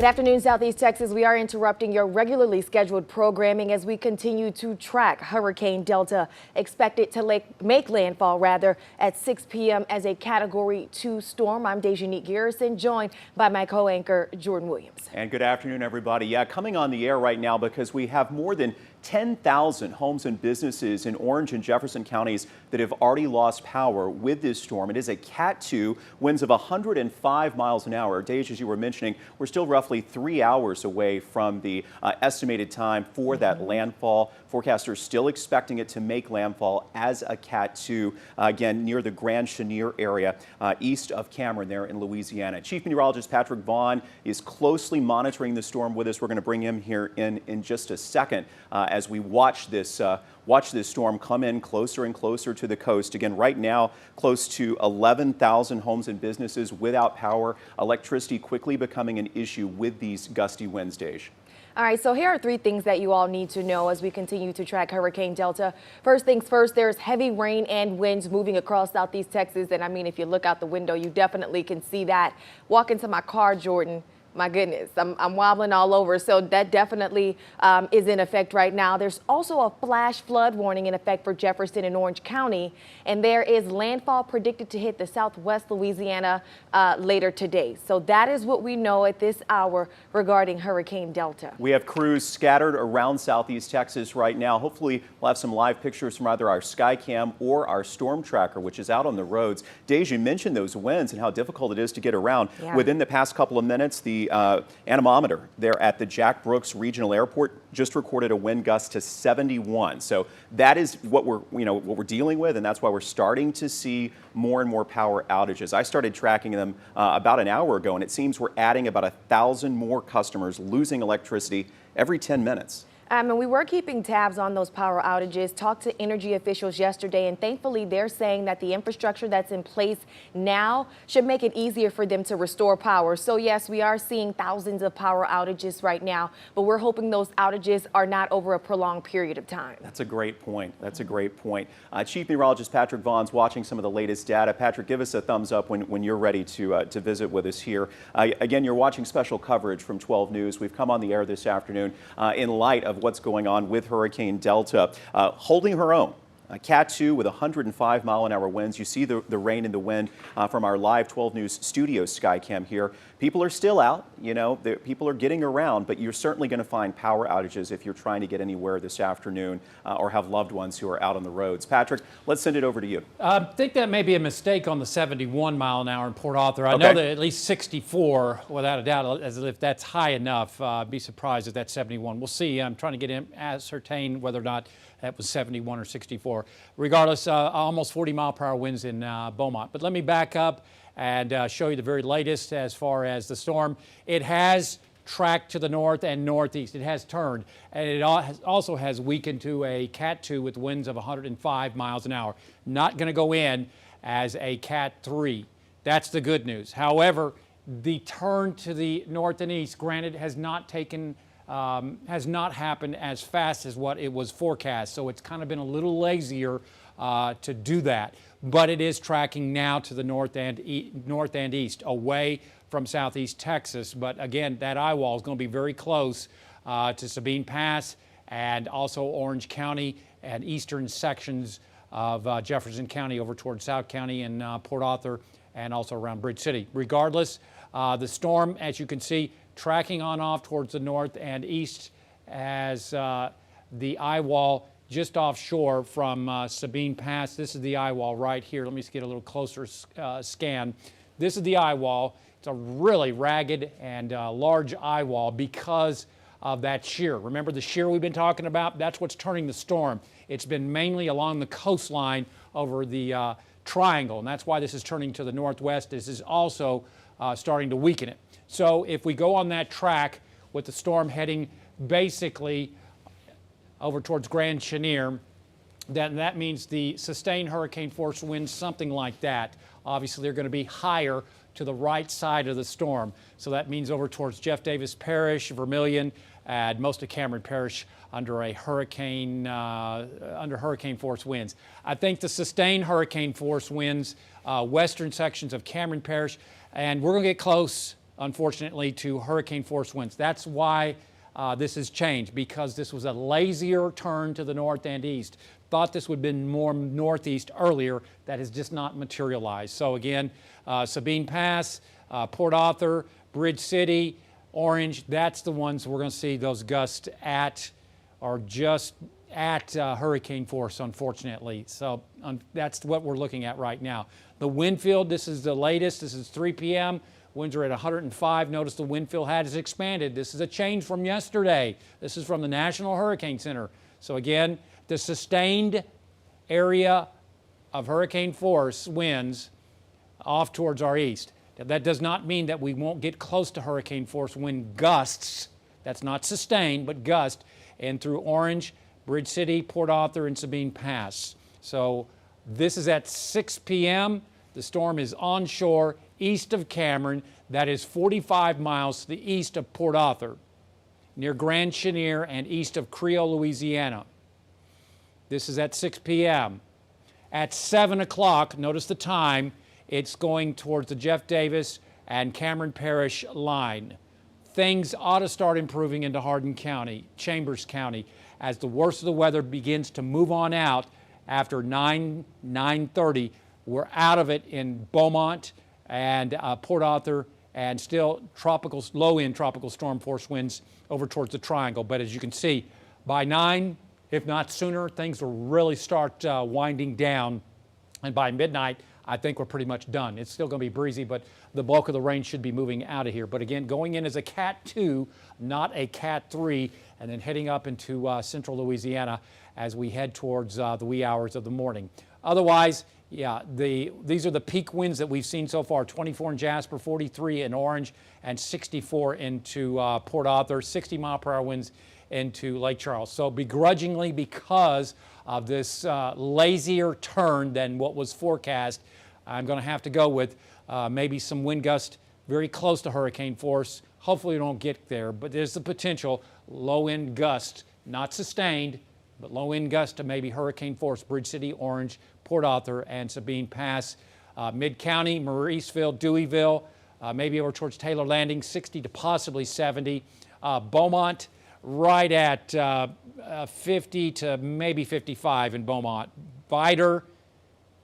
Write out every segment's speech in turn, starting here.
Good afternoon, Southeast Texas. We are interrupting your regularly scheduled programming as we continue to track Hurricane Delta, expected to make landfall at 6 p.m. as a Category 2 storm. I'm Dejanique Garrison, joined by my co-anchor Jordan Williams. And good afternoon, everybody. Yeah, coming on the air right now because we have more than 10,000 homes and businesses in Orange and Jefferson counties that have already lost power with this storm. It is a Cat 2, winds of 105 miles an hour. Dej, as you were mentioning, we're still roughly 3 hours away from the estimated time for that landfall. Forecasters still expecting it to make landfall as a Cat 2, again, near the Grand Chenier area, east of Cameron there in Louisiana. Chief Meteorologist Patrick Vaughn is closely monitoring the storm with us. We're going to bring him here in just a second as we watch this storm come in closer and closer to the coast. Again, right now, close to 11,000 homes and businesses without power. Electricity quickly becoming an issue with these gusty winds, Dej. All right, so here are 3 things that you all need to know as we continue to track Hurricane Delta. First things first, there's heavy rain and winds moving across Southeast Texas. And I mean, if you look out the window, you definitely can see that. Walk into my car, Jordan. My goodness, I'm wobbling all over. So that definitely is in effect right now. There's also a flash flood warning in effect for Jefferson and Orange County. And there is landfall predicted to hit the southwest Louisiana later today. So that is what we know at this hour regarding Hurricane Delta. We have crews scattered around Southeast Texas right now. Hopefully we'll have some live pictures from either our Skycam or our Storm Tracker, which is out on the roads. Dej, you mentioned those winds and how difficult it is to get around. Yeah. Within the past couple of minutes, the anemometer there at the Jack Brooks Regional Airport just recorded a wind gust to 71. So that is what we're dealing with, and that's why we're starting to see more and more power outages. I started tracking them about an hour ago, and it seems we're adding about 1,000 more customers losing electricity every 10 minutes. And we were keeping tabs on those power outages, talked to energy officials yesterday, and thankfully they're saying that the infrastructure that's in place now should make it easier for them to restore power. So yes, we are seeing thousands of power outages right now, but we're hoping those outages are not over a prolonged period of time. That's a great point. That's a great point. Chief Meteorologist Patrick Vaughn's watching some of the latest data. Patrick, give us a thumbs up when you're ready to visit with us here. Again, you're watching special coverage from 12 News. We've come on the air this afternoon in light of what's going on with Hurricane Delta, holding her own. Cat 2 with 105 mile an hour winds. You see the rain and the wind from our live 12 News studio Skycam here. People are still out, people are getting around, but you're certainly going to find power outages if you're trying to get anywhere this afternoon or have loved ones who are out on the roads. Patrick, let's send it over to you. I think that may be a mistake on the 71 mile an hour in Port Arthur. I know that at least 64, without a doubt, as if that's high enough. I'd be surprised if that's 71. We'll see. I'm trying to ascertain whether or not that was 71 or 64. Regardless, almost 40 mile per hour winds in Beaumont. But let me back up and show you the very latest as far as the storm. It has tracked to the north and northeast. It has turned, and it also has weakened to a Cat 2 with winds of 105 miles an hour. Not going to go in as a Cat 3. That's the good news. However, the turn to the north and east, granted, has not happened as fast as what it was forecast. So it's kind of been a little lazier to do that. But it is tracking now to the north and east, away from Southeast Texas. But again, that eye wall is going to be very close to Sabine Pass and also Orange County and eastern sections of Jefferson County over towards South County and Port Arthur and also around Bridge City. Regardless, the storm, as you can see, tracking on off towards the north and east as the eye wall just offshore from Sabine Pass. This is the eye wall right here. Let me just get a little closer scan. This is the eye wall. It's a really ragged and large eye wall because of that shear. Remember the shear we've been talking about? That's what's turning the storm. It's been mainly along the coastline over the triangle, and that's why this is turning to the northwest. This is also starting to weaken it. So if we go on that track with the storm heading basically over towards Grand Chenier, then that means the sustained hurricane force winds, something like that. Obviously, they're going to be higher to the right side of the storm. So that means over towards Jeff Davis Parish, Vermilion, and most of Cameron Parish under hurricane force winds. I think the sustained hurricane force winds, western sections of Cameron Parish, and we're going to get close unfortunately, to hurricane force winds. That's why this has changed, because this was a lazier turn to the north and east. Thought this would have been more northeast earlier. That has just not materialized. So again, Sabine Pass, Port Arthur, Bridge City, Orange, that's the ones we're going to see those gusts at, or just at hurricane force, unfortunately. So that's what we're looking at right now. The wind field, this is the latest. This is 3 p.m. Winds are at 105. Notice the wind field has expanded. This is a change from yesterday. This is from the National Hurricane Center. So again, the sustained area of hurricane force winds off towards our east. Now, that does not mean that we won't get close to hurricane force wind gusts. That's not sustained, but gust, and through Orange, Bridge City, Port Arthur, and Sabine Pass. So this is at 6 p.m. The storm is onshore east of Cameron. That is 45 miles to the east of Port Arthur, near Grand Chenier and east of Creole, Louisiana. This is at 6 p.m. At 7 o'clock, notice the time, it's going towards the Jeff Davis and Cameron Parish line. Things ought to start improving into Hardin County, Chambers County, as the worst of the weather begins to move on out after 9:30. We're out of it in Beaumont and Port Arthur, and still low-end tropical storm force winds over towards the Triangle. But as you can see, by 9, if not sooner, things will really start winding down. And by midnight, I think we're pretty much done. It's still going to be breezy, but the bulk of the rain should be moving out of here. But again, going in as a Cat 2, not a Cat 3, and then heading up into central Louisiana as we head towards the wee hours of the morning. Otherwise, yeah, these are the peak winds that we've seen so far. 24 in Jasper, 43 in Orange, and 64 into Port Arthur, 60-mile-per-hour winds into Lake Charles. So begrudgingly, because of this lazier turn than what was forecast, I'm going to have to go with maybe some wind gust very close to hurricane force. Hopefully we don't get there, but there's the potential low-end gust, not sustained, but low-end gust to maybe hurricane force, Bridge City, Orange, Port Arthur, and Sabine Pass. Mid-County, Mauriceville, Deweyville, maybe over towards Taylor Landing, 60 to possibly 70. Beaumont, right at 50 to maybe 55 in Beaumont. Vidor,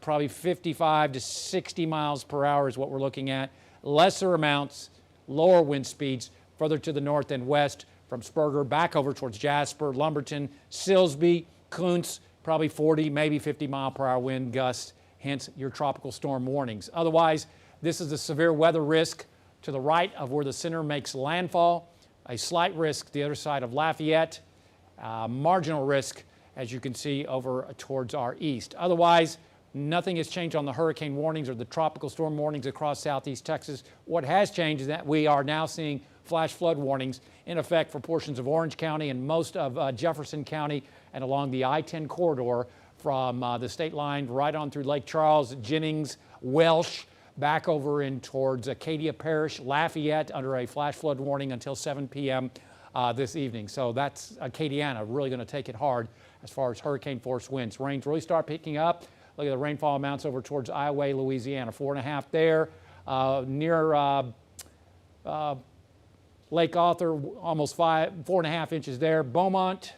probably 55 to 60 miles per hour is what we're looking at. Lesser amounts, lower wind speeds further to the north and west from Sperger back over towards Jasper, Lumberton, Silsbee, Kuntz, probably 40, maybe 50 mile per hour wind gusts, hence your tropical storm warnings. Otherwise, this is a severe weather risk to the right of where the center makes landfall, a slight risk the other side of Lafayette, marginal risk, as you can see, over towards our east. Otherwise, nothing has changed on the hurricane warnings or the tropical storm warnings across southeast Texas. What has changed is that we are now seeing flash flood warnings in effect for portions of Orange County and most of Jefferson County and along the I-10 corridor from the state line right on through Lake Charles, Jennings, Welsh, back over in towards Acadia Parish, Lafayette under a flash flood warning until 7 p.m. This evening. So that's Acadiana really going to take it hard as far as hurricane force winds. Rains really start picking up. Look at the rainfall amounts over towards Iowa, Louisiana, 4.5 there. Near Lake Arthur, almost 4.5 inches there. Beaumont,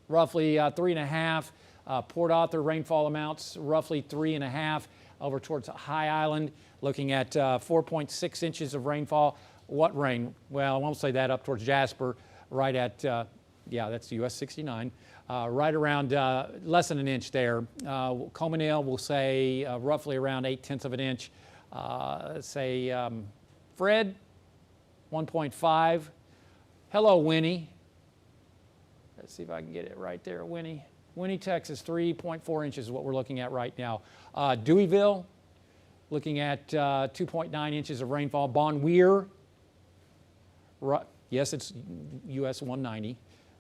roughly 3.5. Port Arthur rainfall amounts, roughly 3.5. Over towards High Island, looking at 4.6 inches of rainfall. What rain? Well, I won't say that. Up towards Jasper, right at, yeah, that's US 69. Right around less than an inch there. Cominale will say roughly around 0.8 of an inch. Say Fred, 1.5. Hello, Winnie. Let's see if I can get it right there, Winnie. Winnie, Texas, 3.4 inches is what we're looking at right now. Deweyville, looking at 2.9 inches of rainfall. Bon Weir, yes, it's US 190.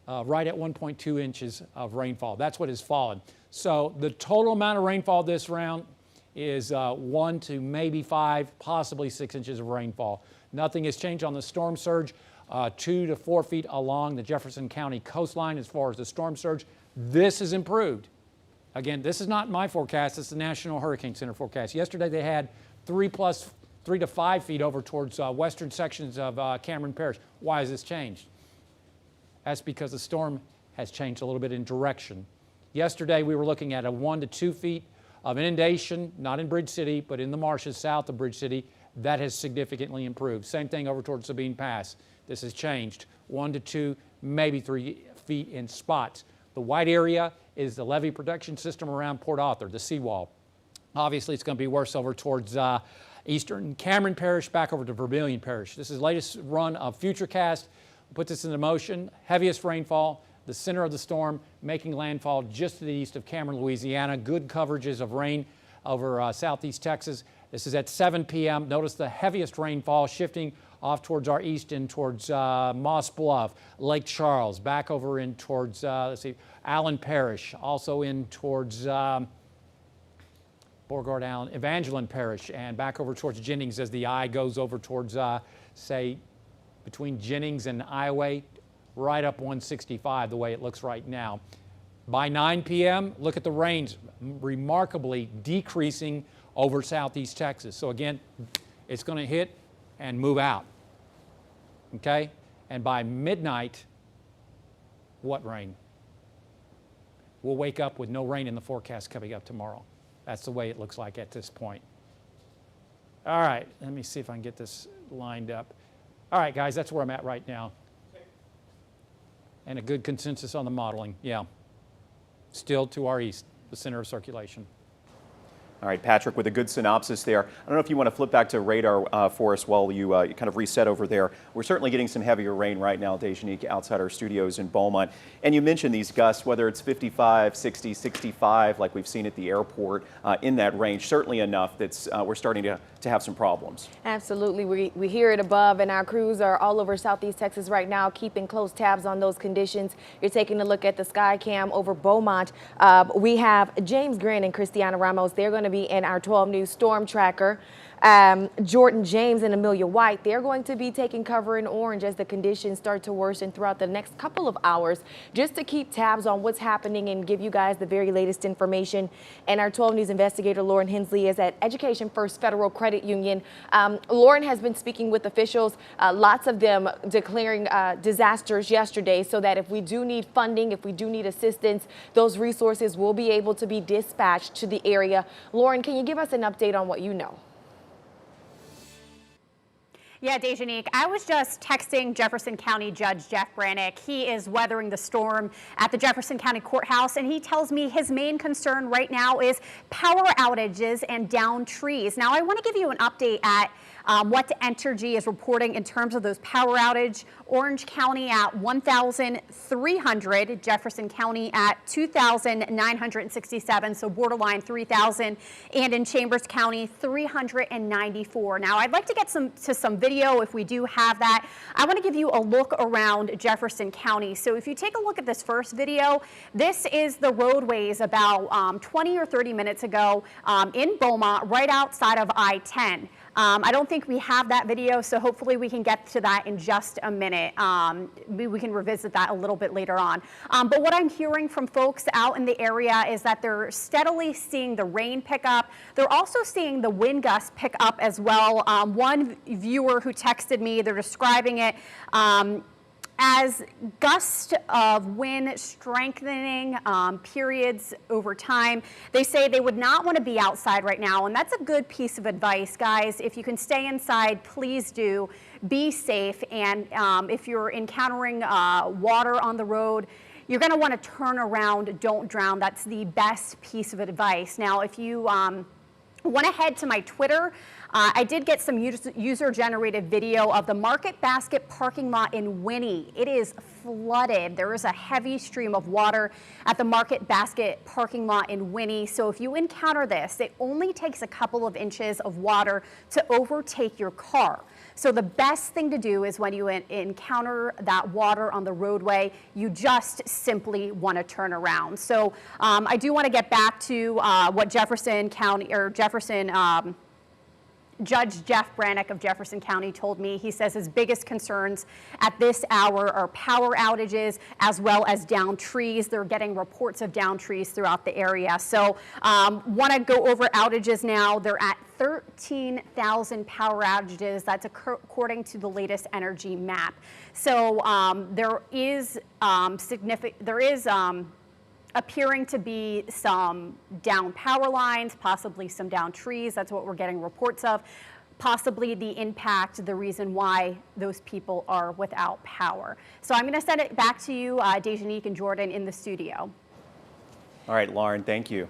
Right at 1.2 inches of rainfall. That's what has fallen. So the total amount of rainfall this round is 1 to maybe 5, possibly 6 inches of rainfall. Nothing has changed on the storm surge. 2 to 4 feet along the Jefferson County coastline as far as the storm surge. This has improved. Again, this is not my forecast. It's the National Hurricane Center forecast. Yesterday they had 3 3 to 5 feet over towards western sections of Cameron Parish. Why has this changed? That's because the storm has changed a little bit in direction. Yesterday, we were looking at a 1 to 2 feet of inundation, not in Bridge City, but in the marshes south of Bridge City. That has significantly improved. Same thing over towards Sabine Pass. This has changed. 1 to 2, maybe 3 feet in spots. The white area is the levee protection system around Port Arthur, the seawall. Obviously, it's going to be worse over towards eastern Cameron Parish, back over to Vermilion Parish. This is the latest run of Futurecast. Put this into motion. Heaviest rainfall, the center of the storm, making landfall just to the east of Cameron, Louisiana. Good coverages of rain over southeast Texas. This is at 7 p.m. Notice the heaviest rainfall shifting off towards our east and towards Moss Bluff, Lake Charles, back over in towards, Allen Parish, also in towards Beauregard Allen, Evangeline Parish, and back over towards Jennings as the eye goes over towards, say, between Jennings and Iowa, right up 165 the way it looks right now. By 9 p.m., look at the rains remarkably decreasing over southeast Texas. So again, it's going to hit and move out. Okay? And by midnight, what rain? We'll wake up with no rain in the forecast coming up tomorrow. That's the way it looks like at this point. All right, let me see if I can get this lined up. All right, guys, that's where I'm at right now. And a good consensus on the modeling, yeah. Still to our east, the center of circulation. All right, Patrick, with a good synopsis there. I don't know if you want to flip back to radar for us while you kind of reset over there. We're certainly getting some heavier rain right now, Dejanique, outside our studios in Beaumont. And you mentioned these gusts, whether it's 55, 60, 65, like we've seen at the airport, in that range, certainly enough that we're starting to have some problems. Absolutely. We hear it above, and our crews are all over southeast Texas right now, keeping close tabs on those conditions. You're taking a look at the sky cam over Beaumont. We have James Grin and Christiana Ramos. They're going to be in our 12 News Storm Tracker. Jordan James and Amelia White, they're going to be taking cover in orange as the conditions start to worsen throughout the next couple of hours, just to keep tabs on what's happening and give you guys the very latest information. And our 12 News investigator Lauren Hensley is at Education First Federal Credit Union. Lauren has been speaking with officials, lots of them declaring disasters yesterday, so that if we do need funding, if we do need assistance, those resources will be able to be dispatched to the area. Lauren, can you give us an update on what you know? Yeah, Dejanique, I was just texting Jefferson County Judge Jeff Brannick. He is weathering the storm at the Jefferson County Courthouse, and he tells me his main concern right now is power outages and downed trees. Now, I want to give you an update at what Entergy is reporting in terms of those power outage. Orange County at 1,300, Jefferson County at 2,967, so borderline 3,000, and in Chambers County 394. Now, I'd like to get some video if we do have that. I want to give you a look around Jefferson County. So if you take a look at this first video, this is the roadways about 20 or 30 minutes ago in Beaumont, right outside of I-10. I don't think we have that video, so hopefully we can get to that in just a minute. We can revisit that a little bit later on. But what I'm hearing from folks out in the area is that they're steadily seeing the rain pick up. They're also seeing the wind gusts pick up as well. One viewer who texted me, they're describing it as gusts of wind strengthening periods over time. They say they would not want to be outside right now, and that's a good piece of advice, guys. If you can stay inside, please do. Be safe, and if you're encountering water on the road, you're going to want to turn around, don't drown. That's the best piece of advice. Now, if you want to head to my Twitter, I did get some user-generated video of the Market Basket parking lot in Winnie. It is flooded. There is a heavy stream of water at the Market Basket parking lot in Winnie. So if you encounter this, it only takes a couple of inches of water to overtake your car. So the best thing to do is when you encounter that water on the roadway, you just simply want to turn around. So I do want to get back to what Jefferson County or Jefferson Judge Jeff Brannick of Jefferson County told me, he says his biggest concerns at this hour are power outages as well as downed trees. They're getting reports of downed trees throughout the area. So want to go over outages now. They're at 13,000 power outages. That's according to the latest energy map. So there is appearing to be some down power lines, possibly some down trees. That's what we're getting reports of. Possibly the impact, the reason why those people are without power. So I'm going to send it back to you, Dejanique and Jordan, in the studio. All right, Lauren, thank you.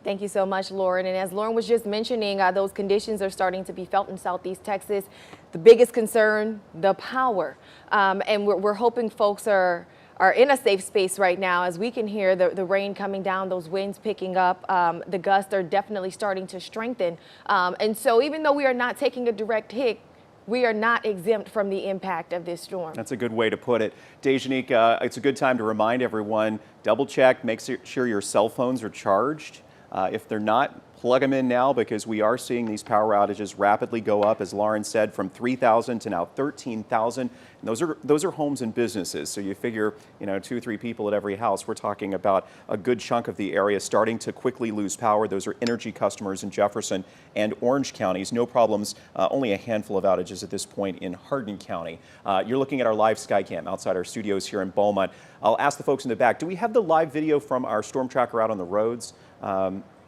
Thank you so much, Lauren. And as Lauren was just mentioning, those conditions are starting to be felt in Southeast Texas. The biggest concern, the power. And we're hoping folks are in a safe space right now, as we can hear the rain coming down, those winds picking up. The gusts are definitely starting to strengthen. And so even though we are not taking a direct hit, we are not exempt from the impact of this storm. That's a good way to put it. Dejanique, it's a good time to remind everyone, double check, make sure your cell phones are charged. If they're not, plug them in now, because we are seeing these power outages rapidly go up, as Lauren said, from 3,000 to now 13,000. Those are homes and businesses. So you figure, 2 or 3 people at every house. We're talking about a good chunk of the area starting to quickly lose power. Those are energy customers in Jefferson and Orange counties. No problems, only a handful of outages at this point in Hardin County. You're looking at our live Skycam outside our studios here in Beaumont. I'll ask the folks in the back, do we have the live video from our storm tracker out on the roads?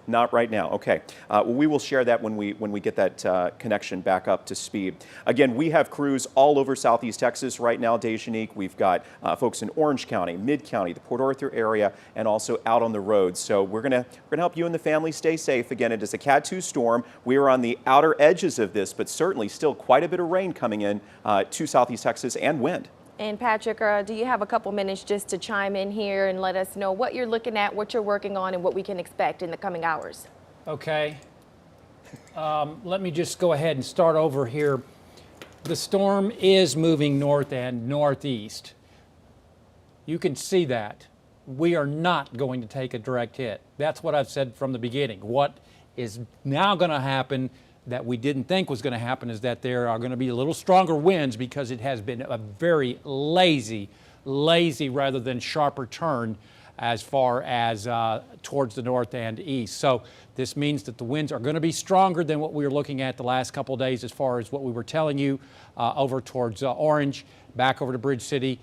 Not right now. Okay. We will share that when we get that connection back up to speed. Again, we have crews all over Southeast Texas right now, Dejanique. We've got folks in Orange County, Mid County, the Port Arthur area, and also out on the road. So we're gonna help you and the family stay safe. Again, it is a Cat 2 storm. We are on the outer edges of this, but certainly still quite a bit of rain coming in to Southeast Texas, and wind. And Patrick, do you have a couple minutes just to chime in here and let us know what you're looking at, what you're working on, and what we can expect in the coming hours? Okay. Let me just go ahead and start over here. The storm is moving north and northeast. You can see that. We are not going to take a direct hit. That's what I've said from the beginning. What is now going to happen that we didn't think was going to happen is that there are going to be a little stronger winds, because it has been a very lazy rather than sharper turn as far as towards the north and east. So this means that the winds are going to be stronger than what we were looking at the last couple of days, as far as what we were telling you over towards Orange, back over to Bridge City,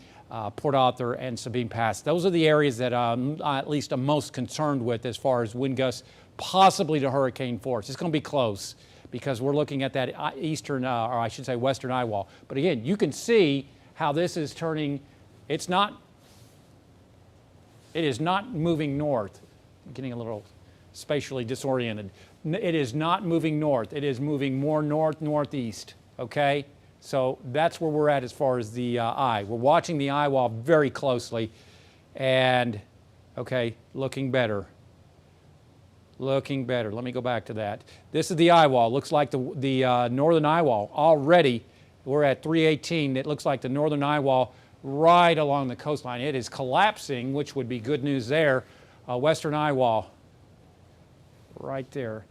Port Arthur, and Sabine Pass. Those are the areas that at least I'm most concerned with as far as wind gusts, possibly to hurricane force. It's going to be close, because we're looking at that eastern, or I should say western eye wall. But again, you can see how this is turning. It is not moving north. I'm getting a little spatially disoriented. It is not moving north. It is moving more northeast, okay? So that's where we're at as far as the eye. We're watching the eye wall very closely, and, okay, looking better. Looking better. Let me go back to that. This is the eye wall. Looks like the northern eye wall. Already, we're at 318. It looks like the northern eye wall right along the coastline. It is collapsing, which would be good news there. Western eye wall right there.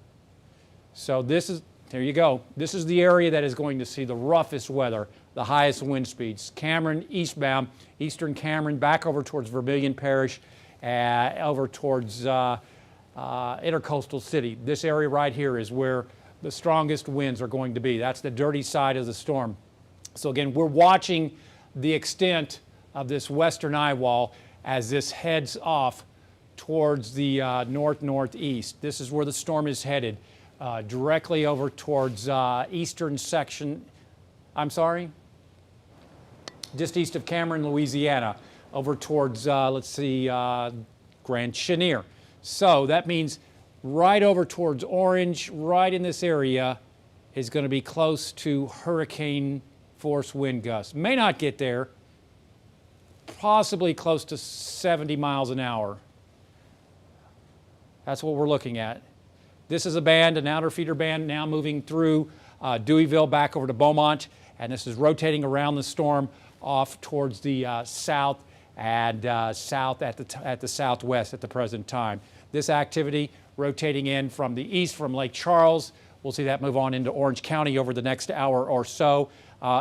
So there you go. This is the area that is going to see the roughest weather, the highest wind speeds. Cameron eastbound, eastern Cameron, back over towards Vermilion Parish, over towards Intercoastal City. This area right here is where the strongest winds are going to be. That's the dirty side of the storm. So again, we're watching the extent of this western eye wall as this heads off towards the northeast. This is where the storm is headed, directly over towards eastern section, just east of Cameron, Louisiana, over towards, Grand Chenier. So that means right over towards Orange, right in this area, is going to be close to hurricane force wind gusts. May not get there, possibly close to 70 miles an hour. That's what we're looking at. This is a band, an outer feeder band, now moving through Deweyville back over to Beaumont, and this is rotating around the storm off towards the south and south at the southwest at the present time. This activity rotating in from the east from Lake Charles We'll see that move on into Orange County over the next hour or so.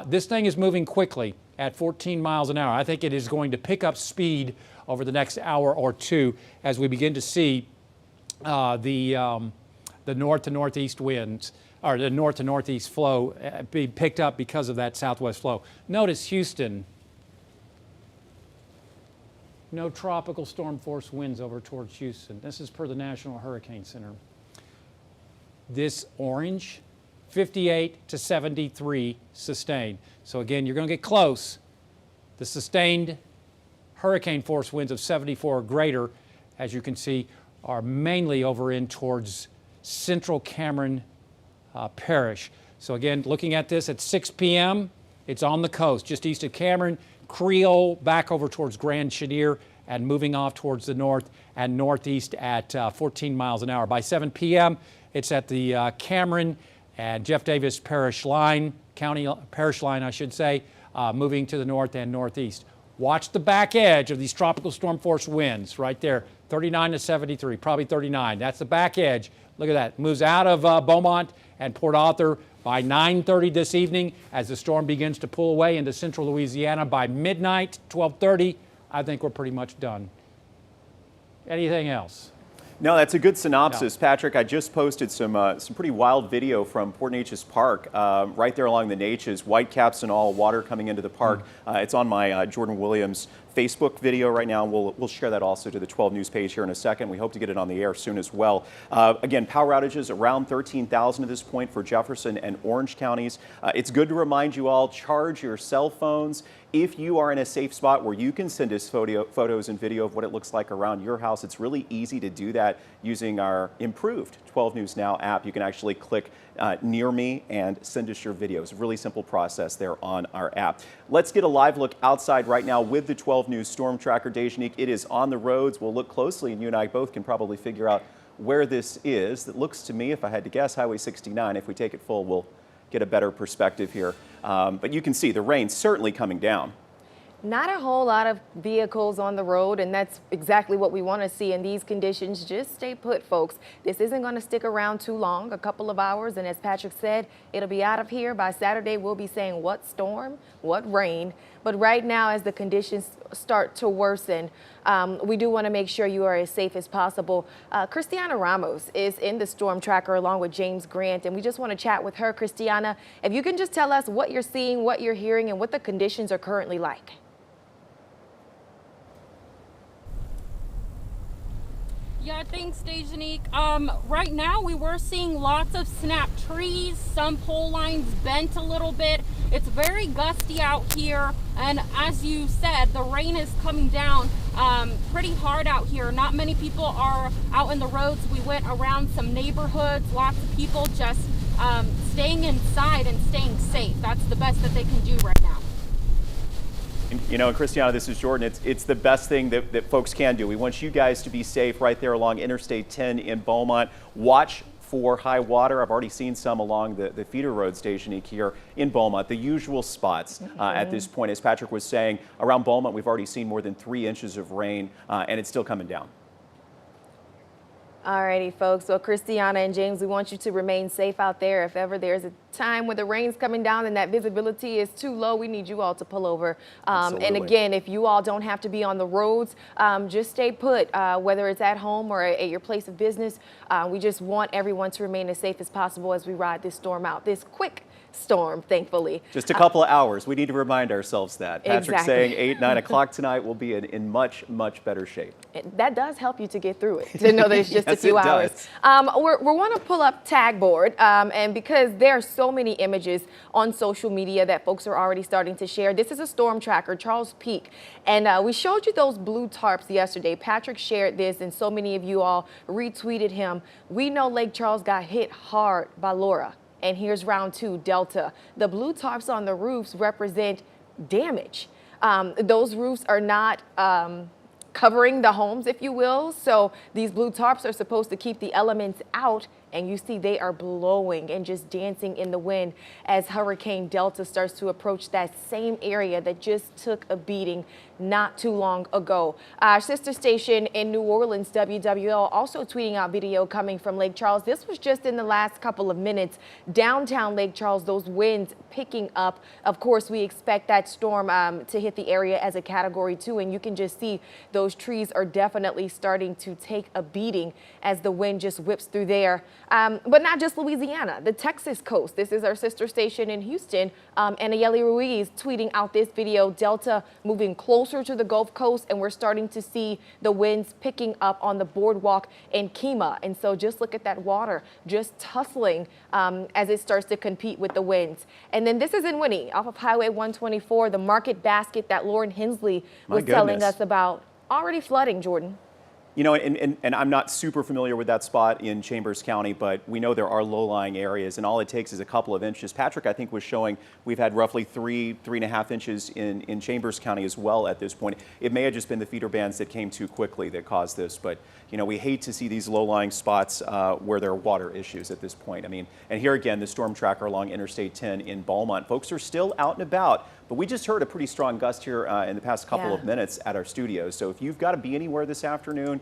This thing is moving quickly at 14 miles an hour. I think it is going to pick up speed over the next hour or two as we begin to see the north to northeast winds, or the north to northeast flow be picked up because of that southwest flow. Notice Houston, no tropical storm force winds over towards Houston. This is per the National Hurricane Center. This orange, 58 to 73 sustained. So again, you're going to get close. The sustained hurricane force winds of 74 or greater, as you can see, are mainly over in towards central Cameron Parish. So again, looking at this at 6 p.m., it's on the coast, just east of Cameron, Creole, back over towards Grand Chenier, and moving off towards the north and northeast at 14 miles an hour. By 7 p.m., it's at the Cameron and Jeff Davis Parish line, county parish line, I should say, moving to the north and northeast. Watch the back edge of these tropical storm force winds right there, 39 to 73, probably 39. That's the back edge. Look at that. Moves out of Beaumont and Port Arthur by 9:30 this evening as the storm begins to pull away into central Louisiana. By midnight, 12:30, I think we're pretty much done. Anything else? No, that's a good synopsis, Patrick. I just posted some pretty wild video from Port Neches Park, right there along the Neches, whitecaps and all, water coming into the park. It's on my Jordan Williams Facebook video right now. We'll share that also to the 12 News page here in a second. We hope to get it on the air soon as well. Again, power outages around 13,000 at this point for Jefferson and Orange counties. It's good to remind you all, charge your cell phones. If you are in a safe spot where you can send us photos and video of what it looks like around your house, it's really easy to do that using our improved 12 News Now app. You can actually click near me and send us your videos. Really simple process there on our app. Let's get a live look outside right now with the 12 News Storm Tracker. Dejanique, it is on the roads. We'll look closely, and you and I both can probably figure out where this is. It looks to me, if I had to guess, Highway 69. If we take it full, we'll get a better perspective here. But you can see the rain certainly coming down. Not a whole lot of vehicles on the road, and that's exactly what we want to see in these conditions. Just stay put, folks. This isn't going to stick around too long, a couple of hours, and as Patrick said, it'll be out of here. By Saturday, we'll be saying what storm, what rain. But right now, as the conditions start to worsen, we do want to make sure you are as safe as possible. Christiana Ramos is in the storm tracker along with James Grant, and we just want to chat with her. Christiana, if you can just tell us what you're seeing, what you're hearing, and what the conditions are currently like. Yeah, thanks, Dejanique. Right now we were seeing lots of snapped trees, some pole lines bent a little bit. It's very gusty out here, and as you said, the rain is coming down pretty hard out here. Not many people are out in the roads. We went around some neighborhoods, lots of people just staying inside and staying safe. That's the best that they can do right now. You know, Christiana, this is Jordan. It's the best thing that folks can do. We want you guys to be safe right there along Interstate 10 in Beaumont. Watch for high water. I've already seen some along the feeder road station here in Beaumont, the usual spots at this point. As Patrick was saying, around Beaumont, we've already seen more than 3 inches of rain, and it's still coming down. All righty, folks. So Christiana and James, we want you to remain safe out there. If ever there's a time when the rain's coming down and that visibility is too low, we need you all to pull over. And again, if you all don't have to be on the roads, just stay put, whether it's at home or at your place of business. We just want everyone to remain as safe as possible as we ride this storm out, this quick storm, thankfully. Just a couple of hours. We need to remind ourselves that. Patrick's Exactly. saying 8, 9 o'clock tonight, we'll be in much, much better shape. That does help you to get through it, to know that it's just Yes, a few it hours. does. We want to pull up Tag Board, and because there are so many images on social media that folks are already starting to share. This is a storm tracker, Charles Peak, and we showed you those blue tarps yesterday. Patrick shared this, and so many of you all retweeted him. We know Lake Charles got hit hard by Laura. And here's round 2, Delta. The blue tarps on the roofs represent damage. Those roofs are not covering the homes, if you will. So these blue tarps are supposed to keep the elements out. And you see they are blowing and just dancing in the wind as Hurricane Delta starts to approach that same area that just took a beating not too long ago. Our sister station in New Orleans, WWL, also tweeting out video coming from Lake Charles. This was just in the last couple of minutes. Downtown Lake Charles, those winds picking up. Of course, we expect that storm to hit the area as a Category 2, and you can just see those trees are definitely starting to take a beating as the wind just whips through there. But not just Louisiana, the Texas coast. This is our sister station in Houston. Anayeli Ruiz tweeting out this video. Delta moving closer to the Gulf Coast, and we're starting to see the winds picking up on the boardwalk in Kemah. And so just look at that water just tussling as it starts to compete with the winds. And then this is in Winnie off of Highway 124, the market basket that Lauren Hensley was telling us about. Already flooding, Jordan. You know, and I'm not super familiar with that spot in Chambers County, but we know there are low-lying areas, and all it takes is a couple of inches. Patrick, I think, was showing we've had roughly 3.5 inches in Chambers County as well at this point. It may have just been the feeder bands that came too quickly that caused this, but, you know, we hate to see these low-lying spots where there are water issues at this point. I mean, and here again, the storm tracker along Interstate 10 in Beaumont. Folks are still out and about, but we just heard a pretty strong gust here in the past couple of minutes at our studios. So if you've got to be anywhere this afternoon,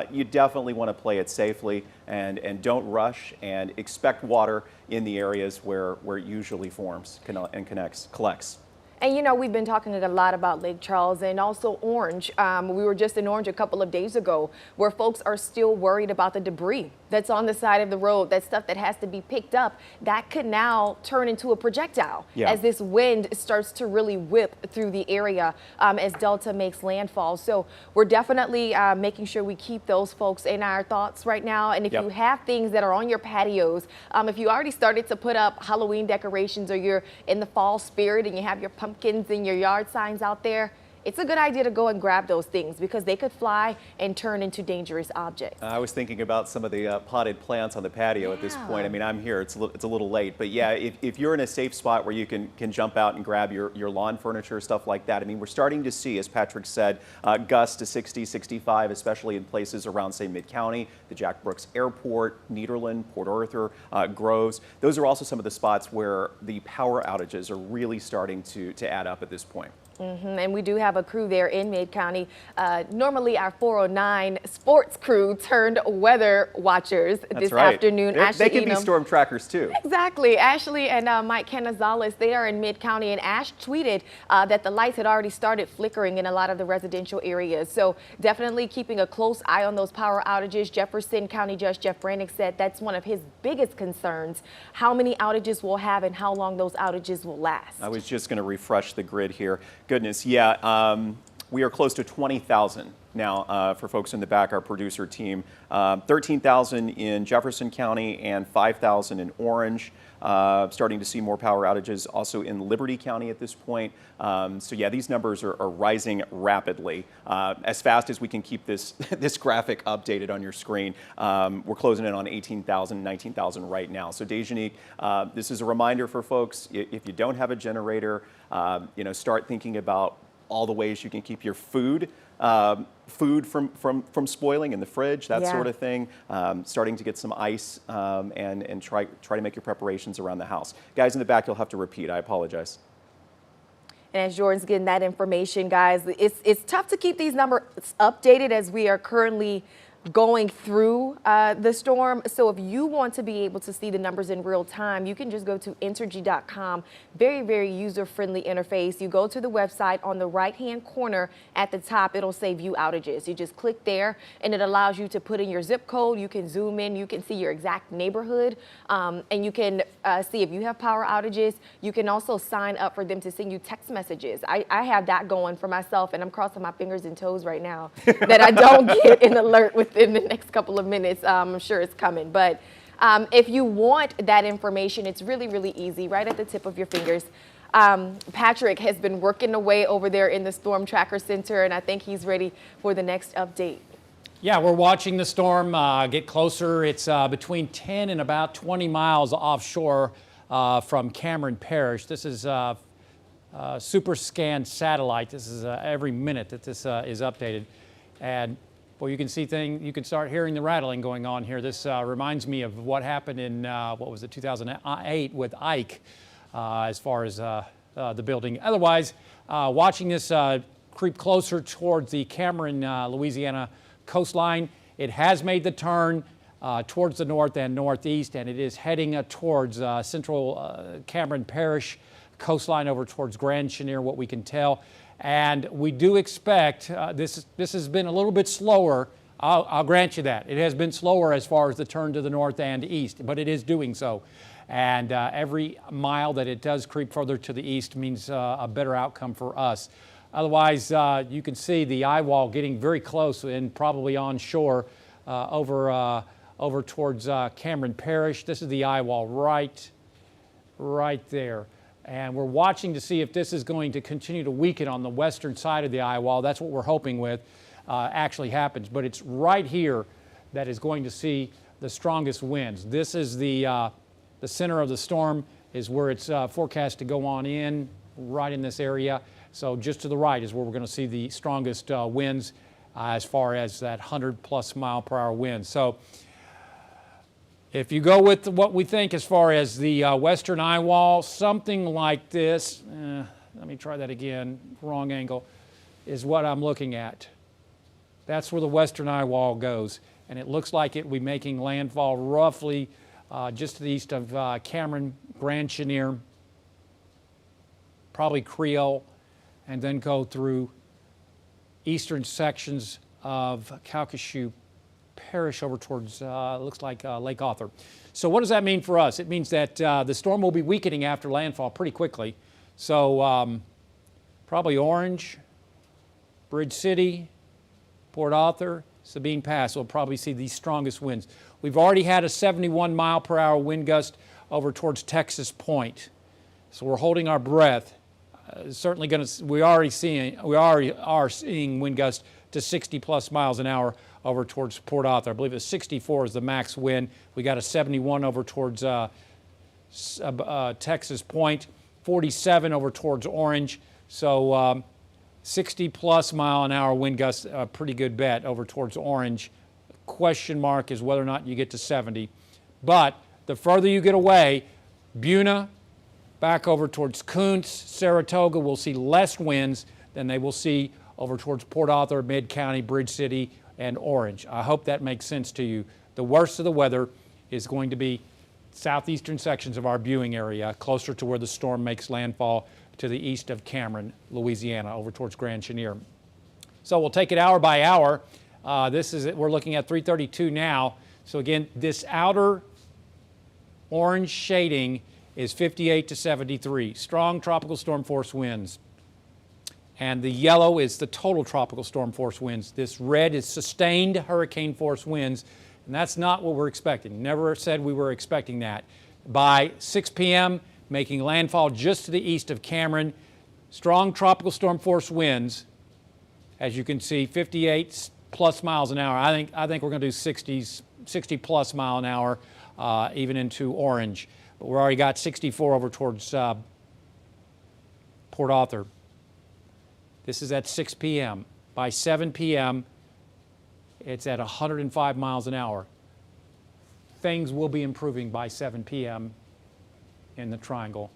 you definitely want to play it safely and don't rush, and expect water in the areas where it usually forms and collects. And you know, we've been talking a lot about Lake Charles and also Orange. We were just in Orange a couple of days ago where folks are still worried about the debris that's on the side of the road, that stuff that has to be picked up. That could now turn into a projectile as this wind starts to really whip through the area as Delta makes landfall. So we're definitely making sure we keep those folks in our thoughts right now. And if you have things that are on your patios, if you already started to put up Halloween decorations, or you're in the fall spirit and you have your pumpkins and your yard signs out there, it's a good idea to go and grab those things because they could fly and turn into dangerous objects. I was thinking about some of the potted plants on the patio at this point. I mean, I'm here, it's a little late, but yeah, if you're in a safe spot where you can jump out and grab your lawn furniture, stuff like that. I mean, we're starting to see, as Patrick said, gusts to 60, 65, especially in places around, say, Mid-County, the Jack Brooks Airport, Nederland, Port Arthur, Groves. Those are also some of the spots where the power outages are really starting to add up at this point. And we do have a crew there in Mid-County. Normally our 409 sports crew turned weather watchers this afternoon. They can be storm trackers too. Exactly. Ashley and Mike Canizales, they are in Mid-County, and Ash tweeted that the lights had already started flickering in a lot of the residential areas. So definitely keeping a close eye on those power outages. Jefferson County Judge Jeff Brannick said that's one of his biggest concerns, how many outages we'll have and how long those outages will last. I was just going to refresh the grid here. Goodness, yeah, we are close to 20,000 now for folks in the back, our producer team. 13,000 in Jefferson County and 5,000 in Orange. Starting to see more power outages also in Liberty County at this point. So yeah, these numbers are rising rapidly. As fast as we can keep this graphic updated on your screen, we're closing in on 18,000, 19,000 right now. So Dejanique, this is a reminder for folks, if you don't have a generator, you know, start thinking about all the ways you can keep your food from spoiling in the fridge, that sort of thing. Starting to get some ice and try to make your preparations around the house. Guys in the back, you'll have to repeat. I apologize. And as Jordan's getting that information, guys, it's tough to keep these numbers updated as we are currently going through the storm. So if you want to be able to see the numbers in real time, you can just go to Entergy.com. Very, very user-friendly interface. You go to the website, on the right-hand corner at the top, it'll say view outages. You just click there and it allows you to put in your zip code. You can zoom in, you can see your exact neighborhood, and you can see if you have power outages. You can also sign up for them to send you text messages. I have that going for myself, and I'm crossing my fingers and toes right now that I don't get an alert within the next couple of minutes. I'm sure it's coming. But if you want that information, it's really, really easy, right at the tip of your fingers. Patrick has been working away over there in the Storm Tracker Center, and I think he's ready for the next update. Yeah, we're watching the storm get closer. It's between 10 and about 20 miles offshore from Cameron Parish. This is Super Scan satellite. This is every minute that this is updated. And well, you can see you can start hearing the rattling going on here. This reminds me of what happened in, 2008 with Ike, as far as the building. Otherwise, watching this creep closer towards the Cameron, Louisiana coastline, it has made the turn towards the north and northeast, and it is heading towards central Cameron Parish coastline over towards Grand Chenier, what we can tell. And we do expect, this has been a little bit slower, I'll grant you that. It has been slower as far as the turn to the north and east, but it is doing so. And every mile that it does creep further to the east means a better outcome for us. Otherwise, you can see the eye wall getting very close and probably on shore over towards Cameron Parish. This is the eye wall right there. And we're watching to see if this is going to continue to weaken on the western side of the eye wall. That's what we're hoping with actually happens. But it's right here that is going to see the strongest winds. This is the center of the storm is where it's forecast to go on in, right in this area. So just to the right is where we're going to see the strongest winds as far as that 100+ mile per hour wind. So if you go with what we think as far as the western eye wall, something like this, let me try that again, wrong angle, is what I'm looking at. That's where the western eye wall goes. And it looks like it will be making landfall roughly just to the east of Cameron, Grand Chenier, probably Creole, and then go through eastern sections of Calcasieu Parish over towards, looks like Lake Arthur. So what does that mean for us? It means that the storm will be weakening after landfall pretty quickly. So probably Orange, Bridge City, Port Arthur, Sabine Pass will probably see the strongest winds. We've already had a 71 mile per hour wind gust over towards Texas Point. So we're holding our breath. Certainly going to, we already are seeing wind gusts to 60+ miles an hour over towards Port Arthur. I believe it's 64 is the max wind. We got a 71 over towards Texas Point, 47 over towards Orange. So 60+ mile an hour wind gusts, a pretty good bet over towards Orange. Question mark is whether or not you get to 70. But the further you get away, Buna, back over towards Kuntz, Saratoga will see less winds than they will see over towards Port Arthur, Mid-County, Bridge City, and Orange. I hope that makes sense to you. The worst of the weather is going to be southeastern sections of our viewing area, closer to where the storm makes landfall to the east of Cameron, Louisiana, over towards Grand Chenier. So we'll take it hour by hour. We're looking at 332 now. So again, this outer orange shading is 58 to 73. Strong tropical storm force winds. And the yellow is the total tropical storm force winds. This red is sustained hurricane force winds, and that's not what we're expecting. Never said we were expecting that. By 6 p.m., making landfall just to the east of Cameron, strong tropical storm force winds, as you can see, 58+ miles an hour. I think we're going to do 60+ mile an hour, even into Orange. But we've already got 64 over towards Port Arthur. This is at 6 p.m. By 7 p.m., it's at 105 miles an hour. Things will be improving by 7 p.m. in the triangle.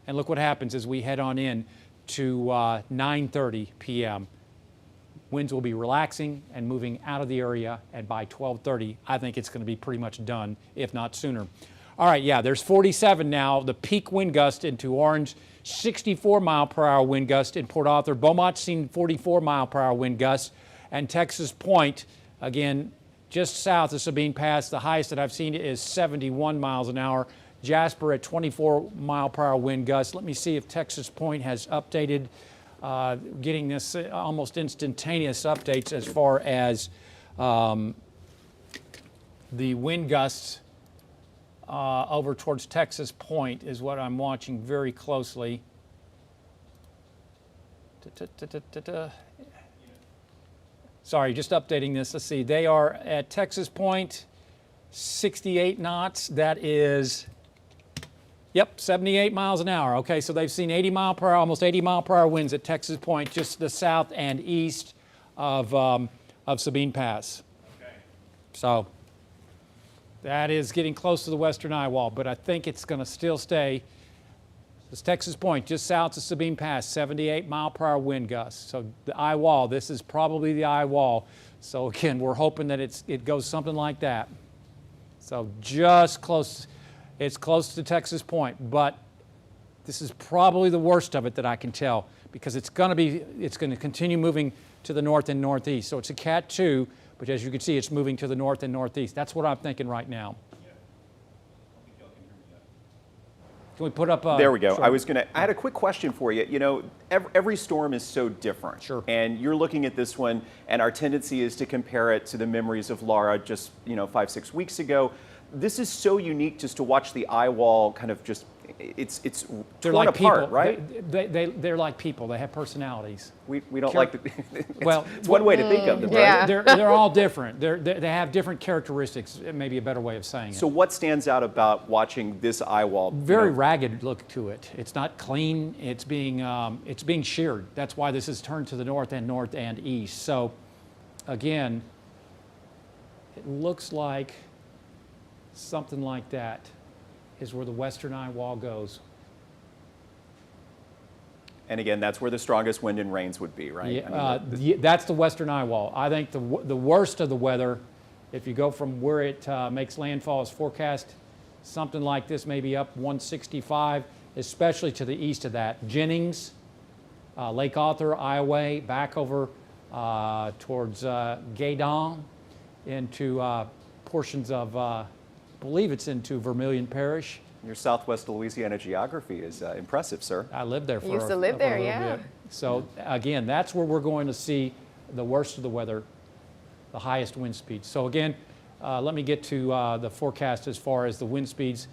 And look what happens as we head on in to 9:30 p.m. Winds will be relaxing and moving out of the area, and by 12:30, I think it's going to be pretty much done, if not sooner. All right, yeah, there's 47 now, the peak wind gust into Orange, 64 mile per hour wind gust in Port Arthur. Beaumont's seen 44 mile per hour wind gusts, and Texas Point, again, just south of Sabine Pass, the highest that I've seen is 71 miles an hour. Jasper at 24 mile per hour wind gusts. Let me see if Texas Point has updated, getting this almost instantaneous updates as far as the wind gusts over towards Texas Point is what I'm watching very closely. Sorry, just updating this. Let's see. They are at Texas Point, 68 knots. That is, yep, 78 miles an hour. Okay, so they've seen 80 mile per hour, almost 80 mile per hour winds at Texas Point, just the south and east of of Sabine Pass. So that is getting close to the western eye wall, but I think it's going to still stay. This Texas Point, just south of Sabine Pass, 78-mile-per-hour wind gusts. So the eye wall, this is probably the eye wall. So again, we're hoping that it goes something like that. So just close, it's close to Texas Point, but this is probably the worst of it that I can tell, because it's going to continue moving to the north and northeast. So it's a Cat 2, but as you can see, it's moving to the north and northeast. That's what I'm thinking right now. Can we put up? There we go. Sure. I had a quick question for you. You know, every storm is so different. Sure. And you're looking at this one, and our tendency is to compare it to the memories of Laura just, 5-6 weeks ago. This is so unique just to watch the eye wall kind of just, it's They're torn like apart, people, right? They're like people. They have personalities. We don't like the, Well, it's one way to think of them, right? yeah. They're all different. They have different characteristics. Maybe a better way of saying it. So what stands out about watching this eye wall? Very ragged look to it. It's not clean. It's being sheared. That's why this is turned to the north and east. So, again, it looks like something like that is where the western eye wall goes. And again, that's where the strongest wind and rains would be, right? Yeah, that's the western eye wall. I think the worst of the weather, if you go from where it makes landfall, is forecast something like this, maybe up 165, especially to the east of that. Jennings, Lake Arthur, Iowa, back over towards Gaydon, into portions of, I believe it's into Vermilion Parish. Your Southwest Louisiana geography is impressive, sir. I lived there for Used to live for there, a little yeah. bit. So again, that's where we're going to see the worst of the weather, the highest wind speeds. So again, let me get to the forecast as far as the wind speeds.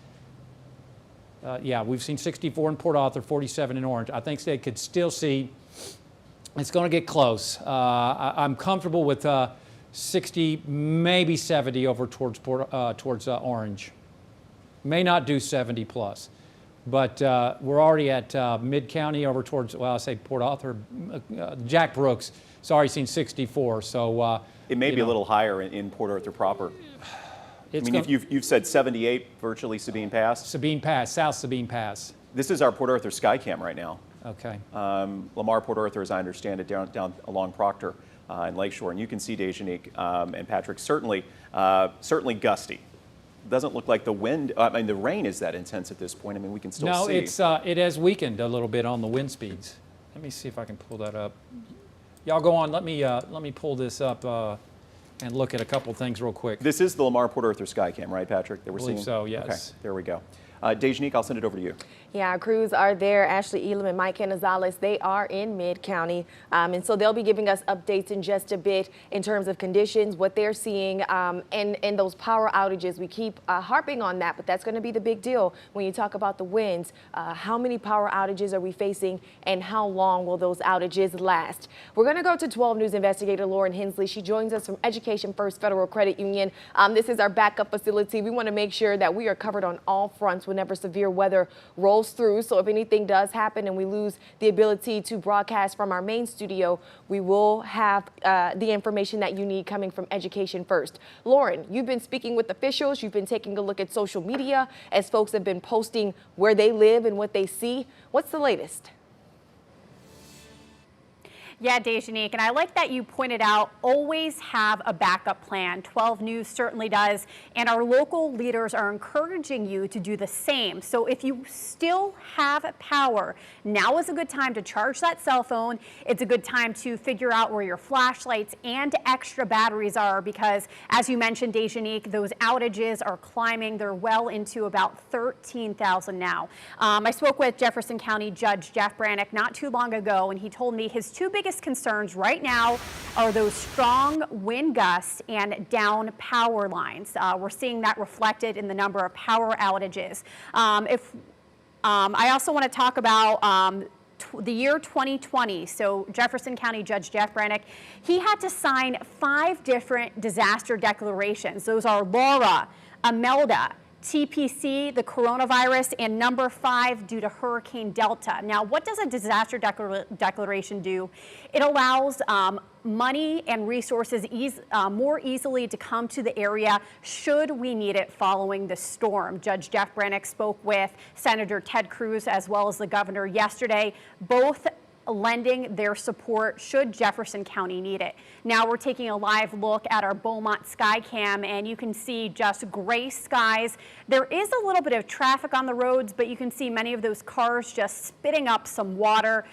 Yeah, we've seen 64 in Port Arthur, 47 in Orange. I think they could still see, it's going to get close. I'm comfortable with 60, maybe 70 over towards Orange. May not do 70 plus, but we're already at Mid-County over towards, well, I say Port Arthur, Jack Brooks. It's already seen 64, so. It may be a little higher in Port Arthur proper. It's if you've said 78, virtually Sabine Pass. Sabine Pass, South Sabine Pass. This is our Port Arthur Skycam right now. Okay. Lamar, Port Arthur, as I understand it, down along Proctor and Lakeshore, and you can see Dejanique and Patrick, certainly gusty. Doesn't look like the wind, the rain is that intense at this point. I mean, we can still see. No, it has weakened a little bit on the wind speeds. Let me see if I can pull that up. Y'all go on. Let me pull this up and look at a couple things real quick. This is the Lamar Port Arthur Skycam, right, Patrick? That we're believe seeing. so, yes. Okay, there we go. Dejanique, I'll send it over to you. Yeah, our crews are there. Ashley Elam and Mike Canizales, they are in Mid-County. And so they'll be giving us updates in just a bit in terms of conditions, what they're seeing, and those power outages. We keep harping on that, but that's going to be the big deal when you talk about the winds. How many power outages are we facing, and how long will those outages last? We're going to go to 12 News investigator Lauren Hensley. She joins us from Education First Federal Credit Union. This is our backup facility. We want to make sure that we are covered on all fronts whenever severe weather rolls through. So if anything does happen and we lose the ability to broadcast from our main studio, we will have the information that you need coming from Education First. Lauren, you've been speaking with officials. You've been taking a look at social media as folks have been posting where they live and what they see. What's the latest? Yeah, Dejanique, and I like that you pointed out, always have a backup plan. 12 News certainly does, and our local leaders are encouraging you to do the same. So if you still have power, now is a good time to charge that cell phone. It's a good time to figure out where your flashlights and extra batteries are, because as you mentioned, Dejanique, those outages are climbing. They're well into about 13,000 now. I spoke with Jefferson County Judge Jeff Brannick not too long ago, and he told me his two biggest concerns right now are those strong wind gusts and down power lines. We're seeing that reflected in the number of power outages. I also want to talk about the year 2020. So Jefferson County Judge Jeff Brannick, he had to sign 5 different disaster declarations. Those are Laura, Imelda, TPC, the coronavirus, and number 5 due to Hurricane Delta. Now, what does a disaster declaration do? It allows money and resources more easily to come to the area should we need it following the storm. Judge Jeff Brannick spoke with Senator Ted Cruz as well as the governor yesterday, both lending their support should Jefferson County need it. Now we're taking a live look at our Beaumont Skycam, and you can see just gray skies. There is a little bit of traffic on the roads, but you can see many of those cars just spitting up some water.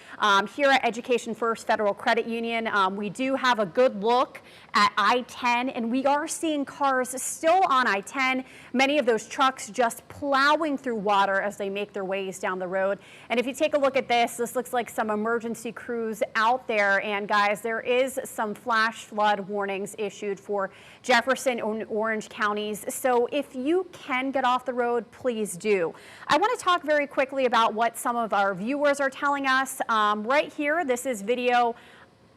Here at Education First Federal Credit Union, we do have a good look at I-10, and we are seeing cars still on I-10. Many of those trucks just plowing through water as they make their ways down the road. And if you take a look at this looks like some emergency crews out there. And guys, there is some flash flood warnings issued for Jefferson and Orange counties. So if you can get off the road, please do. I want to talk very quickly about what some of our viewers are telling us. Right here, this is video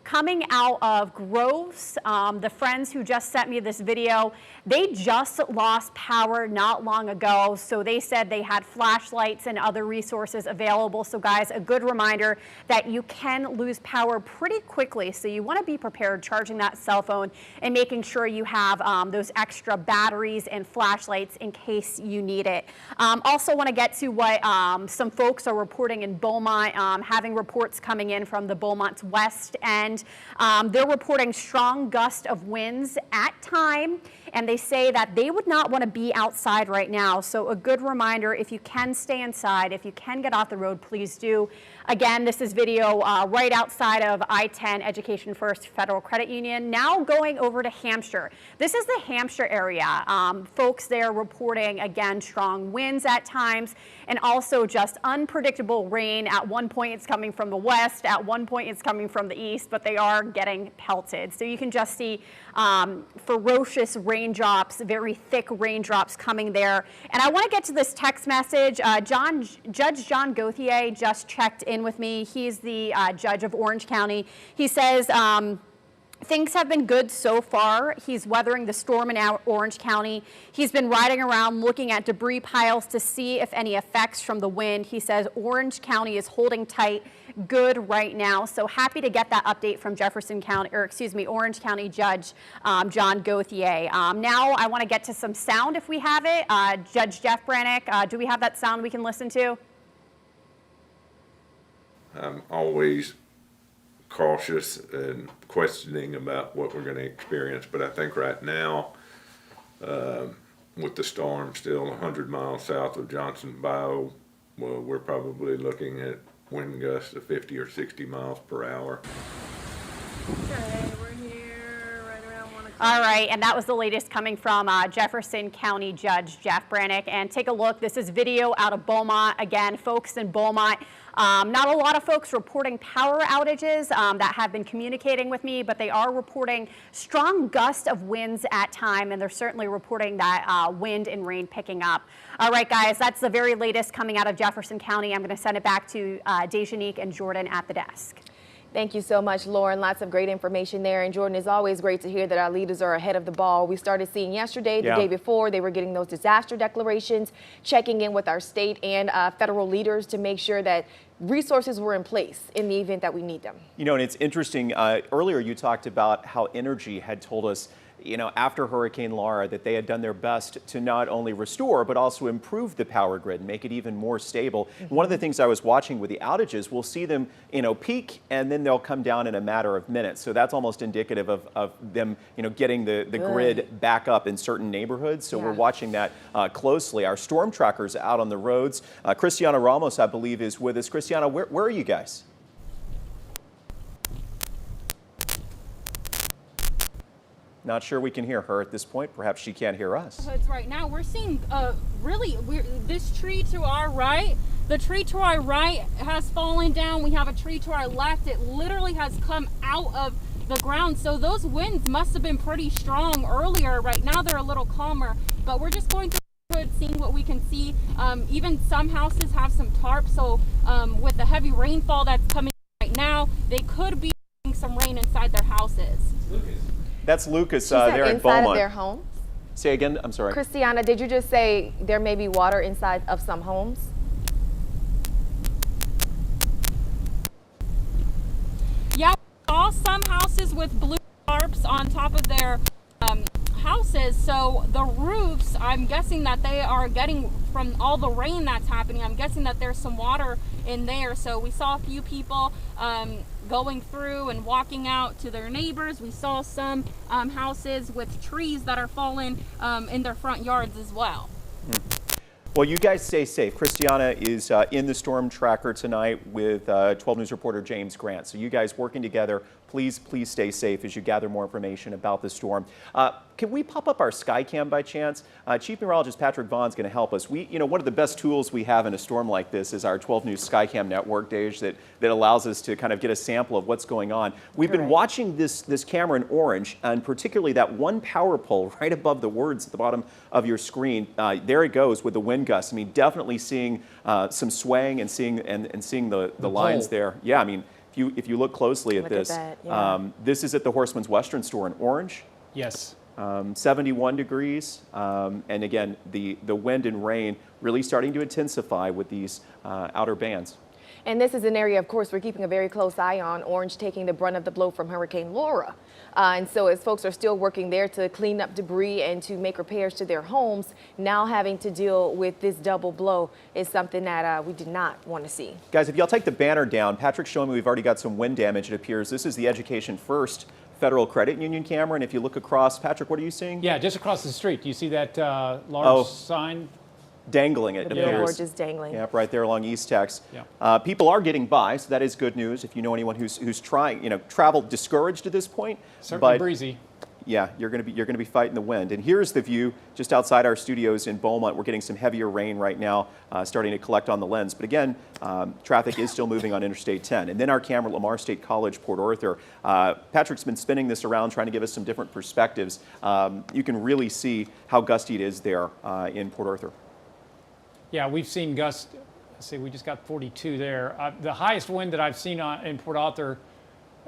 coming out of Groves. The friends who just sent me this video, they just lost power not long ago. So they said they had flashlights and other resources available. So guys, a good reminder that you can lose power pretty quickly. So you want to be prepared charging that cell phone and making sure you have those extra batteries and flashlights in case you need it. Also want to get to what some folks are reporting in Beaumont, having reports coming in from the Beaumont's west end. They're reporting strong gusts of winds at time, and they say that they would not want to be outside right now. So a good reminder, if you can stay inside, if you can get off the road, please do. Again, this is video right outside of I-10 Education First Federal Credit Union. Now going over to Hampshire. This is the Hampshire area. Folks there reporting, again, strong winds at times and also just unpredictable rain. At one point it's coming from the west, at one point it's coming from the east, but they are getting pelted. So you can just see ferocious raindrops, very thick raindrops coming there. And I want to get to this text message. Judge John Gauthier just checked in with me. He's the judge of Orange County. He says things have been good so far. He's weathering the storm in Orange County. He's been riding around looking at debris piles to see if any effects from the wind. He says Orange County is holding tight, good right now. So happy to get that update from Orange County Judge John Gauthier. Now I want to get to some sound if we have it. Judge Jeff Brannick, do we have that sound we can listen to? I'm always cautious and questioning about what we're going to experience, but I think right now, with the storm still 100 miles south of Johnson Bayou, well, we're probably looking at wind gusts of 50 or 60 miles per hour. Okay, we're here right around 1 o'clock. All right, and that was the latest coming from Jefferson County Judge Jeff Brannick. And take a look, this is video out of Beaumont. Again, folks in Beaumont, not a lot of folks reporting power outages that have been communicating with me, but they are reporting strong gusts of winds at time, and they're certainly reporting that wind and rain picking up. All right, guys, that's the very latest coming out of Jefferson County. I'm going to send it back to Dejanique and Jordan at the desk. Thank you so much, Lauren. Lots of great information there. And Jordan, it's always great to hear that our leaders are ahead of the ball. We started seeing yesterday, the day before, they were getting those disaster declarations, checking in with our state and federal leaders to make sure that resources were in place in the event that we need them. You know, and it's interesting, earlier you talked about how Energy had told us, you know, after Hurricane Laura, that they had done their best to not only restore, but also improve the power grid and make it even more stable. One of the things I was watching with the outages, we'll see them, you know, peak and then they'll come down in a matter of minutes. So that's almost indicative of them, you know, getting the grid back up in certain neighborhoods. So we're watching that closely. Our storm trackers out on the roads. Cristiana Ramos, I believe, is with us. Cristiana, where are you guys? Not sure we can hear her at this point. Perhaps she can't hear us. Right now, we're seeing this tree to our right. The tree to our right has fallen down. We have a tree to our left. It literally has come out of the ground. So those winds must have been pretty strong earlier. Right now, they're a little calmer. But we're just going through the neighborhood, seeing what we can see. Even some houses have some tarps. So with the heavy rainfall that's coming right now, they could be getting some rain inside their houses. That's Lucas there in inside Beaumont. of their home? Say again, I'm sorry. Christiana, did you just say there may be water inside of some homes? Yeah, we saw some houses with blue tarps on top of their houses. So the roofs, I'm guessing that they are getting from all the rain that's happening. I'm guessing that there's some water in there. So we saw a few people going through and walking out to their neighbors. We saw some houses with trees that are fallen in their front yards as well. Well, you guys stay safe. Christiana is in the storm tracker tonight with 12 News reporter James Grant. So you guys working together, please stay safe as you gather more information about the storm. Can we pop up our Skycam by chance? Chief Meteorologist Patrick Vaughn's going to help us. One of the best tools we have in a storm like this is our 12 News Skycam network, Dej, that allows us to kind of get a sample of what's going on. We've been watching this camera in orange, and particularly that one power pole right above the words at the bottom of your screen. There it goes with the wind gusts. I mean, definitely seeing some swaying and seeing the lines pole. there. Yeah, I mean, if you look closely at Look at this, that, yeah. this is at the Horseman's Western store in orange. Yes. 71 degrees, and again, the wind and rain really starting to intensify with these outer bands. And this is an area, of course, we're keeping a very close eye on. Orange taking the brunt of the blow from Hurricane Laura. And so as folks are still working there to clean up debris and to make repairs to their homes, now having to deal with this double blow is something that we did not want to see. Guys, if y'all take the banner down, Patrick's showing me we've already got some wind damage, it appears. This is the Education First Federal Credit Union camera, and if you look across, Patrick, what are you seeing? Yeah, just across the street. Do you see that large sign? Dangling it The appears. billboard just dangling. Yep, right there along East Tex. Yeah. People are getting by, so that is good news. If you know anyone who's trying, travel discouraged at this point, Certainly but breezy. yeah, you're going to be fighting the wind. And here's the view just outside our studios in Beaumont. We're getting some heavier rain right now, starting to collect on the lens. But again, traffic is still moving on Interstate 10. And then our camera at Lamar State College, Port Arthur. Patrick's been spinning this around, trying to give us some different perspectives. You can really see how gusty it is there in Port Arthur. Yeah, we've seen gusts. Let's see, we just got 42 there. The highest wind that I've seen in Port Arthur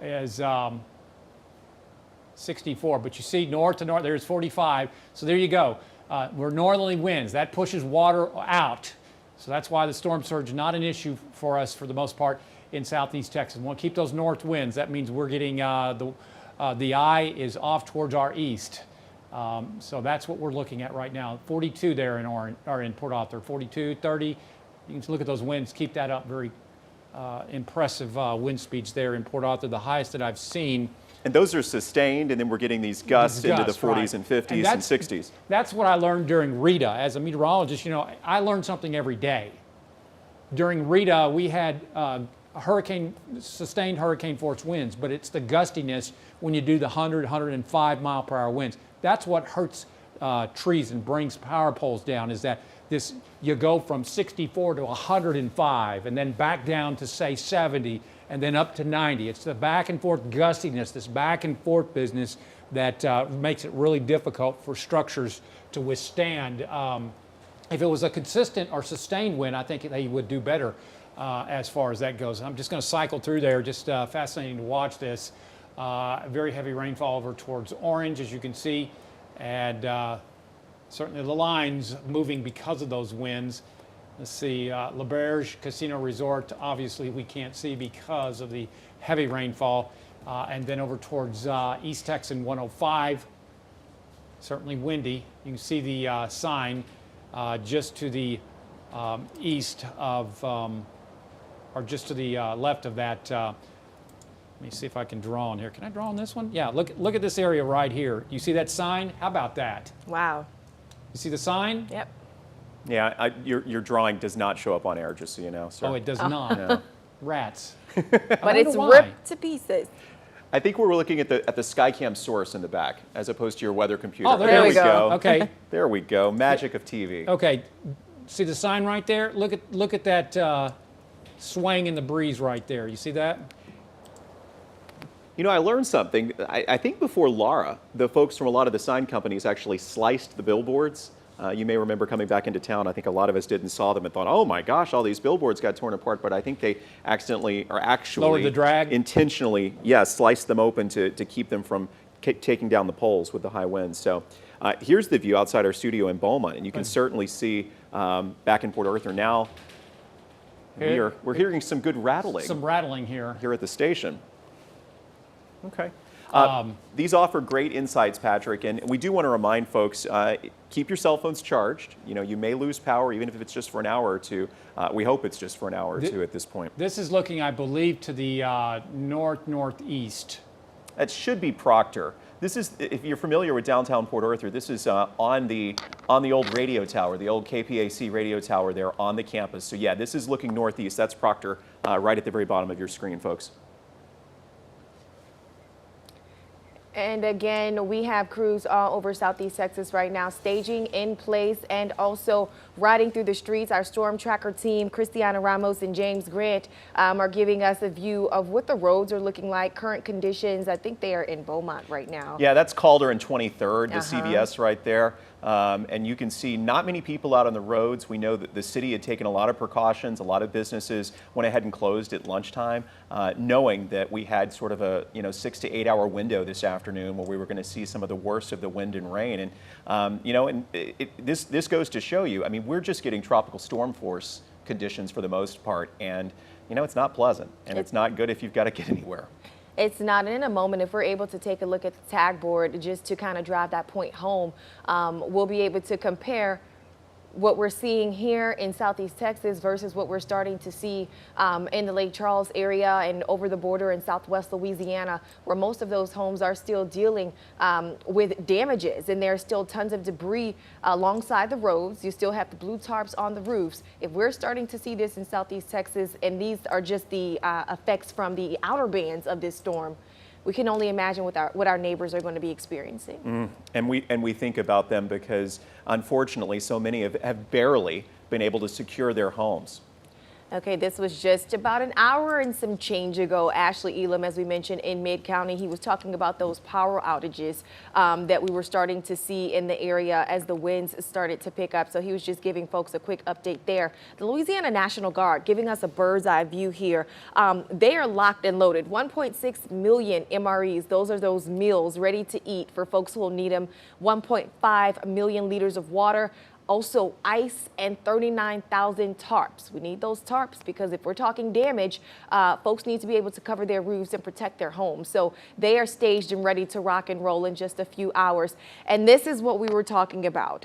is 64, but you see north to north, there's 45. So there you go. We're northerly winds. That pushes water out. So that's why the storm surge is not an issue for us for the most part in southeast Texas. We want to keep those north winds. That means we're getting the eye is off towards our east. So that's what we're looking at right now. 42 there in Port Arthur, 42, 30. You can look at those winds, keep that up. Very impressive wind speeds there in Port Arthur, the highest that I've seen. And those are sustained, and then we're getting these gusts into the 40s right. and 50s and 60s. That's what I learned during Rita. As a meteorologist, I learned something every day. During Rita, we had sustained hurricane force winds, but it's the gustiness when you do the 100, 105 mile per hour winds. That's what hurts trees and brings power poles down, is that you go from 64 to 105 and then back down to say 70 and then up to 90. It's the back and forth gustiness, this back and forth business that makes it really difficult for structures to withstand. If it was a consistent or sustained wind, I think they would do better as far as that goes. I'm just going to cycle through there, just fascinating to watch this. Very heavy rainfall over towards Orange, as you can see, and certainly the lines moving because of those winds. Let's see, L'Auberge Casino Resort, obviously we can't see because of the heavy rainfall. And then over towards East Texan 105, certainly windy. You can see the sign just to the east of, or just to the left of that. Let me see if I can draw on here. Can I draw on this one? Yeah, look at this area right here. You see that sign? How about that? Wow. You see the sign? Yep. Yeah, your drawing does not show up on air, just so you know, sir. Oh, it does not. No. Rats. But it's why. ripped to pieces. I think we're looking at the Skycam source in the back, as opposed to your weather computer. Oh, there we we go. go. Okay. There we go. Magic of TV. Okay. See the sign right there? Look at that swaying in the breeze right there. You see that? I learned something. I think before Laura, the folks from a lot of the sign companies actually sliced the billboards. You may remember coming back into town. I think a lot of us did and saw them and thought, oh my gosh, all these billboards got torn apart. But I think they accidentally, or actually Lowered the drag? intentionally, sliced them open to keep them from taking down the poles with the high winds. So Here's the view outside our studio in Beaumont, and you can certainly see back in Port Arthur now, we're hearing some good rattling. Some rattling here. Here at the station. Okay. These offer great insights, Patrick, and we do want to remind folks, keep your cell phones charged. You know, you may lose power even if it's just for an hour or two. We hope it's just for an hour or two at this point. This is looking, I believe, to the northeast. That should be Proctor. This is, if you're familiar with downtown Port Arthur, this is on the old radio tower, the old KPAC radio tower there on the campus. So yeah, this is looking northeast. That's Proctor right at the very bottom of your screen, folks. And again, we have crews all over Southeast Texas right now, staging in place and also riding through the streets. Our storm tracker team, Christiana Ramos and James Grant, are giving us a view of what the roads are looking like, current conditions. I think they are in Beaumont right now. Yeah, that's Calder and 23rd, the CVS right there. And you can see not many people out on the roads. We know that the city had taken a lot of precautions. A lot of businesses went ahead and closed at lunchtime, knowing that we had sort of a 6 to 8 hour window this afternoon where we were going to see some of the worst of the wind and rain. And this goes to show you. I mean, we're just getting tropical storm force conditions for the most part, and it's not pleasant, and it's not good if you've got to get anywhere. It's not. In a moment, if we're able to take a look at the tag board just to kind of drive that point home, we'll be able to compare what we're seeing here in Southeast Texas versus what we're starting to see in the Lake Charles area and over the border in Southwest Louisiana, where most of those homes are still dealing with damages, and there's still tons of debris alongside the roads. You still have the blue tarps on the roofs. If we're starting to see this in Southeast Texas, and these are just the effects from the outer bands of this storm, we can only imagine what our neighbors are going to be experiencing. And we think about them because, unfortunately, so many have barely been able to secure their homes. Okay, this was just about an hour and some change ago. Ashley Elam, as we mentioned, in Mid-County, he was talking about those power outages that we were starting to see in the area as the winds started to pick up. So he was just giving folks a quick update there. The Louisiana National Guard giving us a bird's eye view here. They are locked and loaded. 1.6 million MREs. Those are those meals ready to eat for folks who will need them. 1.5 million liters of water. Also ice and 39,000 tarps. We need those tarps because if we're talking damage, folks need to be able to cover their roofs and protect their homes. So they are staged and ready to rock and roll in just a few hours. And this is what we were talking about,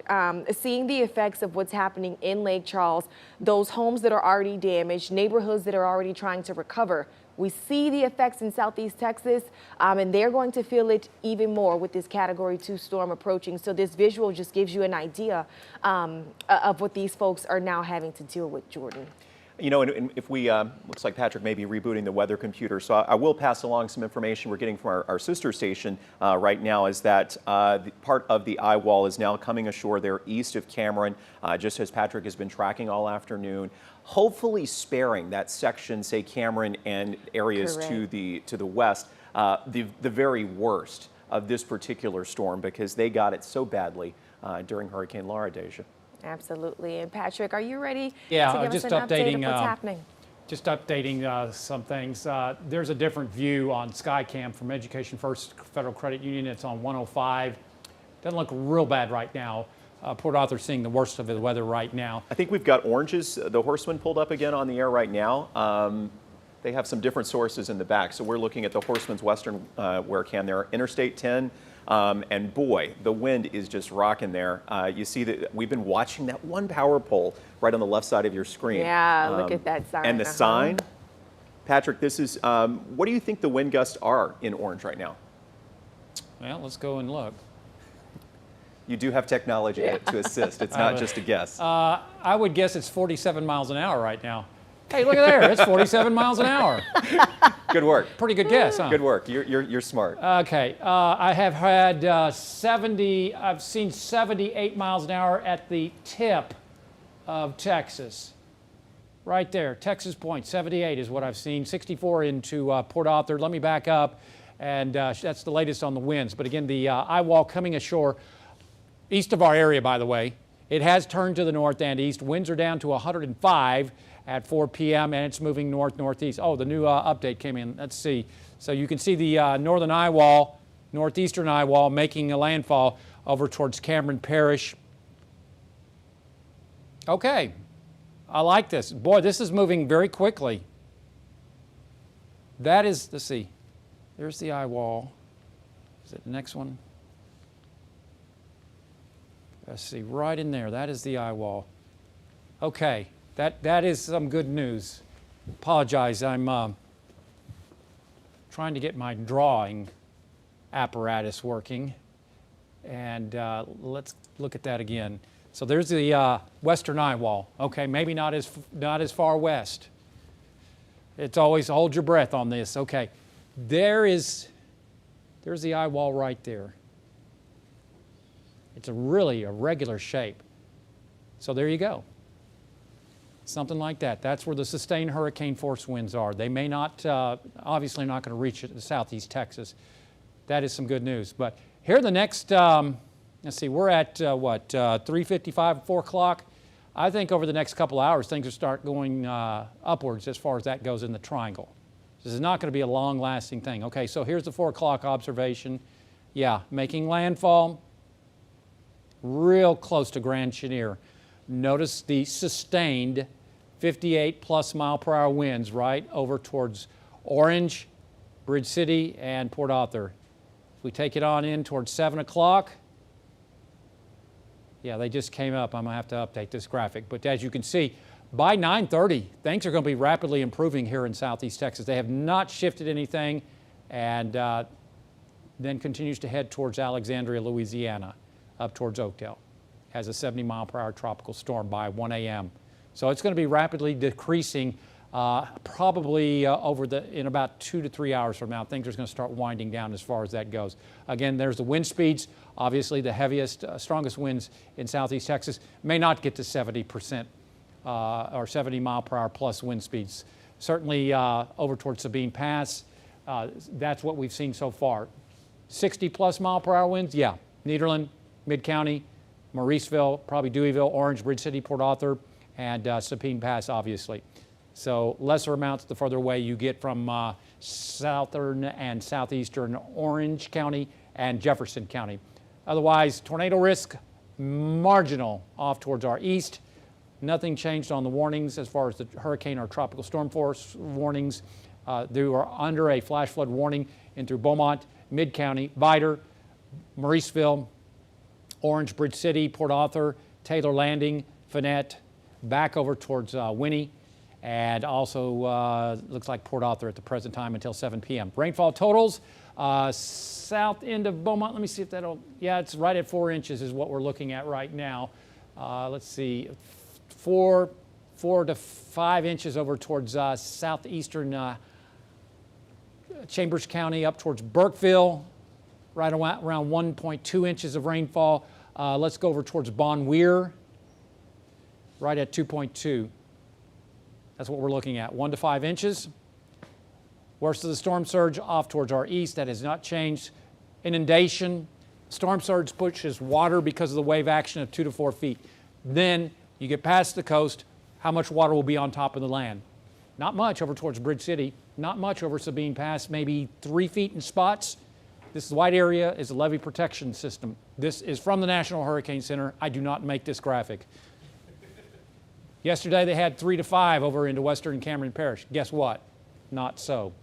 seeing the effects of what's happening in Lake Charles, those homes that are already damaged, neighborhoods that are already trying to recover. We see the effects in Southeast Texas, and they're going to feel it even more with this Category 2 storm approaching. So this visual just gives you an idea of what these folks are now having to deal with, Jordan. And if we, looks like Patrick may be rebooting the weather computer, so I will pass along some information we're getting from our sister station right now, is that part of the eye wall is now coming ashore there east of Cameron, just as Patrick has been tracking all afternoon, hopefully sparing that section, say Cameron and areas to the west, the very worst of this particular storm, because they got it so badly during Hurricane Laura, Deja. Absolutely. And Patrick, are you ready to give us an update of what's happening? Just updating some things. There's a different view on Skycam from Education First Federal Credit Union. It's on 105. Doesn't look real bad right now. Port Arthur's seeing the worst of the weather right now. I think we've got oranges, the Horseman, pulled up again on the air right now. They have some different sources in the back. So we're looking at the Horseman's western WERCAM there, Interstate 10. And boy, the wind is just rocking there. You see that we've been watching that one power pole right on the left side of your screen. Yeah, look at that sign. And the sign, Patrick, this is, what do you think the wind gusts are in Orange right now? Well, let's go and look. You do have technology to assist. It's not just a guess. I would guess it's 47 miles an hour right now. Hey, look at there. It's 47 miles an hour. Good work. Pretty good guess, huh? Good work. You're smart. Okay. I have had I've seen 78 miles an hour at the tip of Texas. Right there. Texas Point, 78 is what I've seen. 64 into Port Arthur. Let me back up. And that's the latest on the winds. But again, the eye wall coming ashore east of our area, by the way. It has turned to the north and east. Winds are down to 105 at 4 p.m. and it's moving north-northeast. Oh, the new update came in. Let's see. So you can see the northern eye wall, northeastern eye wall making a landfall. over towards Cameron Parish. Okay, I like this. Boy, this is moving very quickly. That is, let's see, there's the eye wall. Is it the next one? Let's see, right in there, that is the eye wall. Okay, that is some good news. Apologize, I'm trying to get my drawing apparatus working. And let's look at that again. So there's the western eye wall. Okay, maybe not as far west. It's always hold your breath on this. Okay, there's the eye wall right there. It's really a regular shape. So there you go. Something like that. That's where the sustained hurricane force winds are. They may not, obviously not going to reach southeast Texas. That is some good news. But here the next, let's see, we're at 3:55, 4 o'clock. I think over the next couple hours, things will start going upwards as far as that goes in the triangle. This is not going to be a long-lasting thing. Okay, so here's the 4 o'clock observation. Yeah, making landfall real close to Grand Chenier. Notice the sustained 58+ mile-per-hour winds right over towards Orange, Bridge City, and Port Arthur. If we take it on in towards 7 o'clock, yeah, they just came up. I'm going to have to update this graphic. But as you can see, by 9:30, things are going to be rapidly improving here in southeast Texas. They have not shifted anything, and then continues to head towards Alexandria, Louisiana, up towards Oakdale. Has a 70-mile-per-hour tropical storm by 1 a.m. So it's going to be rapidly decreasing, probably in about 2 to 3 hours from now. Things are going to start winding down as far as that goes. Again, there's the wind speeds. Obviously, the heaviest, strongest winds in southeast Texas may not get to 70% or 70-mile-per-hour plus wind speeds. Certainly over towards Sabine Pass, that's what we've seen so far. 60+ mile-per-hour winds, yeah. Nederland, Mid-County, Mauriceville, probably Deweyville, Orange, Bridge City, Port Arthur, and Sabine Pass, obviously. So lesser amounts the further away you get from southern and southeastern Orange County and Jefferson County. Otherwise, tornado risk, marginal off towards our east. Nothing changed on the warnings as far as the hurricane or tropical storm force warnings. They were under a flash flood warning in through Beaumont, Mid-County, Vidor, Mauriceville, Orange, Bridge City, Port Arthur, Taylor Landing, Finette, back over towards Winnie, and also looks like Port Arthur at the present time until 7 p.m. Rainfall totals, south end of Beaumont, let me see if that'll, yeah, it's right at 4 inches is what we're looking at right now. Let's see, 4 to 5 inches over towards southeastern Chambers County up towards Burkeville, right around 1.2 inches of rainfall. Let's go over towards Bon Weir, right at 2.2. That's what we're looking at, 1 to 5 inches. Worst of the storm surge off towards our east, that has not changed. Inundation, storm surge pushes water because of the wave action of 2 to 4 feet. Then you get past the coast, how much water will be on top of the land? Not much over towards Bridge City, not much over Sabine Pass, maybe 3 feet in spots. This white area is a levee protection system. This is from the National Hurricane Center. I do not make this graphic. Yesterday they had 3 to 5 over into western Cameron Parish. Guess what? Not so.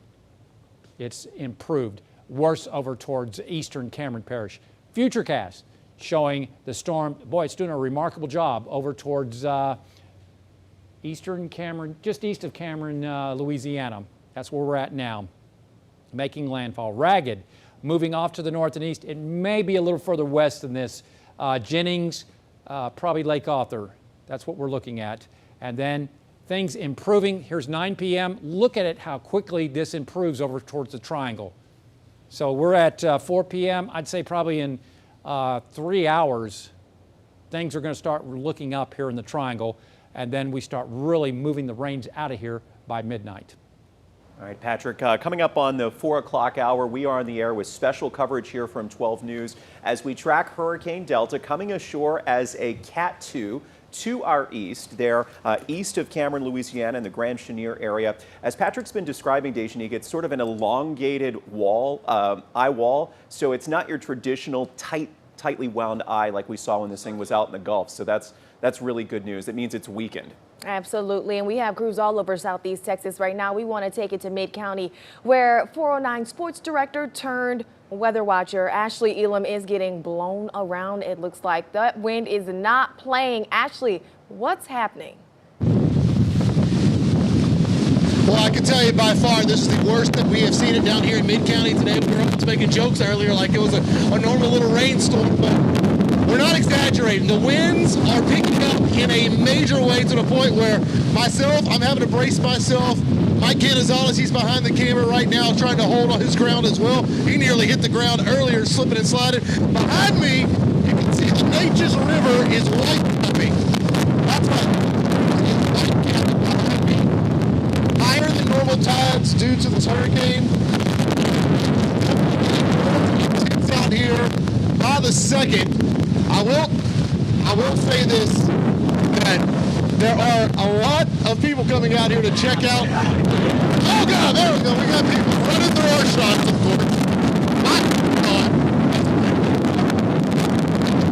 It's improved. Worse over towards eastern Cameron Parish. Futurecast showing the storm. Boy, it's doing a remarkable job over towards eastern Cameron, just east of Cameron, Louisiana. That's where we're at now. Making landfall. Ragged, moving off to the north and east. It may be a little further west than this. Jennings, probably Lake Arthur. That's what we're looking at. And then things improving. Here's 9 p.m. Look at it, how quickly this improves over towards the triangle. So we're at 4 p.m. I'd say probably in 3 hours, things are going to start looking up here in the triangle. And then we start really moving the rains out of here by midnight. All right, Patrick, coming up on the 4 o'clock hour, we are on the air with special coverage here from 12 News as we track Hurricane Delta coming ashore as a Cat 2 to our east, there east of Cameron, Louisiana, in the Grand Chenier area. As Patrick's been describing, Dejanique, it's sort of an elongated wall, eye wall, so it's not your traditional tight tightly wound eye like we saw when this thing was out in the Gulf. So that's really good news. It means it's weakened. Absolutely. And we have crews all over Southeast Texas right now. We want to take it to Mid-County, where 409 sports director turned weather watcher Ashley Elam is getting blown around. It looks like that wind is not playing. Ashley, what's happening? Well, I can tell you by far this is the worst that we have seen it down here in Mid-County today. We were almost making jokes earlier like it was a normal little rainstorm, but we're not exaggerating. The winds are picking up in a major way to the point where I'm having to brace myself. Mike Canizales, he's behind the camera right now trying to hold on his ground as well. He nearly hit the ground earlier, slipping and sliding. Behind me, you can see the Neches River is right behind me. That's right. Higher than normal tides due to this hurricane. It's out here by the second. I will say this, that there are a lot of people coming out here to check out. Oh God, there we go. We got people running through our shots, of course. My God.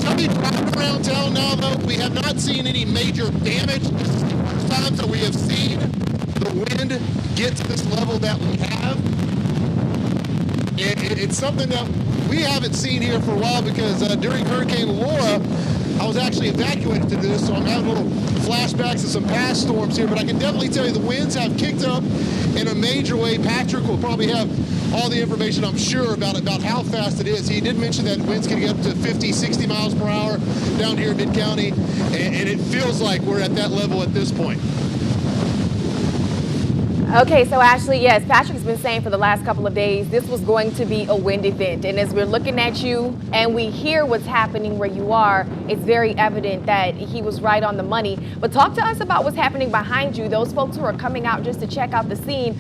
Tell me, driving around town now, though, we have not seen any major damage. This is the first time that we have seen the wind get to this level that we have. It's something that we haven't seen here for a while because during Hurricane Laura, I was actually evacuated to this, so I'm having little flashbacks of some past storms here, but I can definitely tell you the winds have kicked up in a major way. Patrick will probably have all the information, I'm sure, about how fast it is. He did mention that winds can get up to 50, 60 miles per hour down here in Mid-County, and it feels like we're at that level at this point. Okay, so Ashley, yes, Patrick's been saying for the last couple of days this was going to be a wind event. And as we're looking at you and we hear what's happening where you are, it's very evident that he was right on the money. But talk to us about what's happening behind you, those folks who are coming out just to check out the scene.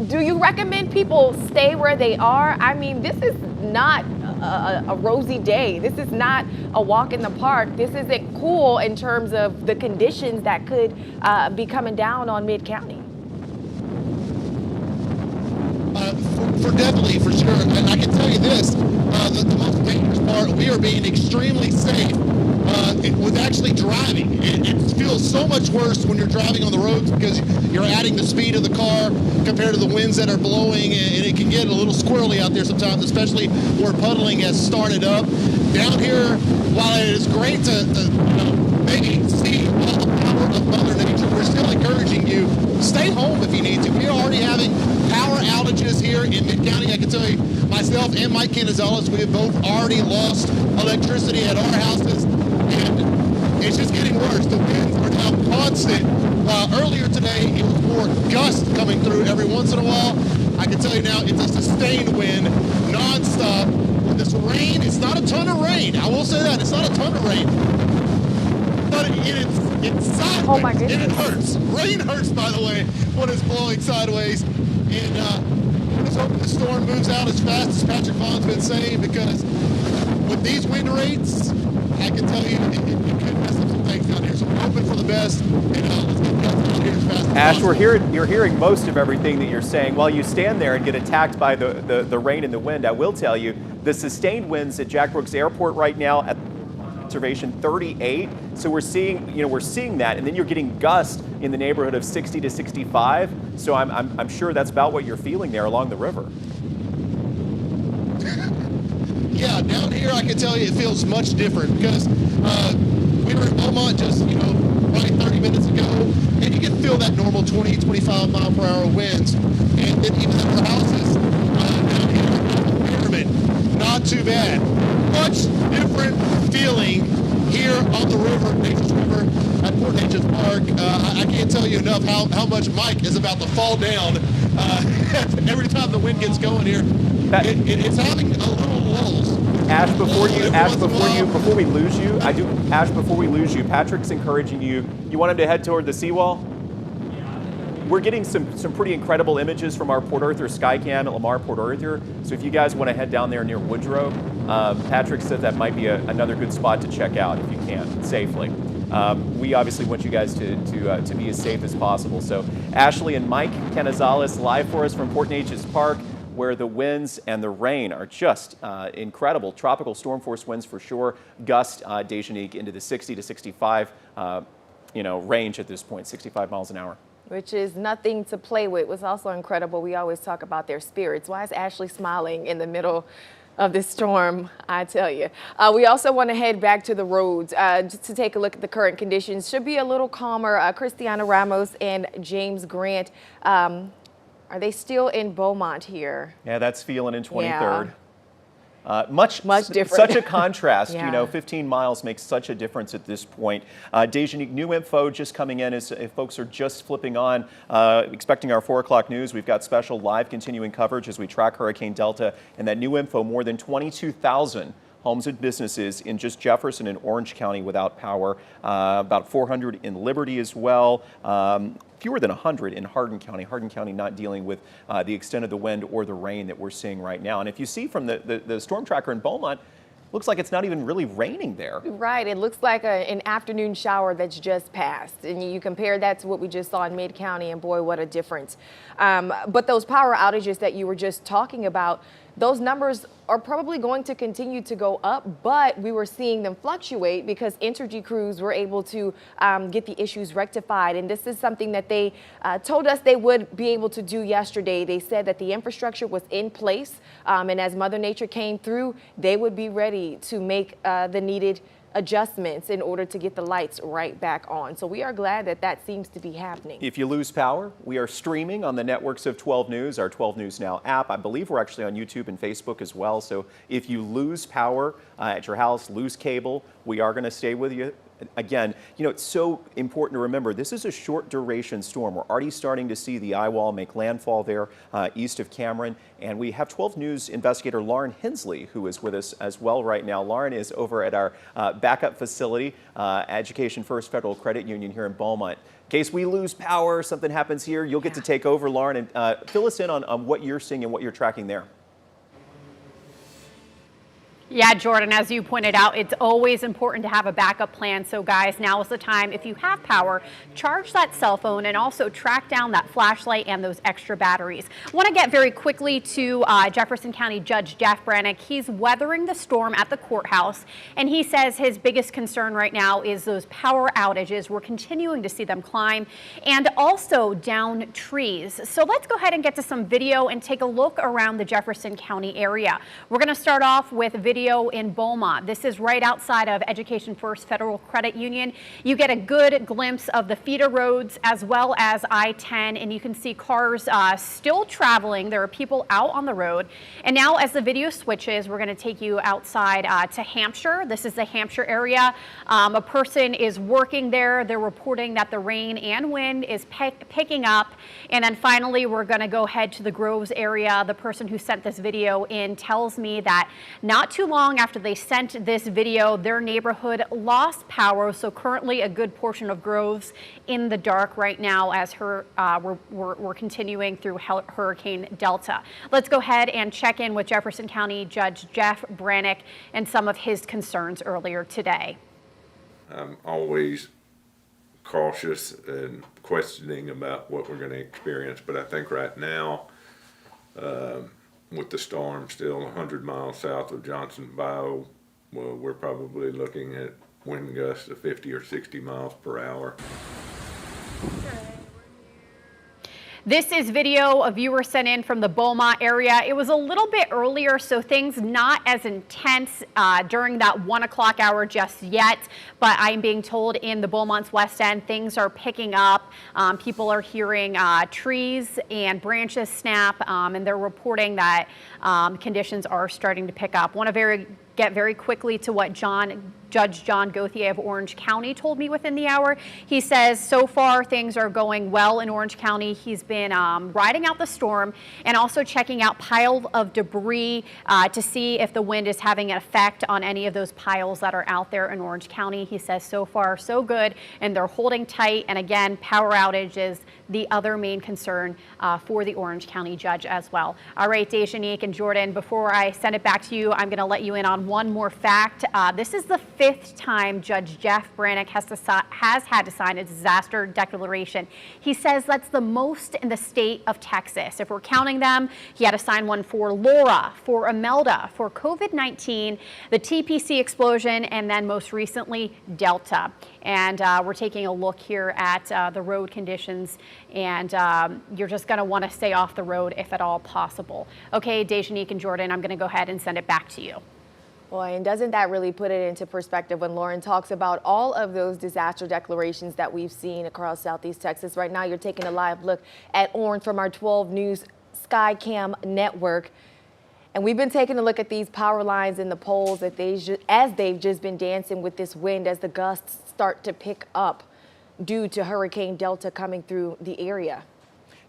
Do you recommend people stay where they are? I mean, this is not a rosy day. This is not a walk in the park. This isn't cool in terms of the conditions that could be coming down on Mid-County. Definitely, for sure. And I can tell you this, the most dangerous part, we are being extremely safe with actually driving. It feels so much worse when you're driving on the roads because you're adding the speed of the car compared to the winds that are blowing, and it can get a little squirrely out there sometimes, especially where puddling has started up. Down here, while it is great to maybe see all the power of Mother Nature, we're still encouraging you, stay home if you need to. We are already having power outages here in Mid-County. I can tell you, myself and Mike Canizales, we have both already lost electricity at our houses, and it's just getting worse. The winds are now constant. Earlier today, it was more gust coming through every once in a while. I can tell you now, it's a sustained wind, nonstop. With this rain, it's not a ton of rain. I will say that, it's not a ton of rain. But it's sideways, Oh my goodness. and it hurts. Rain hurts, by the way, when it's blowing sideways. And let's hope the storm moves out as fast as Patrick Vaughn's been saying, because with these wind rates, I can tell you it could mess up some things down here. So we're hoping for the best, and let's get down here as fast as Ash, possible. you're hearing most of everything that you're saying. While you stand there and get attacked by the rain and the wind, I will tell you the sustained winds at Jack Brooks Airport right now at observation 38. So we're seeing that, and then you're getting gusts in the neighborhood of 60 to 65. So I'm sure that's about what you're feeling there along the river. Yeah, down here I can tell you it feels much different because we were in Beaumont just, probably 30 minutes ago, and you can feel that normal 20, 25 mile per hour winds. And then even at our houses down here in Merriman, not too bad. Much different feeling here on the river, Neches River at Port Neches Park. I can't tell you enough how much Mike is about to fall down every time the wind gets going here. It's having a little lulls. Ash, before we lose you, Patrick's encouraging you. You want him to head toward the seawall? We're getting some pretty incredible images from our Port Arthur Skycam at Lamar Port Arthur. So if you guys want to head down there near Woodrow, Patrick said that might be another good spot to check out if you can safely. We obviously want you guys to be as safe as possible. So Ashley and Mike Canizales live for us from Port Neches Park. where the winds and the rain are just incredible. Tropical storm force winds for sure. Gust, Dejanique, into the 60 to 65 range at this point, 65 miles an hour. Which is nothing to play with. What's also incredible, we always talk about their spirits. Why is Ashley smiling in the middle of this storm? I tell you. We also want to head back to the roads just to take a look at the current conditions. Should be a little calmer. Christiana Ramos and James Grant, are they still in Beaumont here? Yeah, that's feeling in 23rd. Yeah. Much different. Such a contrast, Yeah. you know, 15 miles makes such a difference at this point. Dejanique, new info just coming in as if folks are just flipping on, expecting our 4 o'clock news. We've got special live continuing coverage as we track Hurricane Delta, and that new info, more than 22,000 homes and businesses in just Jefferson and Orange County without power, about 400 in Liberty as well. Fewer than 100 in Hardin County. Hardin County not dealing with the extent of the wind or the rain that we're seeing right now. And if you see from the storm tracker in Beaumont, looks like it's not even really raining there. Right, it looks like an afternoon shower that's just passed. And you compare that to what we just saw in Mid-County, and boy, what a difference. But those power outages that you were just talking about, those numbers are probably going to continue to go up, but we were seeing them fluctuate because Entergy crews were able to get the issues rectified. And this is something that they told us they would be able to do yesterday. They said that the infrastructure was in place, and as Mother Nature came through, they would be ready to make the needed adjustments in order to get the lights right back on. So we are glad that that seems to be happening. If you lose power, we are streaming on the networks of 12 News, our 12 News Now app. I believe we're actually on YouTube and Facebook as well. So if you lose power at your house, lose cable, we are going to stay with you. Again, you know, it's so important to remember this is a short duration storm. We're already starting to see the eye wall make landfall there east of Cameron. And we have 12 News investigator Lauren Hensley, who is with us as well right now. Lauren is over at our backup facility, Education First Federal Credit Union here in Beaumont. In case we lose power, something happens here, you'll get to take over, Lauren, and fill us in on what you're seeing and what you're tracking there. Yeah, Jordan, as you pointed out, it's always important to have a backup plan. So guys, now is the time. If you have power, charge that cell phone and also track down that flashlight and those extra batteries. I want to get very quickly to Jefferson County Judge Jeff Brannick. He's weathering the storm at the courthouse, and he says his biggest concern right now is those power outages. We're continuing to see them climb, and also down trees. So let's go ahead and get to some video and take a look around the Jefferson County area. We're going to start off with video in Beaumont. This is right outside of Education First Federal Credit Union. You get a good glimpse of the feeder roads as well as I-10, and you can see cars still traveling. There are people out on the road. And now as the video switches, we're going to take you outside to Hampshire. This is the Hampshire area. A person is working there. They're reporting that the rain and wind is picking up. And then finally, we're going to go ahead to the Groves area. The person who sent this video in tells me that not too long after they sent this video, their neighborhood lost power. So currently a good portion of Groves in the dark right now as we're continuing through Hurricane Delta. Let's go ahead and check in with Jefferson County Judge Jeff Brannick and some of his concerns earlier today. I'm always cautious and questioning about what we're going to experience, but I think right now, with the storm still 100 miles south of Johnson Bio, well, we're probably looking at wind gusts of 50 or 60 miles per hour. This is video a viewer sent in from the Beaumont area. It was a little bit earlier, so things not as intense during that 1 o'clock hour just yet, but I'm being told in the Beaumont's West End, things are picking up. People are hearing trees and branches snap, and they're reporting that conditions are starting to pick up. Want to get very quickly to what Judge John Gauthier of Orange County told me within the hour. He says so far things are going well in Orange County. He's been riding out the storm and also checking out piles of debris to see if the wind is having an effect on any of those piles that are out there in Orange County. He says so far so good, and they're holding tight. And again, power outage is the other main concern for the Orange County judge as well. All right, Dejanique and Jordan, before I send it back to you, I'm going to let you in on one more fact. This is the 5th time Judge Jeff Brannick has had to sign a disaster declaration. He says that's the most in the state of Texas. If we're counting them, he had to sign one for Laura, for Imelda, for COVID-19, the TPC explosion, and then most recently Delta. And we're taking a look here at the road conditions, and you're just going to want to stay off the road if at all possible. Okay, Dejanique and Jordan, I'm going to go ahead and send it back to you. Boy, and doesn't that really put it into perspective when Lauren talks about all of those disaster declarations that we've seen across Southeast Texas? Right now, you're taking a live look at Orange from our 12 News Skycam network. And we've been taking a look at these power lines and the poles that as they've just been dancing with this wind as the gusts start to pick up due to Hurricane Delta coming through the area.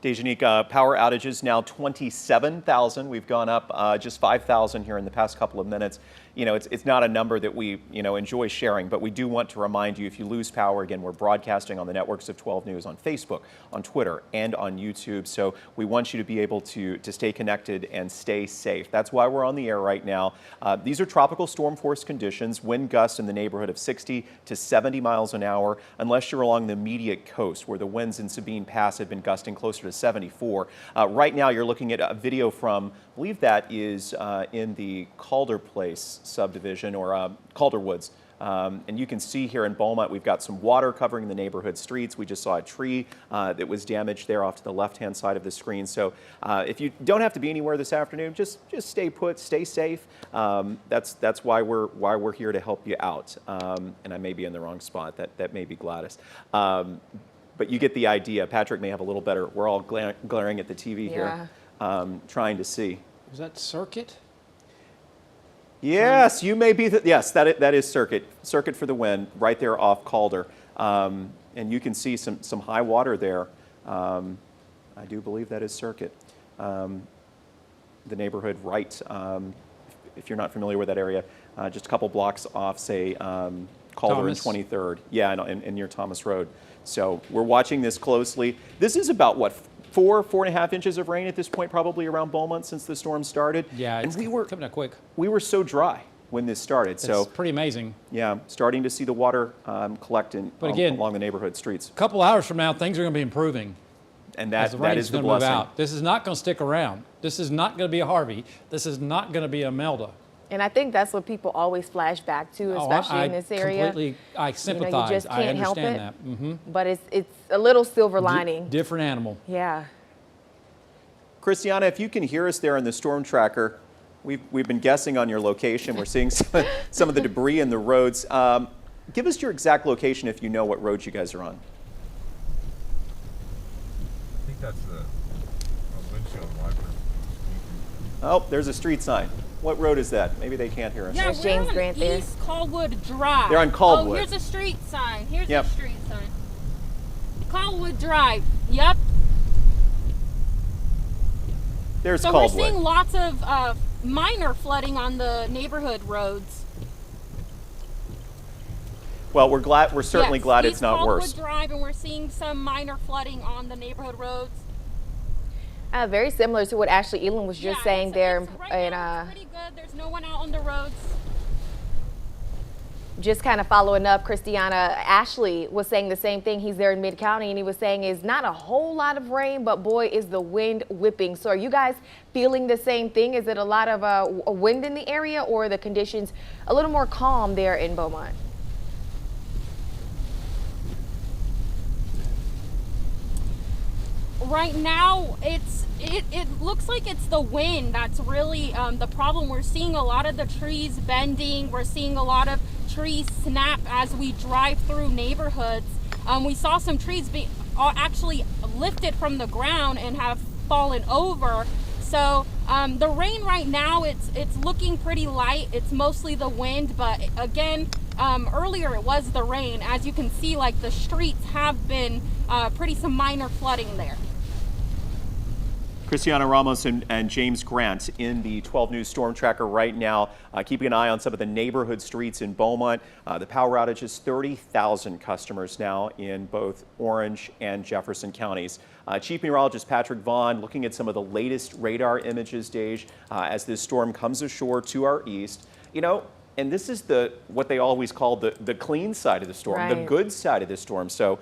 Dejanique, power outages now 27,000. We've gone up just 5,000 here in the past couple of minutes. You know, it's not a number that we, enjoy sharing, but we do want to remind you, if you lose power, again, we're broadcasting on the networks of 12 News on Facebook, on Twitter, and on YouTube. So we want you to be able to stay connected and stay safe. That's why we're on the air right now. These are tropical storm force conditions, wind gusts in the neighborhood of 60 to 70 miles an hour, unless you're along the immediate coast, where the winds in Sabine Pass have been gusting closer to 74. Right now, you're looking at a video from, I believe that is in the Calder Place subdivision, or Calder Woods. And you can see here in Beaumont, we've got some water covering the neighborhood streets. We just saw a tree that was damaged there off to the left-hand side of the screen. So if you don't have to be anywhere this afternoon, just stay put, stay safe. That's why we're here to help you out. And I may be in the wrong spot. That may be Gladys. But you get the idea. Patrick may have a little better. We're all glaring at the TV here, trying to see. Is that Circuit? Yes, you may be. Yes, that is Circuit. Circuit for the wind, right there off Calder, and you can see some high water there. I do believe that is Circuit. The neighborhood, right? If you're not familiar with that area, just a couple blocks off, say Calder Thomas. and 23rd. Yeah, and near Thomas Road. So we're watching this closely. This is about what? 4.5 inches of rain at this point, probably around Beaumont since the storm started. Yeah, it's coming up quick. We were so dry when this started. So it's pretty amazing. Yeah, starting to see the water collect along the neighborhood streets. A couple hours from now, things are going to be improving. And that is the blessing. blessing. Move out. This is not going to stick around. This is not going to be a Harvey. This is not going to be a Imelda. And I think that's what people always flash back to, especially in this area. I sympathize. You just can't help it. I understand that. But it's a little silver lining. Different animal. Yeah. Christiana, if you can hear us there in the storm tracker, we've been guessing on your location. We're seeing some of the debris in the roads. Give us your exact location if you know what roads you guys are on. I think that's the windshield wiper. Oh, there's a street sign. What road is that? Maybe they can't hear us. Yeah, There's we're James on Grant there. East Caldwood Drive. They're on Caldwood. Oh, here's a street sign. Here's Yep. a street sign. Caldwood Drive. Yep. There's So Caldwood. we're seeing lots of minor flooding on the neighborhood roads. Well, we're certainly Yes, glad East it's not Caldwood worse. Drive, and we're seeing some minor flooding on the neighborhood roads. Very similar to what Ashley Elam was just saying there. Right now it's pretty good. There's no one out on the roads. Just kind of following up, Christiana, Ashley was saying the same thing. He's there in Mid-County, and he was saying it's not a whole lot of rain, but boy, is the wind whipping. So are you guys feeling the same thing? Is it a lot of wind in the area, or are the conditions a little more calm there in Beaumont? Right now, it looks like it's the wind that's really the problem. We're seeing a lot of the trees bending. We're seeing a lot of trees snap as we drive through neighborhoods. We saw some trees be actually lifted from the ground and have fallen over. So the rain right now, it's looking pretty light. It's mostly the wind, but again, earlier it was the rain. As you can see, like the streets have been some minor flooding there. Christiana Ramos and James Grant in the 12 News Storm Tracker right now, keeping an eye on some of the neighborhood streets in Beaumont. The power outage is 30,000 customers now in both Orange and Jefferson counties. Chief Meteorologist Patrick Vaughn looking at some of the latest radar images, Dej, as this storm comes ashore to our east. You know, And this is what they always call the clean side of the storm, the Right. good side of the storm. So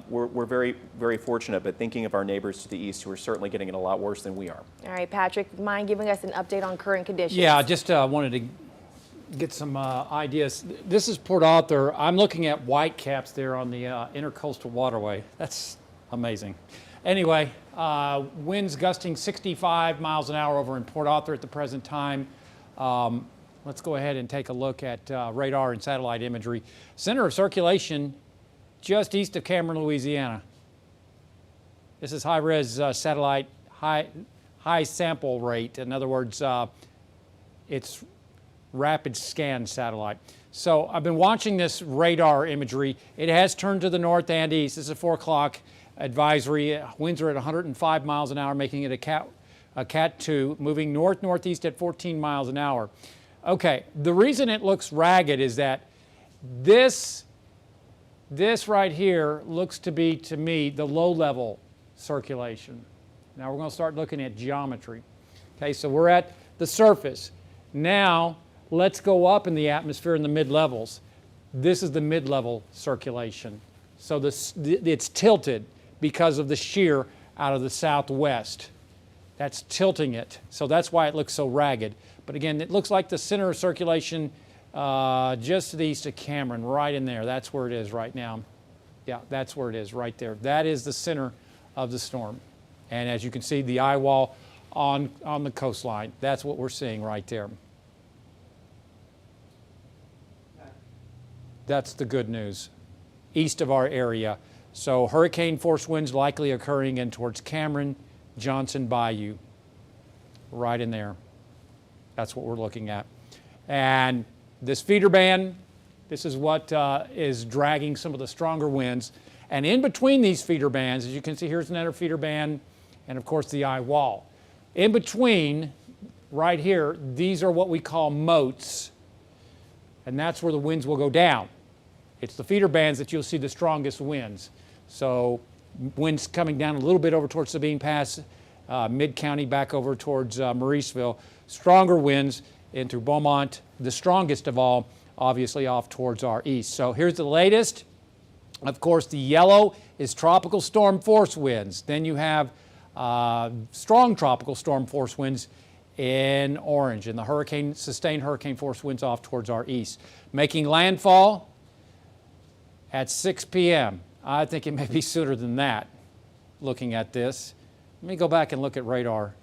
we're very, very fortunate, but thinking of our neighbors to the east who are certainly getting it a lot worse than we are. All right, Patrick, mind giving us an update on current conditions? Yeah, I just wanted to get some ideas. This is Port Arthur. I'm looking at white caps there on the Intercoastal Waterway. That's amazing. Anyway, winds gusting 65 miles an hour over in Port Arthur at the present time. Let's go ahead and take a look at radar and satellite imagery. Center of circulation just east of Cameron, Louisiana. This is high-res satellite, high sample rate. In other words, it's rapid scan satellite. So I've been watching this radar imagery. It has turned to the north and east. This is a 4 o'clock advisory. Winds are at 105 miles an hour, making it a Cat 2, moving north-northeast at 14 miles an hour. Okay, the reason it looks ragged is that this right here looks to be, to me, the low-level circulation. Now we're going to start looking at geometry. Okay, so we're at the surface. Now let's go up in the atmosphere in the mid-levels. This is the mid-level circulation. So it's tilted because of the shear out of the southwest. That's tilting it. So that's why it looks so ragged. But again, it looks like the center of circulation just to the east of Cameron, right in there. That's where it is right now. Yeah, that's where it is right there. That is the center of the storm. And as you can see, the eye wall on the coastline. That's what we're seeing right there. That's the good news. East of our area. So hurricane force winds likely occurring in towards Cameron, Johnson Bayou. Right in there. That's what we're looking at. And this feeder band, this is what is dragging some of the stronger winds. And in between these feeder bands, as you can see, here's another feeder band, and of course the eye wall. In between, right here, these are what we call moats. And that's where the winds will go down. It's the feeder bands that you'll see the strongest winds. So winds coming down a little bit over towards Sabine Pass, mid-county back over towards Mauriceville. Stronger winds into Beaumont, the strongest of all, obviously off towards our east. So here's the latest. Of course, the yellow is tropical storm force winds. Then you have strong tropical storm force winds in orange, and the sustained hurricane force winds off towards our east. Making landfall at 6 p.m. I think it may be sooner than that, looking at this. Let me go back and look at radar.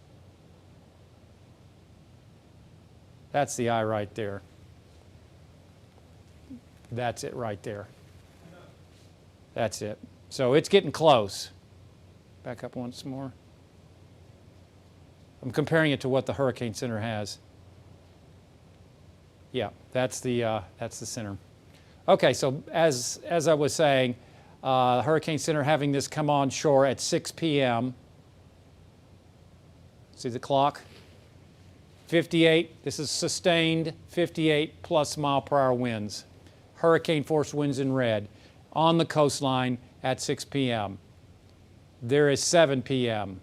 That's the eye right there. That's it right there. That's it. So it's getting close. Back up once more. I'm comparing it to what the Hurricane Center has. Yeah, that's the center. Okay, so as I was saying, Hurricane Center having this come on shore at 6 p.m. See the clock? 58, this is sustained 58 plus mile per hour winds. Hurricane force winds in red on the coastline at 6 p.m. There is 7 p.m.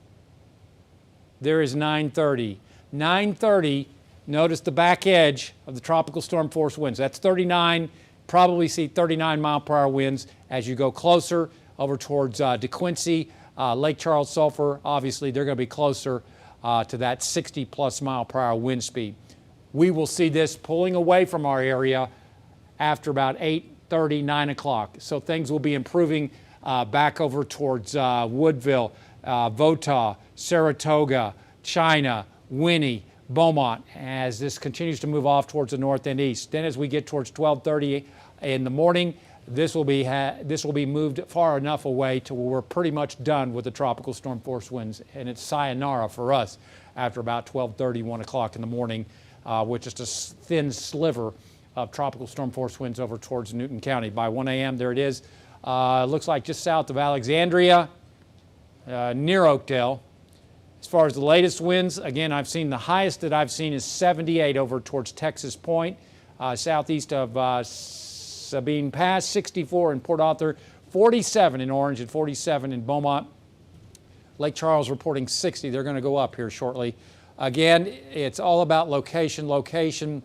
There is 9:30. 9:30, notice the back edge of the tropical storm force winds. That's 39, probably see 39 mile per hour winds as you go closer over towards DeQuincy, Lake Charles, Sulphur. Obviously, they're going to be closer to that 60 plus mile per hour wind speed. We will see this pulling away from our area after about 8:30, 9 o'clock. So things will be improving back over towards Woodville, Vota, Saratoga, China, Winnie, Beaumont, as this continues to move off towards the north and east. Then as we get towards 12:30 in the morning, this will be moved far enough away to where we're pretty much done with the tropical storm force winds, and it's sayonara for us after about 12:30, 1 o'clock in the morning, with just a thin sliver of tropical storm force winds over towards Newton County. By 1 a.m., there it is. Looks like just south of Alexandria, near Oakdale. As far as the latest winds, again, I've seen the highest that I've seen is 78 over towards Texas Point, southeast of Sabine Pass, 64 in Port Arthur, 47 in Orange, and 47 in Beaumont. Lake Charles reporting 60. They're going to go up here shortly. Again, it's all about location, location.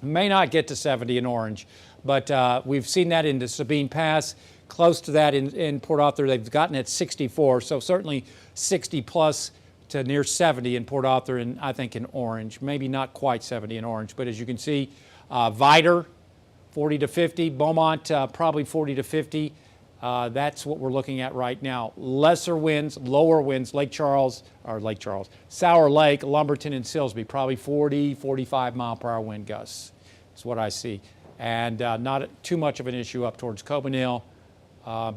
May not get to 70 in Orange, but we've seen that in the Sabine Pass. Close to that in Port Arthur. They've gotten at 64, so certainly 60 plus to near 70 in Port Arthur, and I think in Orange. Maybe not quite 70 in Orange, but as you can see, Vidor, 40 to 50. Beaumont, probably 40 to 50. That's what we're looking at right now. Lesser winds, lower winds, Sour Lake, Lumberton, and Silsbee, probably 40, 45 mile per hour wind gusts is what I see. And not too much of an issue up towards Cobanhill,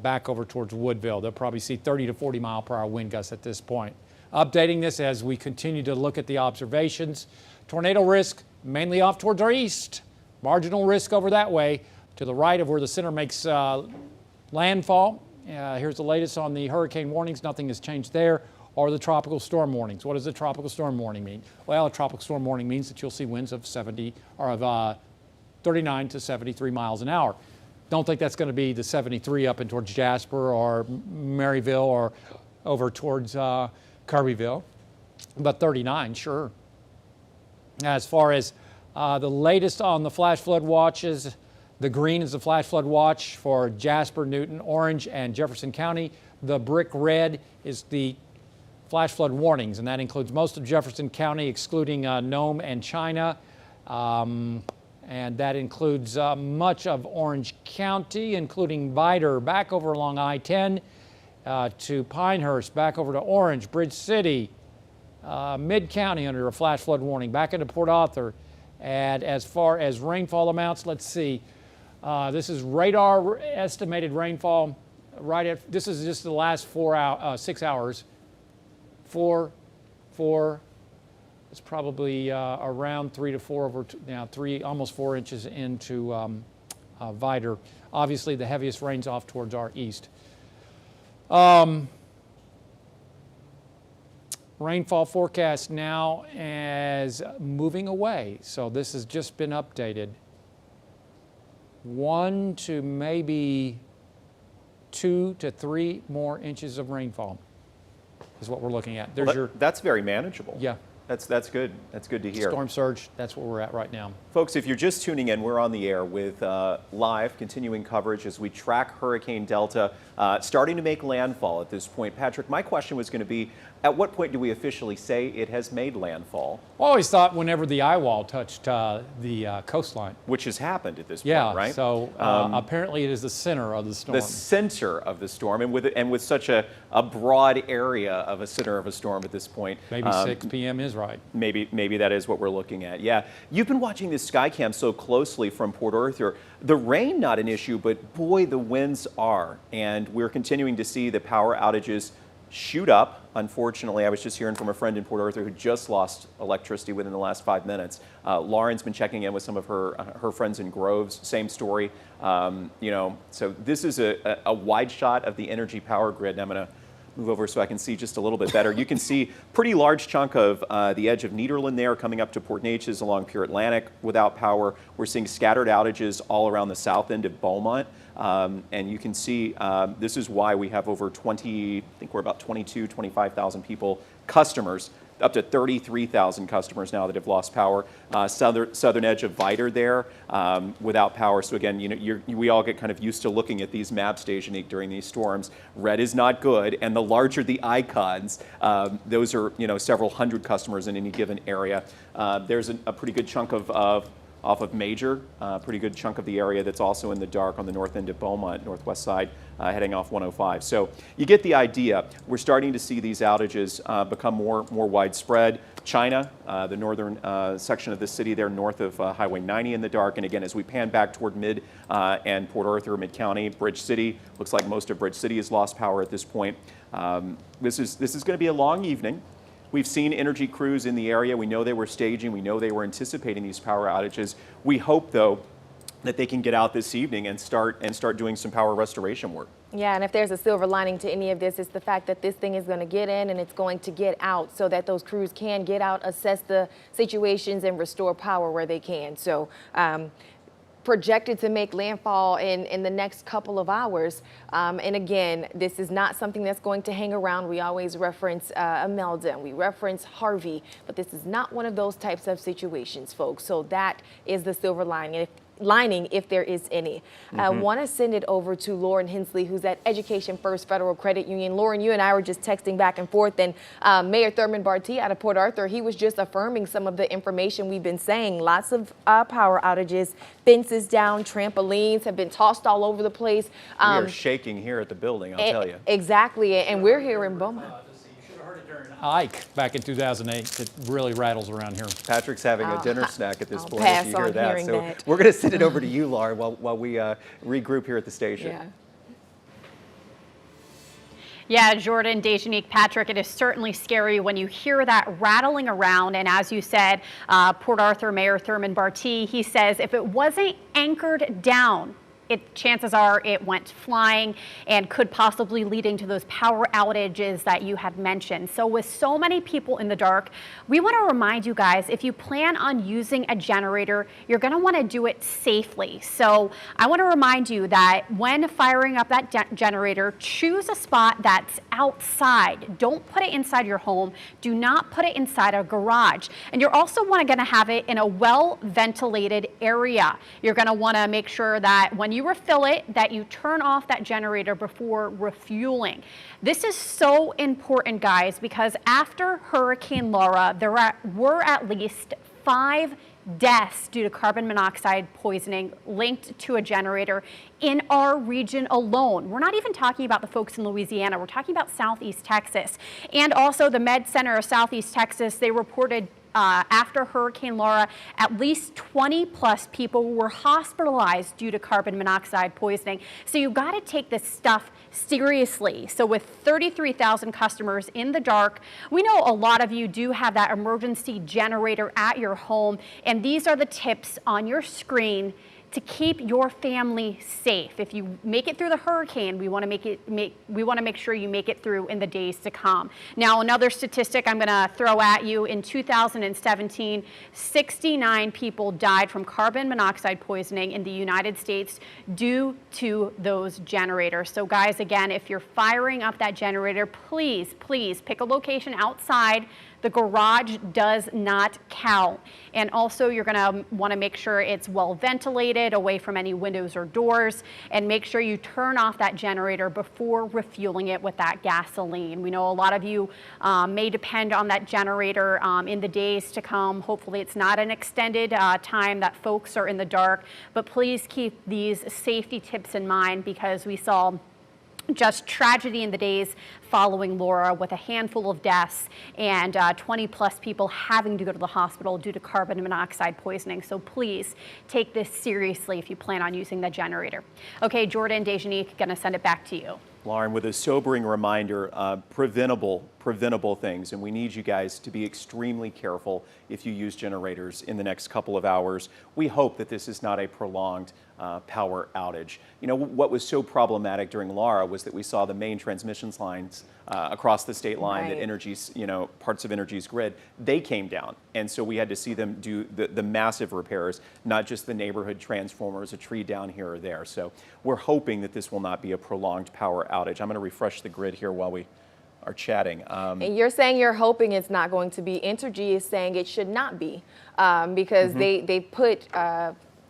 back over towards Woodville. They'll probably see 30 to 40 mile per hour wind gusts at this point. Updating this as we continue to look at the observations. Tornado risk mainly off towards our east. Marginal risk over that way to the right of where the center makes landfall. Here's the latest on the hurricane warnings. Nothing has changed there. Or the tropical storm warnings. What does a tropical storm warning mean? Well, a tropical storm warning means that you'll see winds of 70 or of 39 to 73 miles an hour. Don't think that's going to be the 73 up in towards Jasper or Maryville or over towards Kirbyville, but 39, sure. As far as the latest on the flash flood watches, the green is the flash flood watch for Jasper, Newton, Orange, and Jefferson County. The brick red is the flash flood warnings, and that includes most of Jefferson County, excluding Nome and China. And that includes much of Orange County, including Vidor, back over along I-10 to Pinehurst, back over to Orange, Bridge City, Mid-County under a flash flood warning, back into Port Arthur. And as far as rainfall amounts, let's see. This is radar estimated rainfall right at, this is just the last 6 hours. It's probably around 3 to 4 over now, almost 4 inches into Vidor. Obviously, the heaviest rain's off towards our east. Rainfall forecast now is moving away. So this has just been updated. 1 to maybe 2 to 3 more inches of rainfall is what we're looking at. There's your, that's very manageable. yeah. That's good. That's good to hear. Storm surge, that's where we're at right now. Folks, if you're just tuning in, we're on the air with live continuing coverage as we track Hurricane Delta starting to make landfall at this point. Patrick, my question was going to be, at what point do we officially say it has made landfall? I always thought whenever the eye wall touched the coastline. Which has happened at this point, Yeah, right? so apparently it is the center of the storm. The center of the storm, and with such a broad area of a center of a storm at this point. Maybe 6 p.m. is right. Maybe that is what we're looking at. Yeah, you've been watching this Skycam so closely from Port Arthur. The rain not an issue, but boy, the winds are, and we're continuing to see the power outages shoot up. Unfortunately, I was just hearing from a friend in Port Arthur who just lost electricity within the last 5 minutes. Lauren's been checking in with some of her friends in Groves. Same story. So this is a wide shot of the energy power grid. And I'm going to move over so I can see just a little bit better. You can see pretty large chunk of the edge of Nederland there coming up to Port Neches along Pure Atlantic without power. We're seeing scattered outages all around the south end of Beaumont. And you can see this is why we have over 20, I think we're about 25,000 people, customers, up to 33,000 customers now that have lost power. Southern edge of Vidor there without power. So again, we all get kind of used to looking at these maps, Stasianik, during these storms. Red is not good, and the larger the icons, those are several hundred customers in any given area. There's a pretty good chunk off of Major, pretty good chunk of the area that's also in the dark on the north end of Beaumont, northwest side, heading off 105. So you get the idea. We're starting to see these outages become more widespread. China, the northern section of the city there north of Highway 90 in the dark. And again, as we pan back toward Mid and Port Arthur, Mid-County, Bridge City, looks like most of Bridge City has lost power at this point. This is going to be a long evening. We've seen energy crews in the area. We know they were staging. We know they were anticipating these power outages. We hope, though, that they can get out this evening and start doing some power restoration work. Yeah, and if there's a silver lining to any of this, it's the fact that this thing is going to get in and it's going to get out so that those crews can get out, assess the situations, and restore power where they can. So projected to make landfall in the next couple of hours. And again, this is not something that's going to hang around. We always reference Imelda and we reference Harvey, but this is not one of those types of situations, folks. So that is the silver lining, if there is any. I want to send it over to Lauren Hensley, who's at Education First Federal Credit Union. Lauren, you and I were just texting back and forth, and Mayor Thurman Barti out of Port Arthur, he was just affirming some of the information we've been saying. Lots of power outages, fences down, trampolines have been tossed all over the place. We are shaking here at the building, I'll tell you. Exactly, and we're here in Beaumont. Ike back in 2008. It really rattles around here. Patrick's having a dinner snack at this I'll point, pass if you hear on that. hearing So that. we're going to send it over to you, Lauren, while we regroup here at the station. Yeah. Yeah, Jordan, Dejanique, Patrick, it is certainly scary when you hear that rattling around. And as you said, Port Arthur Mayor Thurman Barti, he says if it wasn't anchored down, chances are it went flying and could possibly leading to those power outages that you had mentioned. So with so many people in the dark, we want to remind you guys, if you plan on using a generator, you're going to want to do it safely. So I want to remind you that when firing up that generator, choose a spot that's outside. Don't put it inside your home. Do not put it inside a garage. And you're also going to have it in a well-ventilated area. You're going to want to make sure that when you refill it, that you turn off that generator before refueling. This is so important, guys, because after Hurricane Laura, there were at least 5 deaths due to carbon monoxide poisoning linked to a generator in our region alone. We're not even talking about the folks in Louisiana. We're talking about Southeast Texas. And also the Med Center of Southeast Texas, they reported after Hurricane Laura, at least 20 plus people were hospitalized due to carbon monoxide poisoning. So you got to take this stuff seriously. So with 33,000 customers in the dark, we know a lot of you do have that emergency generator at your home, and these are the tips on your screen to keep your family safe. If you make it through the hurricane, we want to make sure you make it through in the days to come. Now, another statistic I'm going to throw at you: in 2017, 69 people died from carbon monoxide poisoning in the United States due to those generators. So guys, again, if you're firing up that generator, please pick a location outside. The garage does not count. And also you're gonna wanna make sure it's well ventilated, away from any windows or doors, and make sure you turn off that generator before refueling it with that gasoline. We know a lot of you may depend on that generator in the days to come. Hopefully it's not an extended time that folks are in the dark, but please keep these safety tips in mind, because we saw just tragedy in the days following Laura, with a handful of deaths and 20 plus people having to go to the hospital due to carbon monoxide poisoning. So please take this seriously if you plan on using the generator. Okay, Jordan, Dejanique, gonna send it back to you. Lauren, with a sobering reminder, preventable things, and we need you guys to be extremely careful if you use generators in the next couple of hours. We hope that this is not a prolonged power outage. You know, what was so problematic during Laura was that we saw the main transmission lines across the state line that Energy's, parts of Energy's grid, they came down. And so we had to see them do the massive repairs, not just the neighborhood transformers, a tree down here or there. So we're hoping that this will not be a prolonged power outage. I'm going to refresh the grid here while we are chatting. And you're saying you're hoping it's not going to be. Entergy is saying it should not be, because they put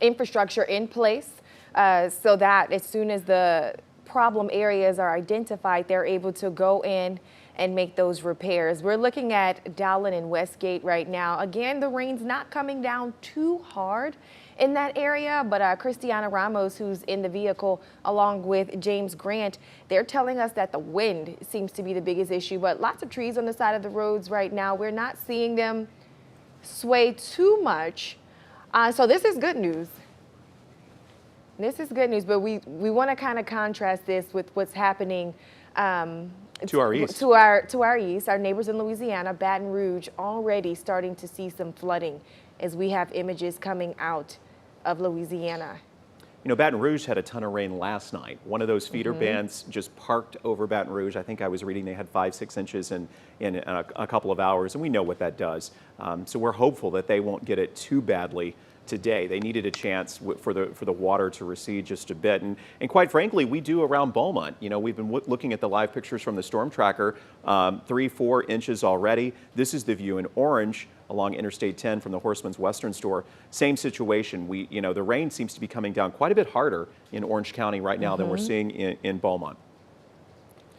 infrastructure in place so that as soon as the problem areas are identified, they're able to go in and make those repairs. We're looking at Dowling and Westgate right now. Again, the rain's not coming down too hard in that area, but Christiana Ramos, who's in the vehicle along with James Grant, they're telling us that the wind seems to be the biggest issue, but lots of trees on the side of the roads right now. We're not seeing them sway too much. So this is good news. This is good news, but we want to kind of contrast this with what's happening to our east. To our east, our neighbors in Louisiana, Baton Rouge, already starting to see some flooding as we have images coming out of Louisiana. You know, Baton Rouge had a ton of rain last night. One of those feeder bands just parked over Baton Rouge. I think I was reading they had 5-6 inches in a couple of hours, and we know what that does. So we're hopeful that they won't get it too badly today. They needed a chance for the water to recede just a bit. And quite frankly, we do around Beaumont. You know, we've been looking at the live pictures from the storm tracker, 3-4 inches already. This is the view in Orange along Interstate 10 from the Horseman's Western store. Same situation. The rain seems to be coming down quite a bit harder in Orange County right now than we're seeing in Beaumont.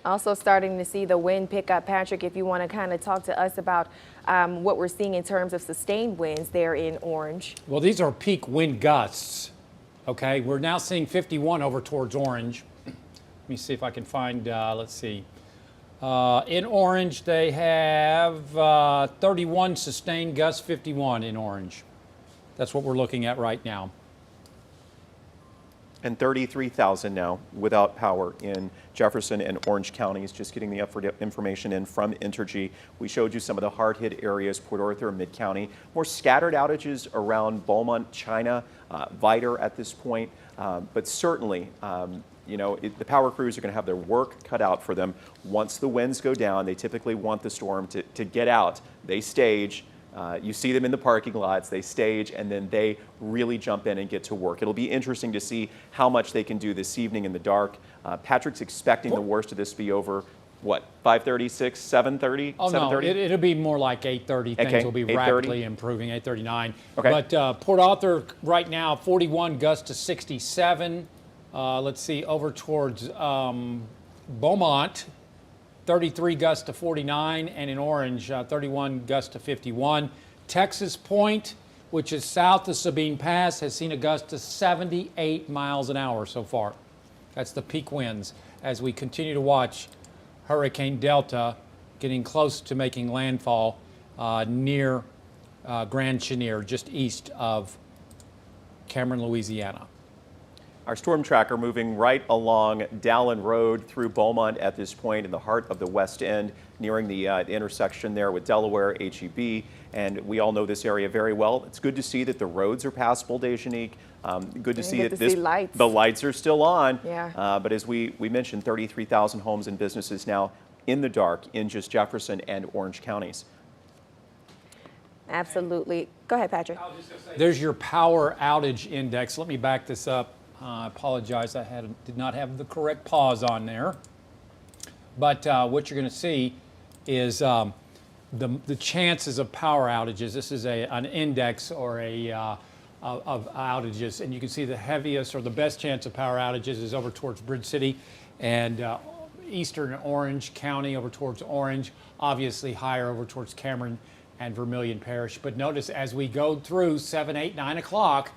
Also starting to see the wind pick up. Patrick, if you want to kind of talk to us about what we're seeing in terms of sustained winds there in Orange. Well, these are peak wind gusts. Okay, we're now seeing 51 over towards Orange. Let me see if I can find, let's see. In Orange, they have 31 sustained gusts, 51 in Orange. That's what we're looking at right now. And 33,000 now without power in Jefferson and Orange counties. Just getting the information in from Entergy. We showed you some of the hard-hit areas, Port Arthur, Mid-County. More scattered outages around Beaumont, China, Vidor at this point. But certainly, the power crews are going to have their work cut out for them. Once the winds go down, they typically want the storm to get out. They stage. You see them in the parking lots, they stage, and then they really jump in and get to work. It'll be interesting to see how much they can do this evening in the dark. Patrick's expecting the worst of this to be over, what, 5:30, 6, 7:30, Oh, 7:30? no, it'll be more like 8:30. Things Okay, will be 8:30? rapidly improving, 8:39. Okay. But Port Arthur right now, 41 gusts to 67. Let's see, over towards Beaumont, 33 gusts to 49, and in Orange, 31 gusts to 51. Texas Point, which is south of Sabine Pass, has seen a gust to 78 miles an hour so far. That's the peak winds as we continue to watch Hurricane Delta getting close to making landfall near Grand Chenier, just east of Cameron, Louisiana. Our storm tracker moving right along Dallin Road through Beaumont at this point in the heart of the West End, nearing the intersection there with Delaware, HEB. And we all know this area very well. It's good to see that the roads are passable, Dejanique. Good to see that the lights are still on. Yeah. But as we mentioned, 33,000 homes and businesses now in the dark in just Jefferson and Orange counties. Absolutely. Go ahead, Patrick. There's your power outage index. Let me back this up. I apologize, I did not have the correct pause on there. But what you're going to see is the chances of power outages. This is an index or of outages, and you can see the heaviest or the best chance of power outages is over towards Bridge City and eastern Orange County over towards Orange, obviously higher over towards Cameron and Vermilion Parish. But notice as we go through 7, 8, 9 o'clock,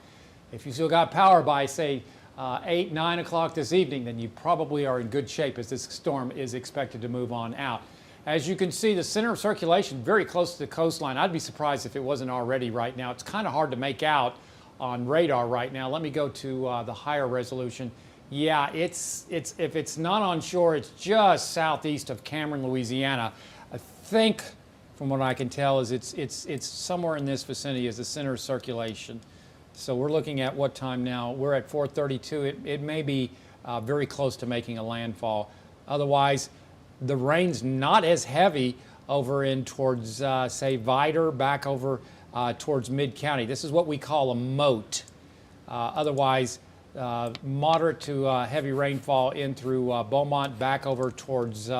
if you still got power by, say, 8, 9 o'clock this evening, then you probably are in good shape as this storm is expected to move on out. As you can see, the center of circulation very close to the coastline. I'd be surprised if it wasn't already right now. It's kind of hard to make out on radar right now. Let me go to the higher resolution. Yeah, if it's not on shore, it's just southeast of Cameron, Louisiana. I think, from what I can tell, is it's somewhere in this vicinity as the center of circulation. So we're looking at what time now? We're at 4:32. It may be very close to making a landfall. Otherwise, the rain's not as heavy over in towards, say, Vidor, back over towards Mid-County. This is what we call a moat. Otherwise, moderate to heavy rainfall in through Beaumont, back over towards,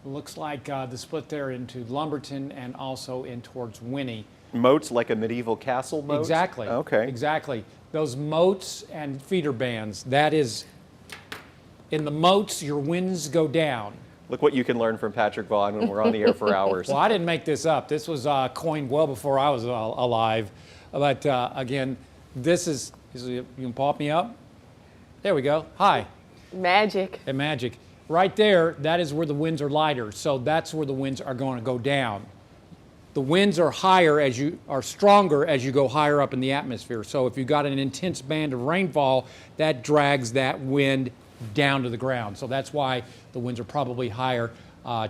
looks like the split there into Lumberton and also in towards Winnie. Moats like a medieval castle moat? Exactly. Okay. Exactly. Those moats and feeder bands, that is, in the moats, your winds go down. Look what you can learn from Patrick Vaughn when we're on the air for hours. Well, I didn't make this up. This was coined well before I was alive. But again, this is, you can pop me up? There we go. Hi. Magic. And magic. Right there, that is where the winds are lighter. So that's where the winds are going to go down. The winds are stronger as you go higher up in the atmosphere. So if you've got an intense band of rainfall, that drags that wind down to the ground. So that's why the winds are probably higher,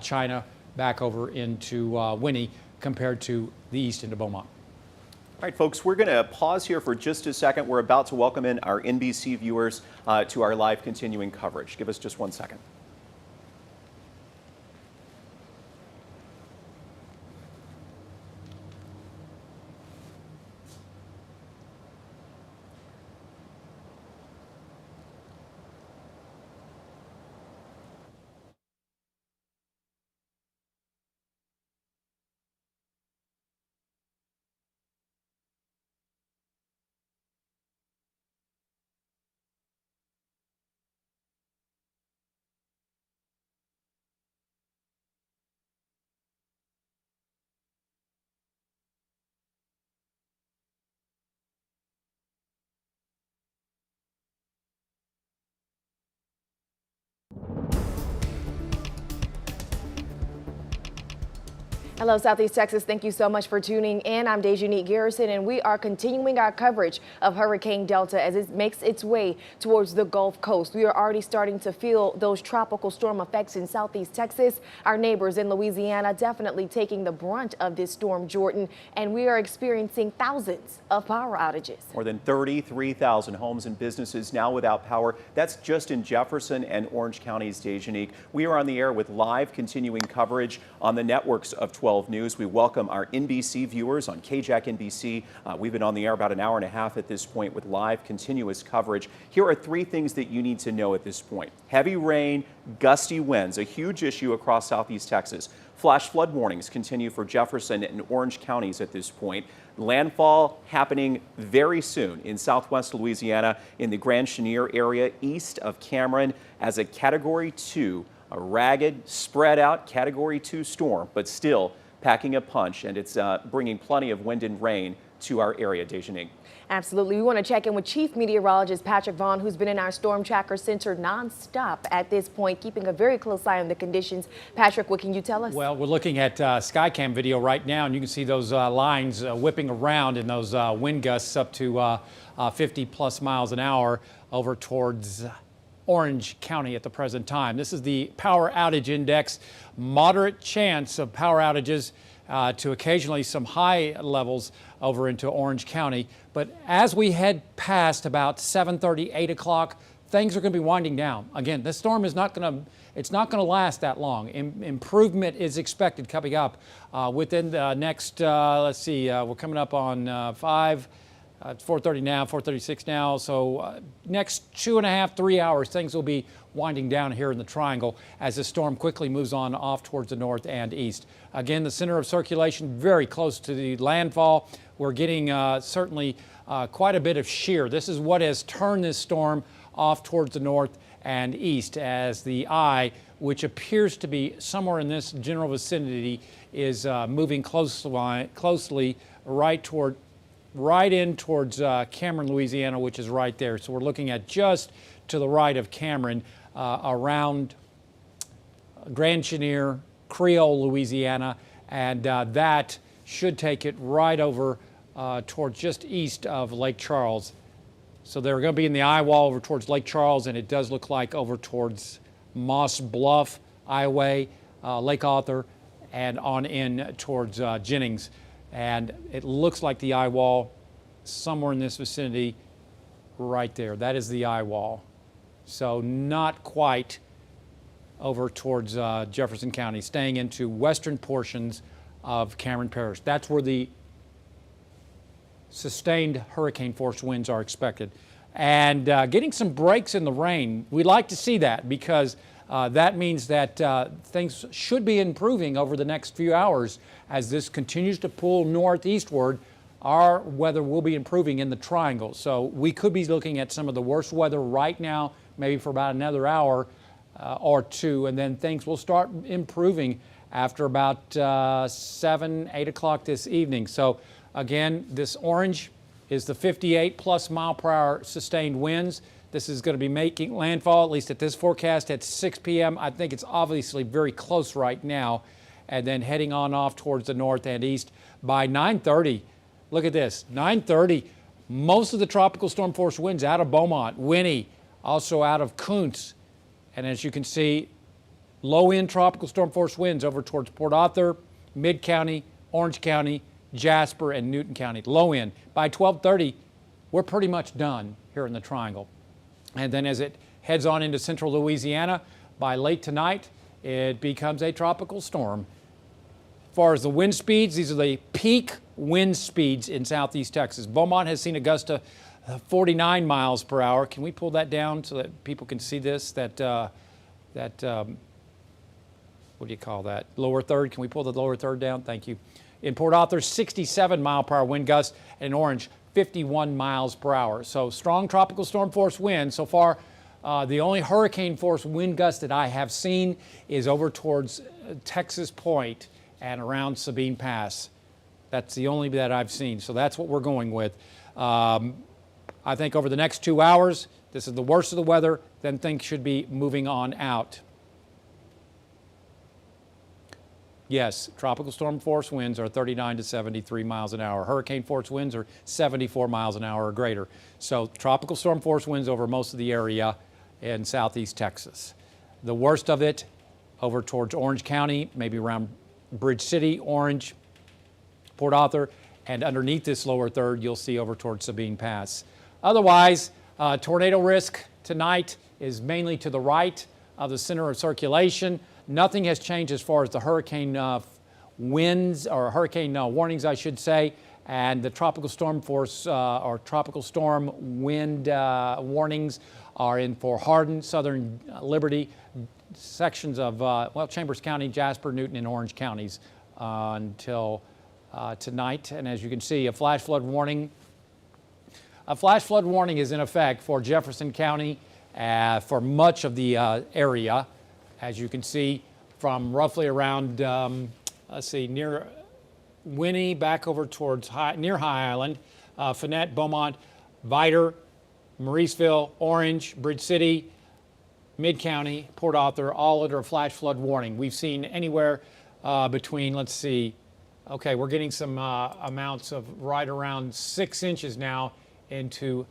China back over into Winnie compared to the east into Beaumont. All right, folks, we're going to pause here for just a second. We're about to welcome in our NBC viewers to our live continuing coverage. Give us just 1 second. Hello, Southeast Texas. Thank you so much for tuning in. I'm Dejanique Garrison, and we are continuing our coverage of Hurricane Delta as it makes its way towards the Gulf Coast. We are already starting to feel those tropical storm effects in Southeast Texas. Our neighbors in Louisiana definitely taking the brunt of this storm, Jordan, and we are experiencing thousands of power outages. More than 33,000 homes and businesses now without power. That's just in Jefferson and Orange counties, Dejanique. We are on the air with live continuing coverage on the networks of 12 News. We welcome our NBC viewers on KJAC NBC. We've been on the air about an hour and a half at this point with live continuous coverage. Here are three things that you need to know at this point. Heavy rain, gusty winds, a huge issue across Southeast Texas. Flash flood warnings continue for Jefferson and Orange counties at this point. Landfall happening very soon in southwest Louisiana in the Grand Chenier area east of Cameron as a Category 2, a ragged, spread out Category 2 storm, but still packing a punch, and it's bringing plenty of wind and rain to our area, Dejanique. Absolutely. We want to check in with Chief Meteorologist Patrick Vaughn, who's been in our Storm Tracker Center nonstop at this point, keeping a very close eye on the conditions. Patrick, what can you tell us? Well, we're looking at Skycam video right now, and you can see those lines whipping around in those wind gusts up to 50 plus miles an hour over towards Orange County at the present time. This is the power outage index. Moderate chance of power outages to occasionally some high levels over into Orange County. But as we head past about 7:30, 8 o'clock, things are going to be winding down. Again, this storm is not going to last that long. Improvement is expected coming up within the next, let's see, we're coming up on 4:30 now, 4:36 now. So next 2.5, 3 hours, things will be winding down here in the triangle as the storm quickly moves on off towards the north and east. Again, the center of circulation very close to the landfall. We're getting certainly quite a bit of shear. This is what has turned this storm off towards the north and east as the eye, which appears to be somewhere in this general vicinity, is moving closely right in towards Cameron, Louisiana, which is right there. So we're looking at just to the right of Cameron, around Grand Chenier, Creole, Louisiana, and that should take it right over towards just east of Lake Charles. So they're going to be in the eye wall over towards Lake Charles, and it does look like over towards Moss Bluff, Ioway, Lake Arthur, and on in towards Jennings. And it looks like the eye wall somewhere in this vicinity right there. That is the eye wall. So not quite over towards Jefferson County, staying into western portions of Cameron Parish. That's where the sustained hurricane force winds are expected. And getting some breaks in the rain. We like to see that because that means that things should be improving over the next few hours. As this continues to pull northeastward, our weather will be improving in the triangle. So we could be looking at some of the worst weather right now, maybe for about another hour or two, and then things will start improving after about 7, 8 o'clock this evening. So again, this orange is the 58 plus mile per hour sustained winds. This is going to be making landfall, at least at this forecast, at 6 p.m. I think it's obviously very close right now. And then heading on off towards the north and east by 9:30. Look at this, 9:30. Most of the tropical storm force winds out of Beaumont, Winnie, also out of Kuntz. And as you can see, low-end tropical storm force winds over towards Port Arthur, Mid-County, Orange County, Jasper, and Newton County. Low end. By 12:30, we're pretty much done here in the triangle. And then as it heads on into central Louisiana, by late tonight, it becomes a tropical storm. As far as the wind speeds, these are the peak wind speeds in southeast Texas. Beaumont has seen a gust of 49 miles per hour. Can we pull that down so that people can see this? What do you call that? Lower third. Can we pull the lower third down? Thank you. In Port Arthur, 67 mile per hour wind gusts, and in Orange, 51 miles per hour. So strong tropical storm force winds. So far, the only hurricane force wind gust that I have seen is over towards Texas Point and around Sabine Pass. That's the only that I've seen. So that's what we're going with. I think over the next 2 hours, this is the worst of the weather, then things should be moving on out. Yes, tropical storm force winds are 39 to 73 miles an hour. Hurricane force winds are 74 miles an hour or greater. So tropical storm force winds over most of the area in southeast Texas. The worst of it over towards Orange County, maybe around Bridge City, Orange, Port Arthur, and underneath this lower third, you'll see over towards Sabine Pass. Otherwise, tornado risk tonight is mainly to the right of the center of circulation. Nothing has changed as far as the hurricane winds or hurricane warnings, I should say, and the tropical storm force or tropical storm wind warnings are in for Hardin, Southern Liberty, sections of, Chambers County, Jasper, Newton, and Orange counties until tonight. And as you can see, a flash flood warning. A flash flood warning is in effect for Jefferson County for much of the area. As you can see, from roughly around, near Winnie, back over towards near High Island, Fannett, Beaumont, Vidor, Mauriceville, Orange, Bridge City, Mid-County, Port Arthur, all under a flash flood warning. We've seen anywhere between, we're getting some amounts of right around 6 inches now into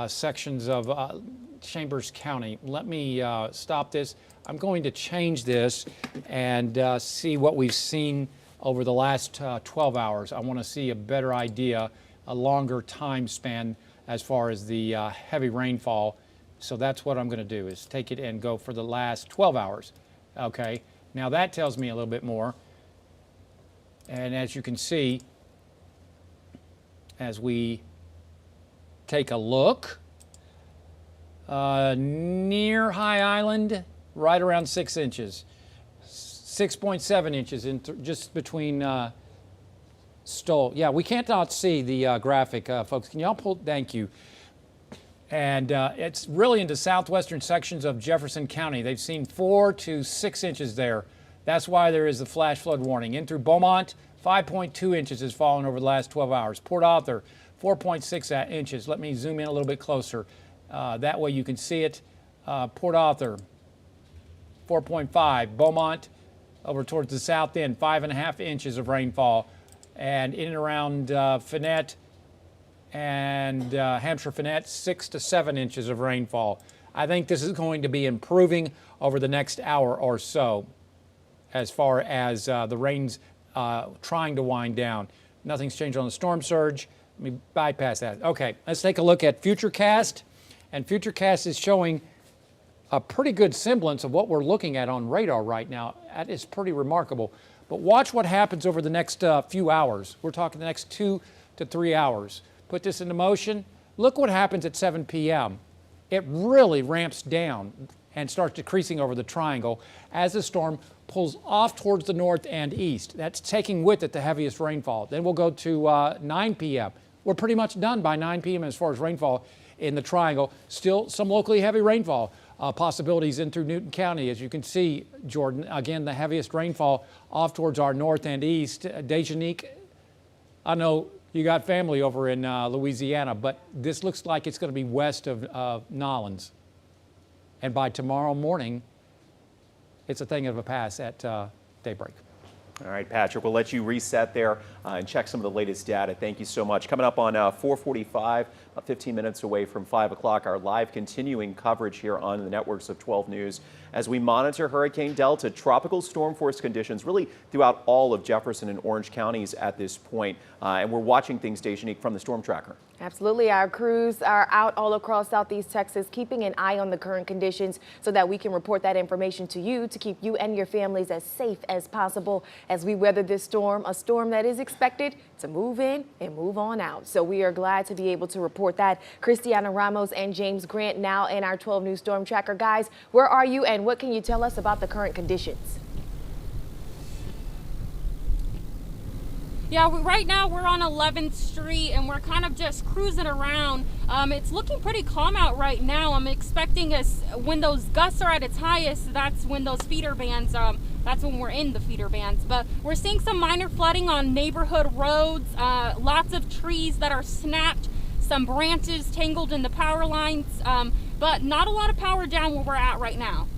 sections of Chambers County. Let me stop this. I'm going to change this and see what we've seen over the last 12 hours. I want to see a better idea, a longer time span as far as the heavy rainfall. So that's what I'm going to do, is take it and go for the last 12 hours. Okay, now that tells me a little bit more. And as you can see, as we take a look, near High Island, right around 6 inches, 6.7 inches just between Stoll. Yeah, we can't not see the graphic, folks. Can y'all pull? Thank you. And it's really into southwestern sections of Jefferson County. They've seen 4 to 6 inches there. That's why there is the flash flood warning. In through Beaumont, 5.2 inches has fallen over the last 12 hours. Port Arthur, 4.6 inches. Let me zoom in a little bit closer. That way you can see it. Port Arthur, 4.5. Beaumont, over towards the south end, 5.5 inches of rainfall. And in and around Fannett and Hampshire Fannett, 6 to 7 inches of rainfall. I think this is going to be improving over the next hour or so as far as the rain's trying to wind down. Nothing's changed on the storm surge. Let me bypass that. Okay, let's take a look at Futurecast. And Futurecast is showing a pretty good semblance of what we're looking at on radar right now. That is pretty remarkable. But watch what happens over the next few hours. We're talking the next 2 to 3 hours. Put this into motion. Look what happens at 7 p.m. It really ramps down and starts decreasing over the triangle as the storm pulls off towards the north and east. That's taking with it the heaviest rainfall. Then we'll go to 9 p.m. We're pretty much done by 9 p.m. as far as rainfall in the triangle. Still some locally heavy rainfall possibilities in through Newton County. As you can see, Jordan, again, the heaviest rainfall off towards our north and east. Dejanique, I know you got family over in Louisiana, but this looks like it's going to be west of Nolens. And by tomorrow morning, it's a thing of a pass at daybreak. All right, Patrick, we'll let you reset there and check some of the latest data. Thank you so much. Coming up on 4:45, about 15 minutes away from 5 o'clock, our live continuing coverage here on the networks of 12 News as we monitor Hurricane Delta, tropical storm force conditions really throughout all of Jefferson and Orange counties at this point. And we're watching things, Dejanique, from the Storm Tracker. Absolutely. Our crews are out all across Southeast Texas, keeping an eye on the current conditions so that we can report that information to you to keep you and your families as safe as possible as we weather this storm, a storm that is expected to move in and move on out. So we are glad to be able to report that. Christiana Ramos and James Grant now in our 12 News Storm Tracker. Guys, where are you and what can you tell us about the current conditions? Yeah, right now we're on 11th Street and we're kind of just cruising around. It's looking pretty calm out right now. I'm expecting when those gusts are at its highest, that's when those feeder bands, that's when we're in the feeder bands. But we're seeing some minor flooding on neighborhood roads, lots of trees that are snapped, some branches tangled in the power lines, but not a lot of power down where we're at right now.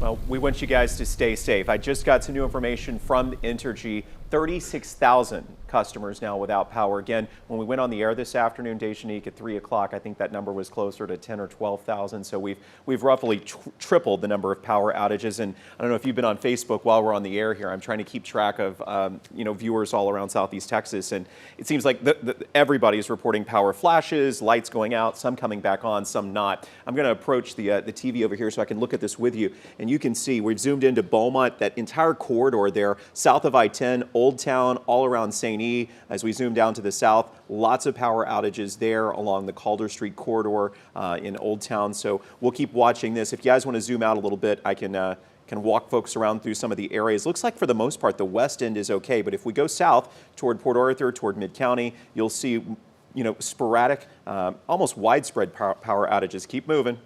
Well, we want you guys to stay safe. I just got some new information from Entergy. 36,000 customers now without power. Again, when we went on the air this afternoon, Dejanique, at 3 o'clock, I think that number was closer to 10 or 12,000. So we've roughly tripled the number of power outages. And I don't know if you've been on Facebook while we're on the air here. I'm trying to keep track of viewers all around Southeast Texas, and it seems like everybody is reporting power flashes, lights going out, some coming back on, some not. I'm going to approach the TV over here so I can look at this with you, and you can see we've zoomed into Beaumont, that entire corridor there, south of I-10. Old Town, all around St. E. As we zoom down to the south, lots of power outages there along the Calder Street corridor in Old Town. So we'll keep watching this. If you guys want to zoom out a little bit, I can walk folks around through some of the areas. Looks like for the most part the west end is okay, but if we go south toward Port Arthur, toward Mid-County, you'll see sporadic, almost widespread power outages. Keep moving.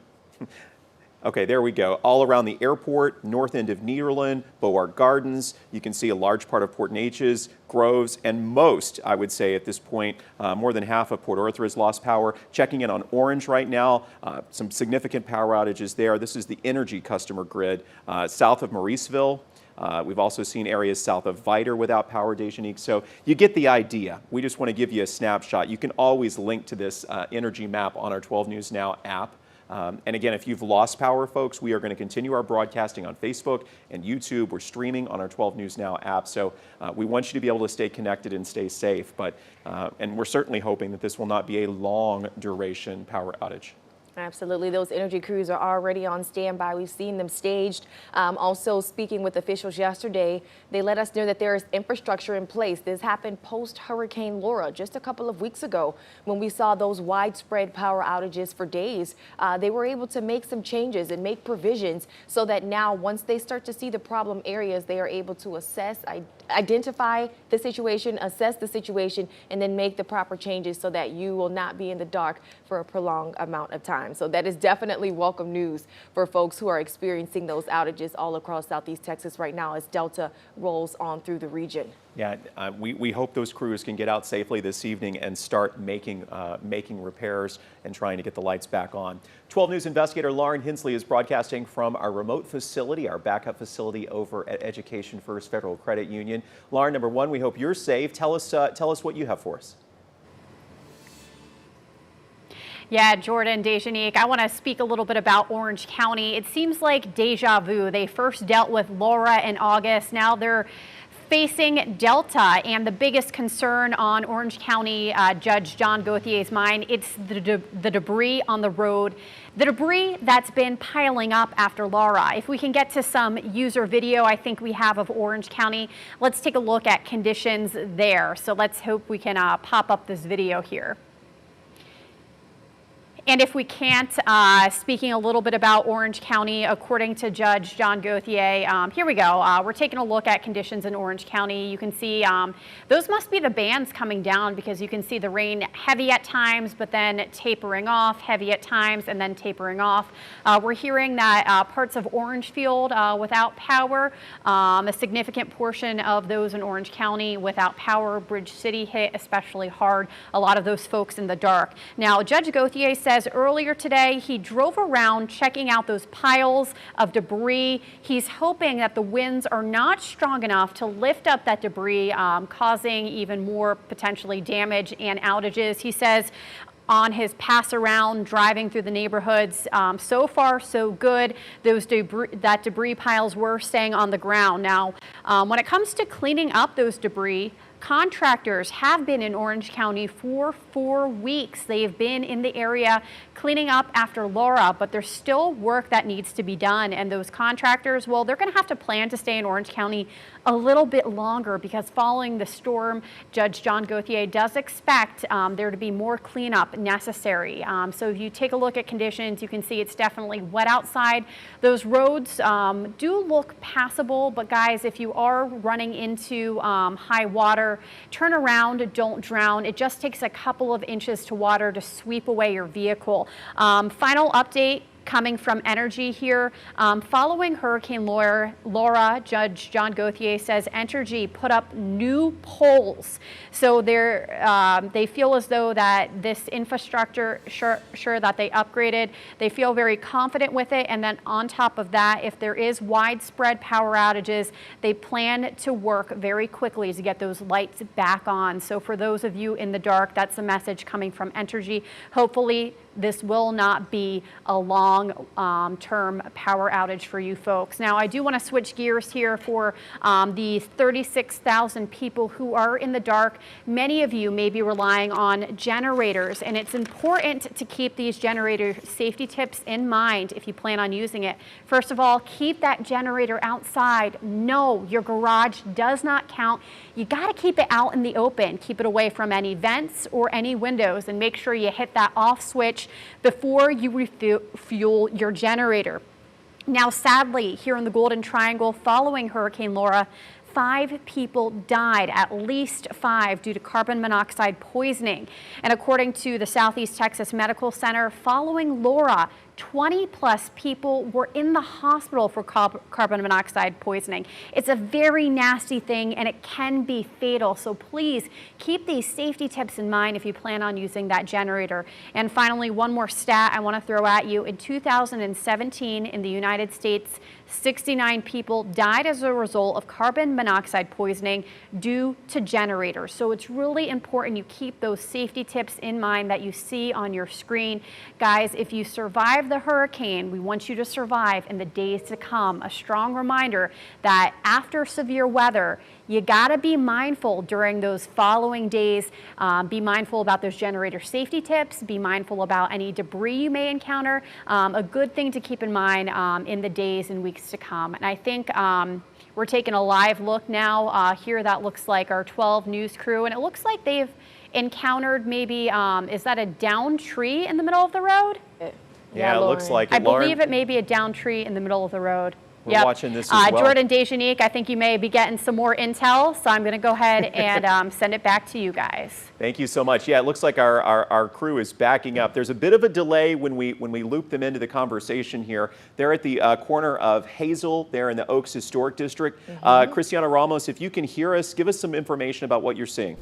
Okay, there we go. All around the airport, north end of Nederland, Beauart Gardens. You can see a large part of Port Neches, Groves, and most, I would say at this point, more than half of Port Arthur has lost power. Checking in on Orange right now, some significant power outages there. This is the Entergy customer grid. South of Mauriceville, we've also seen areas south of Viter without power, Dejanique. So you get the idea. We just want to give you a snapshot. You can always link to this Entergy map on our 12 News Now app. And again, if you've lost power, folks, we are going to continue our broadcasting on Facebook and YouTube. We're streaming on our 12 News Now app. So we want you to be able to stay connected and stay safe. And we're certainly hoping that this will not be a long duration power outage. Absolutely. Those Entergy crews are already on standby. We've seen them staged. Also, speaking with officials yesterday, they let us know that there is infrastructure in place. This happened post-Hurricane Laura just a couple of weeks ago when we saw those widespread power outages for days. They were able to make some changes and make provisions so that now once they start to see the problem areas, they are able to identify the situation, assess the situation, and then make the proper changes so that you will not be in the dark for a prolonged amount of time. So that is definitely welcome news for folks who are experiencing those outages all across Southeast Texas right now as Delta rolls on through the region. Yeah, we hope those crews can get out safely this evening and start making repairs and trying to get the lights back on. 12 News investigator Lauren Hensley is broadcasting from our remote facility, our backup facility over at Education First Federal Credit Union. Lauren, number one, we hope you're safe. Tell us what you have for us. Yeah, Jordan, Dejanique, I want to speak a little bit about Orange County. It seems like deja vu. They first dealt with Laura in August. Now they're facing Delta, and the biggest concern on Orange County Judge John Gauthier's mind, it's the debris on the road, the debris that's been piling up after Laura. If we can get to some user video I think we have of Orange County, let's take a look at conditions there. So let's hope we can pop up this video here. And if we can't, speaking a little bit about Orange County, according to Judge John Gauthier, here we go. We're taking a look at conditions in Orange County. You can see those must be the bands coming down because you can see the rain heavy at times, but then tapering off, heavy at times, and then tapering off. We're hearing that parts of Orangefield without power, a significant portion of those in Orange County without power. Bridge City hit especially hard, a lot of those folks in the dark. Now, Judge Gauthier says earlier today he drove around checking out those piles of debris. He's hoping that the winds are not strong enough to lift up that debris, causing even more potentially damage and outages. He says on his pass around driving through the neighborhoods, so far so good. Those debris piles were staying on the ground. Now, when it comes to cleaning up those debris, contractors have been in Orange County for 4 weeks. They have been in the area cleaning up after Laura, but there's still work that needs to be done. And those contractors, well, they're going to have to plan to stay in Orange County a little bit longer because following the storm, Judge John Gauthier does expect there to be more cleanup necessary. So if you take a look at conditions, you can see it's definitely wet outside. Those roads do look passable, but guys, if you are running into high water, turn around, don't drown. It just takes a couple of inches to water to sweep away your vehicle. Final update. coming from Entergy here. Following Hurricane Laura, Judge John Gauthier says Entergy put up new poles. So they feel as though that this infrastructure, sure that they upgraded, they feel very confident with it. And then on top of that, if there is widespread power outages, they plan to work very quickly to get those lights back on. So for those of you in the dark, that's a message coming from Entergy. Hopefully this will not be a long-term power outage for you folks. Now, I do want to switch gears here for the 36,000 people who are in the dark. Many of you may be relying on generators, and it's important to keep these generator safety tips in mind if you plan on using it. First of all, keep that generator outside. No, your garage does not count. You got to keep it out in the open. Keep it away from any vents or any windows, and make sure you hit that off switch before you refuel your generator. Now, sadly, here in the Golden Triangle, following Hurricane Laura, 5 people died, at least 5, due to carbon monoxide poisoning. And according to the Southeast Texas Medical Center, following Laura, 20+ people were in the hospital for carbon monoxide poisoning. It's a very nasty thing, and it can be fatal. So please keep these safety tips in mind if you plan on using that generator. And finally, one more stat I want to throw at you. In 2017, in the United States, 69 people died as a result of carbon monoxide poisoning due to generators. So it's really important you keep those safety tips in mind that you see on your screen. Guys, if you survive the hurricane, we want you to survive in the days to come. A strong reminder that after severe weather, you gotta be mindful during those following days. Be mindful about those generator safety tips. Be mindful about any debris you may encounter. A good thing to keep in mind in the days and weeks to come. And I think we're taking a live look now. Here that looks like our 12 News crew, and it looks like they've encountered maybe, is that a downed tree in the middle of the road? Yeah, it looks like it. I believe it may be a downed tree in the middle of the road. We're watching this as well. Jordan Dejanique, I think you may be getting some more intel, so I'm going to go ahead and send it back to you guys. Thank you so much. Yeah, it looks like our crew is backing up. There's a bit of a delay when we loop them into the conversation here. They're at the corner of Hazel, there in the Oaks Historic District. Cristiana Ramos, if you can hear us, give us some information about what you're seeing.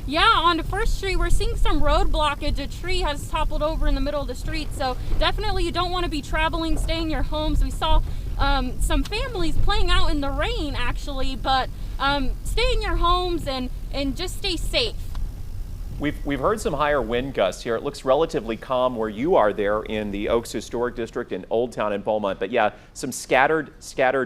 Yeah, on the First Street, we're seeing some road blockage. A tree has toppled over in the middle of the street, so definitely you don't want to be traveling, stay in your homes. We saw some families playing out in the rain, actually, but stay in your homes and just stay safe. We've heard some higher wind gusts here. It looks relatively calm where you are there in the Oaks Historic District in Old Town and Beaumont. But yeah, some scattered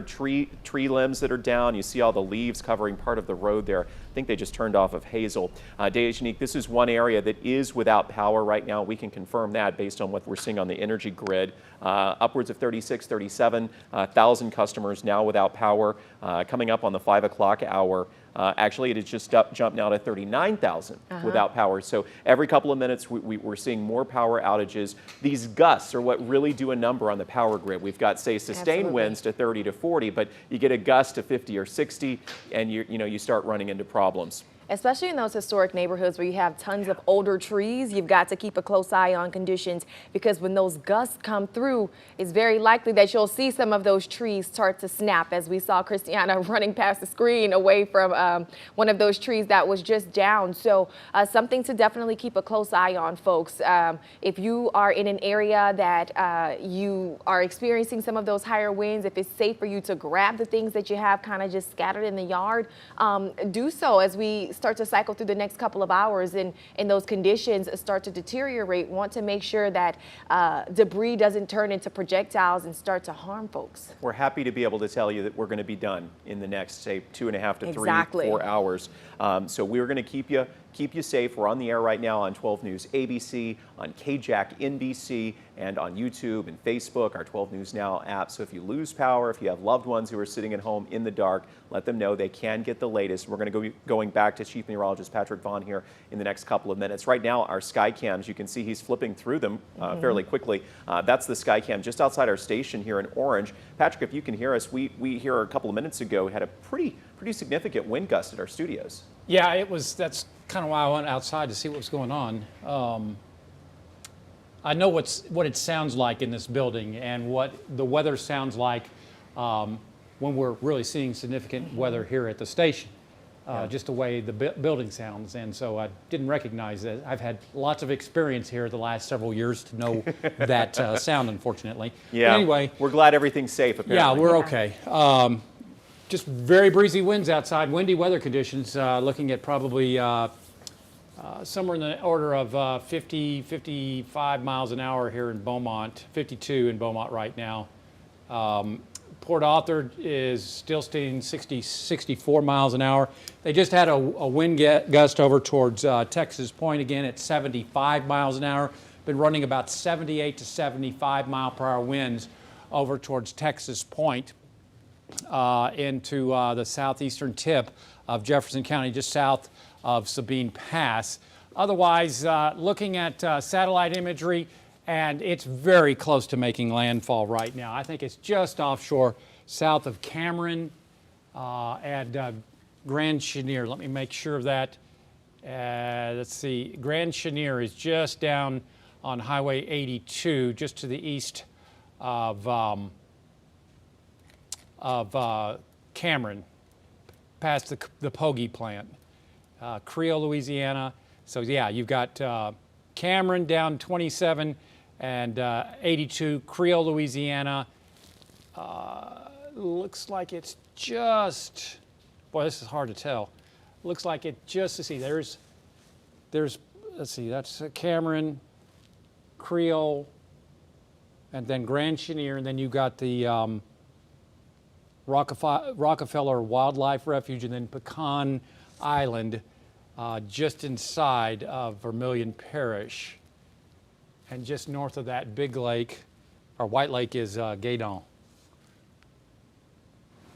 tree limbs that are down. You see all the leaves covering part of the road there. I think they just turned off of Hazel. Dejanique, this is one area that is without power right now. We can confirm that based on what we're seeing on the energy grid. Upwards of 37,000 customers now without power. Coming up on the 5 o'clock hour. Actually, it has just jumped now to 39,000 without power. So every couple of minutes, we're seeing more power outages. These gusts are what really do a number on the power grid. We've got, say, sustained winds to 30 to 40, but you get a gust to 50 or 60, and you start running into problems. Especially in those historic neighborhoods where you have tons of older trees, you've got to keep a close eye on conditions, because when those gusts come through, it's very likely that you'll see some of those trees start to snap, as we saw Christiana running past the screen away from one of those trees that was just down. So something to definitely keep a close eye on, folks. If you are in an area that you are experiencing some of those higher winds, if it's safe for you to grab the things that you have kind of just scattered in the yard, do so as we start to cycle through the next couple of hours and those conditions start to deteriorate. Want to make sure that debris doesn't turn into projectiles and start to harm folks. We're happy to be able to tell you that we're going to be done in the next, say, 2.5 to 3, 4 hours. So we're going to keep you safe. We're on the air right now on 12 News ABC, on KJAC NBC, and on YouTube and Facebook, our 12 News Now app. So if you lose power, if you have loved ones who are sitting at home in the dark, let them know they can get the latest. We're going to be going back to Chief Meteorologist Patrick Vaughn here in the next couple of minutes. Right now, our sky cams, you can see he's flipping through them fairly quickly. That's the sky cam just outside our station here in Orange. Patrick, if you can hear us, we here a couple of minutes ago had a pretty significant wind gust at our studios. Yeah, that's kind of why I went outside to see what was going on. I know what it sounds like in this building and what the weather sounds like when we're really seeing significant weather here at the station. Just the way the building sounds, and so I didn't recognize that. I've had lots of experience here the last several years to know that sound, unfortunately. Yeah. But anyway, we're glad everything's safe. Apparently. yeah, we're okay. Just very breezy winds outside, windy weather conditions. Looking at probably somewhere in the order of 50, 55 miles an hour here in Beaumont, 52 in Beaumont right now. Port Arthur is still staying 60, 64 miles an hour. They just had a wind gust over towards Texas Point again at 75 miles an hour. Been running about 78 to 75 mile per hour winds over towards Texas Point into the southeastern tip of Jefferson County, just south of Sabine Pass. Otherwise, looking at satellite imagery, and it's very close to making landfall right now. I think it's just offshore south of Cameron and Grand Chenier. Let me make sure of that. Let's see, Grand Chenier is just down on Highway 82, just to the east of Cameron, past the Pogge plant. Creole, Louisiana. So yeah, you've got Cameron down 27 and 82, Creole, Louisiana. Looks like it's just, boy, this is hard to tell. Looks like it just, let's see, there's, let's see, that's Cameron, Creole, and then Grand Chenier, and then you got the Rockefeller Wildlife Refuge, and then Pecan Island, just inside of Vermilion Parish. And just north of that big lake, or White Lake, is Guédon.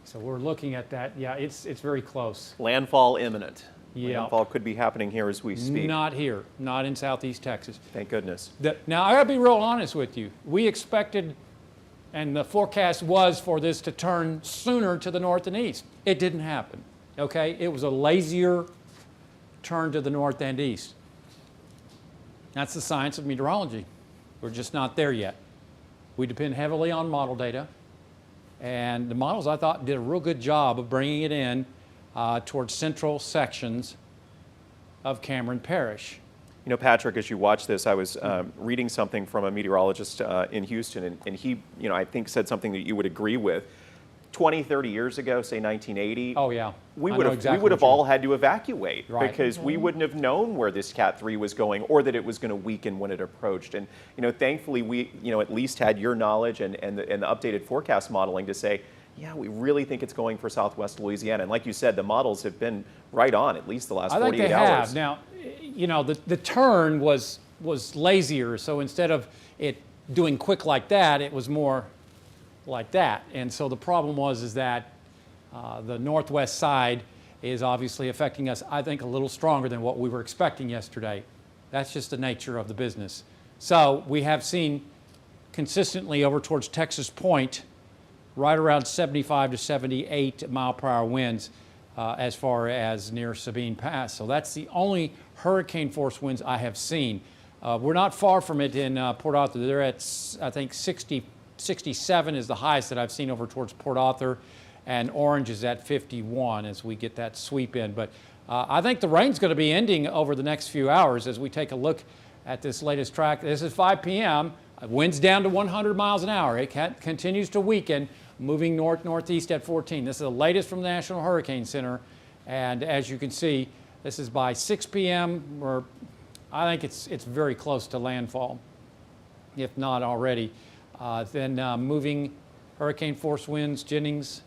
So we're looking at that. Yeah, it's very close. Landfall imminent. Yeah. Landfall could be happening here as we speak. Not here, not in southeast Texas. Thank goodness. Now, I gotta be real honest with you. We expected, and the forecast was for this to turn sooner to the north and east. It didn't happen, okay? It was a lazier turn to the north and east. That's the science of meteorology. We're just not there yet. We depend heavily on model data, and the models, I thought, did a real good job of bringing it in towards central sections of Cameron Parish. You know, Patrick, as you watch this, I was reading something from a meteorologist in Houston, and he, you know, I think said something that you would agree with. 20, 30 years ago, say 1980, Oh yeah, we would have all had to evacuate because we wouldn't have known where this Cat 3 was going or that it was going to weaken when it approached. And you know, thankfully, we at least had your knowledge and the updated forecast modeling to say, yeah, we really think it's going for Southwest Louisiana. And like you said, the models have been right on at least the last 48 hours. I think they have. Now, you know, the turn was lazier, so instead of it doing quick like that, it was more like that. And so the problem is that the northwest side is obviously affecting us, I think, a little stronger than what we were expecting yesterday. That's just the nature of the business. So we have seen consistently over towards Texas Point, right around 75 to 78 mile per hour winds as far as near Sabine Pass. So that's the only hurricane force winds I have seen. We're not far from it in Port Arthur. They're at, I think, 67 is the highest that I've seen over towards Port Arthur, and Orange is at 51 as we get that sweep in. But I think the rain's going to be ending over the next few hours as we take a look at this latest track. This is 5 p.m. Winds down to 100 miles an hour. It continues to weaken, moving north-northeast at 14. This is the latest from the National Hurricane Center, and as you can see, this is by 6 p.m. Where I think it's very close to landfall, if not already. Then moving hurricane force winds, Jennings,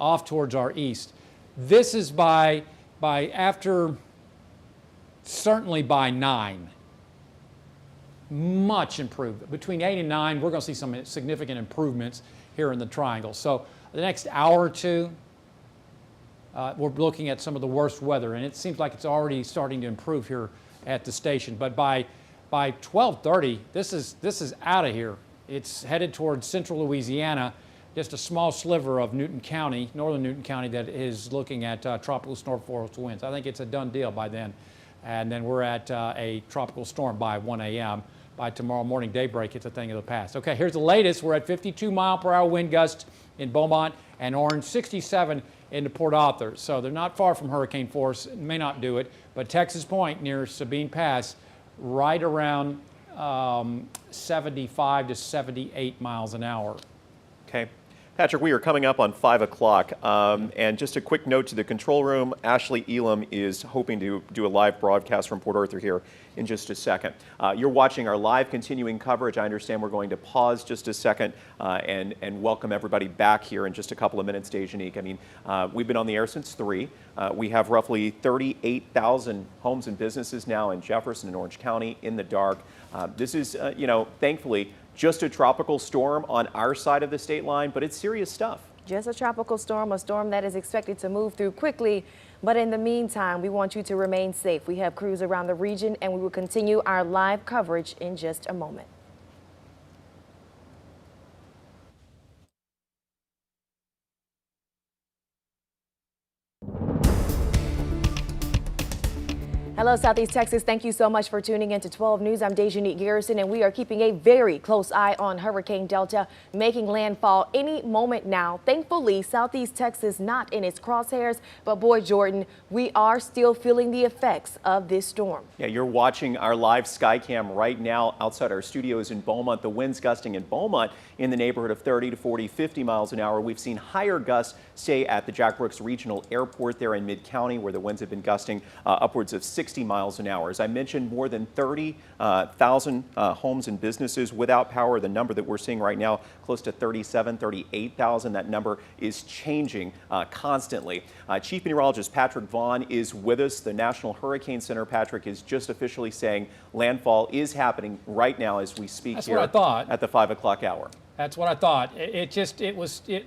off towards our east. This is by after, certainly by 9. Much improved. Between 8 and 9, we're going to see some significant improvements here in the triangle. So the next hour or two, we're looking at some of the worst weather, and it seems like it's already starting to improve here at the station. But by 12:30, this is out of here. It's headed towards central Louisiana, just a small sliver of Newton County, northern Newton County, that is looking at tropical north-forest winds. I think it's a done deal by then. And then we're at a tropical storm by 1 a.m. by tomorrow morning daybreak, it's a thing of the past. Okay, here's the latest. We're at 52-mile-per-hour wind gusts in Beaumont and Orange, 67 into Port Arthur. So they're not far from hurricane force. It may not do it, but Texas Point near Sabine Pass, right around 75 to 78 miles an hour. Okay. Patrick, we are coming up on 5 o'clock. And just a quick note to the control room, Ashley Elam is hoping to do a live broadcast from Port Arthur here in just a second. You're watching our live continuing coverage. I understand we're going to pause just a second and welcome everybody back here in just a couple of minutes, Dejanique. I mean, we've been on the air since 3. We have roughly 38,000 homes and businesses now in Jefferson and Orange County in the dark. This is, thankfully, just a tropical storm on our side of the state line, but it's serious stuff. Just a tropical storm, a storm that is expected to move through quickly. But in the meantime, we want you to remain safe. We have crews around the region, and we will continue our live coverage in just a moment. Hello, Southeast Texas. Thank you so much for tuning in to 12 News. I'm Dejanique Garrison, and we are keeping a very close eye on Hurricane Delta making landfall any moment now. Thankfully, Southeast Texas not in its crosshairs, but boy, Jordan, we are still feeling the effects of this storm. Yeah, you're watching our live Skycam right now outside our studios in Beaumont. The winds gusting in Beaumont in the neighborhood of 30 to 40, 50 miles an hour. We've seen higher gusts, say, at the Jack Brooks Regional Airport there in Mid-County, where the winds have been gusting upwards of 60 miles an hour. As I mentioned, more than 30,000 homes and businesses without power. The number that we're seeing right now, close to 37, 38,000. That number is changing constantly. Chief Meteorologist Patrick Vaughn is with us. The National Hurricane Center, Patrick, is just officially saying landfall is happening right now as we speak. That's here what I thought. At the 5 o'clock hour. That's what I thought.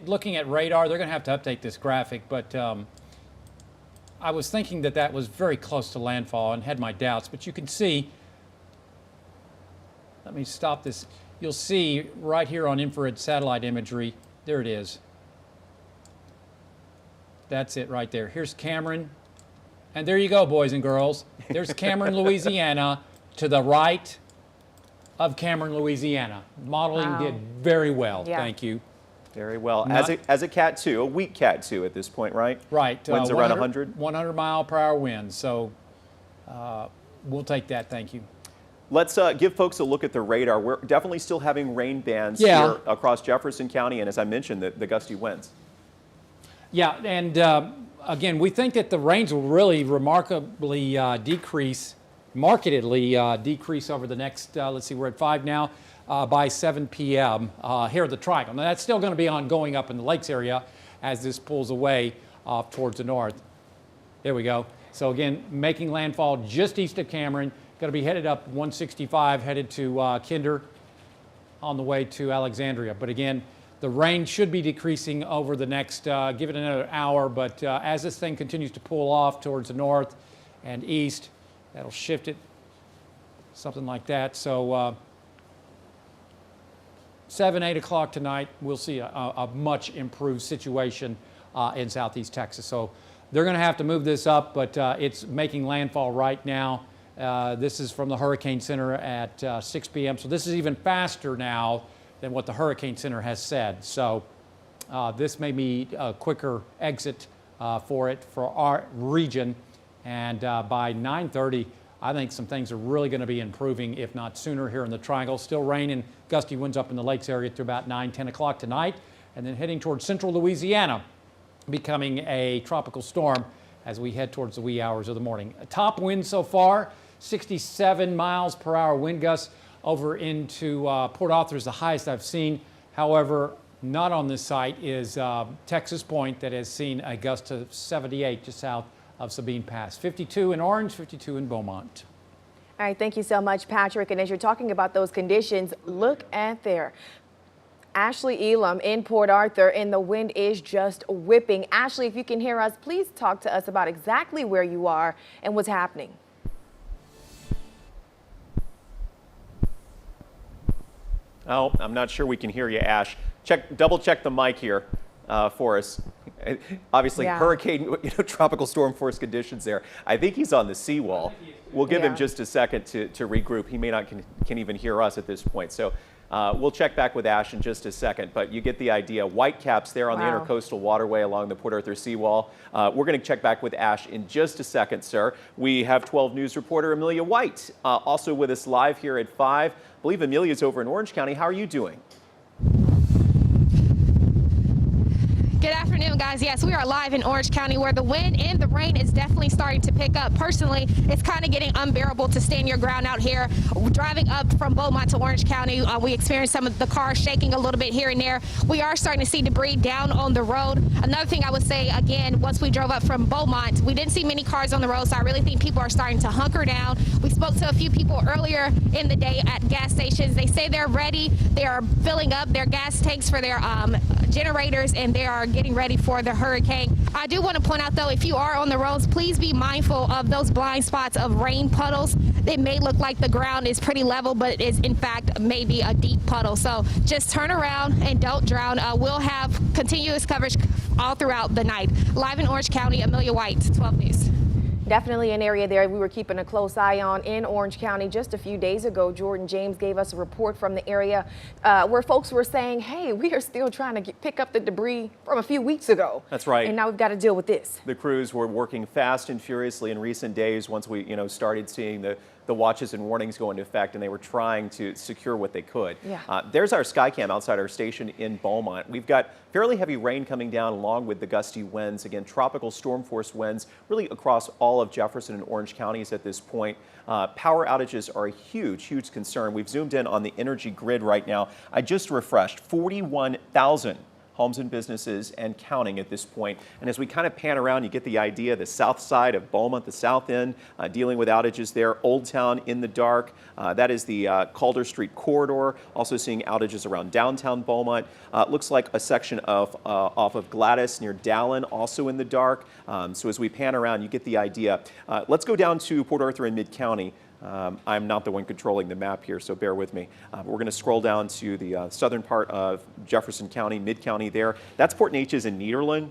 Looking at radar, they're going to have to update this graphic, but I was thinking that was very close to landfall and had my doubts, but you can see, let me stop this. You'll see right here on infrared satellite imagery, there it is. That's it right there. Here's Cameron, and there you go, boys and girls. There's Cameron, Louisiana, to the right of Cameron, Louisiana. Modeling did very well, thank you. Very well. As a Cat 2, a weak Cat 2 at this point, right? Right. Winds around 100? 100 mile per hour winds. So we'll take that. Thank you. Let's give folks a look at the radar. We're definitely still having rain bands here across Jefferson County, and as I mentioned, the gusty winds. Yeah, and again, we think that the rains will really remarkably markedly decrease over the next, let's see, we're at 5 now. By 7 p.m. Here at the Triangle. Now that's still going to be ongoing up in the lakes area as this pulls away off towards the north. There we go. So again, making landfall just east of Cameron. Going to be headed up 165, headed to Kinder on the way to Alexandria. But again, the rain should be decreasing over the next, give it another hour. But as this thing continues to pull off towards the north and east, that'll shift it, something like that. So 7, 8 o'clock tonight, we'll see a much improved situation in Southeast Texas. So they're going to have to move this up, but it's making landfall right now. This is from the Hurricane Center at 6 p.m. So this is even faster now than what the Hurricane Center has said. So this may be a quicker exit for our region. And by 9:30, I think some things are really going to be improving, if not sooner, here in the Triangle. Still rain and gusty winds up in the lakes area to about 9, 10 o'clock tonight, and then heading towards central Louisiana, becoming a tropical storm as we head towards the wee hours of the morning. A top wind so far, 67 miles per hour wind gusts over into Port Arthur is the highest I've seen. However, not on this site is Texas Point, that has seen a gust of 78 just south of Sabine Pass. 52 in Orange, 52 in Beaumont. All right, thank you so much, Patrick. And as you're talking about those conditions, look at there. Ashley Elam in Port Arthur, and the wind is just whipping. Ashley, if you can hear us, please talk to us about exactly where you are and what's happening. Oh, I'm not sure we can hear you, Ash. Double check the mic here. for us. Obviously, Yeah. hurricane, tropical storm force conditions there. I think he's on the seawall. We'll give him Yeah. just a second to regroup. He may not can even hear us at this point. So we'll check back with Ash in just a second, but you get the idea. Whitecaps there on the Wow. intercoastal waterway along the Port Arthur seawall. We're going to check back with Ash in just a second, sir. We have 12 News reporter Amelia White also with us live here at 5. I believe Amelia's over in Orange County. How are you doing? Good afternoon, guys. Yes, we are live in Orange County where the wind and the rain is definitely starting to pick up. Personally, it's kind of getting unbearable to stand your ground out here. Driving up from Beaumont to Orange County, we experienced some of the cars shaking a little bit here and there. We are starting to see debris down on the road. Another thing I would say, again, once we drove up from Beaumont, we didn't see many cars on the road, so I really think people are starting to hunker down. We spoke to a few people earlier in the day at gas stations. They say they're ready. They are filling up their gas tanks for their generators, and they are getting ready for the hurricane. I do want to point out, though, if you are on the roads, please be mindful of those blind spots of rain puddles. It may look like the ground is pretty level, but it is, in fact, maybe a deep puddle. So just turn around and don't drown. We'll have continuous coverage all throughout the night. Live in Orange County, Amelia White, 12 News. Definitely an area there we were keeping a close eye on in Orange County. Just a few days ago, Jordan James gave us a report from the area where folks were saying, hey, we are still trying to pick up the debris from a few weeks ago. That's right. And now we've got to deal with this. The crews were working fast and furiously in recent days once we, started seeing the watches and warnings go into effect, and they were trying to secure what they could. Yeah. There's our Skycam outside our station in Beaumont. We've got fairly heavy rain coming down along with the gusty winds. Again, tropical storm force winds really across all of Jefferson and Orange counties at this point. Power outages are a huge concern. We've zoomed in on the energy grid right now. I just refreshed 41,000 homes and businesses and counting at this point. And as we kind of pan around, you get the idea. The south side of Beaumont, the south end, dealing with outages there. Old Town in the dark. That is the Calder Street corridor. Also seeing outages around downtown Beaumont. Looks like a section of off of Gladys near Dallin, also in the dark. So as we pan around, you get the idea. Let's go down to Port Arthur and Mid-County. I'm not the one controlling the map here, so bear with me. We're going to scroll down to the southern part of Jefferson County, Mid-County there. That's Port Neches and Nederland,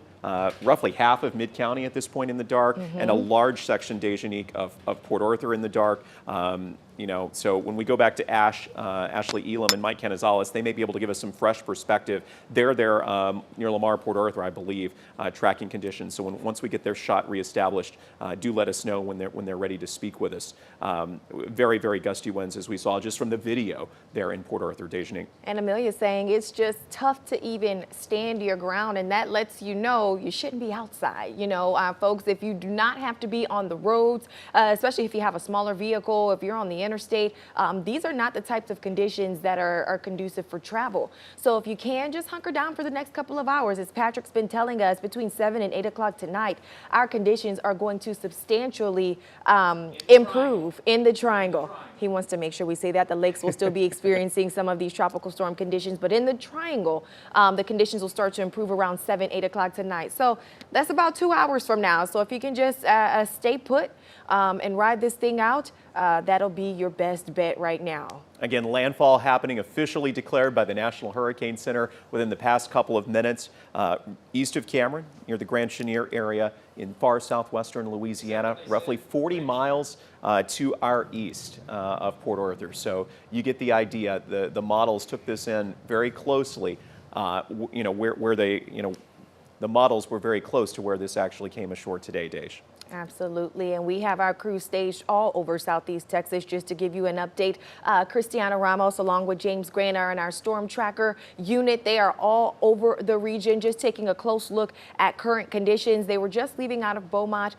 roughly half of Mid-County at this point in the dark, and a large section, Desjanique, of Port Arthur in the dark. So when we go back to Ashley Elam and Mike Canizales, they may be able to give us some fresh perspective. They're there near Lamar, Port Arthur, I believe, tracking conditions. So once we get their shot reestablished, do let us know when they're ready to speak with us. Very gusty winds, as we saw just from the video there in Port Arthur, Desjanique. And Amelia's saying it's just tough to even stand your ground, and that lets you know you shouldn't be outside. Folks, if you do not have to be on the roads, especially if you have a smaller vehicle, if you're on the interstate, these are not the types of conditions that are conducive for travel. So if you can, just hunker down for the next couple of hours. As Patrick's been telling us, between 7 and 8 o'clock tonight, our conditions are going to substantially improve in the Triangle. He wants to make sure we say that. The lakes will still be experiencing some of these tropical storm conditions, but in the Triangle, the conditions will start to improve around 7, 8 o'clock tonight. So that's about 2 hours from now. So if you can just stay put and ride this thing out, that'll be your best bet right now. Again, landfall happening, officially declared by the National Hurricane Center within the past couple of minutes, east of Cameron, near the Grand Chenier area in far southwestern Louisiana, roughly 40 miles to our east of Port Arthur. So you get the idea. The models took this in very closely, where they, the models were very close to where this actually came ashore today, Dej. Absolutely, and we have our crew staged all over Southeast Texas. Just to give you an update, Christiana Ramos along with James Grant are in our Storm Tracker unit. They are all over the region, just taking a close look at current conditions. They were just leaving out of Beaumont,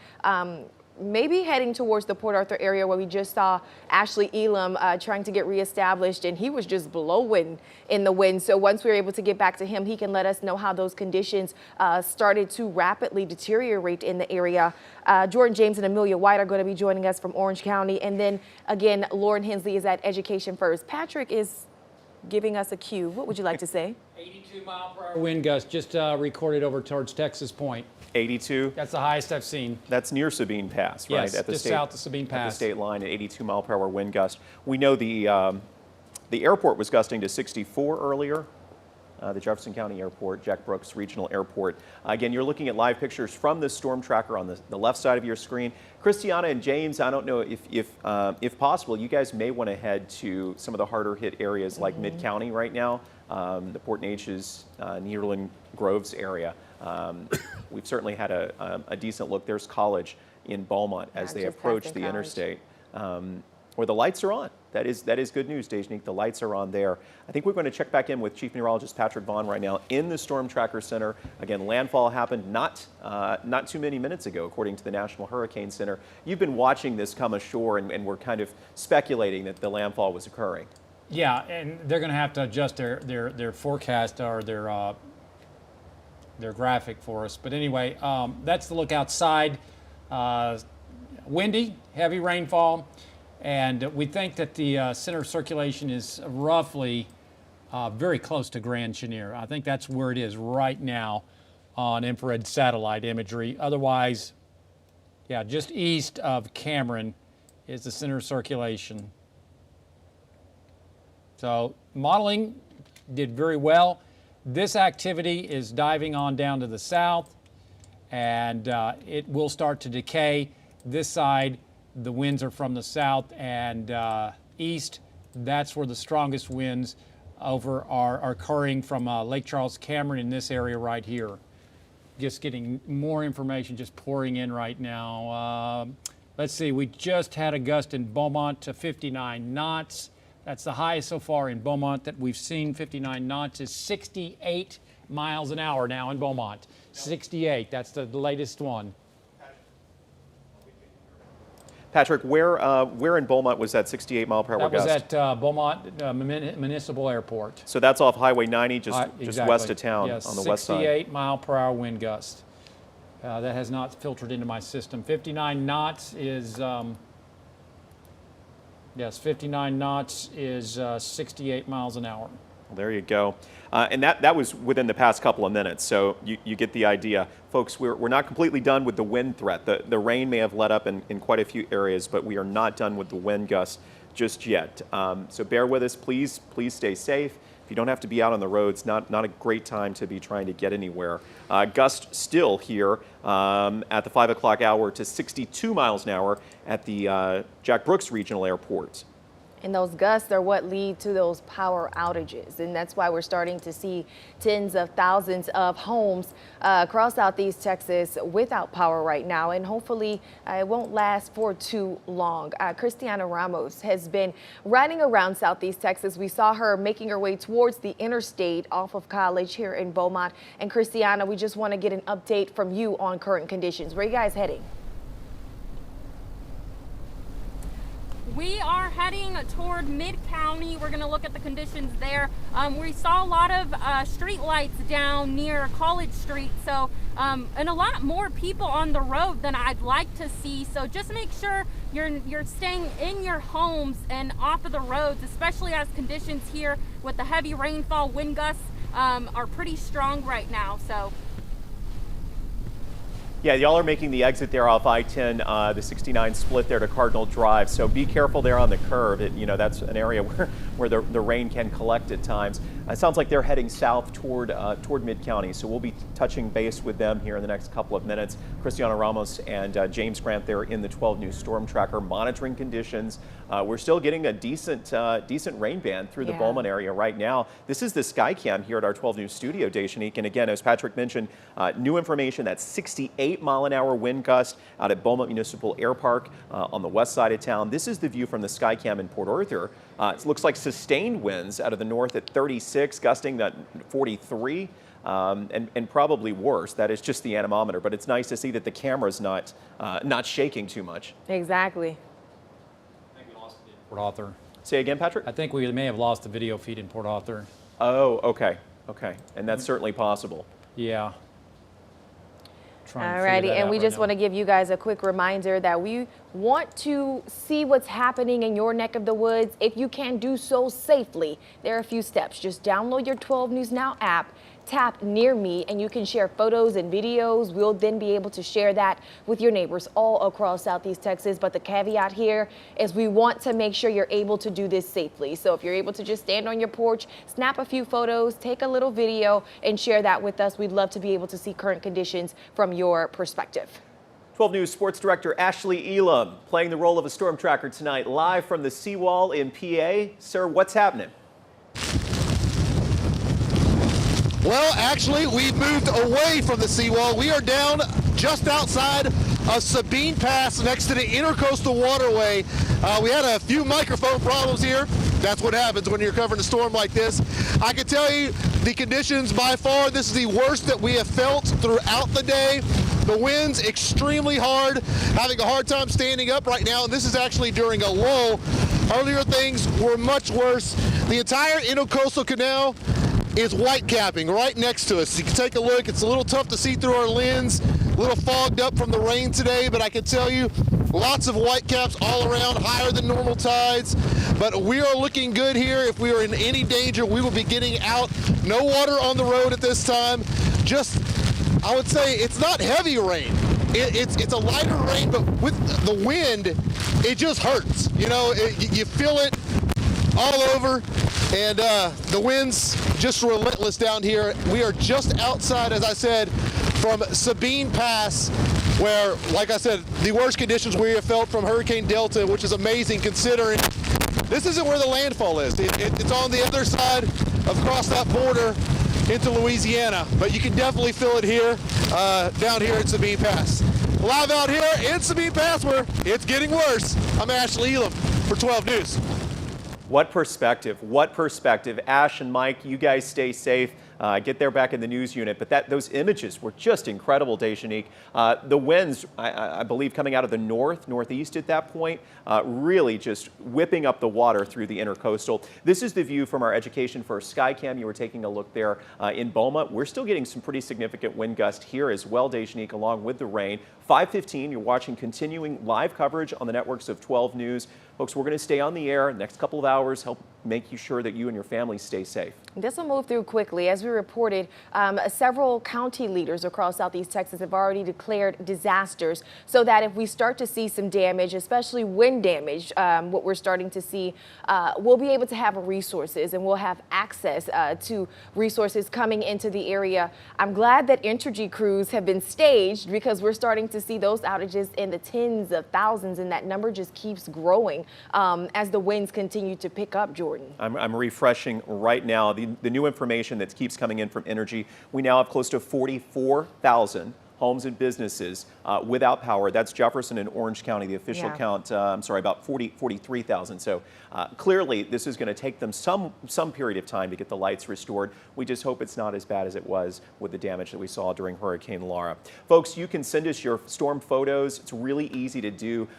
maybe heading towards the Port Arthur area where we just saw Ashley Elam trying to get reestablished, and he was just blowing in the wind. So once we were able to get back to him, he can let us know how those conditions started to rapidly deteriorate in the area. Jordan James and Amelia White are going to be joining us from Orange County. And then again, Lauren Hensley is at Education First. Patrick is giving us a cue. What would you like to say? 82-mile-per-hour wind gust just recorded over towards Texas Point. 82. That's the highest I've seen. That's near Sabine Pass, right? Yes, just south of Sabine Pass. At the state line, at 82-mile-per-hour wind gust. We know the airport was gusting to 64 earlier. the Jefferson County Airport, Jack Brooks Regional Airport. Again, you're looking at live pictures from the storm tracker on the left side of your screen. Christiana and James, I don't know if possible, you guys may want to head to some of the harder hit areas like Mid-County right now, the Port Neches, Nederland Groves area. We've certainly had a decent look. There's College in Beaumont as they approach the interstate, where the lights are on. That is good news, Dejanique. The lights are on there. I think we're going to check back in with Chief Meteorologist Patrick Vaughn right now in the Storm Tracker Center. Again, landfall happened not too many minutes ago, according to the National Hurricane Center. You've been watching this come ashore, and we're kind of speculating that the landfall was occurring. Yeah, and they're going to have to adjust their forecast or their graphic for us. But anyway, that's the look outside. Windy, heavy rainfall. And we think that the center of circulation is roughly very close to Grand Chenier. I think that's where it is right now on infrared satellite imagery. Otherwise, yeah, just east of Cameron is the center of circulation. So modeling did very well. This activity is diving on down to the south, and it will start to decay. This side, the winds are from the south and east. That's where the strongest winds are occurring from Lake Charles, Cameron in this area right here. Just getting more information just pouring in right now. Let's see, we just had a gust in Beaumont to 59 knots. That's the highest so far in Beaumont that we've seen. 59 knots is 68 miles an hour now in Beaumont. 68, that's the latest one. Patrick, where in Beaumont was that 68 mile per hour gust? That was at Beaumont Municipal Airport. So that's off Highway 90, just Exactly. west of town, Yes, on the west side. 68 mile per hour wind gust. That has not filtered into my system. 59 knots is, yes, 59 knots is 68 miles an hour. Well, there you go. And that was within the past couple of minutes, so you get the idea. Folks, we're not completely done with the wind threat. The rain may have let up in quite a few areas, but we are not done with the wind gusts just yet. So bear with us, please stay safe. If you don't have to be out on the roads, not a great time to be trying to get anywhere. Gust still here at the 5 o'clock hour to 62 miles an hour at the Jack Brooks Regional Airport. And those gusts are what lead to those power outages. And that's why we're starting to see tens of thousands of homes across Southeast Texas without power right now. And hopefully it won't last for too long. Christiana Ramos has been riding around Southeast Texas. We saw her making her way towards the interstate off of College here in Beaumont. And Christiana, we just want to get an update from you on current conditions. Where are you guys heading? We are heading toward Mid-County. We're going to look at the conditions there. We saw a lot of street lights down near College Street, so and a lot more people on the road than I'd like to see. So just make sure you're staying in your homes and off of the roads, especially as conditions here with the heavy rainfall, wind gusts are pretty strong right now. So. Yeah, y'all are making the exit there off I-10, the 69 split there to Cardinal Drive. So be careful there on the curve. That's an area where the rain can collect at times. It sounds like they're heading south toward Mid-County. So we'll be touching base with them here in the next couple of minutes. Christiana Ramos and James Grant there in the 12 News Storm Tracker monitoring conditions. We're still getting a decent rain band through the Beaumont area right now. This is the Skycam here at our 12 News studio, Dejanique. And again, as Patrick mentioned, new information, that 68 mile an hour wind gust out at Beaumont Municipal Air Park on the west side of town. This is the view from the Skycam in Port Arthur. It looks like sustained winds out of the north at 36, gusting at 43. And probably worse. That is just the anemometer, but it's nice to see that the camera's not shaking too much. Exactly. I think we lost it in Port Arthur. Say again, Patrick? I think we may have lost the video feed in Port Arthur. Oh, okay. And that's certainly possible. Yeah. Alrighty, and we just want to give you guys a quick reminder that we want to see what's happening in your neck of the woods, if you can do so safely, there are a few steps. Just download your 12 News Now app, tap Near Me, and you can share photos and videos. We'll then be able to share that with your neighbors all across Southeast Texas. But the caveat here is we want to make sure you're able to do this safely. So if you're able to just stand on your porch, snap a few photos, take a little video, and share that with us, we'd love to be able to see current conditions from your perspective. 12 News Sports Director Ashley Elam playing the role of a storm tracker tonight, live from the seawall in PA. Sir, what's happening? Well, actually, we've moved away from the seawall. We are down just outside of Sabine Pass next to the Intercoastal Waterway. We had a few microphone problems here. That's what happens when you're covering a storm like this. I can tell you the conditions by far, this is the worst that we have felt throughout the day. The wind's extremely hard, having a hard time standing up right now. And this is actually during a lull. Earlier things were much worse. The entire Intercoastal Canal is white capping right next to us. You can take a look. It's a little tough to see through our lens, a little fogged up from the rain today, but I can tell you lots of white caps all around, higher than normal tides. But we are looking good here. If we are in any danger, we will be getting out. No water on the road at this time. Just, I would say it's not heavy rain. It's a lighter rain, but with the wind, it just hurts. You know, you feel it all over. And the wind's just relentless down here. We are just outside, as I said, from Sabine Pass, where, like I said, the worst conditions we have felt from Hurricane Delta, which is amazing considering this isn't where the landfall is. It's on the other side, across that border into Louisiana. But you can definitely feel it here, down here in Sabine Pass. Live out here in Sabine Pass, where it's getting worse. I'm Ashley Elam for 12 News. What perspective? What perspective? Ash and Mike, you guys stay safe. Get there back in the news unit. But those images were just incredible, Dejanique. The winds, I believe, coming out of the northeast at that point, really just whipping up the water through the Intercoastal. This is the view from our Education First Skycam. You were taking a look there in Boma. We're still getting some pretty significant wind gust here as well, Dejanique, along with the rain. 5:15, you're watching continuing live coverage on the networks of 12 News. Folks, we're going to stay on the air next couple of hours, help make sure that you and your family stay safe. This will move through quickly. As we reported, several county leaders across Southeast Texas have already declared disasters so that if we start to see some damage, especially wind damage, what we're starting to see, we'll be able to have resources and we'll have access to resources coming into the area. I'm glad that Entergy crews have been staged because we're starting to see those outages in the tens of thousands, and that number just keeps growing as the winds continue to pick up, Jordan. I'm refreshing right now the new information that keeps coming in from Entergy. We now have close to 44,000 homes and businesses without power. That's Jefferson and Orange County, the official count, about 43,000. So clearly this is going to take them some period of time to get the lights restored. We just hope it's not as bad as it was with the damage that we saw during Hurricane Laura. Folks, you can send us your storm photos. It's really easy to do.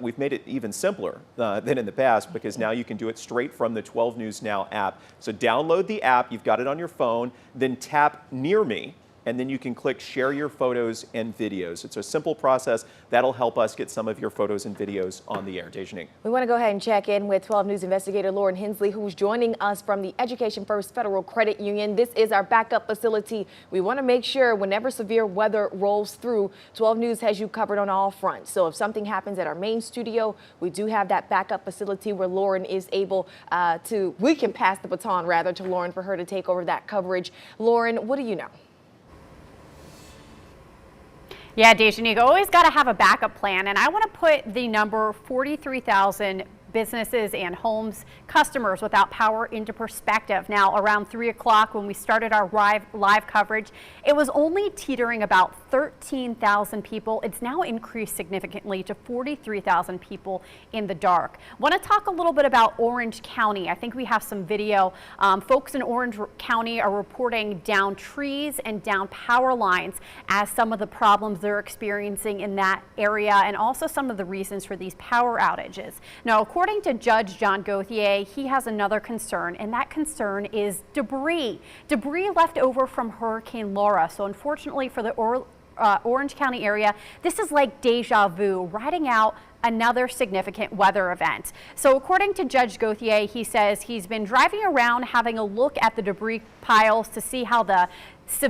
We've made it even simpler than in the past because now you can do it straight from the 12 News Now app. So download the app. You've got it on your phone. Then tap Near Me, and then you can click share your photos and videos. It's a simple process that'll help us get some of your photos and videos on the air. Dejanique. We want to go ahead and check in with 12 News investigator Lauren Hensley, who's joining us from the Education First Federal Credit Union. This is our backup facility. We want to make sure whenever severe weather rolls through, 12 News has you covered on all fronts. So if something happens at our main studio, we do have that backup facility where Lauren is able we can pass the baton rather to Lauren for her to take over that coverage. Lauren, what do you know? Yeah, Dejanique, always got to have a backup plan, and I want to put the number 43,000 businesses and homes, customers without power into perspective. Now, around 3 o'clock when we started our live coverage, it was only teetering about 13,000 people. It's now increased significantly to 43,000 people in the dark. Want to talk a little bit about Orange County. I think we have some video. Folks in Orange County are reporting down trees and down power lines as some of the problems they're experiencing in that area, and also some of the reasons for these power outages. Now, according to Judge John Gauthier, he has another concern, and that concern is debris. Debris left over from Hurricane Laura. So unfortunately for the Orange County area, this is like deja vu, riding out another significant weather event. So according to Judge Gauthier, he says he's been driving around having a look at the debris piles to see how the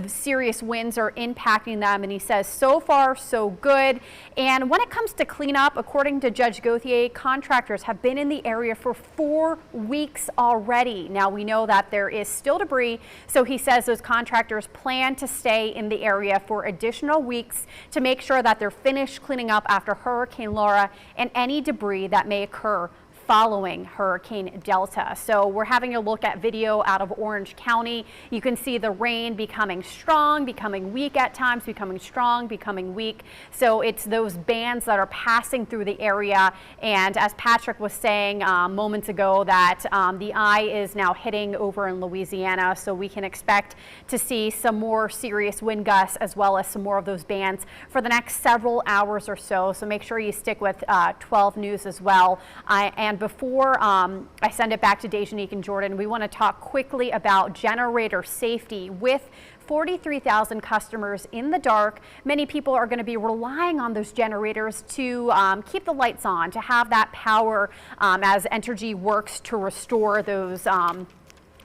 serious winds are impacting them, and he says so far so good. And when it comes to cleanup, according to Judge Gauthier, contractors have been in the area for 4 weeks already. Now we know that there is still debris, so he says those contractors plan to stay in the area for additional weeks to make sure that they're finished cleaning up after Hurricane Laura and any debris that may occur following Hurricane Delta. So we're having a look at video out of Orange County. You can see the rain becoming strong, becoming weak at times, becoming strong, becoming weak. So it's those bands that are passing through the area. And as Patrick was saying moments ago, that the eye is now hitting over in Louisiana. So we can expect to see some more serious wind gusts as well as some more of those bands for the next several hours or so. So make sure you stick with 12 News as well. And before I send it back to Dejanique and Jordan, we want to talk quickly about generator safety. With 43,000 customers in the dark, many people are going to be relying on those generators to keep the lights on, to have that power as Entergy works to restore those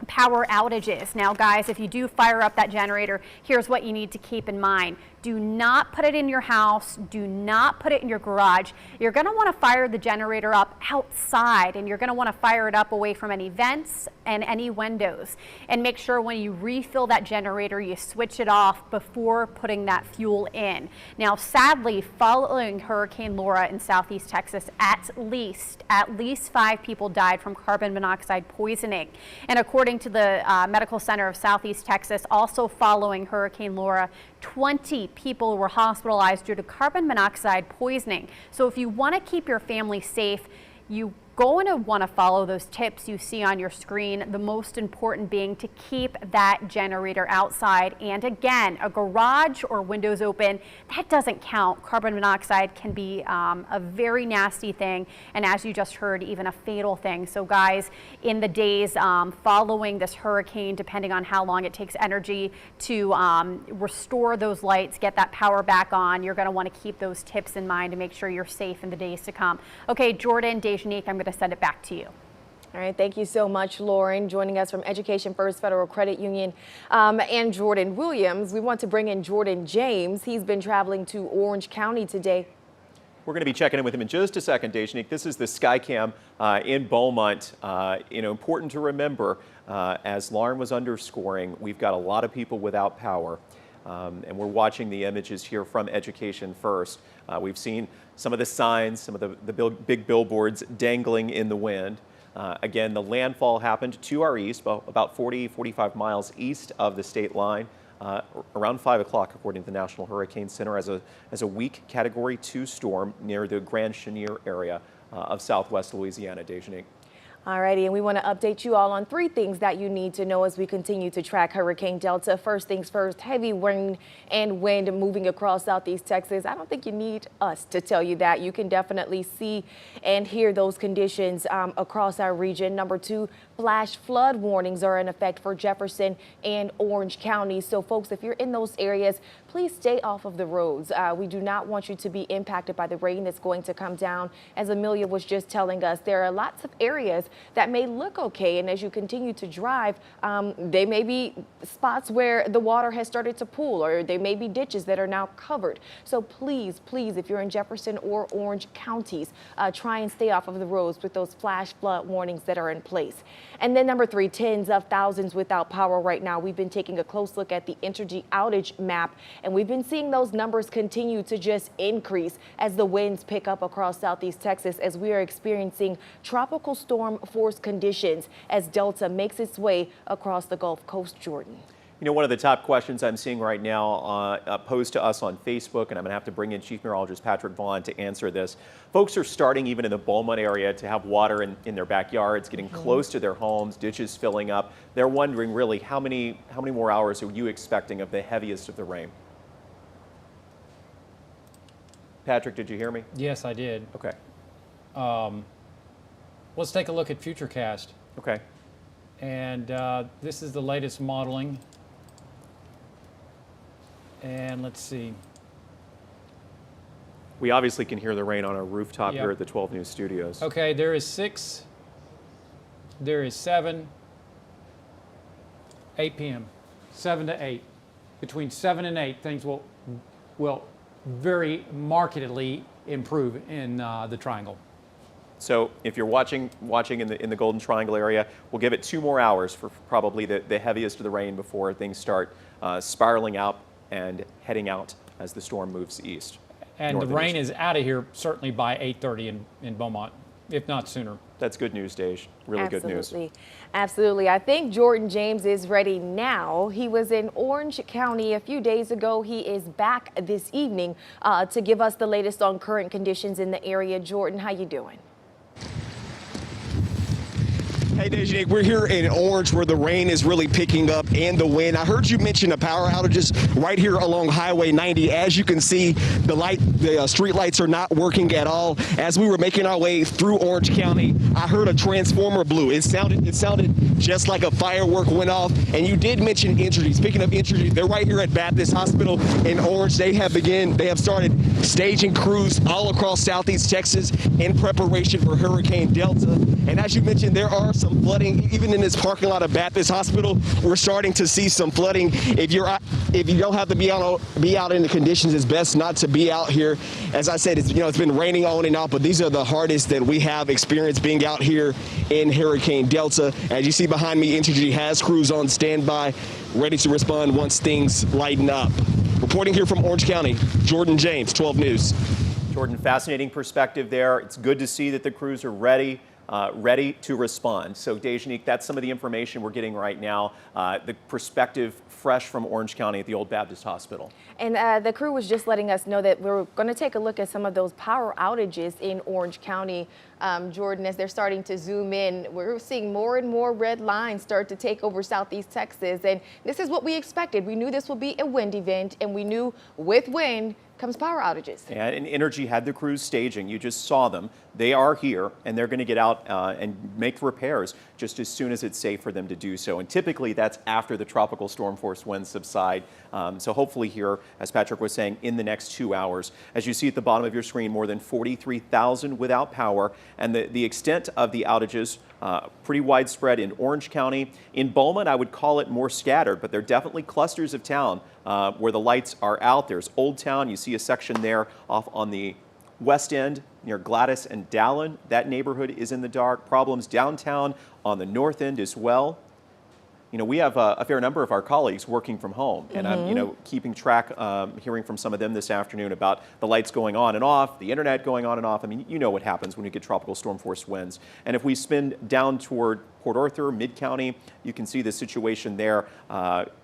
power outages. Now guys, if you do fire up that generator, here's what you need to keep in mind. Do not put it in your house. Do not put it in your garage. You're going to want to fire the generator up outside, and you're going to want to fire it up away from any vents and any windows. And make sure when you refill that generator, you switch it off before putting that fuel in. Now, sadly, following Hurricane Laura in Southeast Texas, at least 5 people died from carbon monoxide poisoning. And according to the Medical Center of Southeast Texas, also following Hurricane Laura, 20 people were hospitalized due to carbon monoxide poisoning. So if you want to keep your family safe, you going to want to follow those tips you see on your screen, the most important being to keep that generator outside. And again, a garage or windows open, that doesn't count. Carbon monoxide can be a very nasty thing, and as you just heard, even a fatal thing. So guys, in the days following this hurricane, depending on how long it takes Entergy to restore those lights, get that power back on, you're going to want to keep those tips in mind to make sure you're safe in the days to come. Okay, Jordan, Dejanique, I'm going to send it back to you. All right, thank you so much, Lauren, joining us from Education First Federal Credit Union, and Jordan Williams. We want to bring in Jordan James. He's been traveling to Orange County today. We're going to be checking in with him in just a second, Dejanique. This is the Skycam in Beaumont. Important to remember, as Lauren was underscoring, we've got a lot of people without power. And we're watching the images here from Education First. We've seen some of the signs, some of the big billboards dangling in the wind. Again, the landfall happened to our east, about 45 miles east of the state line, around 5 o'clock, according to the National Hurricane Center, as a weak Category 2 storm near the Grand Chenier area of southwest Louisiana. Dejanique. Alrighty, and we want to update you all on 3 things that you need to know as we continue to track Hurricane Delta. First things first, heavy rain and wind moving across southeast Texas. I don't think you need us to tell you that. You can definitely see and hear those conditions across our region. Number 2, flash flood warnings are in effect for Jefferson and Orange County. So folks, if you're in those areas, please stay off of the roads. We do not want you to be impacted by the rain that's going to come down. As Amelia was just telling us, there are lots of areas that may look okay, and as you continue to drive, there may be spots where the water has started to pool, or there may be ditches that are now covered. So please, if you're in Jefferson or Orange counties, try and stay off of the roads with those flash flood warnings that are in place. And then number 3, tens of thousands without power right now. We've been taking a close look at the Entergy outage map, and we've been seeing those numbers continue to just increase as the winds pick up across southeast Texas, as we are experiencing tropical storm force conditions as Delta makes its way across the Gulf Coast. Jordan. You know, one of the top questions I'm seeing right now posed to us on Facebook, and I'm going to have to bring in Chief Meteorologist Patrick Vaughn to answer this. Folks are starting, even in the Beaumont area, to have water in their backyards, getting close to their homes, ditches filling up. They're wondering, really, how many more hours are you expecting of the heaviest of the rain? Patrick, did you hear me? Yes, I did. Okay. Let's take a look at Futurecast. Okay. And this is the latest modeling. And let's see. We obviously can hear the rain on our rooftop Yep. here at the 12 News Studios. Okay, there is 6, there is 7, 8 p.m., 7 to 8. Between 7 and 8, things will very markedly improve in the Triangle. So if you're watching in the Golden Triangle area, we'll give it 2 more hours for probably the heaviest of the rain before things start spiraling out and heading out as the storm moves east. And the north rain east. is out of here certainly by 8:30 in Beaumont, if not sooner. That's good news, Dej. Really good news. Absolutely. Absolutely. I think Jordan James is ready now. He was in Orange County a few days ago. He is back this evening to give us the latest on current conditions in the area. Jordan, how you doing? Hey, Dej, we're here in Orange where the rain is really picking up and the wind. I heard you mention the power outages right here along Highway 90. As you can see, the street lights are not working at all. As we were making our way through Orange County, I heard a transformer blew. It sounded just like a firework went off. And you did mention injuries. Speaking of injuries, they're right here at Baptist Hospital in Orange. They have started staging crews all across Southeast Texas in preparation for Hurricane Delta. And as you mentioned, there are some flooding even in this parking lot of Baptist Hospital. We're starting to see some flooding. If you don't have to be out in the conditions, it's best not to be out here. As I said, it's been raining on and off, but these are the hardest that we have experienced being out here in Hurricane Delta. As you see behind me, Entergy has crews on standby, ready to respond once things lighten up. Reporting here from Orange County, Jordan James, 12 News. Jordan, fascinating perspective there. It's good to see that the crews are ready to respond. So, Dejanique, that's some of the information we're getting right now. The perspective fresh from Orange County at the Old Baptist Hospital. And the crew was just letting us know that we're going to take a look at some of those power outages in Orange County. Jordan, as they're starting to zoom in, we're seeing more and more red lines start to take over Southeast Texas. And this is what we expected. We knew this would be a wind event, and we knew with wind comes power outages. And Entergy had the crews staging. You just saw them. They are here, and they're going to get out and make repairs just as soon as it's safe for them to do so. And typically that's after the tropical storm force winds subside. So hopefully here, as Patrick was saying, in the next 2 hours. As you see at the bottom of your screen, more than 43,000 without power. And the extent of the outages, pretty widespread in Orange County. In Beaumont, I would call it more scattered, but there are definitely clusters of town where the lights are out. There's Old Town. You see a section there off on the west end near Gladys and Dallin. That neighborhood is in the dark. Problems downtown on the north end as well. You know, we have a fair number of our colleagues working from home, and I'm, keeping track, hearing from some of them this afternoon about the lights going on and off, the internet going on and off. I mean, you know what happens when you get tropical storm force winds. And if we spin down toward Port Arthur, Mid-County, you can see the situation there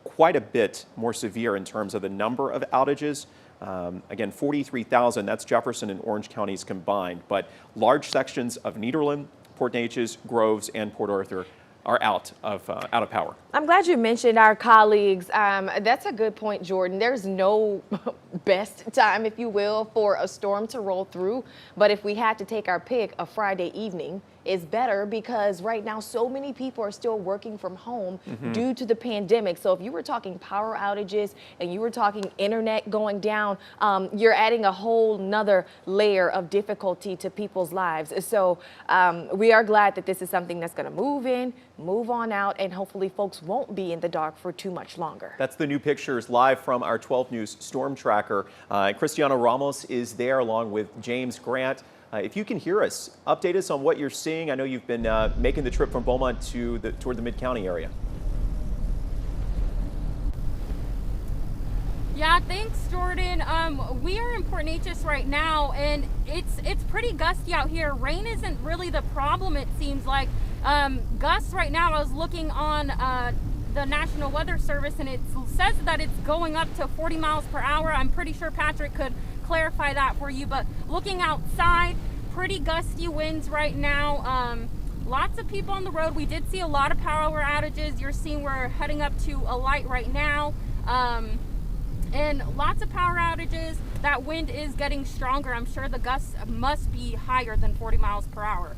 quite a bit more severe in terms of the number of outages. Again, 43,000, that's Jefferson and Orange counties combined, but large sections of Nederland, Port Neches, Groves, and Port Arthur are out of power. I'm glad you mentioned our colleagues. That's a good point, Jordan. There's no best time, if you will, for a storm to roll through. But if we had to take our pick, a Friday evening is better because right now so many people are still working from home due to the pandemic. So if you were talking power outages and you were talking internet going down, you're adding a whole nother layer of difficulty to people's lives. So we are glad that this is something that's going to move in, move on out, and hopefully folks won't be in the dark for too much longer. That's the new pictures live from our 12 News Storm Tracker. Cristiano Ramos is there along with James Grant. If you can hear us, update us on what you're seeing. I know you've been making the trip from Beaumont toward the Mid-County area. Yeah, thanks, Jordan. We are in Port Neches right now, and it's pretty gusty out here. Rain isn't really the problem, it seems like. Gusts right now, I was looking on the National Weather Service, and it says that it's going up to 40 miles per hour. I'm pretty sure Patrick could clarify that for you, but looking outside, pretty gusty winds right now. Lots of people on the road. We did see a lot of power outages. You're seeing we're heading up to a light right now. And lots of power outages. That wind is getting stronger. I'm sure the gusts must be higher than 40 miles per hour.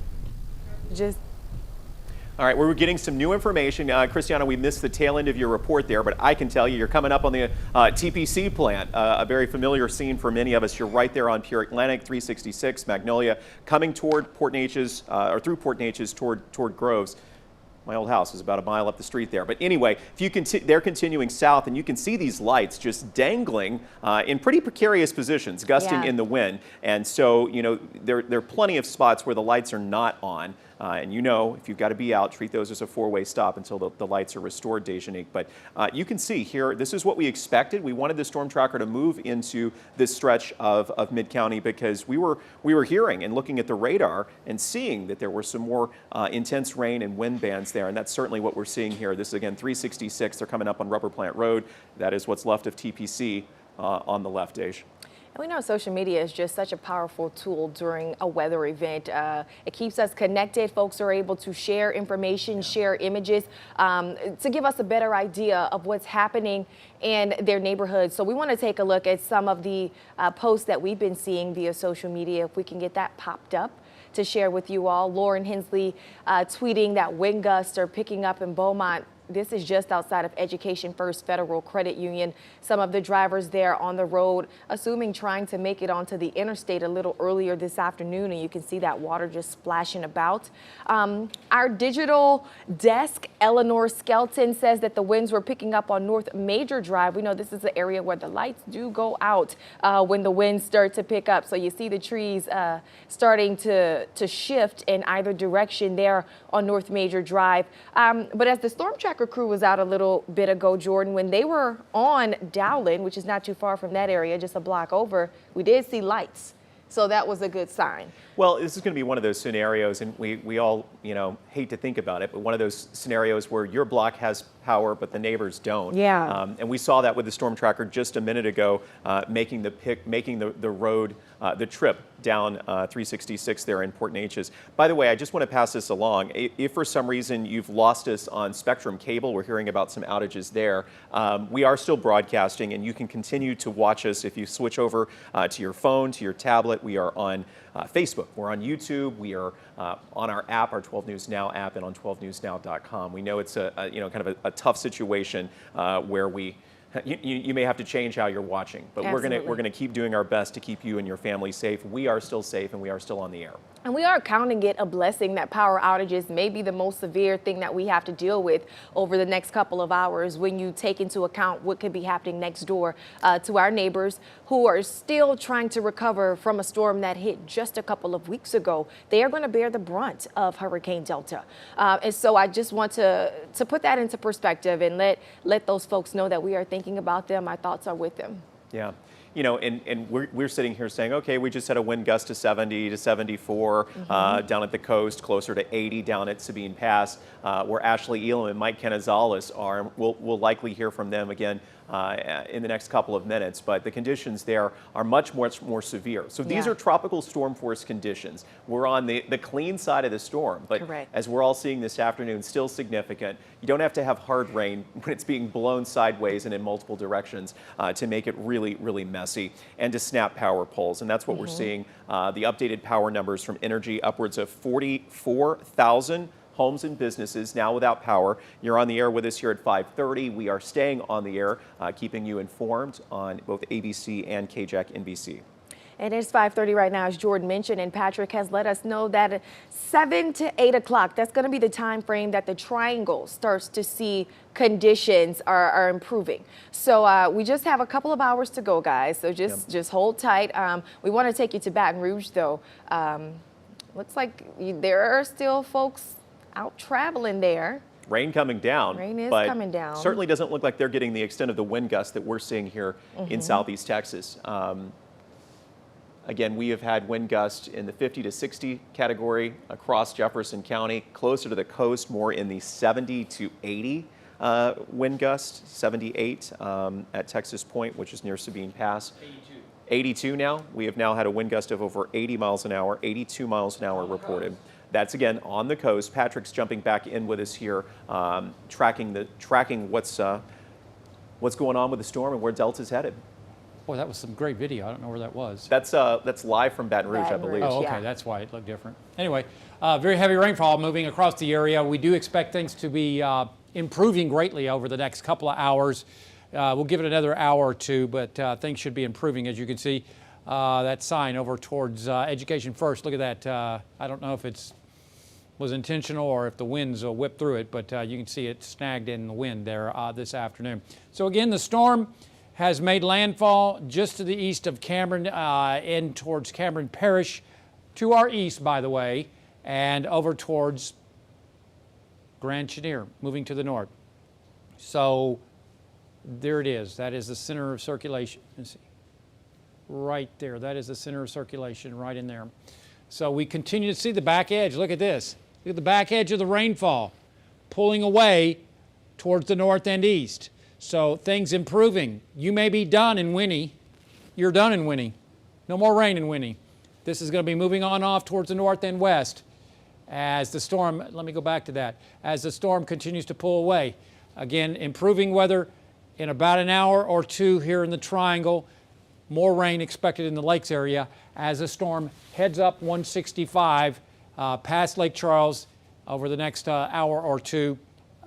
All right, we were getting some new information. Christiana, we missed the tail end of your report there, but I can tell you you're coming up on the TPC plant, a very familiar scene for many of us. You're right there on Pure Atlantic, 366, Magnolia, coming toward Port Neches, or through Port Neches toward Groves. My old house is about a mile up the street there. But anyway, if you they're continuing south, and you can see these lights just dangling in pretty precarious positions, gusting in the wind. And so, you know, there are plenty of spots where the lights are not on. And you know, if you've got to be out, treat those as a four-way stop until the lights are restored, Dejanique. But you can see here, this is what we expected. We wanted the storm tracker to move into this stretch of Mid-County because we were hearing and looking at the radar and seeing that there were some more intense rain and wind bands there. And that's certainly what we're seeing here. This is, again, 366. They're coming up on Rubber Plant Road. That is what's left of TPC on the left, Dej. We know social media is just such a powerful tool during a weather event. It keeps us connected. Folks are able to share information, share images to give us a better idea of what's happening in their neighborhoods. So we want to take a look at some of the posts that we've been seeing via social media. If we can get that popped up to share with you all. Lauren Hensley tweeting that wind gusts are picking up in Beaumont. This is just outside of Education First Federal Credit Union. Some of the drivers there on the road, assuming trying to make it onto the interstate a little earlier this afternoon, and you can see that water just splashing about. Our digital desk, Eleanor Skelton, says that the winds were picking up on North Major Drive. We know this is the area where the lights do go out when the winds start to pick up. So you see the trees starting to shift in either direction there on North Major Drive. But as the storm tracker crew was out a little bit ago, Jordan, when they were on Dowland, which is not too far from that area, just a block over, we did see lights. So that was a good sign. Well, this is going to be one of those scenarios, and we all, you know, hate to think about it, but one of those scenarios where your block has power, but the neighbors don't. Yeah. And we saw that with the storm tracker just a minute ago, making the road, the trip down 366 there in Port Neches. By the way, I just want to pass this along. If for some reason you've lost us on Spectrum Cable, we're hearing about some outages there. We are still broadcasting, and you can continue to watch us if you switch over to your phone, to your tablet. We are on Facebook. We're on YouTube. We are on our app, our 12 News Now app, and on 12newsnow.com. We know it's a you know, kind of a tough situation where you may have to change how you're watching, but Absolutely. we're gonna keep doing our best to keep you and your family safe. We are still safe, and we are still on the air. And we are counting it a blessing that power outages may be the most severe thing that we have to deal with over the next couple of hours when you take into account what could be happening next door to our neighbors who are still trying to recover from a storm that hit just a couple of weeks ago. They are going to bear the brunt of Hurricane Delta. And so I just want to put that into perspective and let those folks know that we are thinking about them. My thoughts are with them. Yeah. You know, and we're sitting here saying, okay, we just had a wind gust to 70 to 74 down at the coast, closer to 80 down at Sabine Pass, where Ashley Elam and Mike Canizales are. We'll likely hear from them again in the next couple of minutes, but the conditions there are much more severe. So these are tropical storm force conditions. We're on the clean side of the storm, but Correct. as we're all seeing this afternoon, still significant. You don't have to have hard rain when it's being blown sideways and in multiple directions to make it really, really messy and to snap power poles. And that's what we're seeing. The updated power numbers from Energy, upwards of 44,000 homes and businesses now without power. You're on the air with us here at 5:30. We are staying on the air, keeping you informed on both ABC and KJAC NBC. It is 5:30 right now, as Jordan mentioned, and Patrick has let us know that 7 to 8 o'clock, that's going to be the time frame that the triangle starts to see conditions are improving. So we just have a couple of hours to go, guys. So just hold tight. We want to take you to Baton Rouge, though. Looks like there are still folks out traveling there. Rain coming down. Rain is but coming down. Certainly doesn't look like they're getting the extent of the wind gusts that we're seeing here in Southeast Texas. Again, we have had wind gusts in the 50 to 60 category across Jefferson County, closer to the coast, more in the 70 to 80 wind gusts, 78 at Texas Point, which is near Sabine Pass. 82 now. We have now had a wind gust of over 80 miles an hour, 82 miles an hour reported. That's again on the coast. Patrick's jumping back in with us here, tracking what's going on with the storm and where Delta's headed. Boy, that was some great video. I don't know where that was. That's live from Baton Rouge, I Baton believe. Rouge. Oh, okay. Yeah. That's why it looked different. Anyway, very heavy rainfall moving across the area. We do expect things to be improving greatly over the next couple of hours. We'll give it another hour or two, but things should be improving. As you can see, that sign over towards Education First. Look at that. I don't know if it was intentional or if the winds whipped through it, but you can see it snagged in the wind there this afternoon. So again, the storm has made landfall just to the east of Cameron, in towards Cameron Parish, to our east, by the way, and over towards Grand Chenier, moving to the north. So there it is. That is the center of circulation. Let's see. Right there. That is the center of circulation right in there. So we continue to see the back edge. Look at this. Look at the back edge of the rainfall pulling away towards the north and east. So things improving. You may be done in Winnie. You're done in Winnie. No more rain in Winnie. This is going to be moving on off towards the north and west as the storm, let me go back to that, as the storm continues to pull away. Again, improving weather in about an hour or two here in the Triangle. More rain expected in the lakes area as the storm heads up 165 past Lake Charles over the next hour or two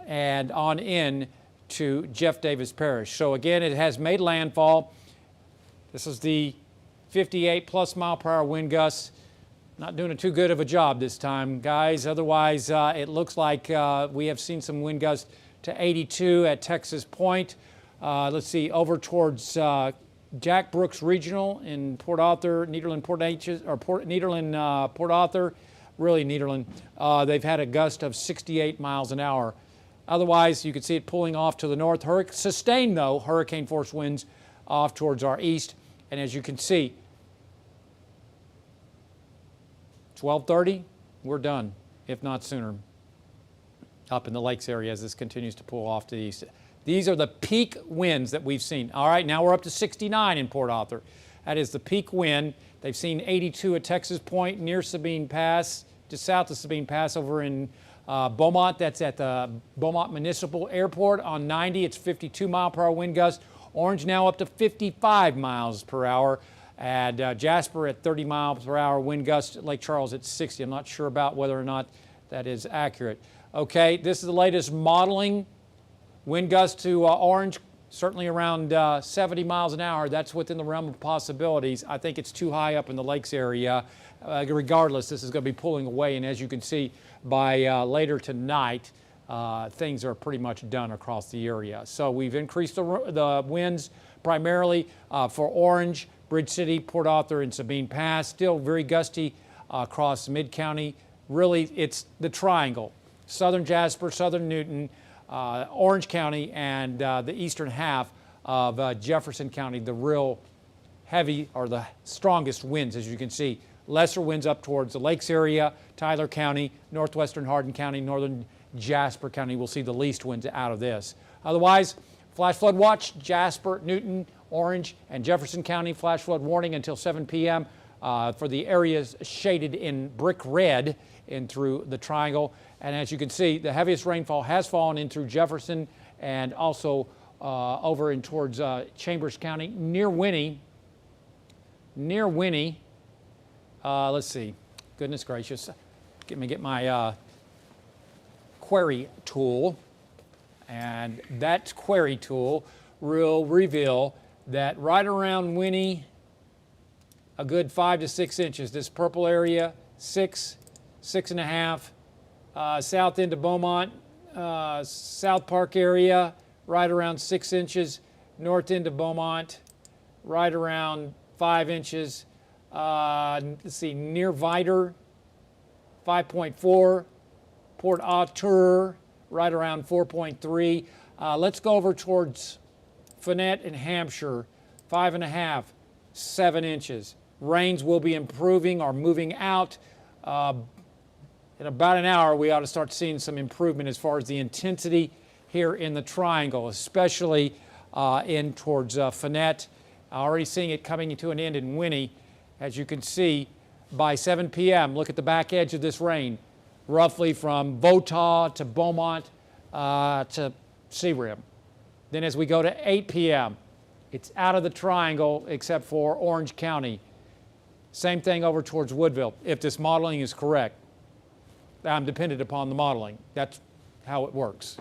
and on in to Jeff Davis Parish. So again, it has made landfall. This is the 58 plus mile per hour wind gusts. Not doing too good of a job this time, guys. Otherwise, it looks like we have seen some wind gusts to 82 at Texas Point. Let's see, over towards Jack Brooks Regional in Port Arthur, Nederland, Port Arthur, really Nederland. They've had a gust of 68 miles an hour. Otherwise, you can see it pulling off to the north. Sustained, though, hurricane force winds off towards our east. And as you can see, 12:30, we're done, if not sooner, up in the lakes area as this continues to pull off to the east. These are the peak winds that we've seen. All right, now we're up to 69 in Port Arthur. That is the peak wind. They've seen 82 at Texas Point near Sabine Pass, just south of Sabine Pass over in Beaumont. That's at the Beaumont Municipal Airport on 90. It's 52 mile per hour wind gust. Orange now up to 55 miles per hour. And Jasper at 30 miles per hour wind gust. Lake Charles at 60. I'm not sure about whether or not that is accurate. Okay, this is the latest modeling. Wind gust to Orange, certainly around 70 miles an hour. That's within the realm of possibilities. I think it's too high up in the lakes area. Regardless, this is going to be pulling away. And as you can see, by later tonight, things are pretty much done across the area. So we've increased the winds primarily for Orange, Bridge City, Port Arthur, and Sabine Pass. Still very gusty across Mid-County. Really, it's the Triangle. Southern Jasper, Southern Newton, Orange County, and the eastern half of Jefferson County, the real heavy or the strongest winds, as you can see. Lesser winds up towards the lakes area, Tyler County, northwestern Hardin County, northern Jasper County. We'll see the least winds out of this. Otherwise, flash flood watch, Jasper, Newton, Orange, and Jefferson County. Flash flood warning until 7 p.m. For the areas shaded in brick red in through the Triangle. And as you can see, the heaviest rainfall has fallen in through Jefferson and also over in towards Chambers County, near Winnie. Let's see, goodness gracious. Let me get my query tool. And that query tool will reveal that right around Winnie, a good 5 to 6 inches. This purple area, 6.5. South into Beaumont, South Park area, right around 6 inches. North into Beaumont, right around 5 inches. Let's see, near Vider, 5.4. Port Arthur, right around 4.3. Let's go over towards Fannett and Hampshire, 5.5, 7 inches. Rains will be improving or moving out. In about an hour, we ought to start seeing some improvement as far as the intensity here in the Triangle, especially in towards Fannett. Already seeing it coming to an end in Winnie. As you can see, by 7 p.m., look at the back edge of this rain, roughly from Vauta to Beaumont to Searim. Then as we go to 8 p.m., It's out of the triangle except for Orange County. Same thing over towards Woodville, if this modeling is correct. I'm dependent upon the modeling. That's how it works.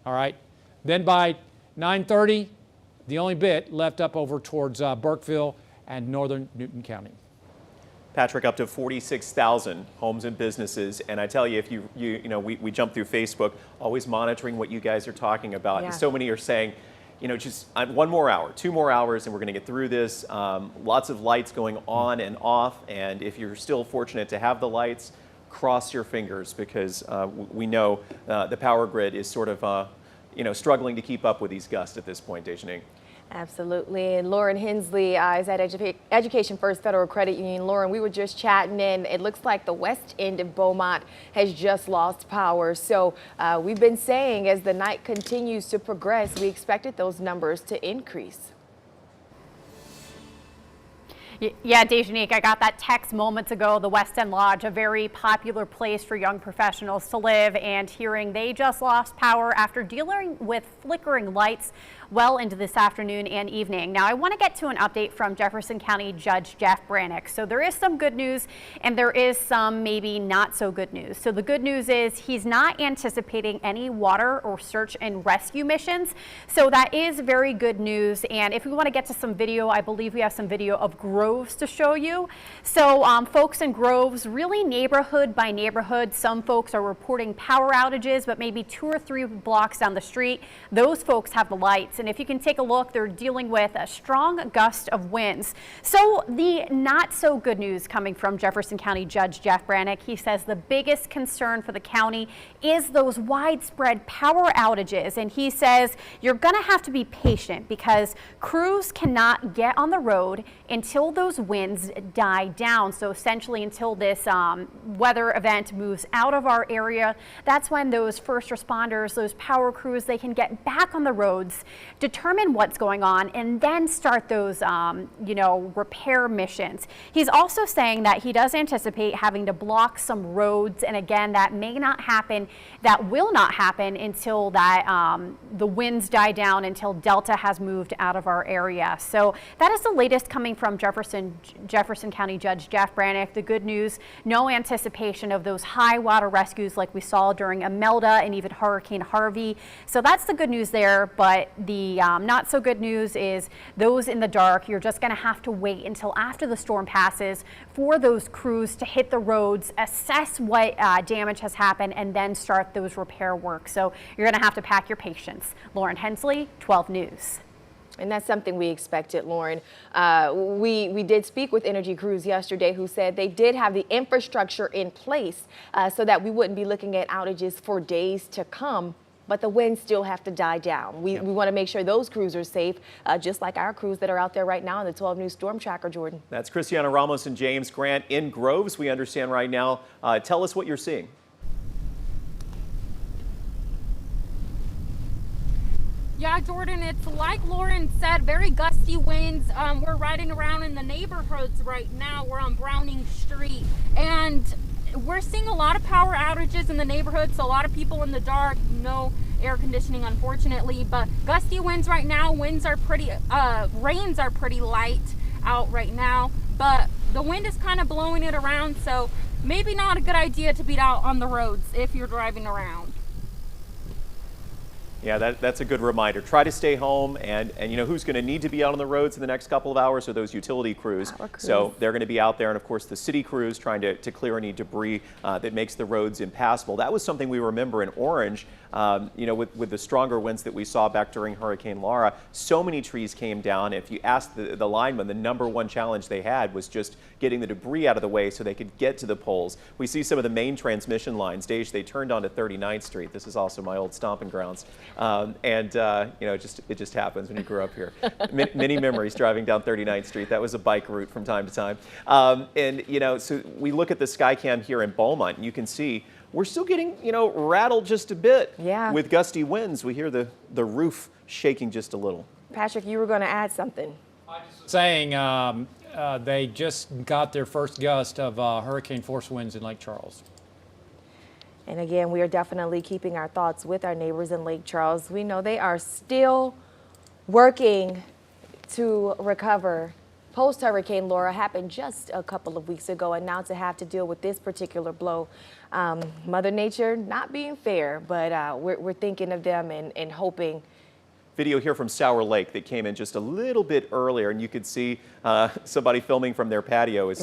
All right. Then by 9:30, the only bit left up over towards Burkeville and northern Newton County. Patrick, up to 46,000 homes and businesses. And I tell you, if you know, we jump through Facebook, always monitoring what you guys are talking about. Yeah. And so many are saying, you know, just 1 more hour, 2 more hours, and we're going to get through this. Lots of lights going on and off. And if you're still fortunate to have the lights, cross your fingers, because we know the power grid is sort of, you know, struggling to keep up with these gusts at this point, Dejanique. Absolutely. And Lauren Hensley is at Education First Federal Credit Union. Lauren, we were just chatting, and it looks like the west end of Beaumont has just lost power. So we've been saying as the night continues to progress, we expected those numbers to increase. Yeah, Dejanique, I got that text moments ago. The West End Lodge, a very popular place for young professionals to live, and hearing they just lost power after dealing with flickering lights well into this afternoon and evening. Now, I want to get to an update from Jefferson County Judge Jeff Brannick. So there is some good news, and there is some maybe not so good news. So the good news is he's not anticipating any water or search and rescue missions. So that is very good news. And if we want to get to some video, I believe we have some video of Groves to show you. So folks in Groves, really neighborhood by neighborhood, some folks are reporting power outages, but maybe 2 or 3 blocks down the street, those folks have the lights. And if you can take a look, they're dealing with a strong gust of winds. So the not so good news coming from Jefferson County Judge Jeff Brannick, he says the biggest concern for the county is those widespread power outages. And he says you're going to have to be patient because crews cannot get on the road until those winds die down. So essentially until this weather event moves out of our area, that's when those first responders, those power crews, they can get back on the roads, determine what's going on, and then start those, you know, repair missions. He's also saying that he does anticipate having to block some roads, and again, that may not happen, that will not happen until that the winds die down, until Delta has moved out of our area. So that is the latest coming from Jefferson County Judge Jeff Brannick. The good news, no anticipation of those high water rescues like we saw during Imelda and even Hurricane Harvey. So that's the good news there, but the not so good news is those in the dark, you're just going to have to wait until after the storm passes for those crews to hit the roads, assess what damage has happened, and then start those repair work. So you're going to have to pack your patience. Lauren Hensley, 12 News. And that's something we expected, Lauren. We did speak with Energy Crews yesterday who said they did have the infrastructure in place so that we wouldn't be looking at outages for days to come. But the winds still have to die down. We want to make sure those crews are safe, just like our crews that are out there right now in the 12 News Storm Tracker, Jordan. That's Christiana Ramos and James Grant in Groves, we understand right now. Tell us what you're seeing. Yeah, Jordan, it's like Lauren said, very gusty winds. We're riding around in the neighborhoods right now. We're on Browning Street, and we're seeing a lot of power outages in the neighborhood, so a lot of people in the dark, no air conditioning, unfortunately, but gusty winds right now. Winds are pretty, rains are pretty light out right now, but the wind is kind of blowing it around, so maybe not a good idea to be out on the roads if you're driving around. Yeah, that's a good reminder. Try to stay home, and you know who's going to need to be out on the roads in the next couple of hours are those utility crews. So they're going to be out there, and of course the city crews trying to clear any debris that makes the roads impassable. That was something we remember in Orange, you know, with the stronger winds that we saw back during Hurricane Laura. So many trees came down. If you asked the linemen, the #1 challenge they had was just getting the debris out of the way so they could get to the poles. We see some of the main transmission lines. They turned onto 39th Street. This is also my old stomping grounds. You know, it just happens when you grow up here. Many memories driving down 39th Street. That was a bike route from time to time. And you know, so we look at the Skycam here in Beaumont, and you can see we're still getting, you know, rattled just a bit. Yeah. With gusty winds. We hear the roof shaking just a little. Patrick, you were going to add something. Saying they just got their first gust of hurricane force winds in Lake Charles. And again, we are definitely keeping our thoughts with our neighbors in Lake Charles. We know they are still working to recover post-Hurricane Laura happened just a couple of weeks ago, and now to have to deal with this particular blow, Mother Nature not being fair, but we're thinking of them and hoping. Video here from Sour Lake that came in just a little bit earlier, and you could see somebody filming from their patio.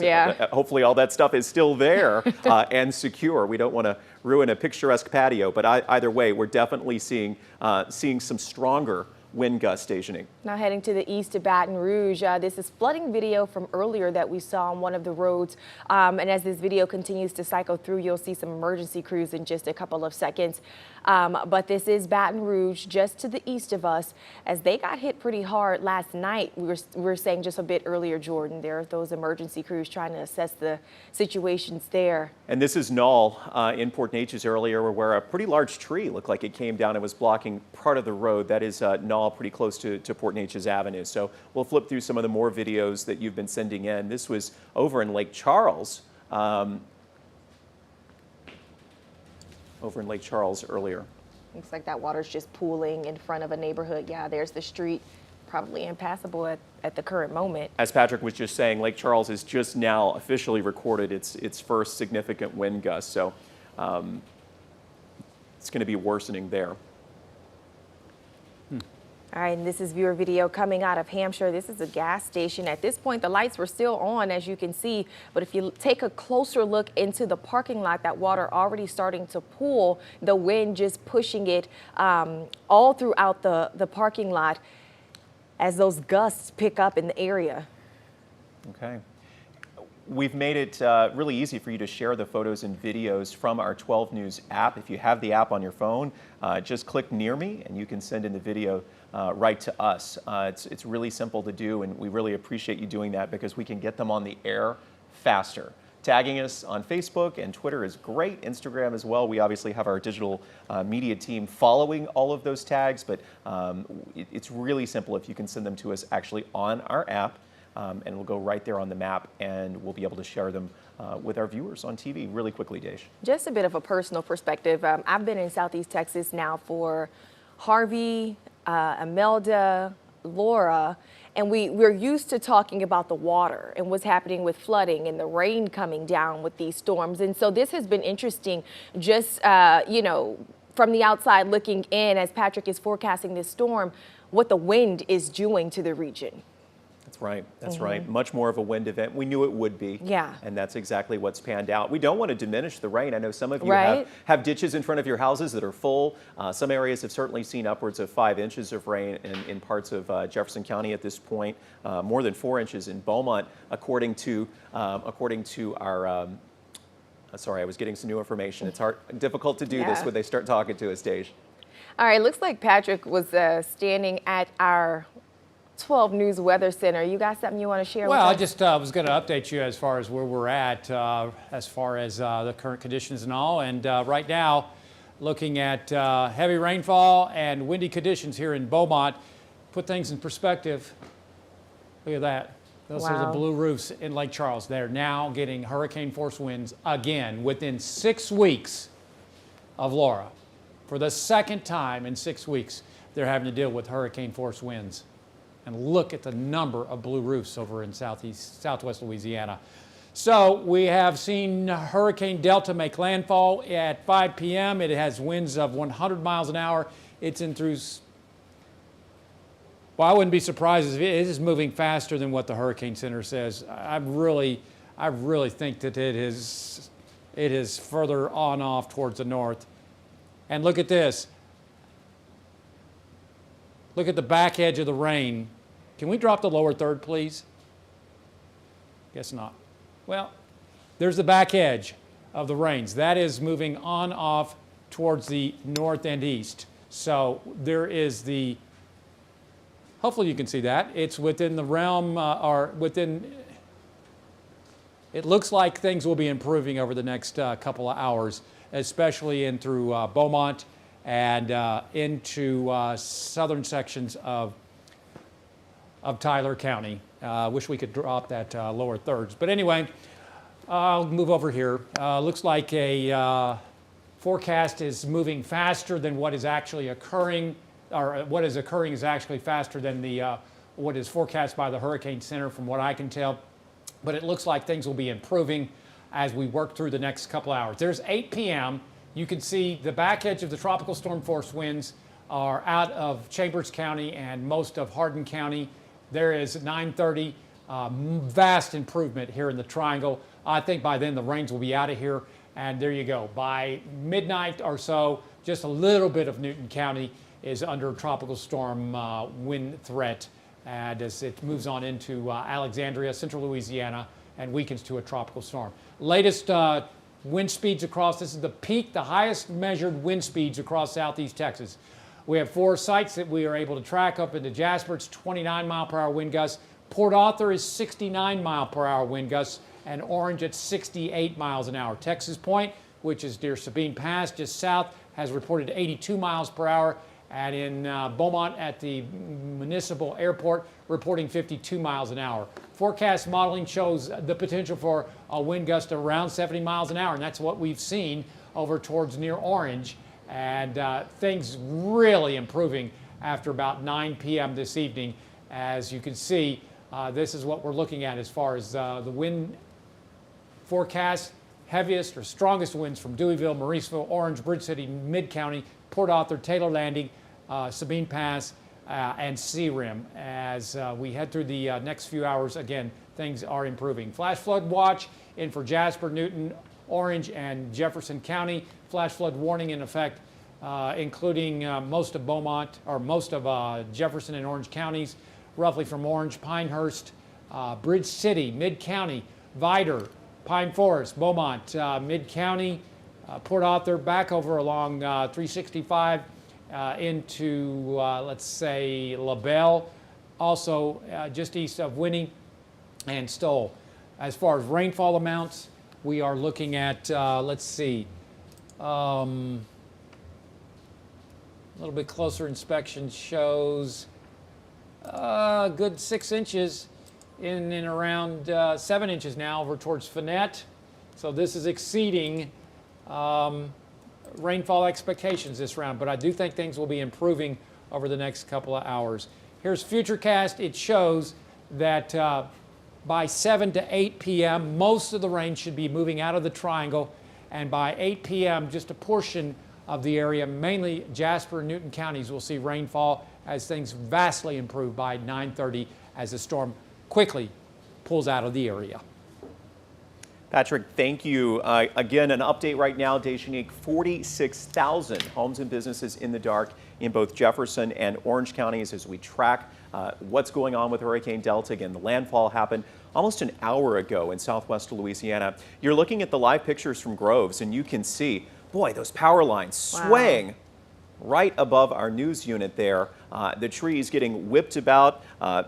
Hopefully all that stuff is still there and secure. We don't want to ruin a picturesque patio, but either way, we're definitely seeing some stronger wind gusts, Dejanique. Now heading to the east to Baton Rouge. This is flooding video from earlier that we saw on one of the roads. And as this video continues to cycle through, you'll see some emergency crews in just a couple of seconds. But this is Baton Rouge, just to the east of us, as they got hit pretty hard last night. We were saying just a bit earlier, Jordan, there are those emergency crews trying to assess the situations there. And this is Knoll in Port Neches earlier, where a pretty large tree looked like it came down and was blocking part of the road. That is Knoll, pretty close to Port Neches Avenue. So we'll flip through some of the more videos that you've been sending in. This was over in Lake Charles. Over in Lake Charles earlier. Looks like that water's just pooling in front of a neighborhood. Yeah, there's the street, probably impassable at the current moment. As Patrick was just saying, Lake Charles has just now officially recorded its first significant wind gust. So it's going to be worsening there. All right, and this is viewer video coming out of Hampshire. This is a gas station. At this point, the lights were still on, as you can see. But if you take a closer look into the parking lot, that water already starting to pool, the wind just pushing it all throughout the parking lot as those gusts pick up in the area. Okay. We've made it really easy for you to share the photos and videos from our 12 News app. If you have the app on your phone, just click Near Me and you can send in the video right to us. It's really simple to do, and we really appreciate you doing that because we can get them on the air faster. Tagging us on Facebook and Twitter is great, Instagram as well. We obviously have our digital media team following all of those tags, but it's really simple if you can send them to us actually on our app. And we'll go right there on the map, and we'll be able to share them with our viewers on TV really quickly, Dej. Just a bit of a personal perspective. I've been in Southeast Texas now for Harvey, Imelda, Laura, and we're used to talking about the water and what's happening with flooding and the rain coming down with these storms. And so this has been interesting, just, you know, from the outside looking in as Patrick is forecasting this storm, what the wind is doing to the region. That's right. That's right. Much more of a wind event. We knew it would be. Yeah. And that's exactly what's panned out. We don't want to diminish the rain. I know some of you Right. have ditches in front of your houses that are full. Some areas have certainly seen upwards of 5 inches of rain in parts of Jefferson County at this point. More than 4 inches in Beaumont, according to our. Sorry, I was getting some new information. It's difficult to do this when they start talking to us, Dej. All right, looks like Patrick was standing at our 12 News Weather Center. You got something you want to share with us? Well, I just was going to update you as far as where we're at, as far as the current conditions and all. And right now, looking at heavy rainfall and windy conditions here in Beaumont. Put things in perspective. Look at that. Those are the blue roofs in Lake Charles. They're now getting hurricane force winds again within 6 weeks of Laura. For the second time in 6 weeks, they're having to deal with hurricane force winds. And look at the number of blue roofs over in southwest Louisiana. So we have seen Hurricane Delta make landfall at 5 p.m. It has winds of 100 miles an hour. It's in through, well, I wouldn't be surprised if it is moving faster than what the Hurricane Center says. I really think that it is further on off towards the north. And look at this. Look at the back edge of the rain. Can we drop the lower third, please? Guess not. Well, there's the back edge of the rains. That is moving on off towards the north and east. So there is the, hopefully you can see that. It's within the realm, it looks like things will be improving over the next couple of hours, especially in through Beaumont and into southern sections of Tyler County. Wish we could drop that lower thirds. But anyway, I'll move over here. Looks like a forecast is moving faster than what is actually occurring, or what is occurring is actually faster than the what is forecast by the Hurricane Center from what I can tell. But it looks like things will be improving as we work through the next couple hours. There's 8 p.m. You can see the back edge of the tropical storm force winds are out of Chambers County and most of Hardin County. There is 9:30, vast improvement here in the Triangle. I think by then the rains will be out of here, and there you go. By midnight or so, just a little bit of Newton County is under tropical storm wind threat, and as it moves on into Alexandria, central Louisiana, and weakens to a tropical storm. Latest wind speeds across, this is the peak, the highest measured wind speeds across southeast Texas. We have 4 sites that we are able to track up into Jasper. It's 29 mile per hour wind gusts. Port Arthur is 69 mile per hour wind gusts, and Orange at 68 miles an hour. Texas Point, which is near Sabine Pass, just south, has reported 82 miles per hour. And in Beaumont at the municipal airport, reporting 52 miles an hour. Forecast modeling shows the potential for a wind gust of around 70 miles an hour, and that's what we've seen over towards near Orange. And things really improving after about 9 p.m. this evening. As you can see, this is what we're looking at as far as the wind forecast. Heaviest or strongest winds from Deweyville, Mauriceville, Orange, Bridge City, Mid-County, Port Arthur, Taylor Landing, Sabine Pass, and Sea Rim. As we head through the next few hours, again, things are improving. Flash flood watch in for Jasper, Newton, Orange, and Jefferson County. Flash flood warning in effect, including most of Beaumont, or most of Jefferson and Orange counties, roughly from Orange, Pinehurst, Bridge City, Mid-County, Vidor, Pine Forest, Beaumont, Mid-County, Port Arthur, back over along 365 into, let's say, LaBelle, also just east of Winnie and Stoll. As far as rainfall amounts, we are looking at, let's see, a little bit closer inspection shows a good 6 inches in and around 7 inches now over towards Finette. So this is exceeding rainfall expectations this round, but I do think things will be improving over the next couple of hours. Here's Futurecast. It shows that by 7 to 8 p.m., most of the rain should be moving out of the Triangle, and by 8 p.m., just a portion of the area, mainly Jasper and Newton counties, will see rainfall as things vastly improve by 9:30 as the storm quickly pulls out of the area. Patrick, thank you. Again, an update right now, Deshanique, 46,000 homes and businesses in the dark in both Jefferson and Orange counties as we track what's going on with Hurricane Delta. Again, the landfall happened almost an hour ago in southwest Louisiana. You're looking at the live pictures from Groves, and you can see, boy, those power lines swaying right above our news unit there. The trees getting whipped about.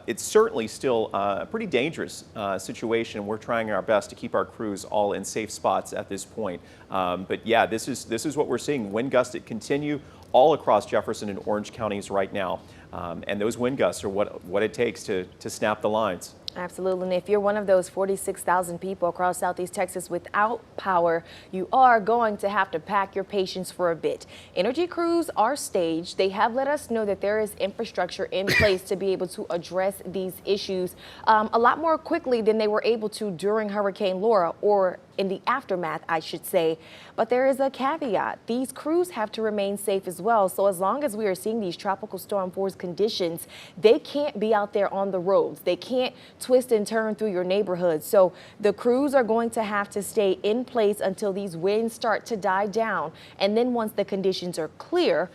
It's certainly still a pretty dangerous situation. We're trying our best to keep our crews all in safe spots at this point. But yeah, this is what we're seeing. Wind gusts that continue all across Jefferson and Orange counties right now. And those wind gusts are what it takes to snap the lines. Absolutely. And if you're one of those 46,000 people across Southeast Texas without power, you are going to have to pack your patience for a bit. Energy crews are staged. They have let us know that there is infrastructure in place to be able to address these issues a lot more quickly than they were able to during Hurricane Laura, or in the aftermath, I should say. But there is a caveat. These crews have to remain safe as well. So as long as we are seeing these tropical storm force conditions, they can't be out there on the roads. They can't twist and turn through your neighborhood. So the crews are going to have to stay in place until these winds start to die down. And then once the conditions are clear,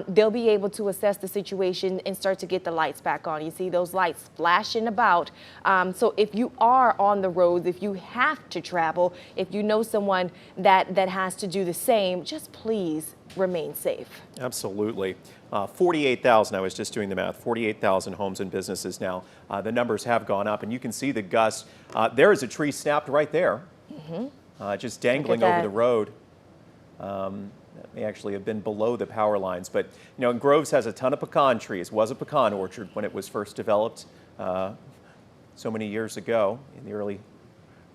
they'll be able to assess the situation and start to get the lights back on. You see those lights flashing about. So if you are on the roads, if you have to travel, if you know someone that has to do the same, just please remain safe. Absolutely. 48,000, I was just doing the math, 48,000 homes and businesses now. The numbers have gone up, and you can see the gusts. There is a tree snapped right there, just dangling over the road. That may actually have been below the power lines. But, you know, Groves has a ton of pecan trees. Was a pecan orchard when it was first developed so many years ago in the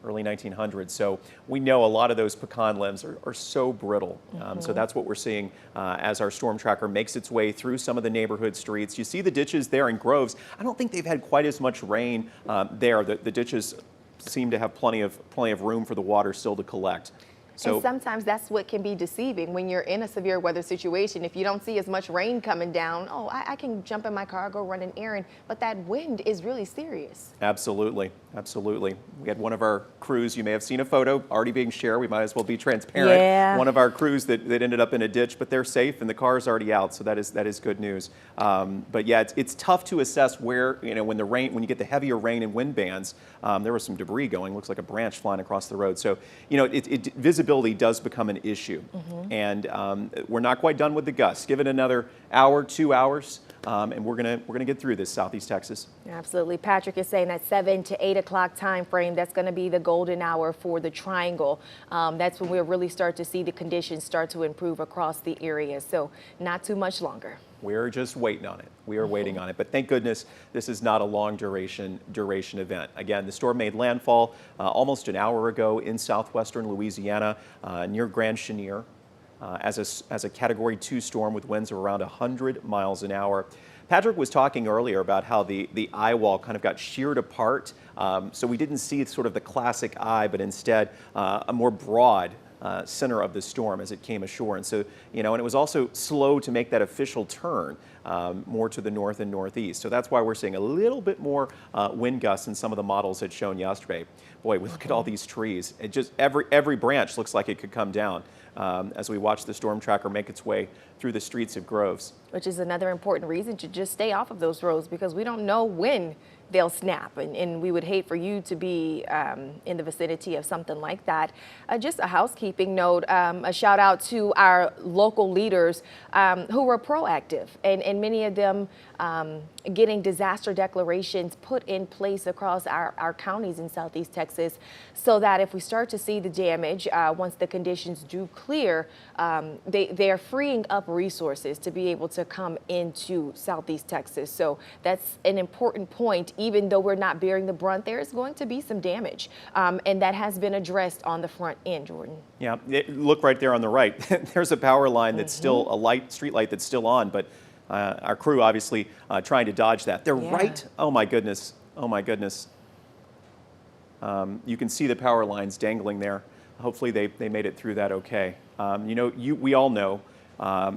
early 1900s. So we know a lot of those pecan limbs are so brittle. So that's what we're seeing as our storm tracker makes its way through some of the neighborhood streets. You see the ditches there in Groves. I don't think they've had quite as much rain there. The ditches seem to have plenty of room for the water still to collect. So, and sometimes that's what can be deceiving when you're in a severe weather situation. If you don't see as much rain coming down, oh, I can jump in my car, go run an errand, but that wind is really serious. absolutely, absolutely. We had one of our crews, you may have seen a photo already being shared. We might as well be transparent. Yeah. One of our crews that ended up in a ditch, but they're safe and the car is already out. So that is good news. But yeah, it's tough to assess where, when you get the heavier rain and wind bands, there was some debris going, looks like a branch flying across the road. So, visibility does become an issue. And we're not quite done with the gusts. Give it another hour, 2 hours, and we're gonna get through this, Southeast Texas. Absolutely. Patrick is saying that 7 to 8 o'clock time frame, that's going to be the golden hour for the triangle. That's when we'll really start to see the conditions start to improve across the area. So not too much longer. We're just waiting on it. We are waiting on it. But thank goodness this is not a long duration event. Again, the storm made landfall almost an hour ago in southwestern Louisiana near Grand Chenier as a Category 2 storm with winds of around 100 miles an hour. Patrick was talking earlier about how the eye wall kind of got sheared apart. So we didn't see sort of the classic eye, but instead a more broad center of the storm as it came ashore. And so, and it was also slow to make that official turn more to the north and northeast. So that's why we're seeing a little bit more wind gusts than some of the models had shown yesterday. Boy, we look at all these trees. It just, every branch looks like it could come down as we watch the storm tracker make its way through the streets of Groves. Which is another important reason to just stay off of those roads, because we don't know when they'll snap, and we would hate for you to be in the vicinity of something like that. Just a housekeeping note, a shout out to our local leaders who were proactive, and many of them getting disaster declarations put in place across our counties in Southeast Texas, so that if we start to see the damage, once the conditions do clear, they are freeing up resources to be able to come into Southeast Texas. So that's an important point. Even though we're not bearing the brunt, there is going to be some damage, and that has been addressed on the front end, Jordan. Yeah, Look right there on the right. There's a power line that's still a street light that's still on, but our crew obviously trying to dodge that. They're right. Oh my goodness. Oh my goodness. You can see the power lines dangling there. Hopefully they made it through that okay. We all know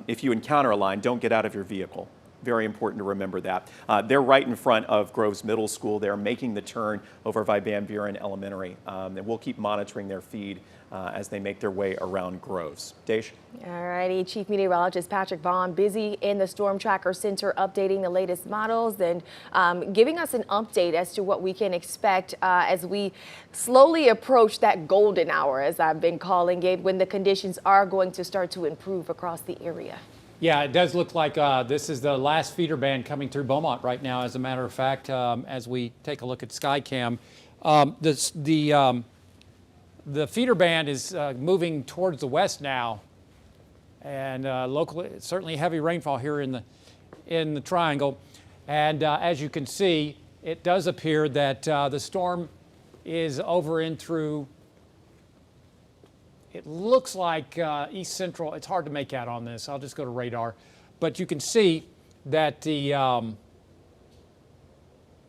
if you encounter a line, don't get out of your vehicle. Very important to remember that. They're right in front of Groves Middle School. They're making the turn over by Van Buren Elementary. And we'll keep monitoring their feed as they make their way around Groves. Dej? All righty. Chief Meteorologist Patrick Vaughn busy in the Storm Tracker Center updating the latest models and giving us an update as to what we can expect as we slowly approach that golden hour, as I've been calling it, when the conditions are going to start to improve across the area. Yeah, it does look like this is the last feeder band coming through Beaumont right now, as a matter of fact, as we take a look at Skycam. The feeder band is moving towards the west now, and locally, certainly heavy rainfall here in the triangle. And as you can see, it does appear that the storm is over in through, it looks like east central. It's hard to make out on this. I'll just go to radar. But you can see that the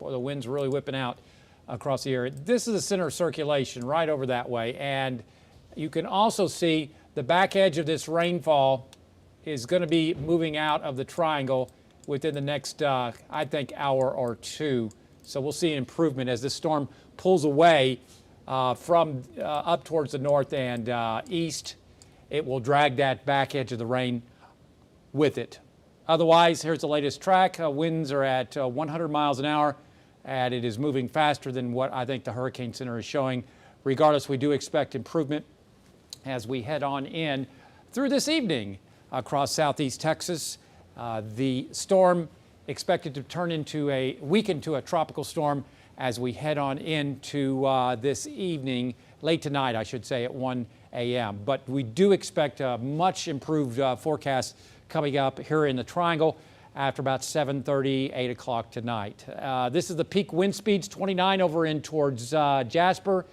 wind's really whipping out across the area. This is the center of circulation right over that way. And you can also see the back edge of this rainfall is going to be moving out of the triangle within the next, I think, hour or two. So we'll see an improvement as this storm pulls away from up towards the north and east. It will drag that back edge of the rain with it. Otherwise, here's the latest track. Winds are at 100 miles an hour, and it is moving faster than what I think the Hurricane Center is showing. Regardless, we do expect improvement as we head on in through this evening across southeast Texas. The storm expected to weaken to a tropical storm as we head on into this evening, late tonight, I should say, at 1 a.m. But we do expect a much improved forecast coming up here in the triangle after about 7:30, 8 o'clock tonight. This is the peak wind speeds, 29 over in towards Jasper,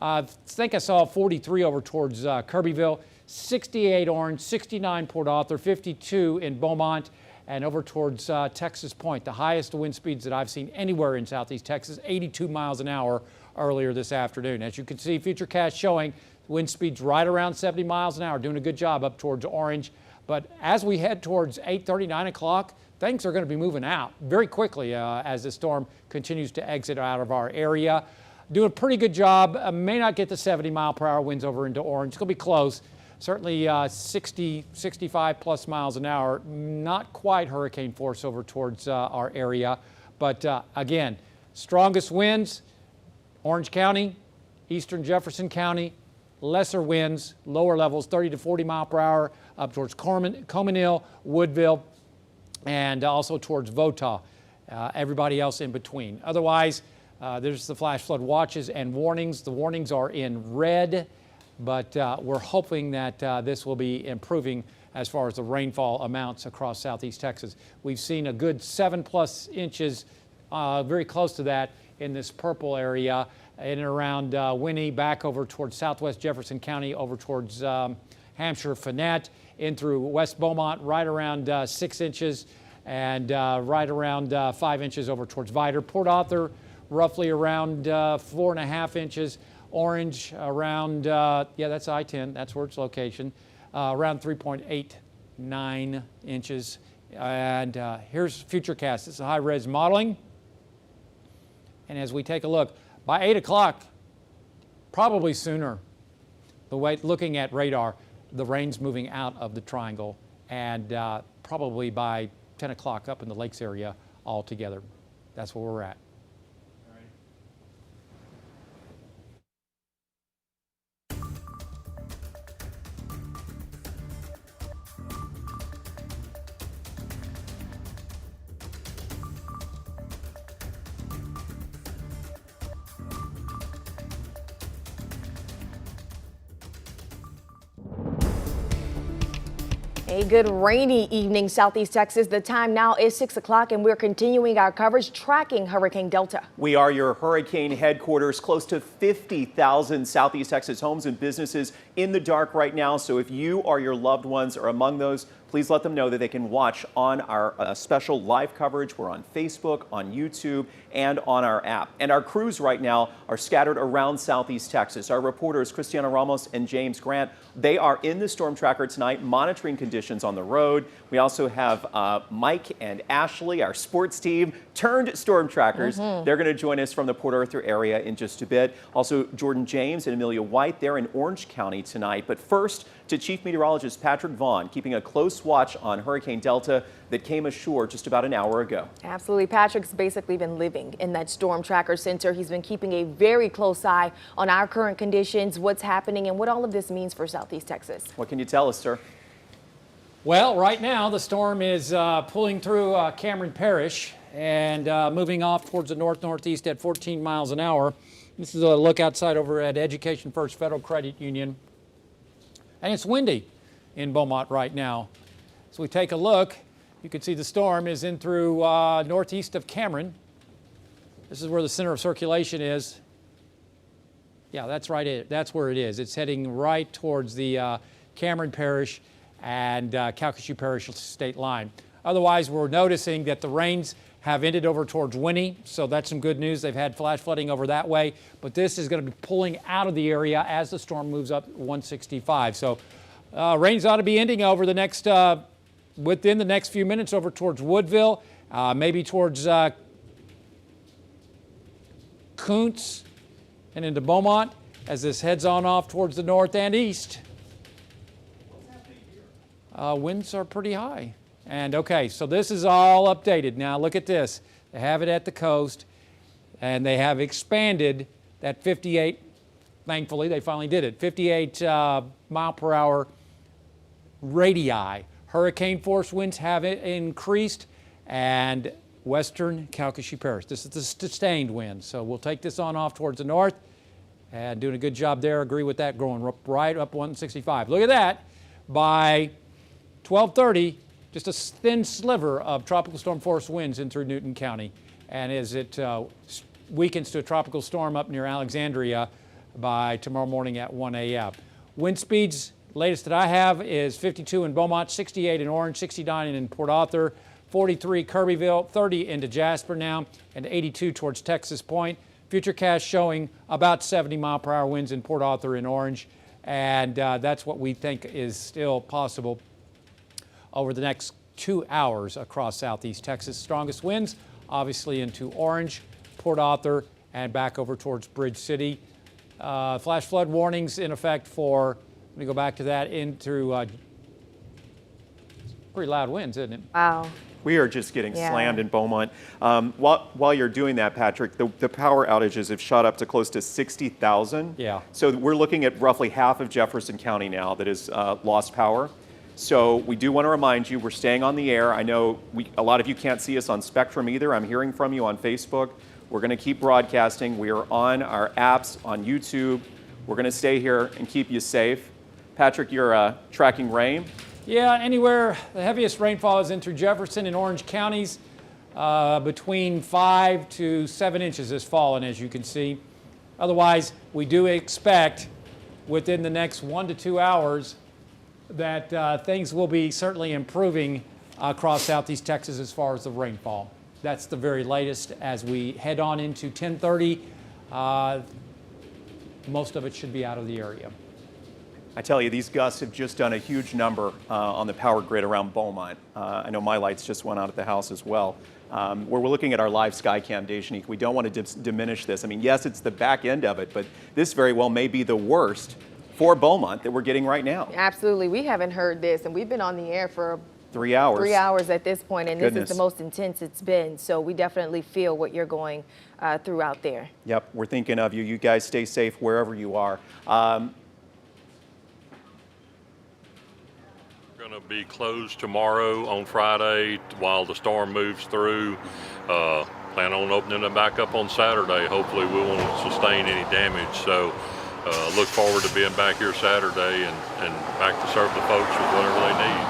I think I saw 43 over towards Kirbyville, 68 Orange, 69 Port Arthur, 52 in Beaumont, and over towards Texas Point, the highest wind speeds that I've seen anywhere in southeast Texas, 82 miles an hour earlier this afternoon. As you can see, Futurecast showing wind speeds right around 70 miles an hour, doing a good job up towards Orange. But as we head towards 8:30, 9 o'clock, things are going to be moving out very quickly as the storm continues to exit out of our area. Doing a pretty good job. May not get the 70-mile-per-hour winds over into Orange. It's going to be close. Certainly 60, 65 plus miles an hour. Not quite hurricane force over towards our area. But again, strongest winds, Orange County, eastern Jefferson County. Lesser winds, lower levels, 30 to 40 mile per hour up towards Cominil, Woodville, and also towards Votah. Everybody else in between. Otherwise, there's the flash flood watches and warnings. The warnings are in red, but we're hoping that this will be improving as far as the rainfall amounts across southeast Texas. We've seen a good 7+ inches, very close to that in this purple area, in and around Winnie, back over towards southwest Jefferson County, over towards Hampshire, Fannett, in through West Beaumont, right around 6 inches, and right around 5 inches over towards Vidor. Port Arthur, roughly around 4.5 inches. Orange, around, yeah, that's I-10, that's where its location, around 3.89 inches. And here's Futurecast. This is high-res modeling. And as we take a look, by 8 o'clock, probably sooner, the way looking at radar, the rain's moving out of the triangle, and probably by 10 o'clock up in the lakes area altogether. That's where we're at. A good rainy evening, southeast Texas. The time now is 6 o'clock, and we're continuing our coverage tracking Hurricane Delta. We are your hurricane headquarters. Close to 50,000 southeast Texas homes and businesses in the dark right now. So if you or your loved ones are among those, please let them know that they can watch on our special live coverage. We're on Facebook, on YouTube, and on our app. And our crews right now are scattered around southeast Texas. Our reporters, Christiana Ramos and James Grant, they are in the storm tracker tonight, monitoring conditions on the road. We also have Mike and Ashley, our sports team, turned storm trackers. They're going to join us from the Port Arthur area in just a bit. Also, Jordan James and Amelia White, they're in Orange County tonight. But first, to Chief Meteorologist Patrick Vaughn, keeping a close watch on Hurricane Delta that came ashore just about an hour ago. Absolutely. Patrick's basically been living in that storm tracker center. He's been keeping a very close eye on our current conditions, what's happening, and what all of this means for southeast Texas. What can you tell us, sir? Well, right now the storm is pulling through Cameron Parish and moving off towards the northeast at 14 miles an hour. This is a look outside over at Education First Federal Credit Union. And it's windy in Beaumont right now. So we take a look, you can see the storm is in through northeast of Cameron. This is where the center of circulation is. Yeah, that's right. That's where it is. It's heading right towards the Cameron Parish and Calcasieu Parish state line. Otherwise, we're noticing that the rains have ended over towards Winnie, so that's some good news. They've had flash flooding over that way, but this is going to be pulling out of the area as the storm moves up 165. So rains ought to be ending over the next, within the next few minutes over towards Woodville, maybe towards Kuntz and into Beaumont as this heads on off towards the north and east. Winds are pretty high. And okay, so this is all updated. Now look at this. They have it at the coast, and they have expanded that 58, thankfully they finally did it, 58 mile per hour radii. Hurricane force winds have increased, and western Calcasieu Parish. This is the sustained wind. So we'll take this on off towards the north, and doing a good job there. Agree with that, growing right up 165. Look at that. By 12:30, just a thin sliver of tropical storm force winds in through Newton County. And as it weakens to a tropical storm up near Alexandria, by tomorrow morning at 1 a.m. Wind speeds, latest that I have is 52 in Beaumont, 68 in Orange, 69 in Port Arthur, 43 Kirbyville, 30 into Jasper now, and 82 towards Texas Point. Futurecast showing about 70 mile per hour winds in Port Arthur and Orange, and that's what we think is still possible over the next 2 hours across southeast Texas. Strongest winds obviously into Orange, Port Arthur, and back over towards Bridge City. Flash flood warnings in effect for, let me go back to that, into pretty loud winds, isn't it? Wow. We are just getting slammed in Beaumont. While you're doing that, Patrick, the power outages have shot up to close to 60,000. Yeah. So we're looking at roughly half of Jefferson County now that has lost power. So we do want to remind you, we're staying on the air. I know a lot of you can't see us on Spectrum either. I'm hearing from you on Facebook. We're going to keep broadcasting. We are on our apps, on YouTube. We're going to stay here and keep you safe. Patrick, you're tracking rain. Yeah, anywhere. The heaviest rainfall is into Jefferson and Orange counties. Between 5 to 7 inches has fallen, as you can see. Otherwise, we do expect within the next 1 to 2 hours that things will be certainly improving across southeast Texas as far as the rainfall. That's the very latest as we head on into 10:30. Most of it should be out of the area. I tell you, these gusts have just done a huge number on the power grid around Beaumont. I know my lights just went out at the house as well. Where we're looking at our live Skycam, Dejanique, we don't want to diminish this. I mean, yes, it's the back end of it, but this very well may be the worst for Beaumont that we're getting right now. Absolutely. We haven't heard this, and we've been on the air for 3 hours. 3 hours at this point, and Goodness. this is the most intense it's been. So we definitely feel what you're going through out there. Yep, we're thinking of you. You guys stay safe wherever you are. Going to be closed tomorrow on Friday while the storm moves through. Plan on opening them back up on Saturday. Hopefully we won't sustain any damage. So look forward to being back here Saturday and back to serve the folks with whatever they need.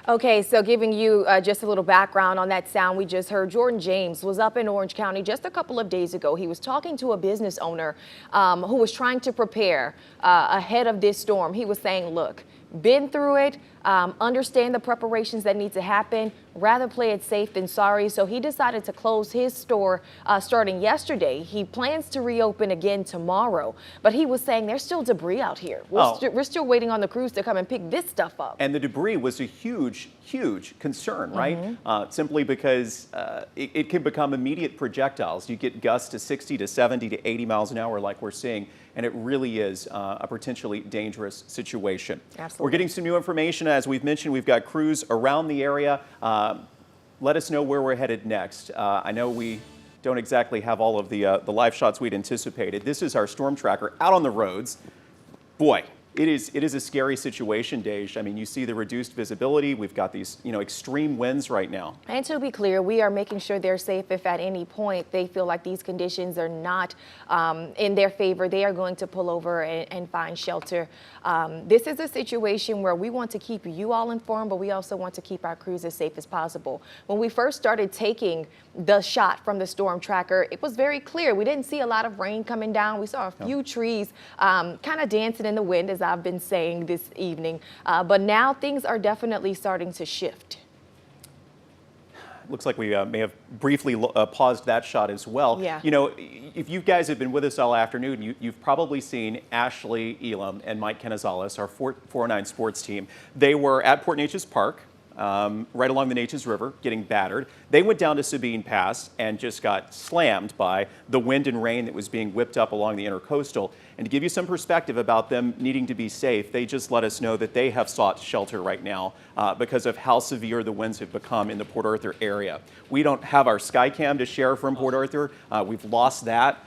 Okay, so giving you just a little background on that sound we just heard, Jordan James was up in Orange County just a couple of days ago. He was talking to a business owner who was trying to prepare ahead of this storm. He was saying, look, been through it, understand the preparations that need to happen, rather play it safe than sorry. So he decided to close his store starting yesterday. He plans to reopen again tomorrow, but he was saying there's still debris out here. We're still waiting on the crews to come and pick this stuff up. And the debris was a huge, huge concern, right? Simply because it can become immediate projectiles. You get gusts to 60 to 70 to 80 miles an hour like we're seeing, and it really is a potentially dangerous situation. Absolutely. We're getting some new information. As we've mentioned, we've got crews around the area. Let us know where we're headed next. I know we don't exactly have all of the live shots we'd anticipated. This is our storm tracker out on the roads. Boy, it is a scary situation, Dej. I mean, you see the reduced visibility. We've got these, extreme winds right now. And to be clear, we are making sure they're safe. If at any point they feel like these conditions are not in their favor, they are going to pull over and find shelter. This is a situation where we want to keep you all informed, but we also want to keep our crews as safe as possible. When we first started taking the shot from the storm tracker, it was very clear. We didn't see a lot of rain coming down. We saw a few trees kind of dancing in the wind, as I've been saying this evening. But now things are definitely starting to shift. Looks like we may have briefly paused that shot as well. Yeah. If you guys have been with us all afternoon, you've probably seen Ashley Elam and Mike Canizales, our 409 sports team. They were at Port Neches Park, right along the Neches River, getting battered. They went down to Sabine Pass and just got slammed by the wind and rain that was being whipped up along the intercoastal. And to give you some perspective about them needing to be safe, they just let us know that they have sought shelter right now because of how severe the winds have become in the Port Arthur area. We don't have our Skycam to share from Port Arthur. We've lost that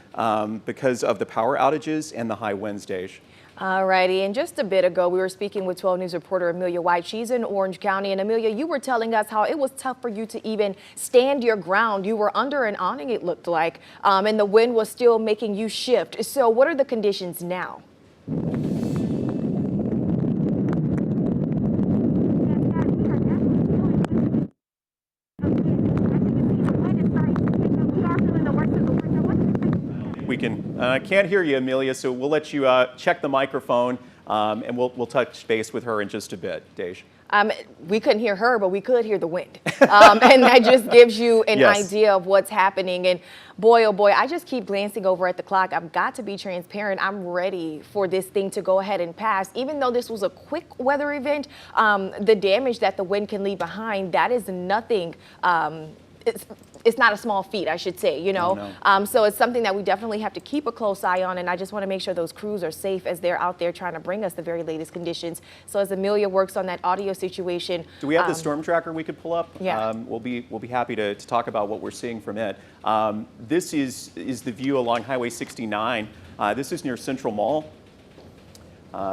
because of the power outages and the high winds, Dej. All righty, and just a bit ago, we were speaking with 12 News reporter Amelia White. She's in Orange County, and Amelia, you were telling us how it was tough for you to even stand your ground. You were under an awning, it looked like, and the wind was still making you shift. So what are the conditions now? can't hear you, Amelia, so we'll let you check the microphone, and we'll touch base with her in just a bit, Dej. We couldn't hear her, but we could hear the wind. And that just gives you an Yes. idea of what's happening. And boy, oh boy, I just keep glancing over at the clock. I've got to be transparent. I'm ready for this thing to go ahead and pass. Even though this was a quick weather event, the damage that the wind can leave behind, that is nothing. It's not a small feat, I should say, you know. No. So it's something that we definitely have to keep a close eye on, and I just want to make sure those crews are safe as they're out there trying to bring us the very latest conditions. So as Amelia works on that audio situation. Do we have the storm tracker we could pull up? Yeah. We'll be happy to talk about what we're seeing from it. This is the view along Highway 69. This is near Central Mall.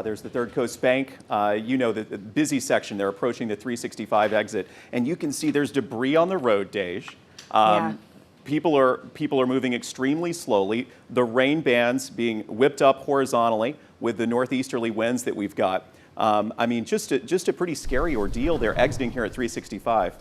There's the Third Coast Bank. You know the busy section. They're approaching the 365 exit, and you can see there's debris on the road, Dej. Yeah. People are moving extremely slowly. The rain bands being whipped up horizontally with the northeasterly winds that we've got. I mean, just a pretty scary ordeal. They're exiting here at 365.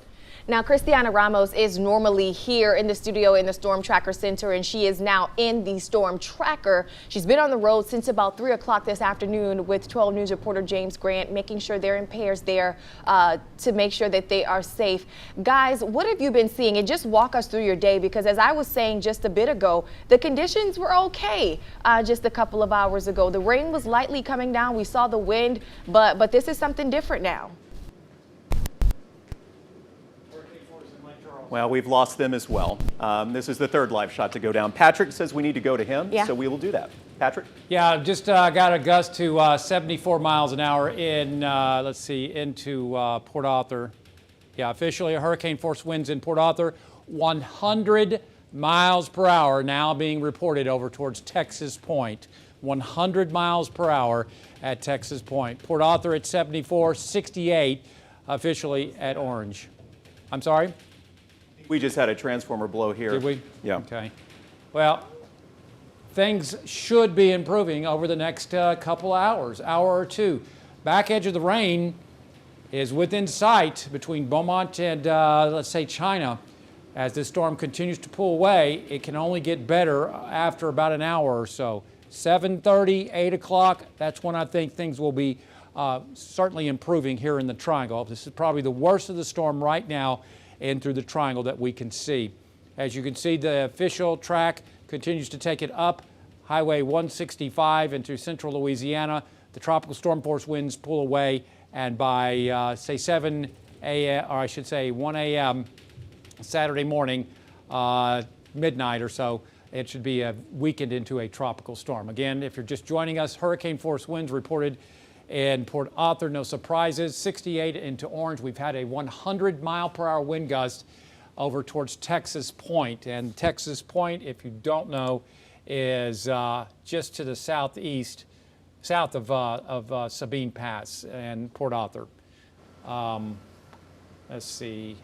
Now, Christiana Ramos is normally here in the studio in the Storm Tracker Center, and she is now in the Storm Tracker. She's been on the road since about 3 o'clock this afternoon with 12 News reporter James Grant, making sure they're in pairs there to make sure that they are safe. Guys, what have you been seeing? And just walk us through your day, because as I was saying just a bit ago, the conditions were okay just a couple of hours ago. The rain was lightly coming down. We saw the wind, but this is something different now. Well, we've lost them as well. This is the third live shot to go down. Patrick says we need to go to him, Yeah. so we will do that. Patrick? Yeah, just got a gust to 74 miles an hour in, let's see, into Port Arthur. Yeah, officially a hurricane force winds in Port Arthur. 100 miles per hour now being reported over towards Texas Point. 100 miles per hour at Texas Point. Port Arthur at 74, 68 officially at Orange. I'm sorry? We just had a transformer blow here. Did we? Yeah. Okay. Well, things should be improving over the next couple hours, hour or two. Back edge of the rain is within sight between Beaumont and, let's say, China. As this storm continues to pull away, it can only get better after about an hour or so. 7:30, 8 o'clock, that's when I think things will be certainly improving here in the Triangle. This is probably the worst of the storm right now and through the Triangle that we can see. As you can see, the official track continues to take it up Highway 165 into central Louisiana. The tropical storm force winds pull away, and by say 7 a.m., or I should say 1 a.m. Saturday morning, midnight or so, it should be weakened into a tropical storm. Again, if you're just joining us, hurricane force winds reported in Port Arthur, no surprises. 68 into Orange. We've had a 100 mile per hour wind gust over towards Texas Point. And Texas Point, if you don't know, is just to the southeast, south of Sabine Pass and Port Arthur. Let's see.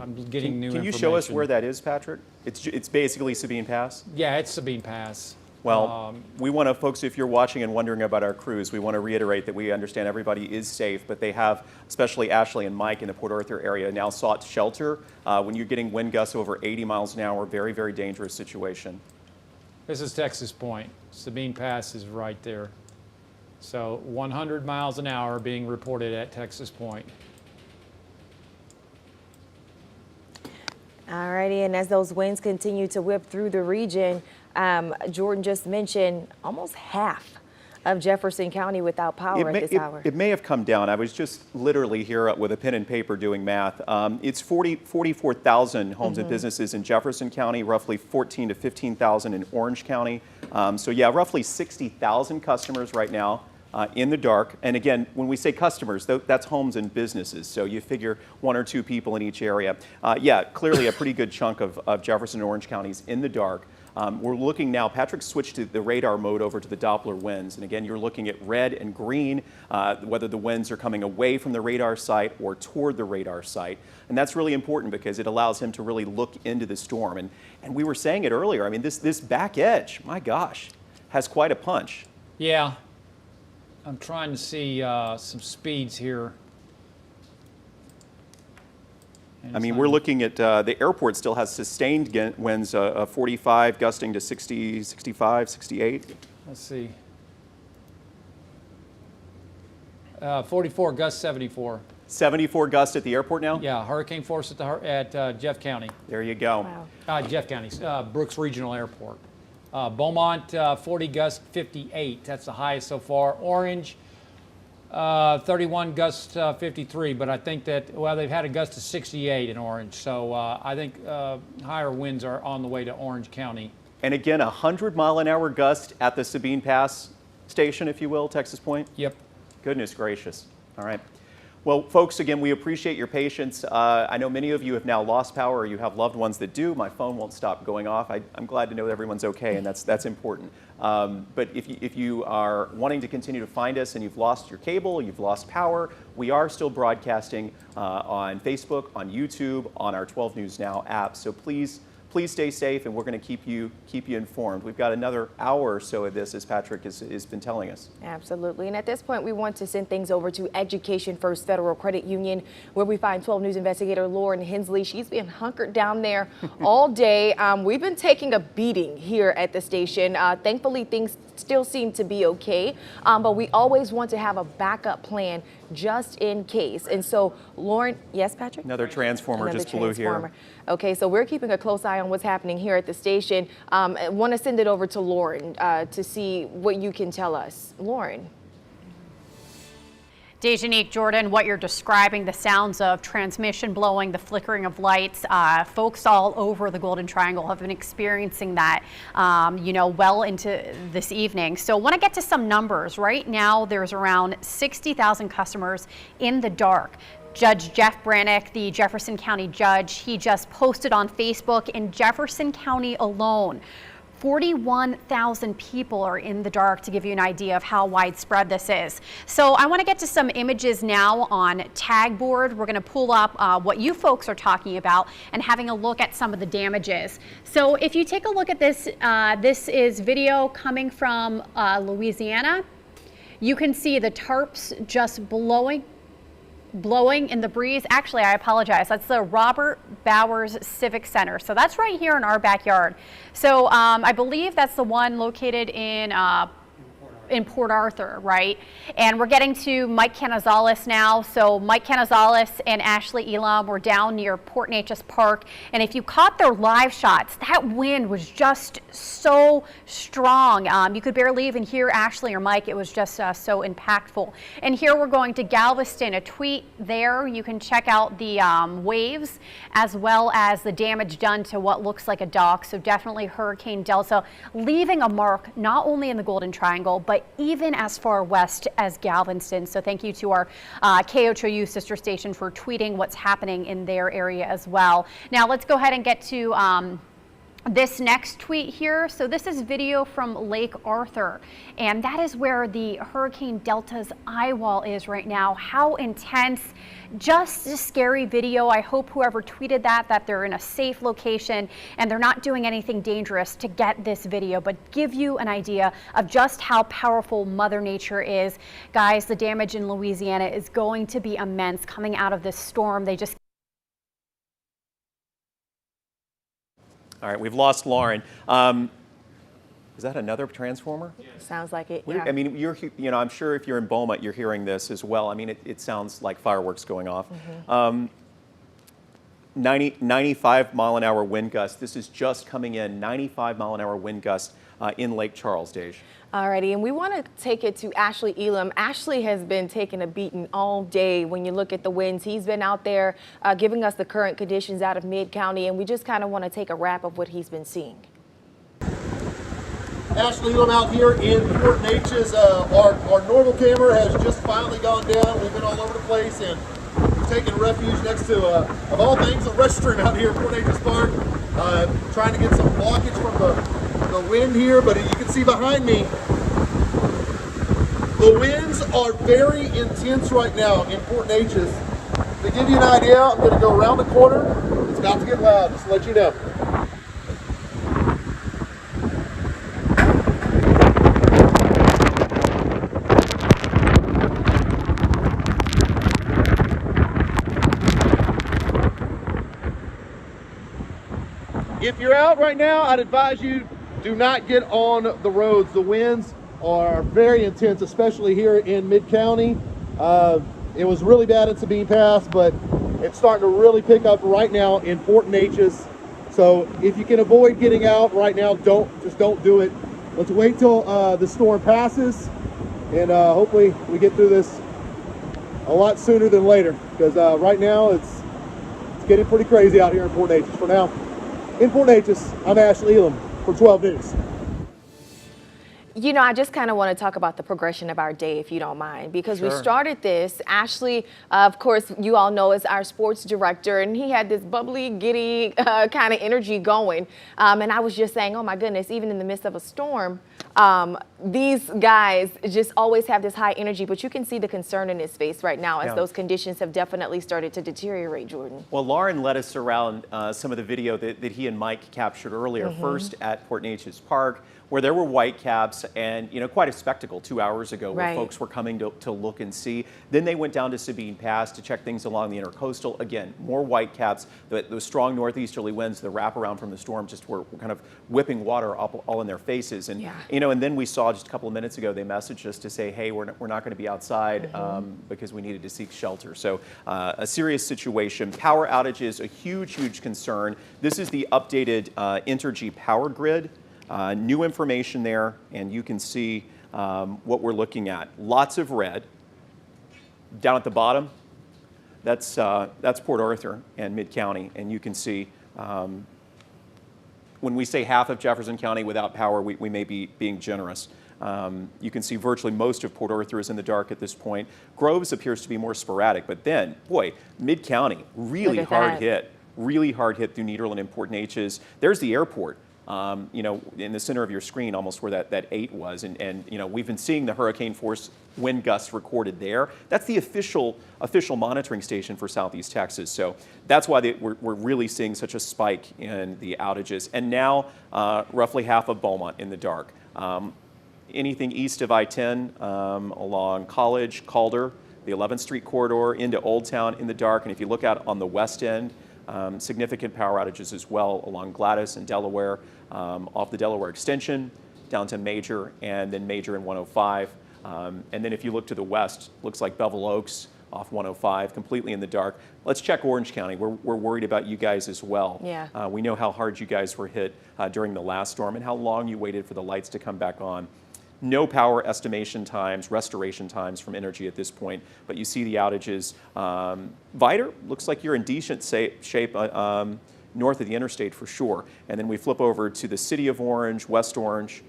I'm getting new Can you information. show us where that is, Patrick? It's basically Sabine Pass? Yeah, it's Sabine Pass. Well, we want to, folks, if you're watching and wondering about our crews, we want to reiterate that we understand everybody is safe, but they have, especially Ashley and Mike in the Port Arthur area, now sought shelter. When you're getting wind gusts over 80 miles an hour, very, very dangerous situation. This is Texas Point. Sabine Pass is right there. So 100 miles an hour being reported at Texas Point. Alrighty, and as those winds continue to whip through the region, Jordan just mentioned almost half of Jefferson County without power at this hour. It may have come down. I was just literally here with a pen and paper doing math. It's 44,000 homes and businesses in Jefferson County, roughly 14 to 15,000 in Orange County. So yeah, roughly 60,000 customers right now in the dark. And again, when we say customers, that's homes and businesses. So you figure 1 or 2 people in each area. Yeah, clearly a pretty good chunk of Jefferson and Orange counties in the dark. We're looking now, Patrick switched to the radar mode over to the Doppler winds. And again, you're looking at red and green, whether the winds are coming away from the radar site or toward the radar site. And that's really important because it allows him to really look into the storm. And we were saying it earlier, I mean, this back edge, my gosh, has quite a punch. Yeah. I'm trying to see some speeds here. And I it's mean, not- we're looking at the airport still has sustained winds, 45 gusting to 60, 65, 68. Let's see. 44, gust 74. 74 gusts at the airport now? Yeah, hurricane force at Jeff County. There you go. Jeff County, Brooks Regional Airport. Beaumont, 40 gust 58. That's the highest so far. Orange, 31 gust 53. But I think that, well, they've had a gust of 68 in Orange. So I think higher winds are on the way to Orange County. And again, 100-mile-an-hour gust at the Sabine Pass station, if you will, Texas Point? Yep. Goodness gracious. All right. Well, folks, again, we appreciate your patience. I know many of you have now lost power, or you have loved ones that do. My phone won't stop going off. I'm glad to know that everyone's okay, and that's important. But if you are wanting to continue to find us and you've lost your cable, you've lost power, we are still broadcasting on Facebook, on YouTube, on our 12 News Now app. So please stay safe, and we're going to keep you informed. We've got another hour or so of this, as Patrick has been telling us. Absolutely. And at this point, we want to send things over to Education First Federal Credit Union, where we find 12 News investigator Lauren Hensley. She's been hunkered down there all day. We've been taking a beating here at the station. Thankfully, things still seem to be okay, but we always want to have a backup plan just in case. And so, Lauren, yes, Patrick? Another transformer just blew here. Okay, so we're keeping a close eye on what's happening here at the station. I want to send it over to Lauren to see what you can tell us. Lauren. Dejanique, Jordan, what you're describing, the sounds of transmission blowing, the flickering of lights, folks all over the Golden Triangle have been experiencing that, well into this evening. So I want to get to some numbers. Right now, there's around 60,000 customers in the dark. Judge Jeff Brannick, the Jefferson County judge, he just posted on Facebook, in Jefferson County alone, 41,000 people are in the dark, to give you an idea of how widespread this is. So I want to get to some images now on Tagboard. We're going to pull up what you folks are talking about and having a look at some of the damages. So if you take a look at this, this is video coming from Louisiana. You can see the tarps just blowing in the breeze. Actually, I apologize. That's the Robert Bowers Civic Center. So that's right here in our backyard. So I believe that's the one located in Port Arthur, right? And we're getting to Mike Canizales now. So Mike Canizales and Ashley Elam were down near Port Neches Park. And if you caught their live shots, that wind was just so strong. You could barely even hear Ashley or Mike. It was just so impactful. And here we're going to Galveston, a tweet there. You can check out the waves as well as the damage done to what looks like a dock. So definitely Hurricane Delta leaving a mark not only in the Golden Triangle, but even as far west as Galveston. So thank you to our KHOU sister station for tweeting what's happening in their area as well. Now let's go ahead and get to this next tweet here. So this is video from Lake Arthur, and that is where the Hurricane Delta's eye wall is right now. How intense. Just a scary video. I hope whoever tweeted that they're in a safe location and they're not doing anything dangerous to get this video, but give you an idea of just how powerful Mother Nature is. Guys, the damage in Louisiana is going to be immense coming out of this storm. They just All right, we've lost Lauren. Is that another transformer? Sounds like it, yeah. I mean, I'm sure if you're in Beaumont, you're hearing this as well. I mean, it sounds like fireworks going off. 95-mile-an-hour wind gust. This is just coming in. 95-mile-an-hour wind gust in Lake Charles, Dej. Alrighty, and we want to take it to Ashley Elam. Ashley has been taking a beating all day when you look at the winds. He's been out there giving us the current conditions out of Mid-County, and we just kind of want to take a wrap of what he's been seeing. Ashley Elam out here in Port Neches. Our normal camera has just finally gone down. We've been all over the place and we're taking refuge next to, of all things, a restroom out here in Port Neches Park. Trying to get some blockage from the wind here, but you can see behind me, the winds are very intense right now in Port Neches. To give you an idea, I'm going to go around the corner. It's about to get loud, just to let you know. if you're out right now, I'd advise you do not get on the roads. The winds are very intense, especially here in Mid-County. It was really bad at Sabine Pass, but it's starting to really pick up right now in Port Neches. So if you can avoid getting out right now, just don't do it. Let's wait till the storm passes, and hopefully we get through this a lot sooner than later, because right now it's getting pretty crazy out here in Port Neches. For now, in Port Neches, I'm Ashley Elam for 12 News. You know, I just kind of want to talk about the progression of our day, if you don't mind, because we started this. Ashley, of course, you all know, is our sports director, and he had this bubbly, giddy kind of energy going. And I was just saying, oh my goodness, even in the midst of a storm, these guys just always have this high energy, but you can see the concern in his face right now as those conditions have definitely started to deteriorate, Jordan. Well, Lauren led us around some of the video that he and Mike captured earlier, first at Port Neches Park, where there were whitecaps and, you know, quite a spectacle 2 hours ago where folks were coming to look and see. Then they went down to Sabine Pass to check things along the intercoastal. Again, more whitecaps. Those strong northeasterly winds, the wraparound from the storm just were kind of whipping water up all in their faces. And, you know, and then we saw just a couple of minutes ago, they messaged us to say, hey, we're not going to be outside because we needed to seek shelter. So a serious situation. Power outages, a huge, huge concern. This is the updated Entergy power grid. New information there, and you can see what we're looking at. Lots of red. Down at the bottom, that's Port Arthur and Mid-County, and you can see when we say half of Jefferson County without power, we may be being generous. You can see virtually most of Port Arthur is in the dark at this point. Groves appears to be more sporadic, but then, boy, Mid-County, really hard hit through Nederland and Port Neches. There's the airport. You know, in the center of your screen, almost where that 8 was. And you know, we've been seeing the hurricane force wind gusts recorded there. That's the official monitoring station for Southeast Texas. So that's why we're really seeing such a spike in the outages. And now roughly half of Beaumont in the dark. Anything east of I-10 along College, Calder, the 11th Street corridor into Old Town in the dark. And if you look out on the west end, significant power outages as well along Gladys and Delaware, off the Delaware Extension, down to Major, and then Major and 105. And then if you look to the west, looks like Bevel Oaks off 105, completely in the dark. Let's check Orange County. We're worried about you guys as well. Yeah. We know how hard you guys were hit during the last storm and how long you waited for the lights to come back on. No power estimation times, restoration times from Entergy at this point, but you see the outages. Vider, looks like you're in decent shape north of the interstate for sure. And then we flip over to the city of Orange, West Orange,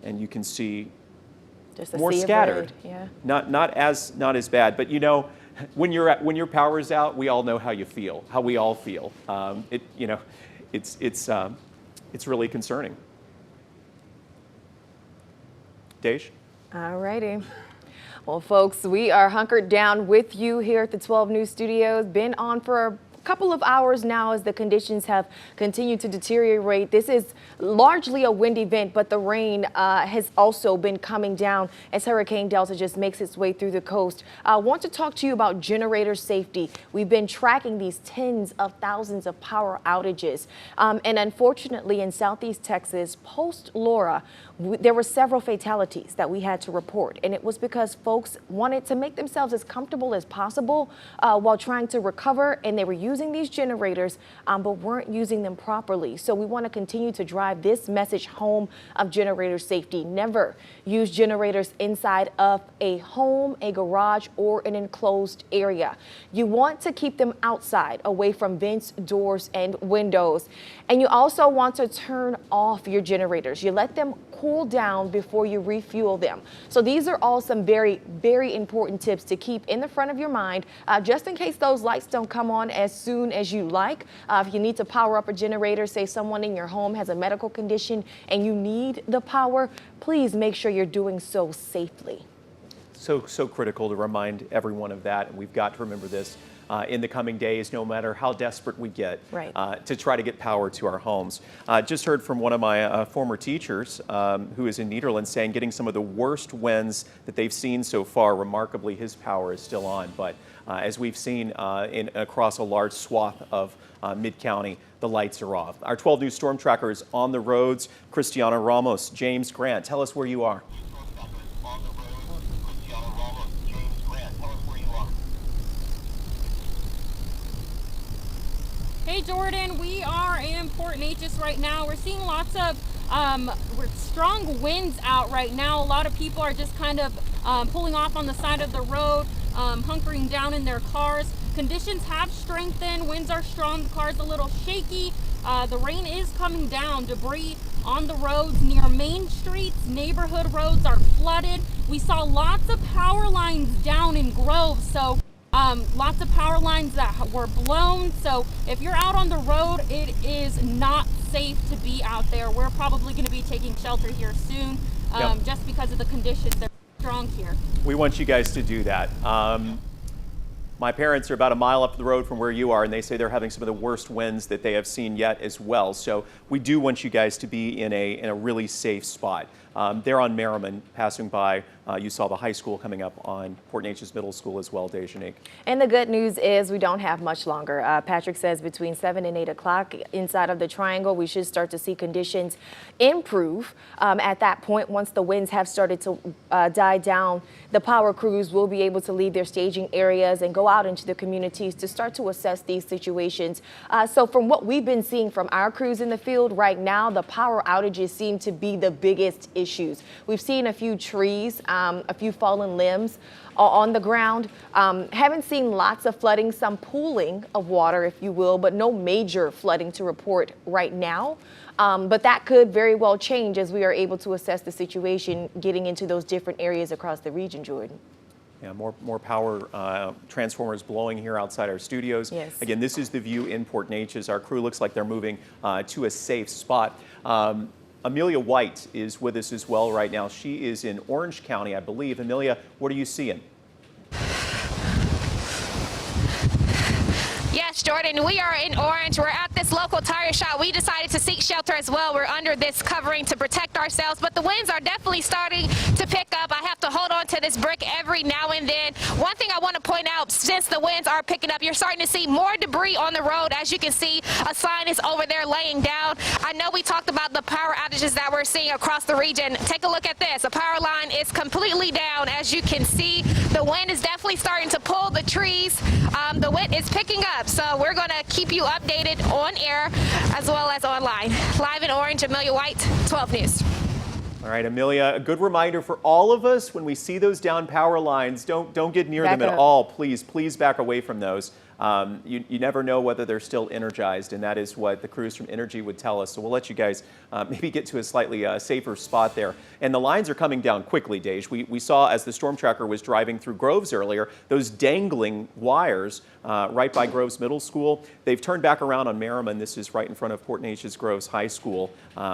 and you can see just more scattered. Not as bad, but you know, when your power is out, we all know how you feel, how we all feel. You know, it's really concerning. Dej? All righty. Well, folks, we are hunkered down with you here at the 12 News Studios. Been on for a couple of hours now as the conditions have continued to deteriorate. This is largely a wind event, but the rain has also been coming down as Hurricane Delta just makes its way through the coast. I want to talk to you about generator safety. We've been tracking these tens of thousands of power outages. And unfortunately, in Southeast Texas, post-Laura, there were several fatalities that we had to report, and it was because folks wanted to make themselves as comfortable as possible while trying to recover, and they were using these generators, but weren't using them properly. So we want to continue to drive this message home of generator safety. Never use generators inside of a home, a garage, or an enclosed area. You want to keep them outside, away from vents, doors, and windows. And you also want to turn off your generators. You let them cool down before you refuel them. So these are all some very, very important tips to keep in the front of your mind, just in case those lights don't come on as soon as you like. If you need to power up a generator, say someone in your home has a medical condition and you need the power, please make sure you're doing so safely. So critical to remind everyone of that, and we've got to remember this in the coming days, no matter how desperate we get, to try to get power to our homes. Just heard from one of my former teachers who is in Nederland saying getting some of the worst winds that they've seen so far. Remarkably, his power is still on, but as we've seen across a large swath of Mid-County, the lights are off. Our 12 News Storm Tracker is on the roads. Cristiano Ramos, James Grant, tell us where you are. Hey Jordan, we are in Port Neches right now. We're seeing lots of strong winds out right now. A lot of people are just kind of pulling off on the side of the road, hunkering down in their cars. Conditions have strengthened, winds are strong, the car's a little shaky. The rain is coming down. Debris on the roads near main streets, neighborhood roads are flooded. We saw lots of power lines down in Grove, so lots of power lines that were blown. So if you're out on the road, it is not safe to be out there. We're probably going to be taking shelter here soon, just because of the conditions. They're strong here. We want you guys to do that. My parents are about a mile up the road from where you are, and they say they're having some of the worst winds that they have seen yet as well. So we do want you guys to be in a really safe spot. They're on Merriman, passing by. You saw the high school coming up on Port Neches Middle School as well, Dejanique. And the good news is we don't have much longer. Patrick says between 7 and 8 o'clock inside of the triangle, we should start to see conditions improve. At that point, once the winds have started to die down, the power crews will be able to leave their staging areas and go out into the communities to start to assess these situations. So from what we've been seeing from our crews in the field right now, the power outages seem to be the biggest issues. We've seen a few trees, a few fallen limbs on the ground. Haven't seen lots of flooding, some pooling of water, if you will, but no major flooding to report right now. But that could very well change as we are able to assess the situation getting into those different areas across the region, Jordan. Yeah, more power transformers blowing here outside our studios. Yes. Again, this is the view in Port Neches. Our crew looks like they're moving to a safe spot. Amelia White is with us as well right now. She is in Orange County, I believe. Amelia, what are you seeing? Yes, Jordan, we are in Orange. We're at this local tire shop. We decided to seek shelter as well. We're under this covering to protect ourselves, but the winds are definitely starting to pick up. I have to hold on to this brick every now and then. One thing I want to point out, since the winds are picking up, you're starting to see more debris on the road. As you can see, a sign is over there laying down. I know we talked about the power outages that we're seeing across the region. Take a look at this. The power line is completely down. As you can see, the wind is definitely starting to pull the trees. The wind is picking up, so we're going to keep you updated on air as well as online. Live in Orange, Amelia White, 12 News. All right, Amelia, a good reminder for all of us, when we see those down power lines, don't get near them at all. Please back away from those. You never know whether they're still energized, and that is what the crews from Energy would tell us. So we'll let you guys maybe get to a slightly safer spot there. And the lines are coming down quickly, Dej. We saw as the storm tracker was driving through Groves earlier, those dangling wires right by Groves Middle School. They've turned back around on Merriman. This is right in front of Port Neches Groves High School.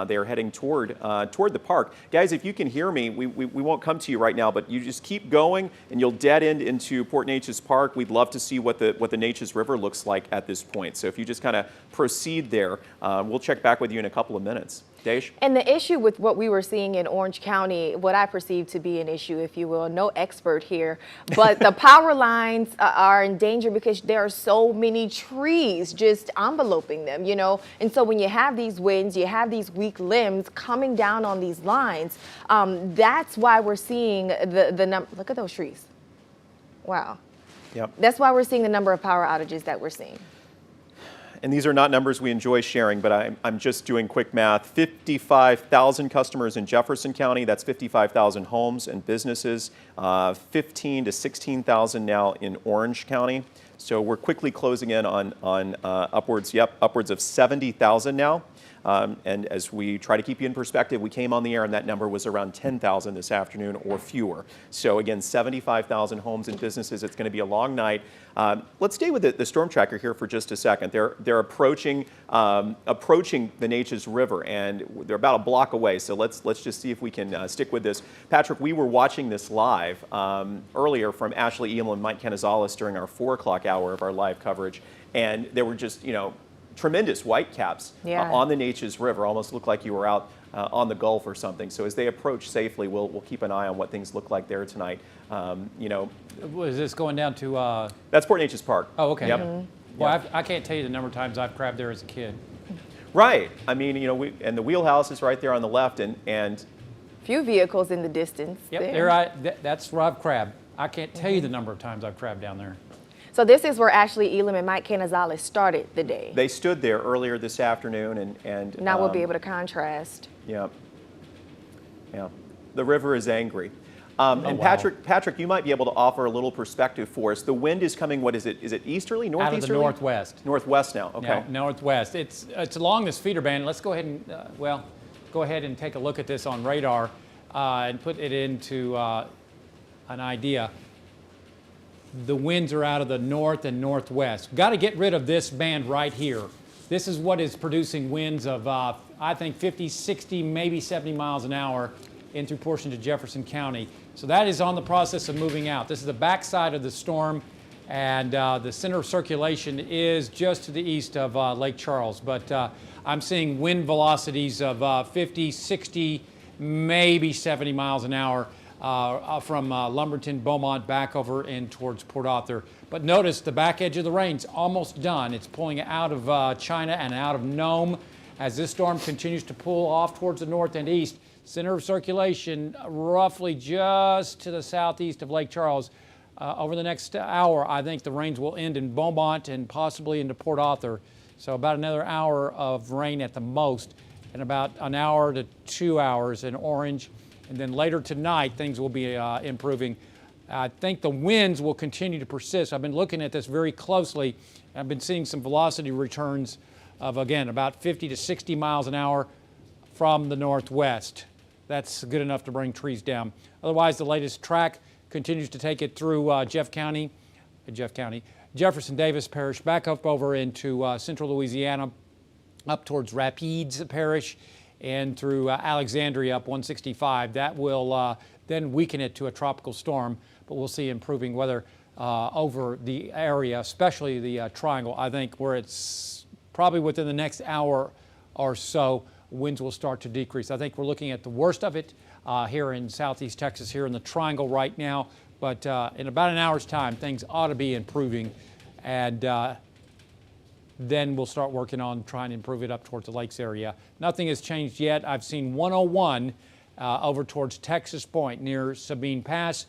They are heading toward the park. Guys, if you can hear me, we won't come to you right now, but you just keep going and you'll dead end into Port Neches Park. We'd love to see what the Neches River looks like at this point. So if you just kind of proceed there, we'll check back with you in a couple of minutes. Dej? And the issue with what we were seeing in Orange County, what I perceive to be an issue, if you will, no expert here, but the power lines are in danger because there are so many trees just enveloping them, you know. And so when you have these winds, you have these weak limbs coming down on these lines. That's why we're seeing the number. Look at those trees. Wow. Yep. That's why we're seeing the number of power outages that we're seeing. And these are not numbers we enjoy sharing, but I'm just doing quick math. 55,000 customers in Jefferson County. That's 55,000 homes and businesses. 15 to 16,000 now in Orange County. So we're quickly closing in on upwards of 70,000 now. And as we try to keep you in perspective, we came on the air and that number was around 10,000 this afternoon or fewer. So again, 75,000 homes and businesses. It's going to be a long night. Let's stay with the storm tracker here for just a second. They're approaching the Neches River, and they're about a block away. So let's just see if we can stick with this. Patrick, we were watching this live earlier from Ashley Elam and Mike Canizales during our 4 o'clock hour of our live coverage, and there were just, tremendous whitecaps Yeah. on the Neches River. Almost looked like you were out on the Gulf or something. So as they approach safely, we'll keep an eye on what things look like there tonight. You know, Was this going down to? that's Port Neches Park. Oh, okay. Yep. Well, I can't tell you the number of times I've crabbed there as a kid. Right. I mean, you know, and the wheelhouse is right there on the left, and Few vehicles in the distance. Yep, there. that's where I've crabbed. I can't tell you the number of times I've crabbed down there. So this is where Ashley Elam and Mike Canizales started the day. they stood there earlier this afternoon, and Now we'll be able to contrast. Yeah. Yeah. The river is angry. And wow. Patrick, you might be able to offer a little perspective for us. The wind is coming, what is it? Is it easterly, northeasterly? Out of the northwest. Northwest now, okay. No, northwest. It's along this feeder band. Let's go ahead and, go ahead and take a look at this on radar and put it into an idea. The winds are out of the north and northwest. Got to get rid of this band right here. This is what is producing winds of, I think, 50, 60, maybe 70 miles an hour in through portions of Jefferson County. So that is on the process of moving out. This is the backside of the storm, and the center of circulation is just to the east of Lake Charles. But I'm seeing wind velocities of 50, 60, maybe 70 miles an hour from Lumberton, Beaumont, back over in towards Port Arthur. But notice the back edge of the rain's almost done. It's pulling out of China and out of Nome. As this storm continues to pull off towards the north and east, center of circulation roughly just to the southeast of Lake Charles. Over the next hour, I think the rains will end in Beaumont and possibly into Port Arthur. So about another hour of rain at the most, and about an hour to 2 hours in Orange. And then later tonight, things will be improving. I think the winds will continue to persist. I've been looking at this very closely. I've been seeing some velocity returns of, again, about 50 to 60 miles an hour from the northwest. That's good enough to bring trees down. Otherwise, the latest track continues to take it through Jefferson Davis Parish, back up over into central Louisiana, up towards Rapides Parish, and through Alexandria up 165. That will then weaken it to a tropical storm, but we'll see improving weather over the area, especially the triangle. I think where it's probably within the next hour or so, winds will start to decrease. I think we're looking at the worst of it here in southeast Texas, here in the triangle right now, but in about an hour's time, things ought to be improving, and then we'll start working on trying to improve it up towards the lakes area. Nothing has changed yet. I've seen 101 over towards Texas Point near Sabine Pass.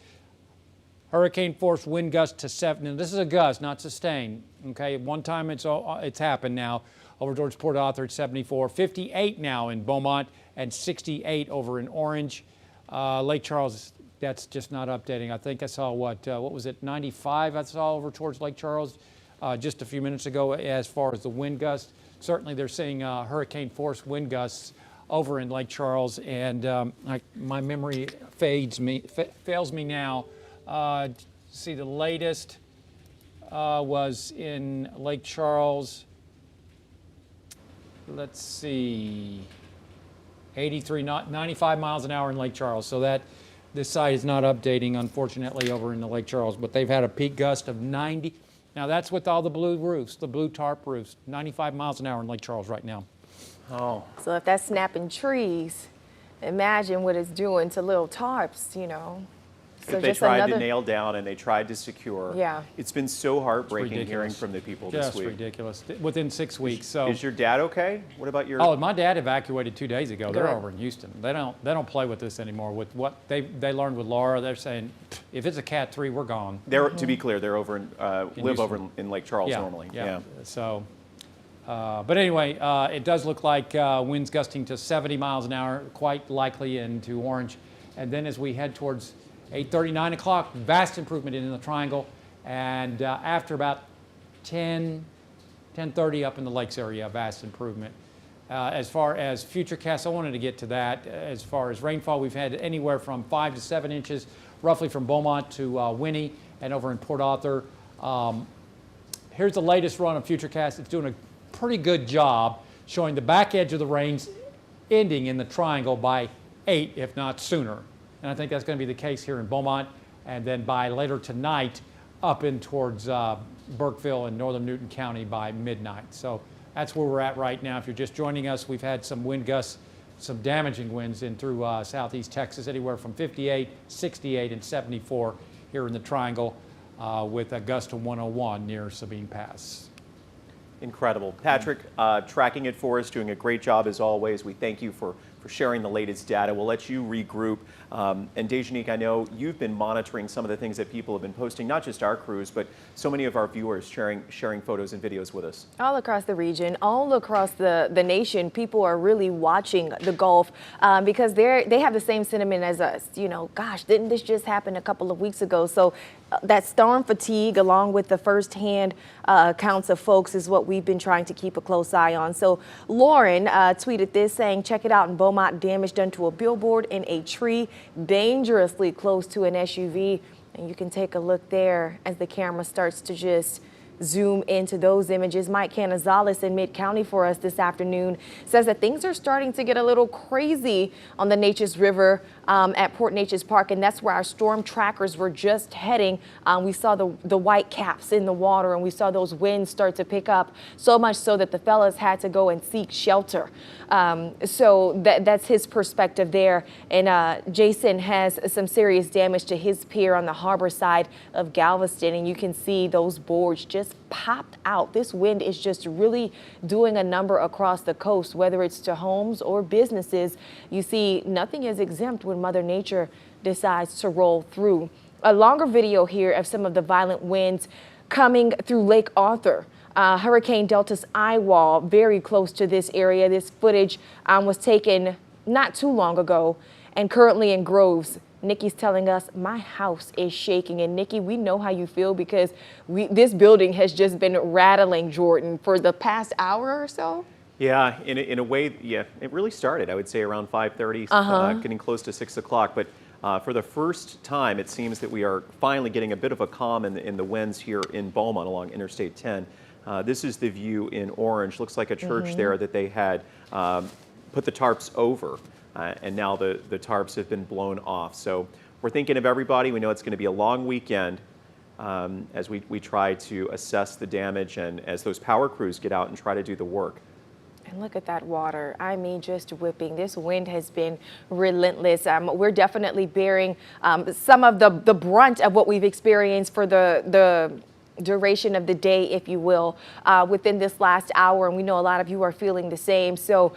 Hurricane force wind gust to 7. And this is a gust, not sustained. Okay, one time it's happened now. Over towards Port Arthur at 74, 58 now in Beaumont, and 68 over in Orange. Lake Charles, that's just not updating. I think I saw what was it, 95 I saw over towards Lake Charles just a few minutes ago as far as the wind gust. Certainly they're seeing hurricane force wind gusts over in Lake Charles, and my memory fails me now. See, the latest was in Lake Charles. Let's see, 95 miles an hour in Lake Charles. So that this site is not updating, unfortunately, over in the Lake Charles, but they've had a peak gust of 90. Now that's with all the blue roofs, the blue tarp roofs, 95 miles an hour in Lake Charles right now. Oh. So if that's snapping trees, imagine what it's doing to little tarps, you know. So That they just tried another, to nail down and they tried to secure. Yeah. It's been so heartbreaking hearing ridiculous. from the people Just this week. ridiculous. Within 6 weeks. So. Is your dad okay? What about your? Oh, my dad evacuated 2 days ago. They're Good. over in Houston. They don't play with this anymore. With what they learned with Laura, they're saying, if it's a Cat 3, we're gone. They're, to be clear, they're over in live Houston. over in Lake Charles Yeah, normally. yeah. So, but anyway, it does look like winds gusting to 70 miles an hour, quite likely into Orange. And then as we head towards 8:30, 9 o'clock, vast improvement in the triangle. And after about 10:30 up in the lakes area, vast improvement. As far as futurecasts, I wanted to get to that. As far as rainfall, we've had anywhere from 5 to 7 inches, roughly from Beaumont to Winnie and over in Port Arthur. Here's the latest run of futurecast. It's doing a pretty good job showing the back edge of the rains ending in the triangle by 8, if not sooner. And I think that's going to be the case here in Beaumont, and then by later tonight up in towards Burkeville and northern Newton County by midnight. So that's where we're at right now. If you're just joining us, we've had some wind gusts, some damaging winds in through southeast Texas, anywhere from 58, 68, and 74 here in the Triangle, with a gust of 101 near Sabine Pass. Incredible. Patrick, tracking it for us, doing a great job as always. We thank you for sharing the latest data. We'll let you regroup. And Dejanique, I know you've been monitoring some of the things that people have been posting, not just our crews, but so many of our viewers sharing photos and videos with us. All across the region, all across the nation, people are really watching the Gulf because they have the same sentiment as us. You know, gosh, didn't this just happen a couple of weeks ago? So that storm fatigue, along with the firsthand accounts of folks, is what we've been trying to keep a close eye on. So Lauren tweeted this saying, check it out in Beaumont, damage done to a billboard and a tree dangerously close to an SUV. And you can take a look there as the camera starts to just zoom into those images. Mike Canizales in Mid-County for us this afternoon says that things are starting to get a little crazy on the Neches River at Port Neches Park, and that's where our storm trackers were just heading. We saw the white caps in the water, and we saw those winds start to pick up, so much so that the fellas had to go and seek shelter. So that's his perspective there. And Jason has some serious damage to his pier on the harbor side of Galveston, and you can see those boards just popped out. This wind is just really doing a number across the coast, whether it's to homes or businesses. You see, nothing is exempt when Mother Nature decides to roll through. A longer video here of some of the violent winds coming through Lake Arthur. Hurricane Delta's eye wall, very close to this area. This footage was taken not too long ago, and currently in Groves. Nikki's telling us my house is shaking. And Nikki, we know how you feel because this building has just been rattling, Jordan, for the past hour or so. Yeah, in a way, yeah, it really started, I would say, around 5:30, getting close to 6 o'clock. But for the first time, it seems that we are finally getting a bit of a calm in the winds here in Beaumont along Interstate 10. This is the view in orange. Looks like a church there that they had put the tarps over. And now the tarps have been blown off. So we're thinking of everybody. We know it's going to be a long weekend as we try to assess the damage and as those power crews get out and try to do the work. And look at that water. I mean, just whipping. This wind has been relentless. We're definitely bearing some of the brunt of what we've experienced for the duration of the day, if you will, within this last hour. And we know a lot of you are feeling the same. So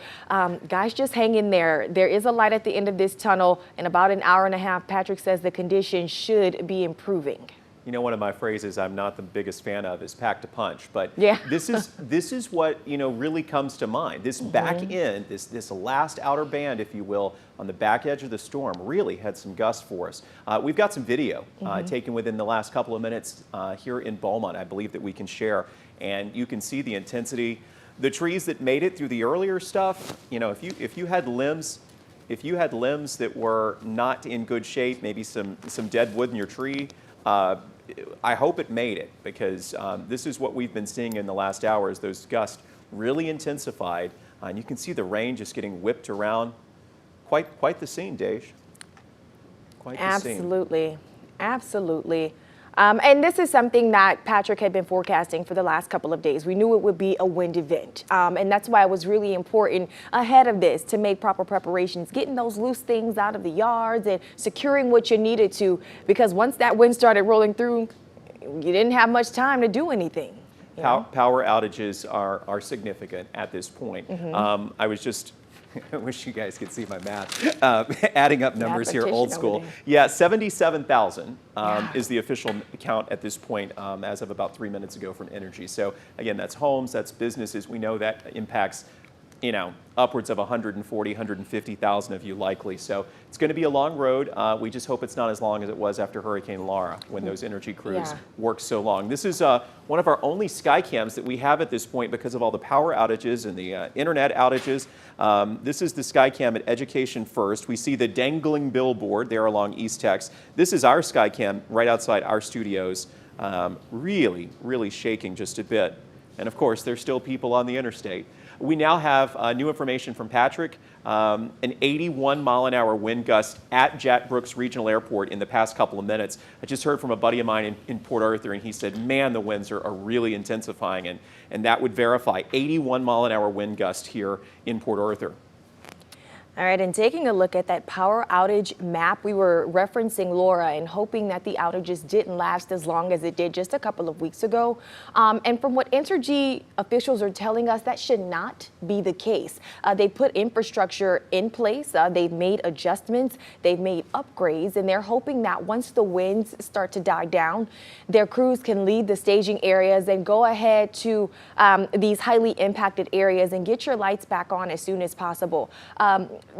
guys, just hang in there. There is a light at the end of this tunnel. In about an hour and a half, Patrick says the conditions should be improving. You know, one of my phrases I'm not the biggest fan of is pack to punch, but yeah. this is what, you know, really comes to mind. This back end, this last outer band, if you will, on the back edge of the storm really had some gusts for us. We've got some video taken within the last couple of minutes here in Beaumont, I believe, that we can share, and you can see the intensity. The trees that made it through the earlier stuff, you know, if you had limbs that were not in good shape, maybe some dead wood in your tree, I hope it made it, because this is what we've been seeing in the last hours. Those gusts really intensified, and you can see the rain just getting whipped around. Quite the scene, Dej. Quite the scene. Absolutely, absolutely. And this is something that Patrick had been forecasting for the last couple of days. We knew it would be a wind event. And that's why it was really important ahead of this to make proper preparations, getting those loose things out of the yards and securing what you needed to, because once that wind started rolling through, you didn't have much time to do anything. Power outages are significant at this point. I was just, I wish you guys could see my math. Adding up numbers here, old school. Yeah, 77,000 is the official count at this point as of about 3 minutes ago from Energy. So again, that's homes, that's businesses. We know that impacts, you know, upwards of 140, 150,000 of you likely. So it's going to be a long road. We just hope it's not as long as it was after Hurricane Laura, when those Energy crews worked so long. This is one of our only sky cams that we have at this point because of all the power outages and the internet outages. This is the sky cam at Education First. We see the dangling billboard there along East Tex. This is our sky cam right outside our studios. Really shaking just a bit. And of course, there's still people on the interstate. We now have new information from Patrick. An 81-mile-an-hour wind gust at Jack Brooks Regional Airport in the past couple of minutes. I just heard from a buddy of mine in Port Arthur, and he said, man, the winds are really intensifying, and that would verify 81-mile-an-hour wind gust here in Port Arthur. All right, and taking a look at that power outage map, we were referencing Laura and hoping that the outages didn't last as long as it did just a couple of weeks ago. And from what Entergy officials are telling us, that should not be the case. They put infrastructure in place, they've made adjustments, they've made upgrades, and they're hoping that once the winds start to die down, their crews can leave the staging areas and go ahead to these highly impacted areas and get your lights back on as soon as possible.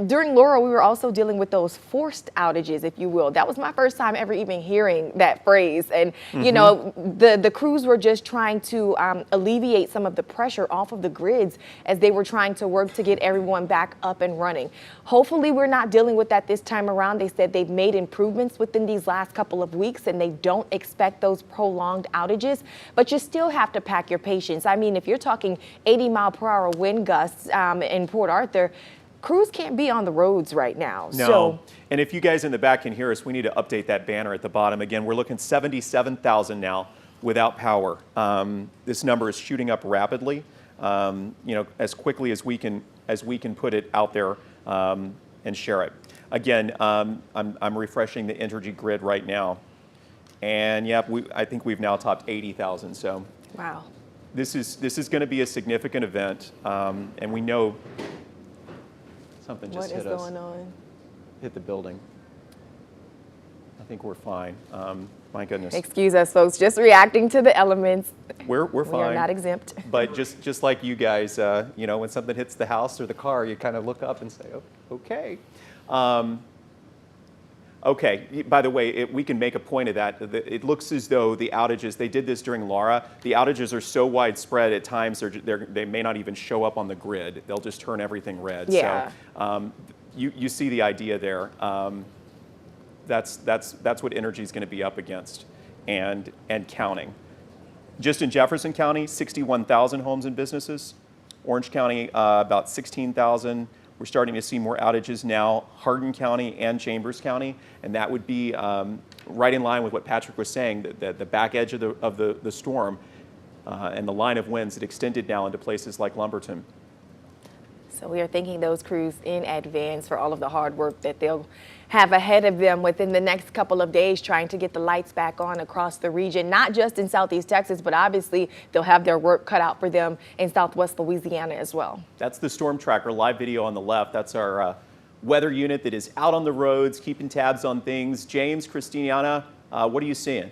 During Laura, we were also dealing with those forced outages, if you will. That was my first time ever even hearing that phrase. And, you know, the crews were just trying to alleviate some of the pressure off of the grids as they were trying to work to get everyone back up and running. Hopefully, we're not dealing with that this time around. They said they've made improvements within these last couple of weeks, and they don't expect those prolonged outages. But you still have to pack your patience. I mean, if you're talking 80-mile-per-hour wind gusts in Port Arthur, crews can't be on the roads right now. No. So, and if you guys in the back can hear us, we need to update that banner at the bottom. Again, we're looking 77,000 now without power. This number is shooting up rapidly. You know, as quickly as we can put it out there and share it. Again, I'm refreshing the Entergy grid right now, and yeah, I think we've now topped 80,000. So wow, this is going to be a significant event, and we know. Something just hit us. What is going on? Hit the building. I think we're fine. My goodness. Excuse us, folks. Just reacting to the elements. We're fine. We are not exempt. But just like you guys, you know, when something hits the house or the car, you kind of look up and say, oh, okay. Okay, by the way, we can make a point of that. It looks as though the outages, they did this during Laura, the outages are so widespread at times they may not even show up on the grid. They'll just turn everything red. Yeah. So you see the idea there. That's what Entergy is going to be up against and counting. Just in Jefferson County, 61,000 homes and businesses. Orange County, about 16,000. We're starting to see more outages now, Hardin County and Chambers County, and that would be right in line with what Patrick was saying, that the back edge of the storm and the line of winds that extended now into places like Lumberton. So we are thanking those crews in advance for all of the hard work that they'll have ahead of them within the next couple of days, trying to get the lights back on across the region, not just in Southeast Texas, but obviously they'll have their work cut out for them in Southwest Louisiana as well. That's the Storm Tracker live video on the left. That's our weather unit that is out on the roads, keeping tabs on things. James, Christiana, what are you seeing?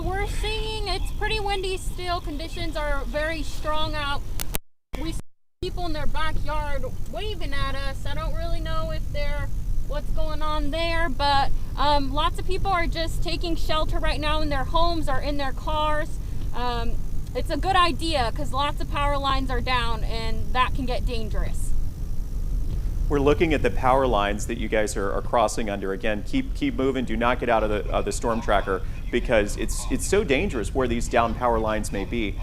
We're seeing it's pretty windy still. Conditions are very strong out. We see people in their backyard waving at us. I don't really know if what's going on there, but lots of people are just taking shelter right now in their homes or in their cars. It's a good idea because lots of power lines are down and that can get dangerous. We're looking at the power lines that you guys are crossing under. Again, keep moving. Do not get out of the Storm Tracker because it's so dangerous where these down power lines may be.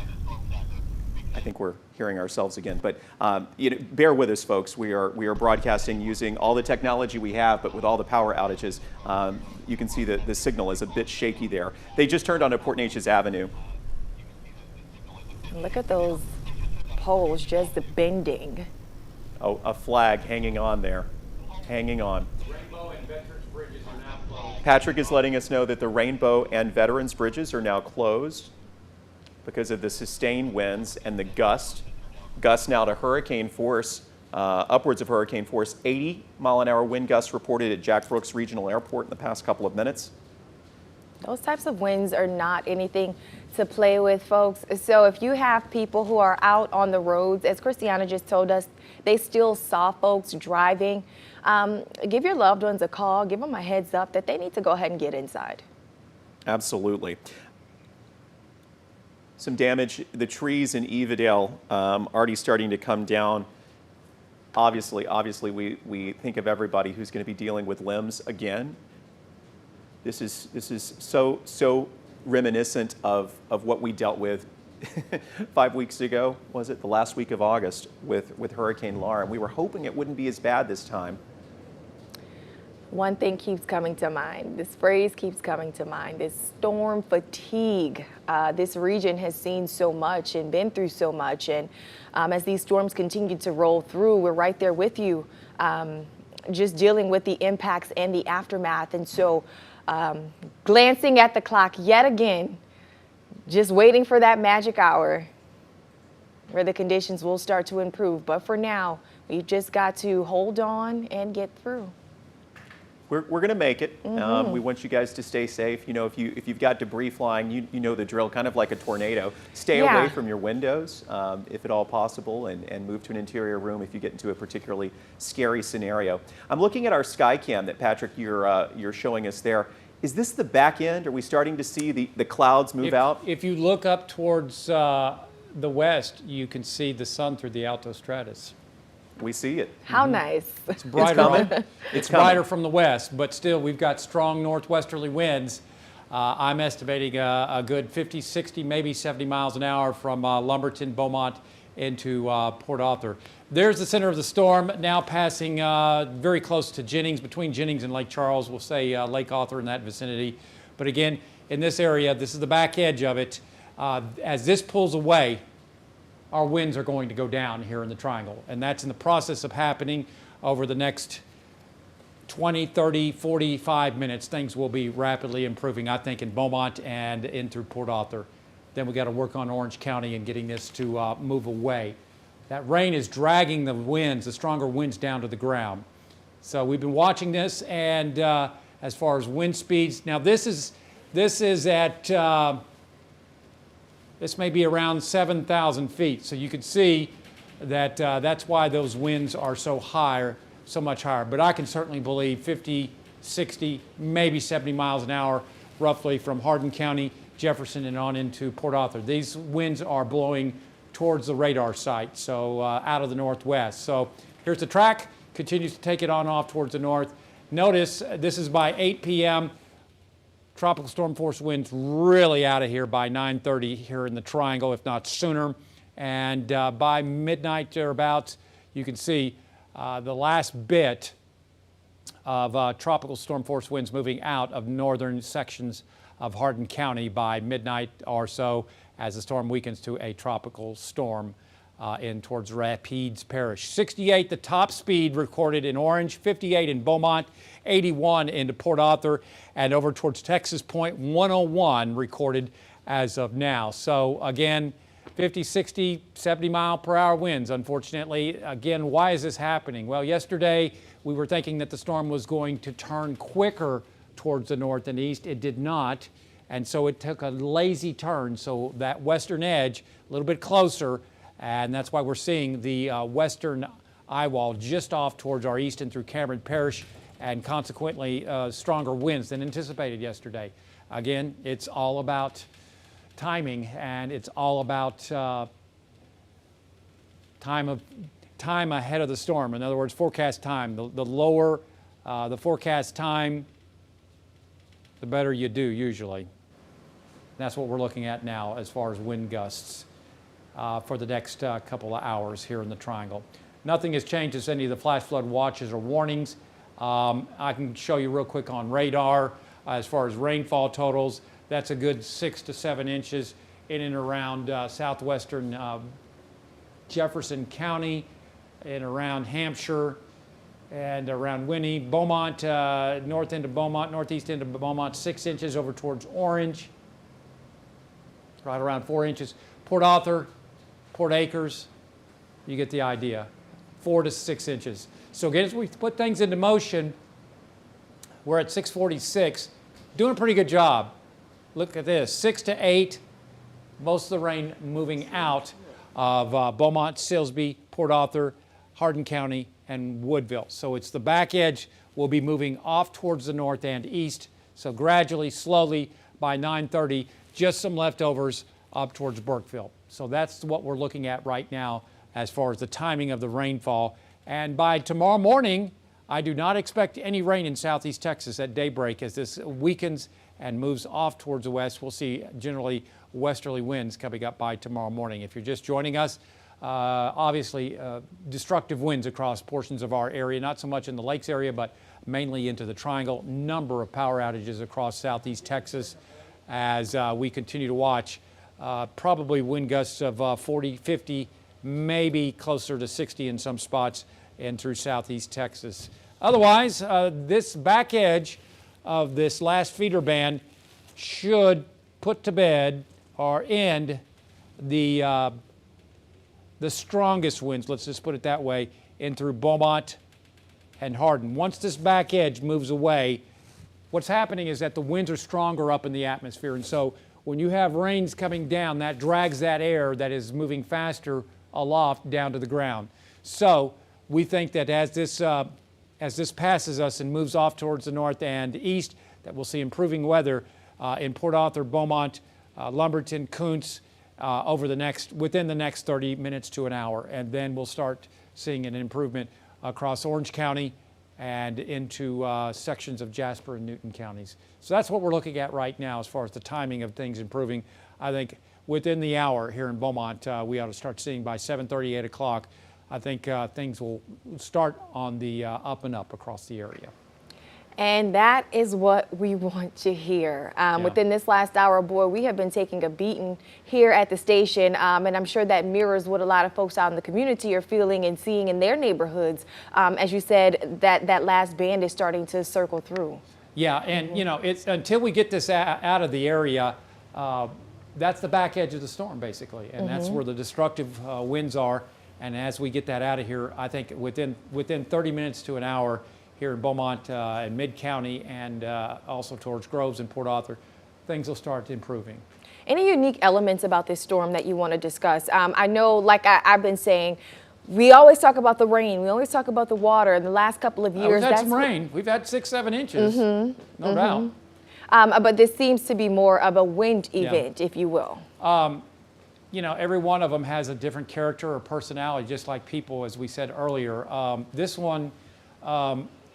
I think we're hearing ourselves again, but you know, bear with us, folks. We are broadcasting using all the technology we have, but with all the power outages, you can see that the signal is a bit shaky there. They just turned onto Port Neches Avenue. Look at those poles just bending. Oh, a flag hanging on there, hanging on. Rainbow and Veterans Bridges are now closed. Patrick is letting us know that the Rainbow and Veterans Bridges are now closed because of the sustained winds and the gusts now to hurricane force, upwards of hurricane force. 80-mile-an-hour wind gusts reported at Jack Brooks Regional Airport in the past couple of minutes. Those types of winds are not anything to play with, folks. So if you have people who are out on the roads, as Christiana just told us, they still saw folks driving. Give your loved ones a call, give them a heads up that they need to go ahead and get inside. Absolutely. Some damage. The trees in Evadale already starting to come down. Obviously, we think of everybody who's going to be dealing with limbs again. This is so reminiscent of what we dealt with 5 weeks ago. Was it the last week of August with Hurricane Laura? And we were hoping it wouldn't be as bad this time. One thing keeps coming to mind. This phrase keeps coming to mind. This storm fatigue. This region has seen so much and been through so much. And as these storms continue to roll through, we're right there with you, just dealing with the impacts and the aftermath. And so glancing at the clock yet again, just waiting for that magic hour where the conditions will start to improve. But for now, we've just got to hold on and get through. We're going to make it. We want you guys to stay safe. You know, if you've got debris flying, you know the drill, kind of like a tornado. Stay away from your windows, if at all possible, and move to an interior room if you get into a particularly scary scenario. I'm looking at our Skycam that, Patrick, you're showing us there. Is this the back end? Are we starting to see the clouds move out? If you look up towards the west, you can see the sun through the altostratus. We see it. How nice. It's brighter. It's brighter from the west, but still we've got strong northwesterly winds. I'm estimating a good 50, 60, maybe 70 miles an hour from Lumberton, Beaumont into Port Arthur. There's the center of the storm, now passing very close to Jennings, between Jennings and Lake Charles. We'll say Lake Arthur in that vicinity. But again, in this area, this is the back edge of it. As this pulls away, our winds are going to go down here in the triangle. And that's in the process of happening over the next 20, 30, 45 minutes. Things will be rapidly improving, I think, in Beaumont and in through Port Arthur. Then we got to work on Orange County and getting this to move away. That rain is dragging the winds, the stronger winds, down to the ground. So we've been watching this, and as far as wind speeds, now this is at this may be around 7,000 feet. So you can see that that's why those winds are so high, so much higher. But I can certainly believe 50, 60, maybe 70 miles an hour, roughly from Hardin County, Jefferson, and on into Port Arthur. These winds are blowing towards the radar site, so out of the northwest. So here's the track, continues to take it on off towards the north. Notice this is by 8 p.m. Tropical storm force winds really out of here by 9:30 here in the triangle, if not sooner. And by midnight or about, you can see the last bit of tropical storm force winds moving out of northern sections of Hardin County by midnight or so as the storm weakens to a tropical storm in towards Rapides Parish. 68 the top speed recorded in Orange, 58 in Beaumont, 81 into Port Arthur, and over towards Texas Point, 101 recorded as of now. So again, 50, 60, 70 mile per hour winds, unfortunately. Again, why is this happening? Well, yesterday we were thinking that the storm was going to turn quicker towards the north and east. It did not, and so it took a lazy turn. So that western edge, a little bit closer, and that's why we're seeing the western eye wall just off towards our east and through Cameron Parish, and consequently stronger winds than anticipated yesterday. Again, it's all about timing, and it's all about time ahead of the storm. In other words, forecast time. The lower the forecast time, the better you do usually. That's what we're looking at now as far as wind gusts for the next couple of hours here in the triangle. Nothing has changed as any of the flash flood watches or warnings. I can show you real quick on radar as far as rainfall totals. That's a good 6 to 7 inches in and around southwestern Jefferson County and around Hampshire and around Winnie. Beaumont, north end of Beaumont, northeast end of Beaumont, 6 inches over towards Orange, right around 4 inches. Port Arthur, Port Acres, you get the idea, 4 to 6 inches. So again, as we put things into motion, we're at 646, doing a pretty good job. Look at this, 6 to 8, most of the rain moving out of Beaumont, Silsbee, Port Arthur, Hardin County, and Woodville. So it's the back edge will be moving off towards the north and east. So gradually, slowly, by 9:30, just some leftovers up towards Burkeville. So that's what we're looking at right now as far as the timing of the rainfall. And by tomorrow morning, I do not expect any rain in southeast Texas at daybreak as this weakens and moves off towards the west. We'll see generally westerly winds coming up by tomorrow morning. If you're just joining us, obviously destructive winds across portions of our area, not so much in the lakes area, but mainly into the triangle. Number of power outages across southeast Texas as we continue to watch. Probably wind gusts of 40, 50, maybe closer to 60 in some spots and through southeast Texas. Otherwise, this back edge of this last feeder band should put to bed or end the strongest winds, let's just put it that way, in through Beaumont and Hardin. Once this back edge moves away, what's happening is that the winds are stronger up in the atmosphere, and so when you have rains coming down, that drags that air that is moving faster aloft down to the ground. So we think that as this passes us and moves off towards the north and east, that we'll see improving weather in Port Arthur, Beaumont, Lumberton, Kuntz within the next 30 minutes to an hour, and then we'll start seeing an improvement across Orange County and into sections of Jasper and Newton counties. So that's what we're looking at right now as far as the timing of things improving. I think within the hour here in Beaumont, we ought to start seeing by 7:30, 8 o'clock. I think things will start on the up and up across the area. And that is what we want to hear. Within this last hour, boy, we have been taking a beating here at the station, and I'm sure that mirrors what a lot of folks out in the community are feeling and seeing in their neighborhoods. As you said, that last band is starting to circle through. Yeah, and you know, it's until we get this out of the area, that's the back edge of the storm, basically, and that's where the destructive winds are. And as we get that out of here, I think within 30 minutes to an hour here in Beaumont and Mid-County and also towards Groves and Port Arthur, things will start improving. Any unique elements about this storm that you want to discuss? I know, like I've been saying, we always talk about the rain. We always talk about the water. In the last couple of years, we've had some rain. We've had 6-7 inches, no doubt. But this seems to be more of a wind event, if you will. You know, every one of them has a different character or personality, just like people, as we said earlier. This one,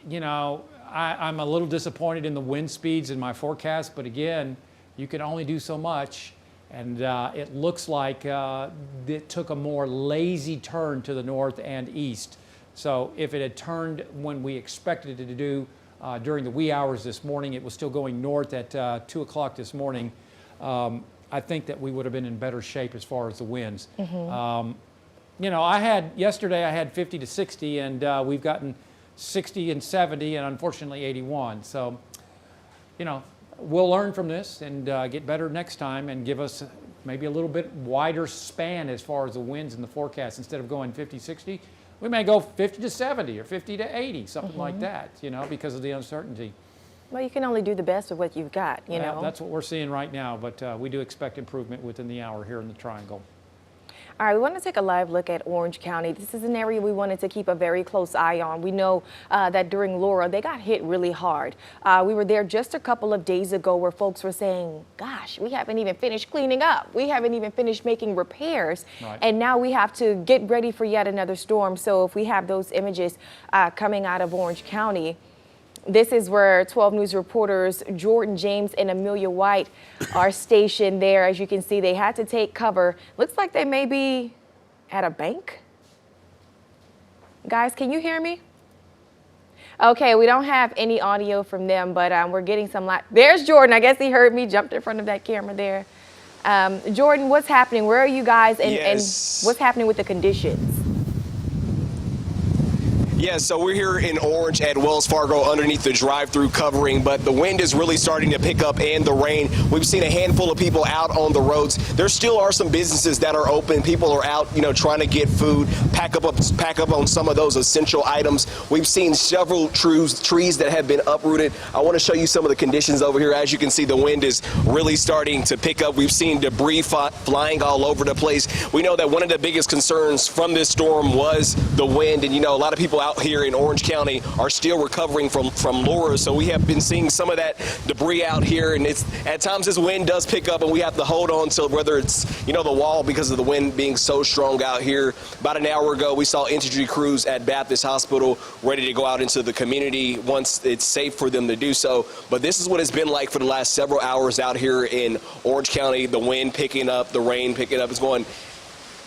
you know, I'm a little disappointed in the wind speeds in my forecast, but again, you can only do so much. And it looks like it took a more lazy turn to the north and east. So if it had turned when we expected it to do during the wee hours this morning, it was still going north at 2 o'clock this morning. I think that we would have been in better shape as far as the winds. You know, yesterday I had 50 to 60, and we've gotten 60 and 70, and unfortunately 81. So, you know, we'll learn from this and get better next time and give us maybe a little bit wider span as far as the winds in the forecast. Instead of going 50, 60, we may go 50 to 70 or 50 to 80, something like that, you know, because of the uncertainty. Well, you can only do the best of what you've got, you know. That's what we're seeing right now, but we do expect improvement within the hour here in the Triangle. All right, we want to take a live look at Orange County. This is an area we wanted to keep a very close eye on. We know that during Laura, they got hit really hard. We were there just a couple of days ago where folks were saying, gosh, we haven't even finished cleaning up. We haven't even finished making repairs. Right. And now we have to get ready for yet another storm. So if we have those images coming out of Orange County, this is where 12 News reporters Jordan James and Amelia White are stationed there. As you can see, they had to take cover. Looks like they may be at a bank. Guys, can you hear me? Okay, we don't have any audio from them, but we're getting some live. There's Jordan. I guess he heard me, jumped in front of that camera there. Jordan, what's happening? Where are you guys, and what's happening with the conditions? Yeah, so we're here in Orange at Wells Fargo underneath the drive-through covering, but the wind is really starting to pick up and the rain. We've seen a handful of people out on the roads. There still are some businesses that are open. People are out, you know, trying to get food, pack up on some of those essential items. We've seen several trees that have been uprooted. I want to show you some of the conditions over here. As you can see, the wind is really starting to pick up. We've seen debris flying all over the place. We know that one of the biggest concerns from this storm was the wind, and you know, a lot of people out here in Orange County are still recovering from Laura. So we have been seeing some of that debris out here, and at times this wind does pick up and we have to hold on to whether it's, the wall because of the wind being so strong out here. About an hour ago, we saw Entergy crews at Baptist Hospital ready to go out into the community once it's safe for them to do so. But this is what it's been like for the last several hours out here in Orange County. The wind picking up, the rain picking up. It's going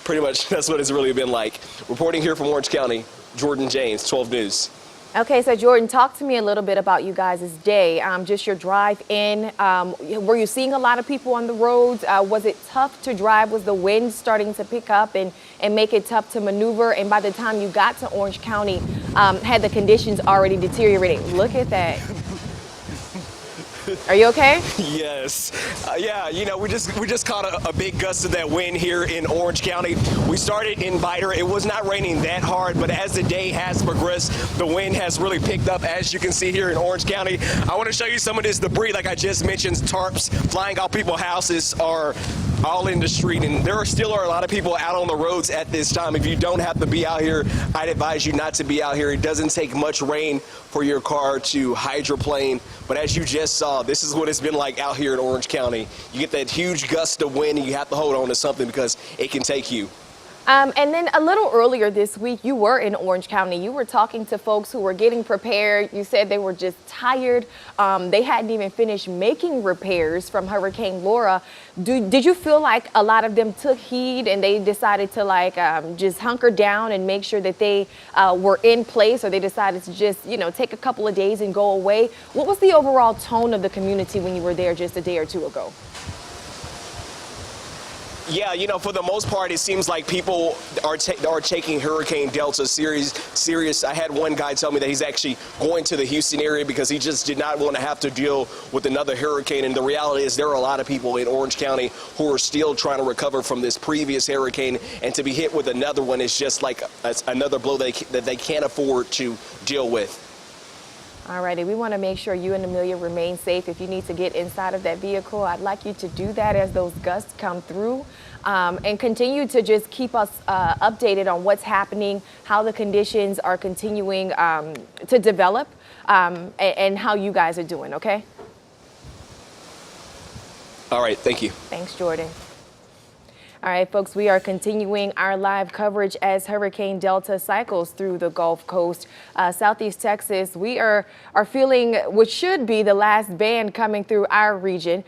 pretty much, that's what it's really been like. Reporting here from Orange County, Jordan James, 12 News. Okay, so Jordan, talk to me a little bit about you guys' day, just your drive in. Were you seeing a lot of people on the roads? Was it tough to drive? Was the wind starting to pick up and make it tough to maneuver? And by the time you got to Orange County, had the conditions already deteriorating? Look at that. Are you okay? Yes. Yeah, we just caught a big gust of that wind here in Orange County. We started in Vidor. It was not raining that hard, but as the day has progressed, the wind has really picked up, as you can see here in Orange County. I want to show you some of this debris, like I just mentioned. Tarps flying off people's houses are all in the street, and there still are a lot of people out on the roads at this time. If you don't have to be out here, I'd advise you not to be out here. It doesn't take much rain for your car to hydroplane, but as you just saw, this is what it's been like out here in Orange County. You get that huge gust of wind and you have to hold on to something because it can take you. And then a little earlier this week, you were in Orange County. You were talking to folks who were getting prepared. You said they were just tired. They hadn't even finished making repairs from Hurricane Laura. Did you feel like a lot of them took heed and they decided to just hunker down and make sure that they were in place, or they decided to just, take a couple of days and go away? What was the overall tone of the community when you were there just a day or two ago? Yeah, for the most part, it seems like people are taking Hurricane Delta serious. I had one guy tell me that he's actually going to the Houston area because he just did not want to have to deal with another hurricane. And the reality is there are a lot of people in Orange County who are still trying to recover from this previous hurricane, and to be hit with another one is just like another blow that they can't afford to deal with. All righty, we want to make sure you and Amelia remain safe. If you need to get inside of that vehicle, I'd like you to do that as those gusts come through, and continue to just keep us updated on what's happening, how the conditions are continuing to develop, and how you guys are doing, okay? All right, thank you. Thanks, Jordan. All right, folks, we are continuing our live coverage as Hurricane Delta cycles through the Gulf Coast. Southeast Texas, we are feeling what should be the last band coming through our region.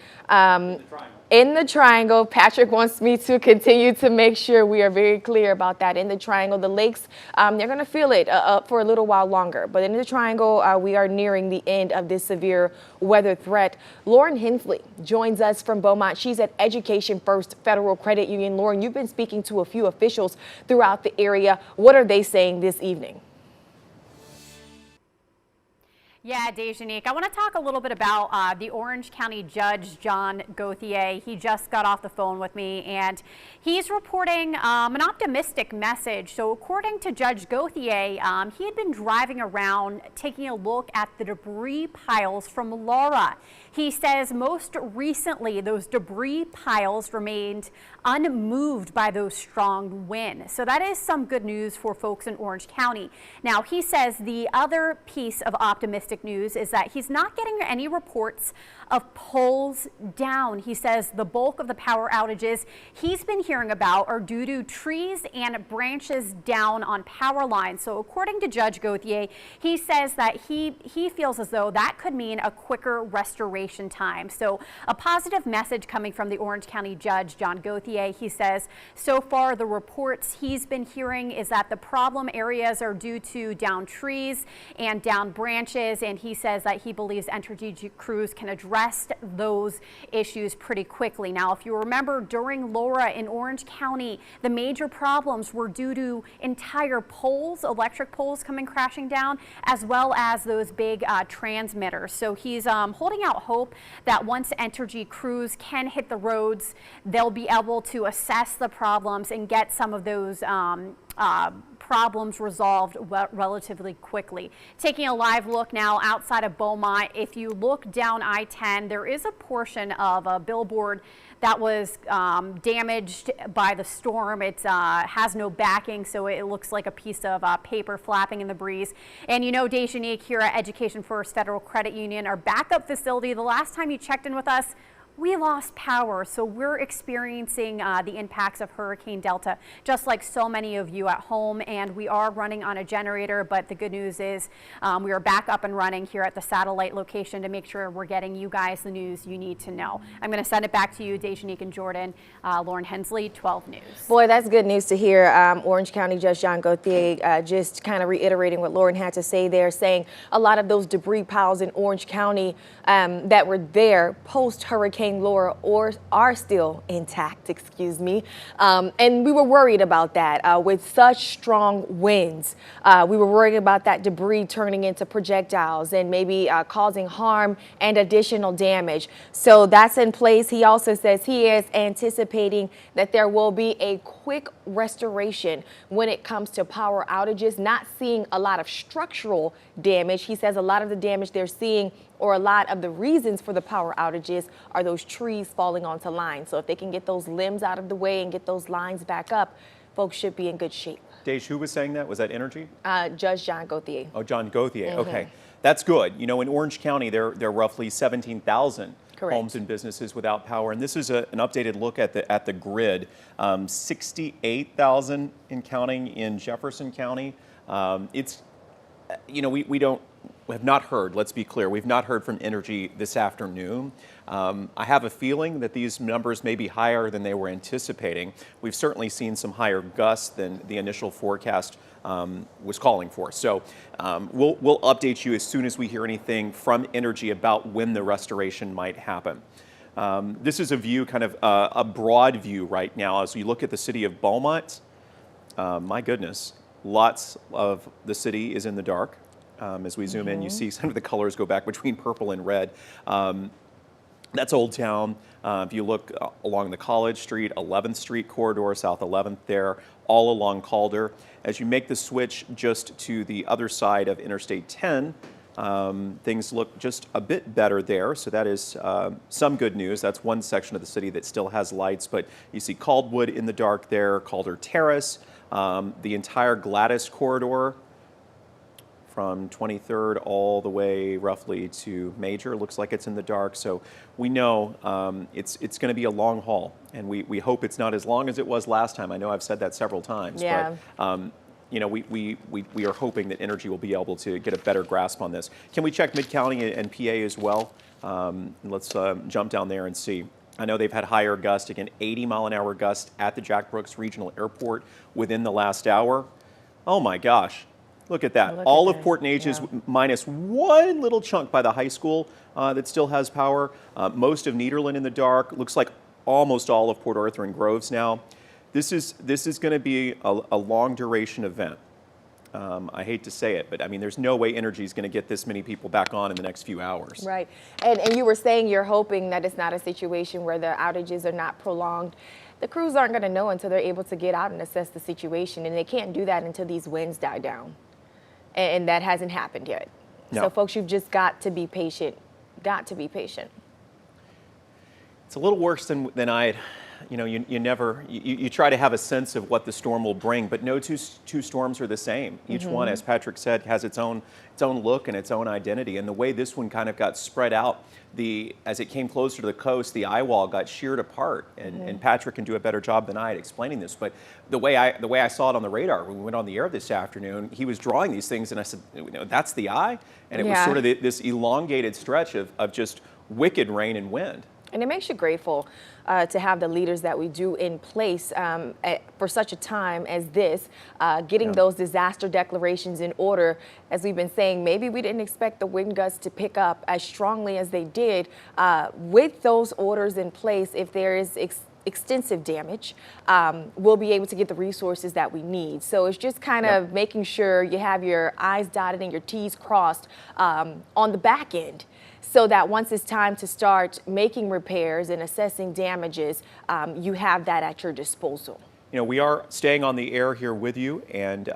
In the Triangle, Patrick wants me to continue to make sure we are very clear about that. In the Triangle, the lakes, they're going to feel it for a little while longer. But in the Triangle, we are nearing the end of this severe weather threat. Lauren Hensley joins us from Beaumont. She's at Education First Federal Credit Union. Lauren, you've been speaking to a few officials throughout the area. What are they saying this evening? Yeah, Dejanique, I want to talk a little bit about the Orange County Judge, John Gauthier. He just got off the phone with me, and he's reporting an optimistic message. So according to Judge Gauthier, he had been driving around taking a look at the debris piles from Laura. He says most recently those debris piles remained unmoved by those strong winds. So that is some good news for folks in Orange County. Now, he says the other piece of optimistic news is that he's not getting any reports of poles down. He says the bulk of the power outages he's been hearing about are due to trees and branches down on power lines. So according to Judge Gauthier, he says that he feels as though that could mean a quicker restoration time. So a positive message coming from the Orange County Judge, John Gauthier. He says so far the reports he's been hearing is that the problem areas are due to down trees and down branches, and he says that he believes Entergy crews can address those issues pretty quickly. Now, if you remember, during Laura in Orange County, the major problems were due to entire poles, electric poles coming crashing down, as well as those big transmitters. So he's holding out hope that once Entergy crews can hit the roads, they'll be able able to assess the problems and get some of those problems resolved relatively quickly. Taking a live look now outside of Beaumont, if you look down I-10, there is a portion of a billboard that was damaged by the storm. It has no backing, so it looks like a piece of paper flapping in the breeze. And you know, Dejanique, here at Education First Federal Credit Union, our backup facility, the last time you checked in with us, we lost power, so we're experiencing the impacts of Hurricane Delta, just like so many of you at home, and we are running on a generator, but the good news is we are back up and running here at the satellite location to make sure we're getting you guys the news you need to know. I'm going to send it back to you, Dejanique and Jordan. Lauren Hensley, 12 News. Boy, that's good news to hear. Orange County Judge John Gauthier just kind of reiterating what Lauren had to say there, saying a lot of those debris piles in Orange County that were there post-Hurricane Laura or are still intact, excuse me. And we were worried about that with such strong winds. We were worried about that debris turning into projectiles and maybe causing harm and additional damage. So that's in place. He also says he is anticipating that there will be a quick restoration when it comes to power outages, not seeing a lot of structural damage. He says a lot of the damage they're seeing, or a lot of the reasons for the power outages, are those trees falling onto lines. So if they can get those limbs out of the way and get those lines back up, folks should be in good shape. Dej, who was saying that? Was that Energy? Judge John Gauthier. Oh, John Gauthier. Okay, that's good. You know, in Orange County, there are roughly 17,000 homes and businesses without power, and this is an updated look at the grid. 68,000 and counting in Jefferson County. It's, you know, we have not heard, let's be clear, we've not heard from Energy this afternoon. I have a feeling that these numbers may be higher than they were anticipating. We've certainly seen some higher gusts than the initial forecast was calling for. So we'll update you as soon as we hear anything from Energy about when the restoration might happen. This is a view, kind of a broad view right now as we look at the city of Beaumont. My goodness, lots of the city is in the dark. As we zoom in, you see some of the colors go back between purple and red. That's Old Town. If you look along the College Street, 11th Street corridor, South 11th there, all along Calder. As you make the switch just to the other side of Interstate 10, things look just a bit better there. So that is some good news. That's one section of the city that still has lights, but you see Caldwood in the dark there, Calder Terrace, the entire Gladys corridor, from 23rd all the way roughly to Major. Looks like it's in the dark. So we know it's going to be a long haul, and we hope it's not as long as it was last time. I know I've said that several times, but you know, we are hoping that Energy will be able to get a better grasp on this. Can we check Mid-County and PA as well? Let's jump down there and see. I know they've had higher gusts, again, 80-mile-an-hour gusts at the Jack Brooks Regional Airport within the last hour. Oh my gosh. Look at that. All of Port Neches minus one little chunk by the high school that still has power. Most of Nederland in the dark. Looks like almost all of Port Arthur and Groves now. This is going to be a long duration event. I hate to say it, but I mean, there's no way Energy is going to get this many people back on in the next few hours. Right. And you were saying you're hoping that it's not a situation where the outages are not prolonged. The crews aren't going to know until they're able to get out and assess the situation, and they can't do that until these winds die down. And that hasn't happened yet. No. So folks, you've just got to be patient. Got to be patient. It's a little worse than I, you know, you try to have a sense of what the storm will bring, but no two storms are the same. Each one, as Patrick said, has its own look and its own identity. And the way this one kind of got spread out, as it came closer to the coast, the eye wall got sheared apart. And Patrick can do a better job than I at explaining this. But the way I saw it on the radar when we went on the air this afternoon, he was drawing these things, and I said, you know, that's the eye, and it was sort of this elongated stretch of just wicked rain and wind. And it makes you grateful to have the leaders that we do in place for such a time as this, getting those disaster declarations in order. As we've been saying, maybe we didn't expect the wind gusts to pick up as strongly as they did. With those orders in place, if there is extensive damage, we'll be able to get the resources that we need. So it's just kind of making sure you have your I's dotted and your T's crossed on the back end, so that once it's time to start making repairs and assessing damages, you have that at your disposal. You know, we are staying on the air here with you, and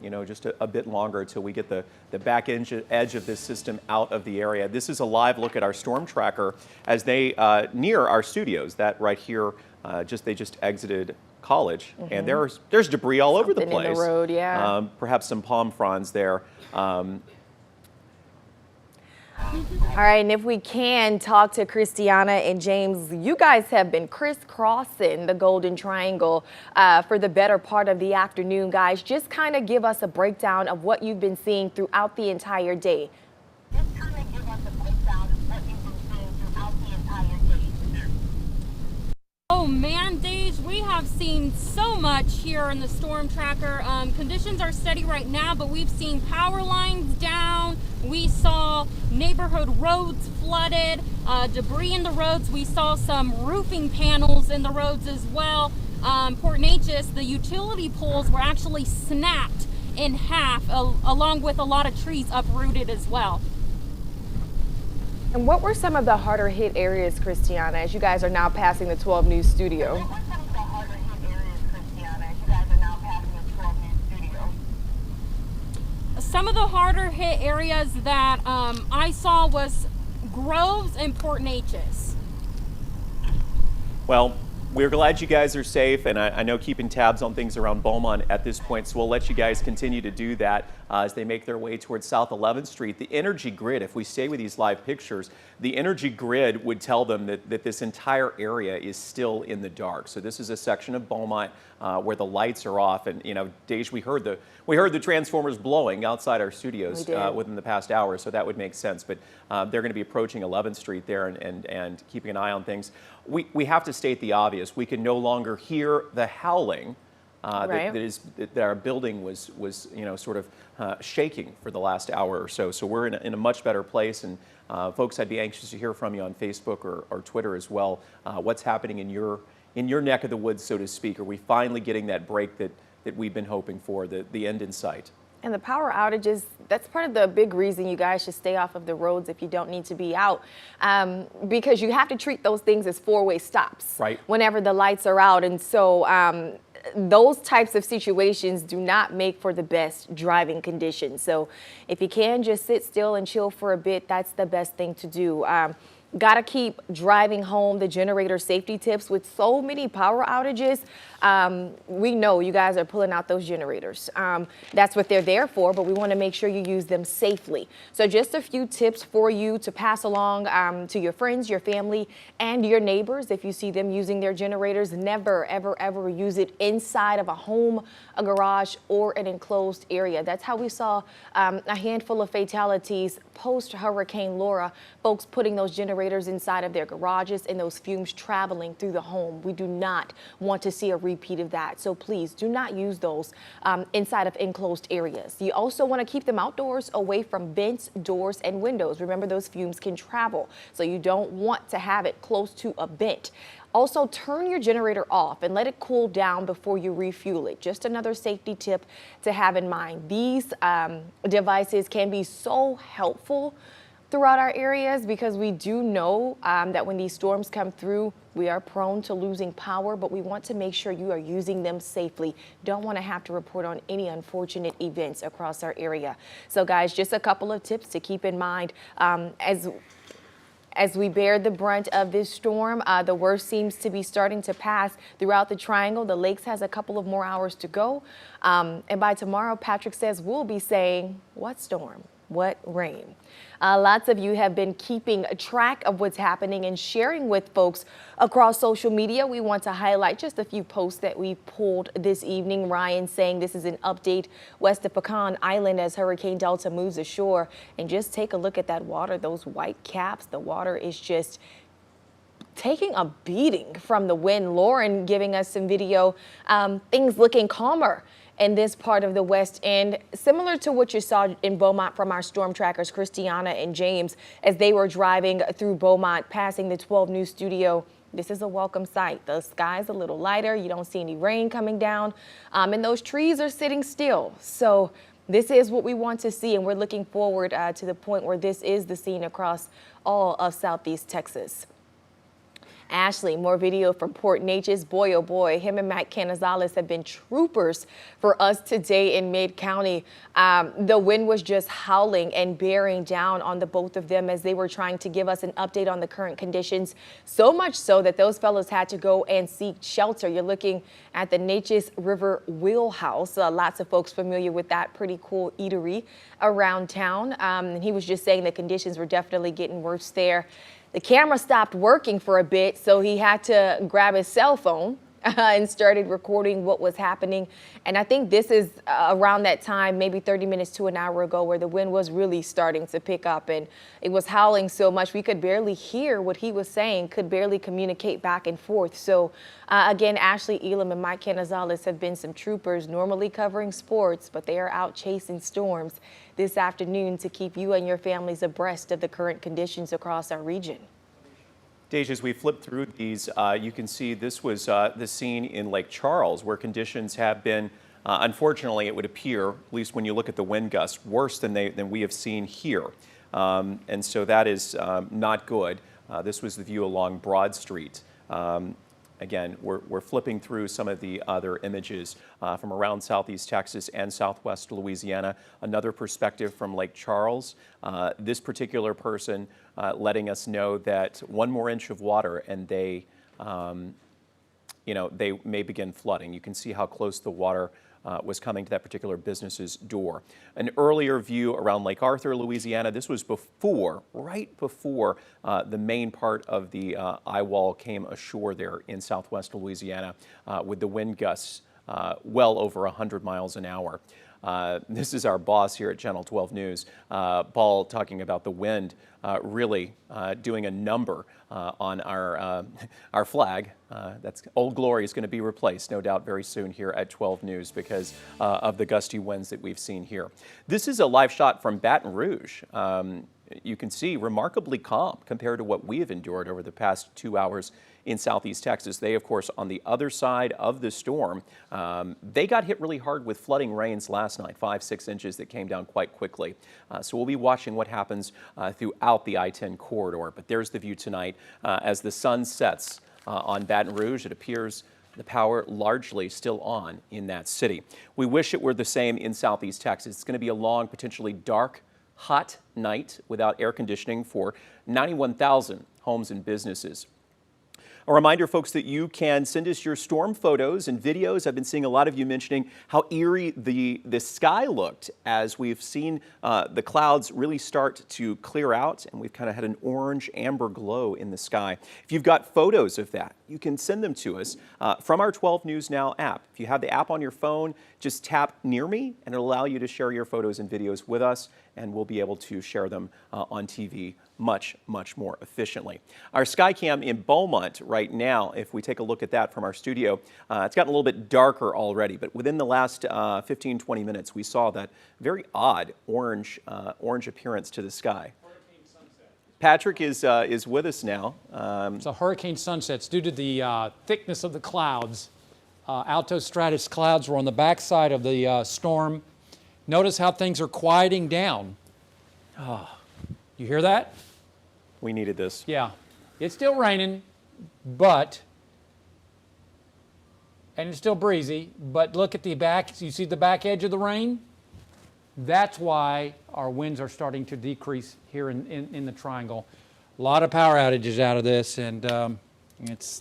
you know, just a bit longer until we get the back edge of this system out of the area. This is a live look at our storm tracker as they near our studios. That right here, they just exited College, and there's debris all over the place. In the road, yeah. Perhaps some palm fronds there. All right, and if we can talk to Christiana and James, you guys have been crisscrossing the Golden Triangle for the better part of the afternoon, guys. Just kind of give us a breakdown of what you've been seeing throughout the entire day. Oh man, Dej, we have seen so much here in the storm tracker. Conditions are steady right now, but we've seen power lines down. We saw neighborhood roads flooded, debris in the roads. We saw some roofing panels in the roads as well. Port Neches, the utility poles were actually snapped in half, along with a lot of trees uprooted as well. And what were some of the harder hit areas, Christiana, as you guys are now passing the 12 News studio? Some of the harder hit areas that I saw was Groves and Port Neches. Well, we're glad you guys are safe, and I know keeping tabs on things around Beaumont at this point, so we'll let you guys continue to do that as they make their way towards South 11th Street. The energy grid, if we stay with these live pictures, the energy grid would tell them that this entire area is still in the dark. So this is a section of Beaumont where the lights are off, and you know, Dej, we heard the transformers blowing outside our studios within the past hour, so that would make sense. But they're going to be approaching 11th Street there and keeping an eye on things. We have to state the obvious. We can no longer hear the howling that our building was you know, sort of shaking for the last hour or so. So we're in a much better place, and folks, I'd be anxious to hear from you on Facebook or Twitter as well. What's happening in your neck of the woods, so to speak? Are we finally getting that break that we've been hoping for, the end in sight? And the power outages, that's part of the big reason you guys should stay off of the roads if you don't need to be out, because you have to treat those things as four-way stops whenever the lights are out. And so those types of situations do not make for the best driving conditions. So if you can just sit still and chill for a bit, that's the best thing to do. Got to keep driving home the generator safety tips. With so many power outages, we know you guys are pulling out those generators. That's what they're there for, but we want to make sure you use them safely. So just a few tips for you to pass along to your friends, your family, and your neighbors. If you see them using their generators, never, ever, ever use it inside of a home, a garage, or an enclosed area. That's how we saw a handful of fatalities post-Hurricane Laura, folks putting those generators inside of their garages and those fumes traveling through the home. We do not want to see a repeat of that. So please do not use those inside of enclosed areas. You also want to keep them outdoors, away from vents, doors, and windows. Remember, those fumes can travel, so you don't want to have it close to a vent. Also, turn your generator off and let it cool down before you refuel it. Just another safety tip to have in mind. These devices can be so helpful throughout our areas, because we do know that when these storms come through, we are prone to losing power, but we want to make sure you are using them safely. Don't want to have to report on any unfortunate events across our area. So guys, just a couple of tips to keep in mind as we bear the brunt of this storm. The worst seems to be starting to pass throughout the Triangle. The Lakes has a couple of more hours to go. And by tomorrow, Patrick says we'll be saying, what storm? What rain? Lots of you have been keeping track of what's happening and sharing with folks across social media. We want to highlight just a few posts that we pulled this evening. Ryan saying this is an update west of Pecan Island as Hurricane Delta moves ashore. And just take a look at that water, those white caps. The water is just taking a beating from the wind. Lauren giving us some video, things looking calmer in this part of the West End, similar to what you saw in Beaumont from our storm trackers, Christiana and James, as they were driving through Beaumont, passing the 12 News studio. this is a welcome sight. The sky's a little lighter. You don't see any rain coming down, and those trees are sitting still. So this is what we want to see, and we're looking forward to the point where this is the scene across all of Southeast Texas. Ashley, more video from Port Neches. Boy, oh boy, him and Mike Canizales have been troopers for us today in Mid-County. The wind was just howling and bearing down on the both of them as they were trying to give us an update on the current conditions. So much so that those fellows had to go and seek shelter. You're looking at the Neches River Wheelhouse. Lots of folks familiar with that pretty cool eatery around town. And he was just saying the conditions were definitely getting worse there. The camera stopped working for a bit, so he had to grab his cell phone and started recording what was happening. And I think this is around that time, maybe 30 minutes to an hour ago, where the wind was really starting to pick up, and it was howling so much we could barely hear what he was saying, could barely communicate back and forth. So again, Ashley Elam and Mike Canizales have been some troopers, normally covering sports, but they are out chasing storms this afternoon to keep you and your families abreast of the current conditions across our region. Deja, as we flip through these, you can see this was the scene in Lake Charles, where conditions have been, unfortunately, it would appear, at least when you look at the wind gusts, worse than we have seen here. And so that is not good. This was the view along Broad Street. Again, we're flipping through some of the other images from around Southeast Texas and Southwest Louisiana. Another perspective from Lake Charles. This particular person letting us know that one more inch of water and they may begin flooding. You can see how close the water was coming to that particular business's door. An earlier view around Lake Arthur, Louisiana. This was right before the main part of the eye wall came ashore there in Southwest Louisiana with the wind gusts well over 100 miles an hour. This is our boss here at Channel 12 News, Paul, talking about the wind really doing a number on our flag. That's Old Glory is going to be replaced, no doubt, very soon here at 12 News because of the gusty winds that we've seen here. This is a live shot from Baton Rouge. You can see remarkably calm compared to what we have endured over the past 2 hours in Southeast Texas. They, of course, on the other side of the storm, they got hit really hard with flooding rains last night, 5-6 inches that came down quite quickly. So we'll be watching what happens throughout the I-10 corridor. But there's the view tonight as the sun sets on Baton Rouge. It appears the power largely still on in that city. We wish it were the same in Southeast Texas. It's going to be a long, potentially dark, hot night without air conditioning for 91,000 homes and businesses. A reminder, folks, that you can send us your storm photos and videos. I've been seeing a lot of you mentioning how eerie the sky looked as we've seen the clouds really start to clear out, and we've kind of had an orange amber glow in the sky. If you've got photos of that, you can send them to us from our 12 News Now app. If you have the app on your phone, just tap Near Me, and it'll allow you to share your photos and videos with us, and we'll be able to share them on TV much, much more efficiently. Our sky cam in Beaumont right now, if we take a look at that from our studio, it's gotten a little bit darker already, but within the last 15-20 minutes, we saw that very odd orange appearance to the sky. Patrick is with us now. So hurricane sunsets due to the thickness of the clouds. Altostratus clouds were on the backside of the storm. Notice how things are quieting down. Oh, you hear that? We needed this. Yeah. It's still raining, and it's still breezy, but look at the back. You see the back edge of the rain? That's why our winds are starting to decrease here in the triangle. A lot of power outages out of this, and it's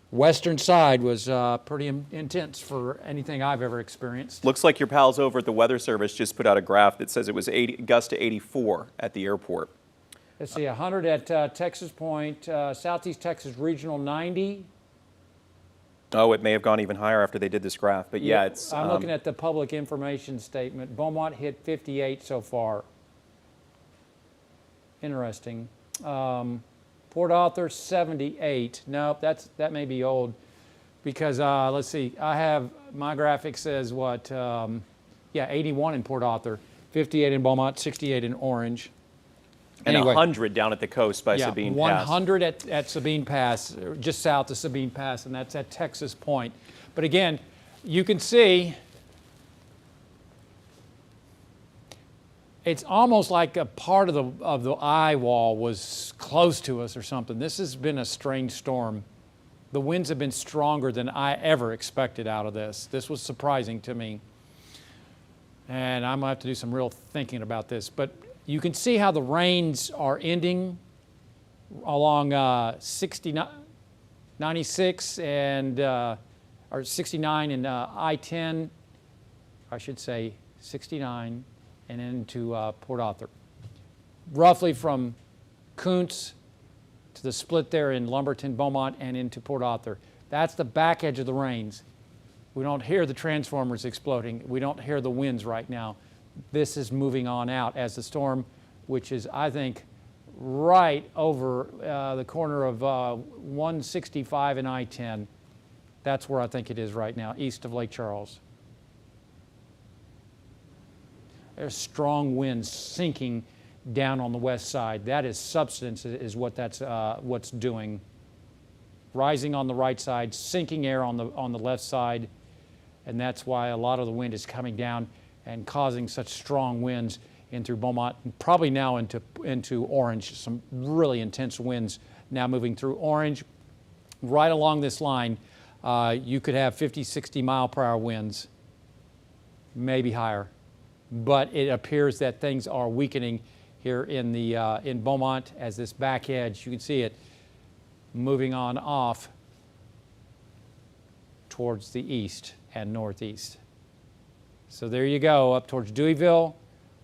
western side was pretty intense for anything I've ever experienced. Looks like your pals over at the Weather Service just put out a graph that says it was gust to 84 at the airport. Let's see, 100 at Texas Point, Southeast Texas Regional 90. Oh, it may have gone even higher after they did this graph, but yeah, it's... I'm looking at the public information statement. Beaumont hit 58 so far. Interesting. Port Arthur 78. Nope, that may be old because let's see. I have my graphic says what? 81 in Port Arthur, 58 in Beaumont, 68 in Orange. And Anyway. 100 down at the coast by Sabine Pass. 100 at Sabine Pass, just south of Sabine Pass, and that's at Texas Point. But again, you can see it's almost like a part of the eye wall was close to us or something. This has been a strange storm. The winds have been stronger than I ever expected out of this. This was surprising to me. And I'm gonna have to do some real thinking about this. But you can see how the rains are ending along 96 and, or 69 and I-10, I should say 69 and into Port Arthur. Roughly from Kuntz to the split there in Lumberton, Beaumont, and into Port Arthur. That's the back edge of the rains. We don't hear the transformers exploding. We don't hear the winds right now. This is moving on out as the storm, which is, I think, right over the corner of 165 and I-10. That's where I think it is right now, east of Lake Charles. There's strong winds sinking down on the west side. That is substance is what that's what's doing. Rising on the right side, sinking air on the left side, and that's why a lot of the wind is coming down and causing such strong winds in through Beaumont, and probably now into Orange. Some really intense winds now moving through Orange. Right along this line, you could have 50, 60 mile per hour winds, maybe higher. But it appears that things are weakening here in Beaumont as this back edge, you can see it moving on off towards the east and northeast. So there you go, up towards Deweyville,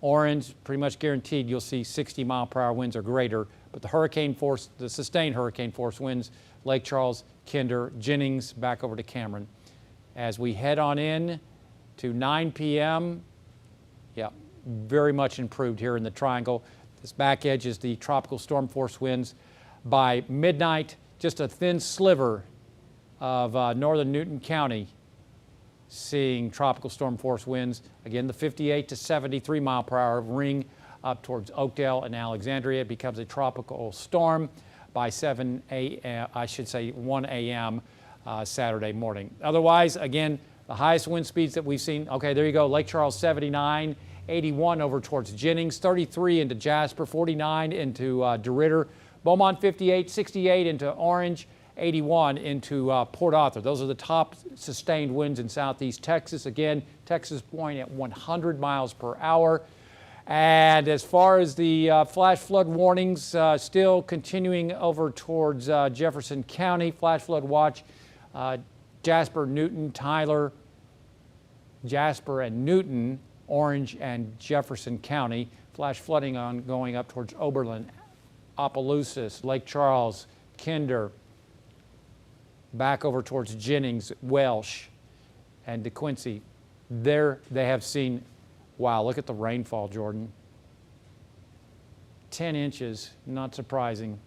Orange, pretty much guaranteed you'll see 60 mile per hour winds or greater, but the sustained hurricane force winds, Lake Charles, Kinder, Jennings, back over to Cameron. As we head on in to 9 p.m., yeah, very much improved here in the triangle. This back edge is the tropical storm force winds. By midnight, just a thin sliver of northern Newton County seeing tropical storm force winds. Again, the 58 to 73 mile per hour ring up towards Oakdale and Alexandria. It becomes a tropical storm by 1 a.m. Saturday morning. Otherwise, again, the highest wind speeds that we've seen, okay, there you go, Lake Charles 79, 81 over towards Jennings, 33 into Jasper, 49 into DeRidder, Beaumont 58, 68 into Orange, 81 into Port Arthur. Those are the top sustained winds in southeast Texas. Again, Texas Point at 100 miles per hour. And as far as the flash flood warnings, still continuing over towards Jefferson County, flash flood watch, Jasper, Newton, Tyler, Jasper and Newton, Orange and Jefferson County. Flash flooding going up towards Oberlin, Opelousas, Lake Charles, Kinder, back over towards Jennings, Welsh, and DeQuincy. There they have seen, wow, look at the rainfall, Jordan. 10 inches, not surprising,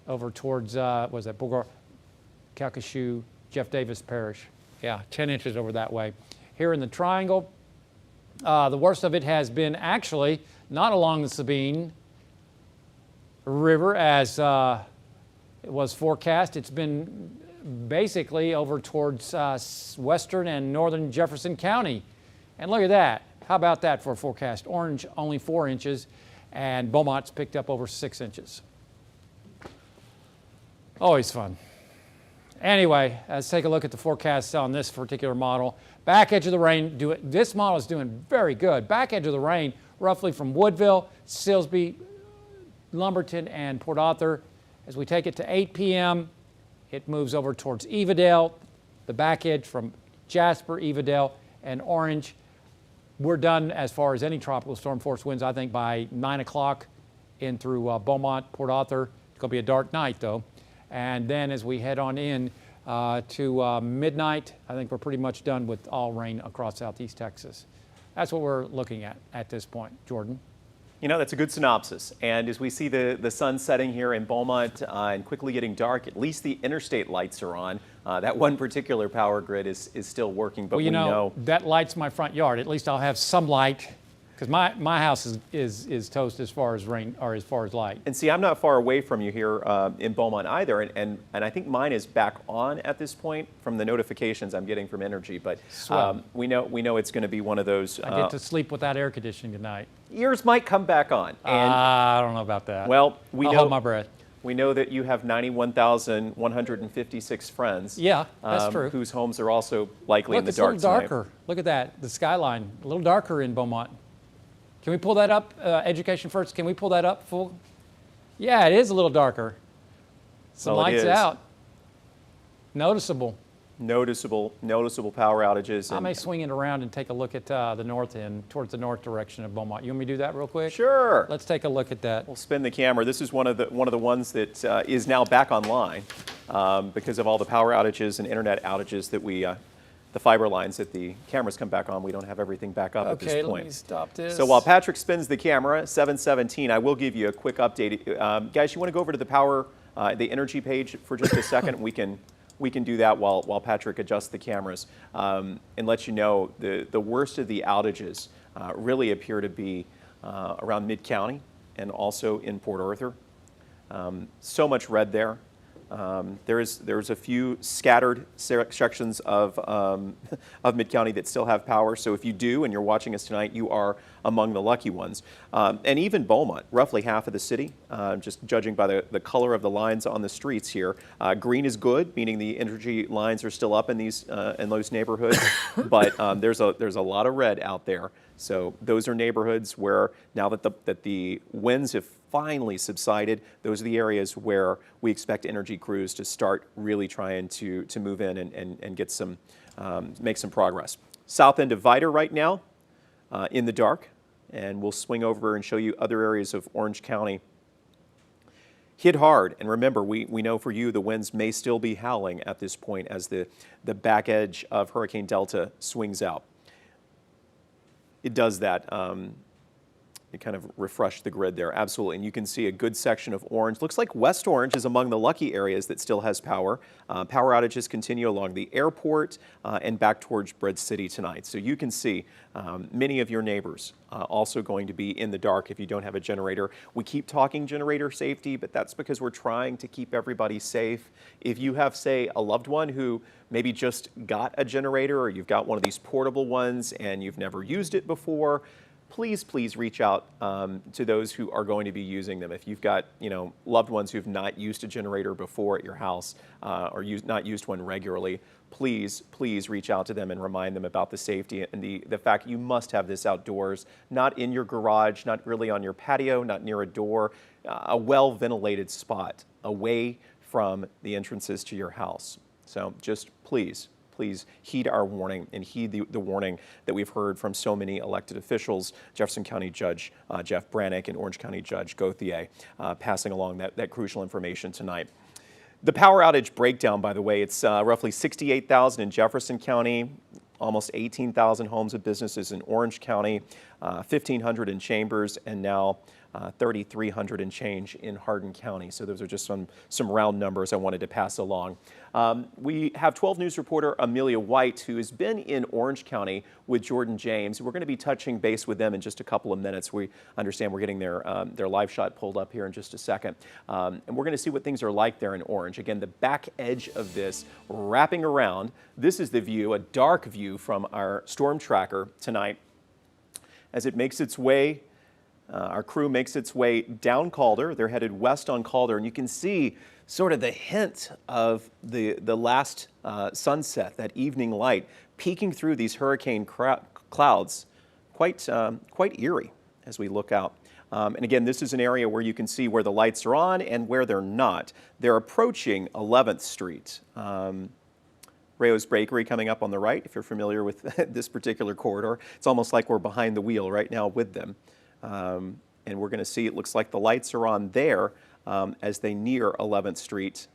over towards, was that Bogor, Calcasieu, Jeff Davis Parish. Yeah, 10 inches over that way. Here in the triangle, the worst of it has been actually not along the Sabine River as it was forecast. It's been basically over towards western and northern Jefferson County. And look at that. How about that for a forecast? Orange only 4 inches, and Beaumont's picked up over 6 inches. Always fun. Anyway, let's take a look at the forecast on this particular model. Back edge of the rain, this model is doing very good. Back edge of the rain, roughly from Woodville, Silsbee, Lumberton, and Port Arthur. As we take it to 8 p.m., it moves over towards Evadale, the back edge from Jasper, Evadale, and Orange. We're done as far as any tropical storm force winds, I think, by 9 o'clock in through Beaumont, Port Arthur. It's going to be a dark night, though. And then as we head on in to midnight, I think we're pretty much done with all rain across southeast Texas. That's what we're looking at this point. Jordan? You know, that's a good synopsis. And as we see the sun setting here in Beaumont and quickly getting dark, at least the interstate lights are on. That one particular power grid is still working, but well, you know, that lights my front yard. At least I'll have some light Because my house is toast as far as rain or as far as light. And see, I'm not far away from you here in Beaumont either, and I think mine is back on at this point from the notifications I'm getting from Energy. But we know it's going to be one of those. I get to sleep without air conditioning tonight. Yours might come back on. And I don't know about that. well, I'll hold my breath. We know that you have 91,156 friends. Yeah, that's true. Whose homes are also likely Look, in the it's a dark little tonight. darker. Look at that, the skyline, a little darker in Beaumont. Can we pull that up? Education First, can we pull that up full? Yeah, it is a little darker. Some Well, it lights is. out. Noticeable. Noticeable power outages. I may swing it around and take a look at the north end, towards the north direction of Beaumont. You want me to do that real quick? Sure. Let's take a look at that. We'll spin the camera. This is one of the ones that is now back online because of all the power outages and internet outages that the fiber lines that the cameras come back on. We don't have everything back up at this Okay, point. let me stop this. So while Patrick spins the camera, 7:17, I will give you a quick update. Guys, you want to go over to the energy page for just a second? We can do that while Patrick adjusts the cameras and let you know the worst of the outages really appear to be around Mid-County and also in Port Arthur. So much red there. There's a few scattered sections of Mid-County that still have power. So if you do and you're watching us tonight, you are among the lucky ones. And even Beaumont, roughly half of the city, just judging by the color of the lines on the streets here. Green is good, meaning the energy lines are still up in those neighborhoods. But there's a lot of red out there. So those are neighborhoods where now that the winds have finally subsided, those are the areas where we expect energy crews to start really trying to move in and get make some progress. South end of Vida right now in the dark, and we'll swing over and show you other areas of Orange County hit hard. And remember, we know for you the winds may still be howling at this point as the back edge of Hurricane Delta swings out. It does that. It kind of refreshed the grid there, absolutely. And you can see a good section of orange. Looks like West Orange is among the lucky areas that still has power. Power outages continue along the airport and back towards Bread City tonight. So you can see many of your neighbors also going to be in the dark if you don't have a generator. We keep talking generator safety, but that's because we're trying to keep everybody safe. If you have, say, a loved one who maybe just got a generator, or you've got one of these portable ones and you've never used it before, please reach out to those who are going to be using them. If you've got loved ones who've not used a generator before at your house or not used one regularly, please reach out to them and remind them about the safety and the fact you must have this outdoors, not in your garage, not really on your patio, not near a door, a well-ventilated spot away from the entrances to your house. So just please heed our warning and heed the warning that we've heard from so many elected officials, Jefferson County Judge Jeff Brannick and Orange County Judge Gauthier, passing along that crucial information tonight. The power outage breakdown, by the way, it's roughly 68,000 in Jefferson County, almost 18,000 homes and businesses in Orange County, 1,500 in Chambers, and now 3,300 and change in Hardin County. So those are just some round numbers I wanted to pass along. We have 12 News reporter Amelia White, who has been in Orange County with Jordan James. We're going to be touching base with them in just a couple of minutes. We understand we're getting their live shot pulled up here in just a second. And we're going to see what things are like there in Orange. Again, the back edge of this wrapping around. This is the view, a dark view from our storm tracker tonight as it makes its way. Our crew makes its way down Calder. They're headed west on Calder, and you can see sort of the hint of the last sunset, that evening light, peeking through these hurricane clouds, quite eerie as we look out. And again, this is an area where you can see where the lights are on and where they're not. They're approaching 11th Street. Rayo's Bakery coming up on the right, if you're familiar with this particular corridor. It's almost like we're behind the wheel right now with them. And we're going to see, it looks like the lights are on there as they near 11th Street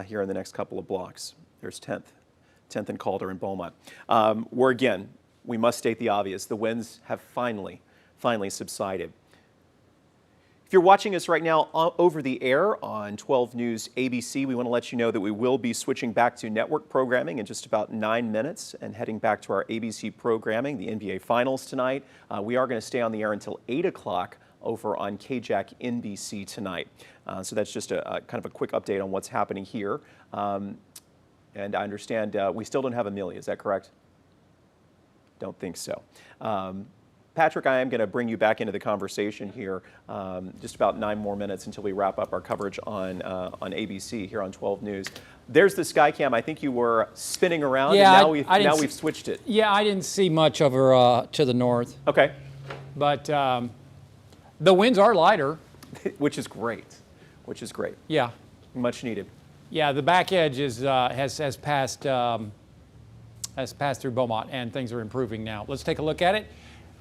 here in the next couple of blocks. There's 10th and Calder and Beaumont. Where again, we must state the obvious, the winds have finally subsided. If you're watching us right now over the air on 12 News ABC, we want to let you know that we will be switching back to network programming in just about 9 minutes and heading back to our ABC programming, the NBA Finals tonight. We are going to stay on the air until 8 o'clock over on KJAC NBC tonight. So that's just a kind of a quick update on what's happening here. And I understand we still don't have Amelia, is that correct? Don't think so. Patrick, I am going to bring you back into the conversation here. Just about 9 more minutes until we wrap up our coverage on ABC here on 12 News. There's the Skycam. I think you were spinning around, Yeah, and now we've switched it. Yeah, I didn't see much of her to the north. Okay. But the winds are lighter. Which is great. Which is great. Yeah. Much needed. Yeah, the back edge is has passed through Beaumont, and things are improving now. Let's take a look at it.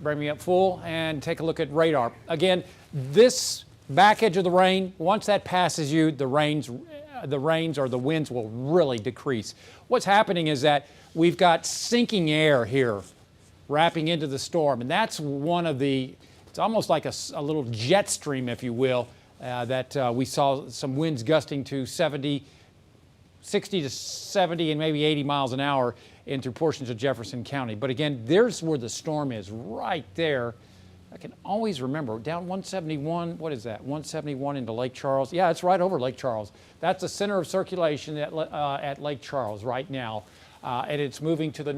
Bring me up full and take a look at radar. Again, this back edge of the rain, once that passes you, the rains or the winds will really decrease. What's happening is that we've got sinking air here wrapping into the storm, and that's one of the, it's almost like a little jet stream, if you will, that we saw some winds gusting to 60 to 70 and maybe 80 miles an hour into portions of Jefferson County. But again, there's where the storm is, right there. I can always remember, down 171, what is that, 171 into Lake Charles? Yeah, it's right over Lake Charles. That's the center of circulation at Lake Charles right now. And it's moving to the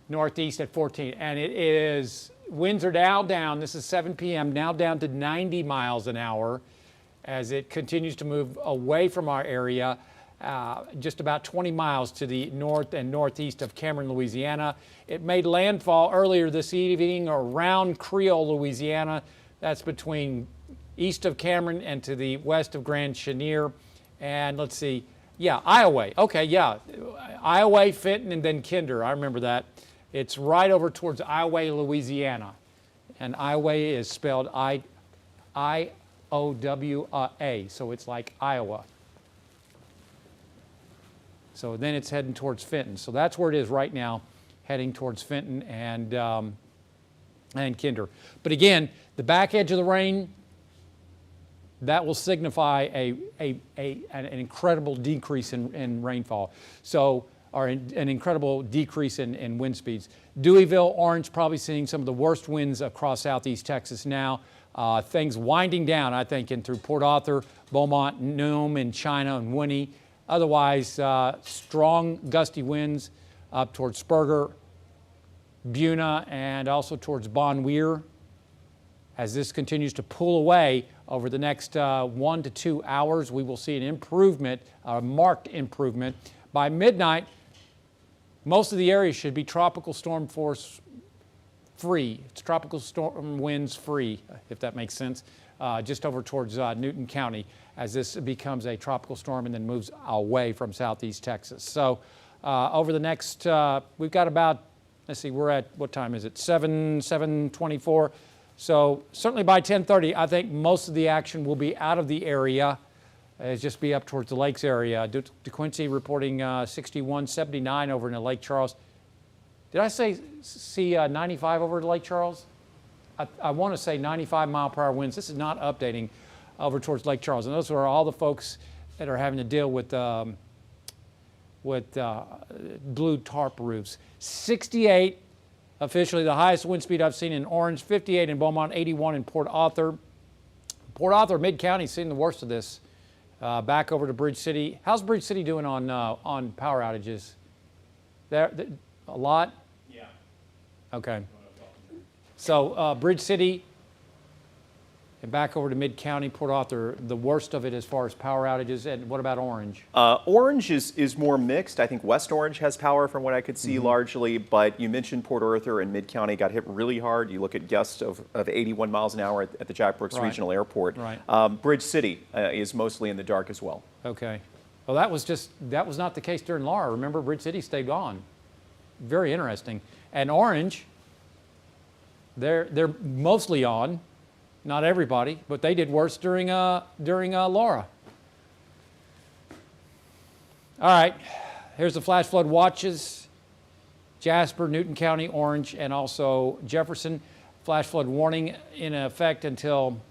northeast at 14. And it is, winds are now down, this is 7 p.m., now down to 90 miles an hour as it continues to move away from our area. Just about 20 miles to the north and northeast of Cameron, Louisiana. It made landfall earlier this evening around Creole, Louisiana. That's between east of Cameron and to the west of Grand Chenier. And let's see, yeah, Iowa. Okay, yeah, Iowa, Fenton, and then Kinder. I remember that. It's right over towards Iowa, Louisiana. And Iowa is spelled I-O-W-A, so it's like Iowa. So then it's heading towards Fenton. So that's where it is right now, heading towards Fenton and Kinder. But again, the back edge of the rain, that will signify an incredible decrease in rainfall. So, or an incredible decrease in wind speeds. Deweyville, Orange, probably seeing some of the worst winds across southeast Texas now. Things winding down, I think, in through Port Arthur, Beaumont, Nome, and China, and Winnie. Otherwise, strong gusty winds up towards Spurger, Buna, and also towards Bon Weir. As this continues to pull away over the next 1 to 2 hours, we will see an improvement, a marked improvement. By midnight, most of the area should be tropical storm force free. It's tropical storm winds free, if that makes sense, just over towards Newton County, as this becomes a tropical storm and then moves away from southeast Texas. So over the next, we've got about, let's see, we're at, what time is it? 7:24. So certainly by 10:30, I think most of the action will be out of the area. It's just be up towards the lakes area. DeQuincy reporting 61, 79 over in Lake Charles. Did I see 95 over to Lake Charles? I want to say 95 mile per hour winds. This is not updating over towards Lake Charles. And those are all the folks that are having to deal with blue tarp roofs. 68 officially the highest wind speed I've seen in Orange, 58 in Beaumont, 81 in Port Arthur. Port Arthur, Mid-County, seeing the worst of this. Back over to Bridge City. How's Bridge City doing on power outages? There a lot? Yeah. Okay. So Bridge City and back over to Mid-County, Port Arthur, the worst of it as far as power outages. And what about Orange? Orange is more mixed. I think West Orange has power from what I could see largely, but you mentioned Port Arthur and Mid-County got hit really hard. You look at gusts of 81 miles an hour at the Jack Brooks Regional Airport. Right. Bridge City is mostly in the dark as well. Okay. Well, that was not the case during Laura. Remember, Bridge City stayed on. Very interesting. And Orange, they're mostly on. Not everybody, but they did worse during Laura. All right, here's the flash flood watches. Jasper, Newton County, Orange, and also Jefferson. Flash flood warning in effect until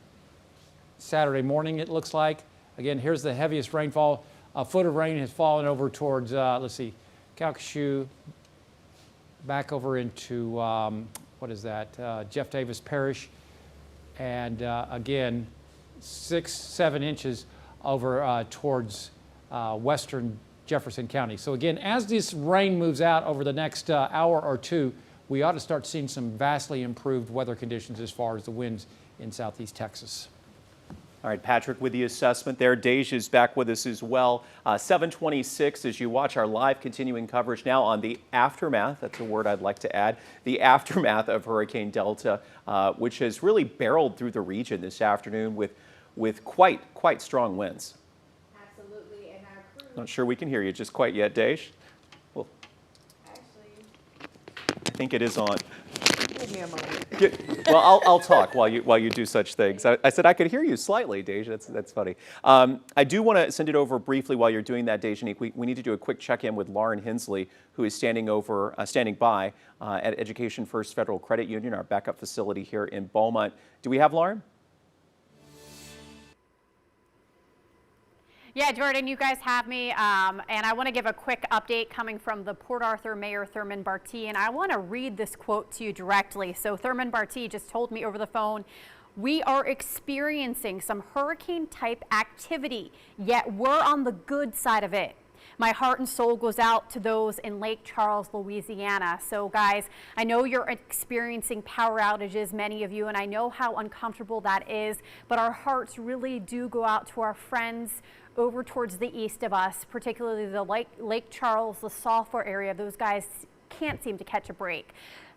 Saturday morning, it looks like. Again, here's the heaviest rainfall. A foot of rain has fallen over towards, let's see, Calcasieu, back over into, what is that, Jeff Davis Parish. And again, 6-7 inches over towards western Jefferson County. So again, as this rain moves out over the next hour or two, we ought to start seeing some vastly improved weather conditions as far as the winds in southeast Texas. All right, Patrick, with the assessment there. Deja's back with us as well. 7:26 as you watch our live continuing coverage now on the aftermath, that's a word I'd like to add, the aftermath of Hurricane Delta, which has really barreled through the region this afternoon with quite strong winds. Absolutely, and our crew. Not sure we can hear you just quite yet, Dej. Well, Actually, I think it is on. give me a moment. Well, I'll talk while you do such things. I said I could hear you slightly, Deja. That's funny. I do want to send it over briefly while you're doing that, Dejanique. We need to do a quick check-in with Lauren Hensley, who is standing by at Education First Federal Credit Union, our backup facility here in Beaumont. Do we have Lauren? Yeah, Jordan, you guys have me, and I want to give a quick update coming from the Port Arthur Mayor Thurman Bartee, and I want to read this quote to you directly. So Thurman Bartee just told me over the phone, "We are experiencing some hurricane-type activity, yet we're on the good side of it. My heart and soul goes out to those in Lake Charles, Louisiana." So guys, I know you're experiencing power outages, many of you, and I know how uncomfortable that is, but our hearts really do go out to our friends over towards the east of us, particularly the Lake Charles, the Sulphur area. Those guys can't seem to catch a break.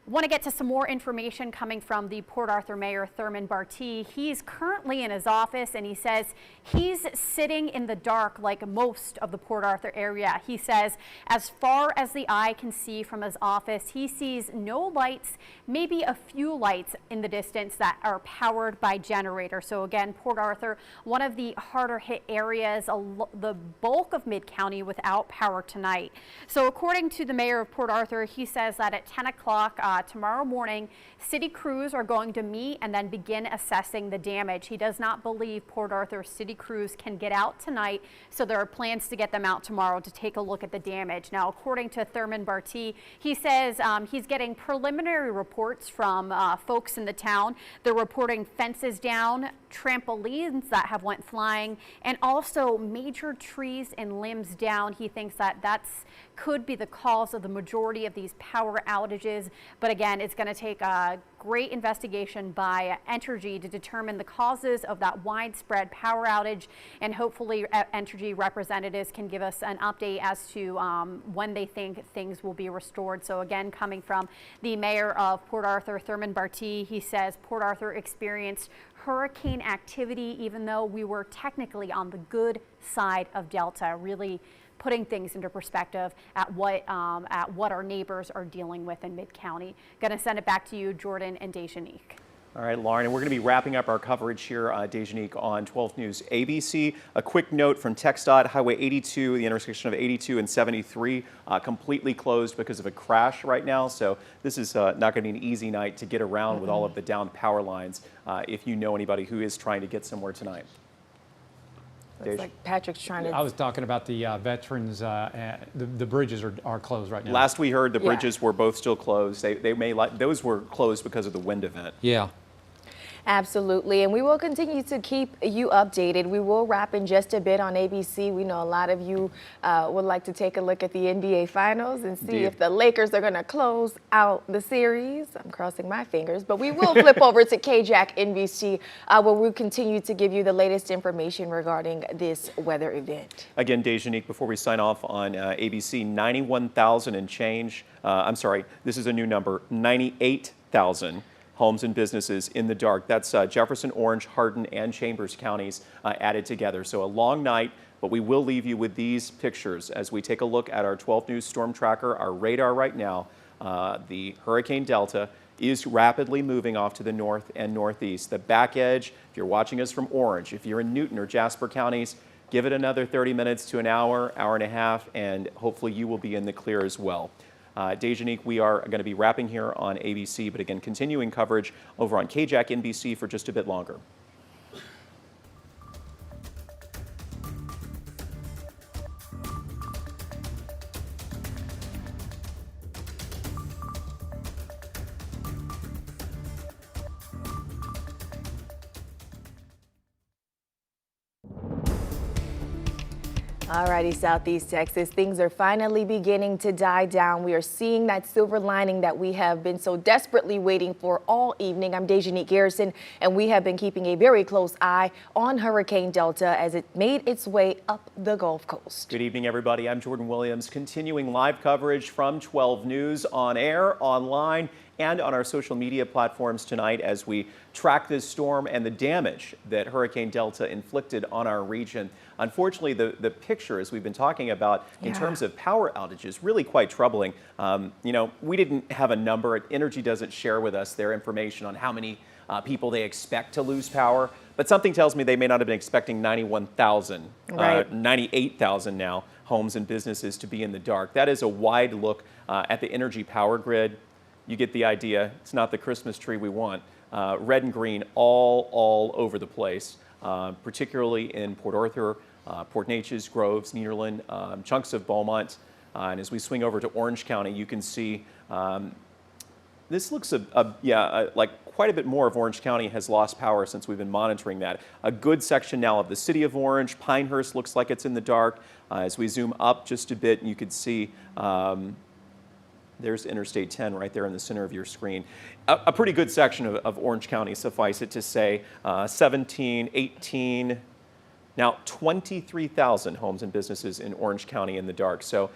Want to get to some more information coming from the Port Arthur Mayor Thurman Bartee. He's currently in his office and he says he's sitting in the dark like most of the Port Arthur area. He says as far as the eye can see from his office, he sees no lights, maybe a few lights in the distance that are powered by generators. So again, Port Arthur, one of the harder hit areas, the bulk of Mid-County without power tonight. So according to the mayor of Port Arthur, he says that at 10 o'clock tomorrow morning, city crews are going to meet and then begin assessing the damage. He does not believe Port Arthur city crews can get out tonight, so there are plans to get them out tomorrow to take a look at the damage. Now, according to Thurman Bartee, he says he's getting preliminary reports from folks in the town. They're reporting fences down, trampolines that have went flying, and also major trees and limbs down. He thinks that could be the cause of the majority of these power outages. But again, it's going to take a great investigation by Entergy to determine the causes of that widespread power outage. And hopefully Entergy representatives can give us an update as to when they think things will be restored. So again, coming from the mayor of Port Arthur, Thurman Bartee, he says Port Arthur experienced hurricane activity, even though we were technically on the good side of Delta, really putting things into perspective at what our neighbors are dealing with in Mid-County. Going to send it back to you, Jordan and Dejanique. All right, Lauren, and we're going to be wrapping up our coverage here, Dejanique, on 12 News ABC. A quick note from TxDOT, Highway 82, the intersection of 82 and 73, completely closed because of a crash right now. So this is not going to be an easy night to get around with all of the downed power lines, if you know anybody who is trying to get somewhere tonight. Looks like Patrick's trying to. I was talking about the veterans. The bridges are closed right now. Last we heard, the bridges were both still closed. Those were closed because of the wind event. Yeah. Absolutely, and we will continue to keep you updated. We will wrap in just a bit on ABC. We know a lot of you would like to take a look at the NBA Finals and see if the Lakers are going to close out the series. I'm crossing my fingers, but we will flip over to KJAC NBC where we'll continue to give you the latest information regarding this weather event. Again, Dejanique, before we sign off on ABC, 91,000 and change. I'm sorry, this is a new number, 98,000. Homes and businesses in the dark. That's Jefferson, Orange, Hardin, and Chambers counties added together. So a long night, but we will leave you with these pictures as we take a look at our 12 News Storm Tracker, our radar right now. The Hurricane Delta is rapidly moving off to the north and northeast. The back edge, if you're watching us from Orange, if you're in Newton or Jasper counties, give it another 30 minutes to an hour, hour and a half, and hopefully you will be in the clear as well. Dejanique, we are going to be wrapping here on ABC, but again, continuing coverage over on KJAC NBC for just a bit longer. Alrighty, Southeast Texas, things are finally beginning to die down. We are seeing that silver lining that we have been so desperately waiting for all evening. I'm Dejanique Garrison, and we have been keeping a very close eye on Hurricane Delta as it made its way up the Gulf Coast. Good evening, everybody. I'm Jordan Williams, continuing live coverage from 12 News on air, online, and on our social media platforms tonight as we track this storm and the damage that Hurricane Delta inflicted on our region. Unfortunately, the picture, as we've been talking about in terms of power outages, really quite troubling. You know, we didn't have a number. Energy doesn't share with us their information on how many people they expect to lose power, but something tells me they may not have been expecting 91,000, 98,000 now, homes and businesses to be in the dark. That is a wide look at the energy power grid. You get the idea. It's not the Christmas tree we want. Red and green all over the place, particularly in Port Arthur, Port Neches, Groves, Nederland, chunks of Beaumont. And as we swing over to Orange County, you can see this looks like quite a bit more of Orange County has lost power since we've been monitoring that. A good section now of the city of Orange. Pinehurst looks like it's in the dark. As we zoom up just a bit, you can see there's Interstate 10 right there in the center of your screen. A pretty good section of Orange County, suffice it to say. 17, 18, now 23,000 homes and businesses in Orange County in the dark. So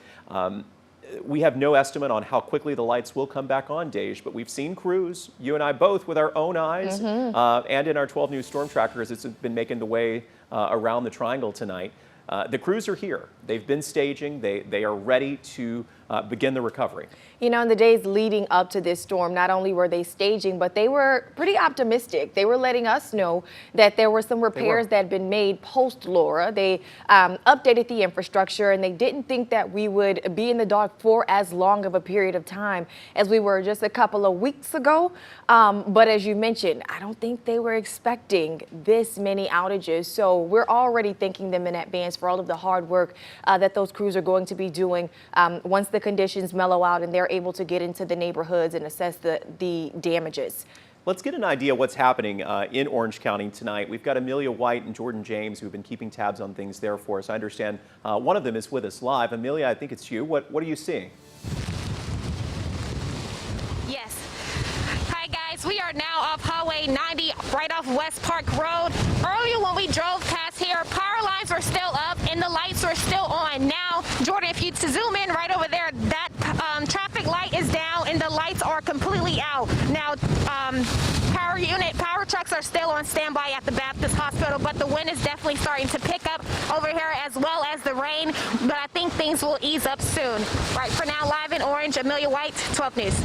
we have no estimate on how quickly the lights will come back on, Dej, but we've seen crews, you and I both, with our own eyes, and in our 12 News Storm Trackers, it's been making the way around the triangle tonight. The crews are here. They've been staging. They are ready to begin the recovery. You know, in the days leading up to this storm, not only were they staging, but they were pretty optimistic. They were letting us know that there were some repairs that had been made post-Laura. They updated the infrastructure, and they didn't think that we would be in the dark for as long of a period of time as we were just a couple of weeks ago. But as you mentioned, I don't think they were expecting this many outages. So we're already thanking them in advance for all of the hard work that those crews are going to be doing once the conditions mellow out and they're able to get into the neighborhoods and assess the damages. Let's get an idea of what's happening in Orange County tonight. We've got Amelia White and Jordan James who've been keeping tabs on things there for us. I understand one of them is with us live. Amelia, I think it's you. What are you seeing? Yes. Hi guys, we are now off Highway 90 right off West Park Road. Earlier when we drove past here, power lines were still up and the lights were still on. Now, Jordan, if you zoom in right over there, that traffic light is down and the lights are completely out. Now, power trucks are still on standby at the Baptist Hospital, but the wind is definitely starting to pick up over here as well as the rain, but I think things will ease up soon. Right, for now, live in Orange, Amelia White, 12 News.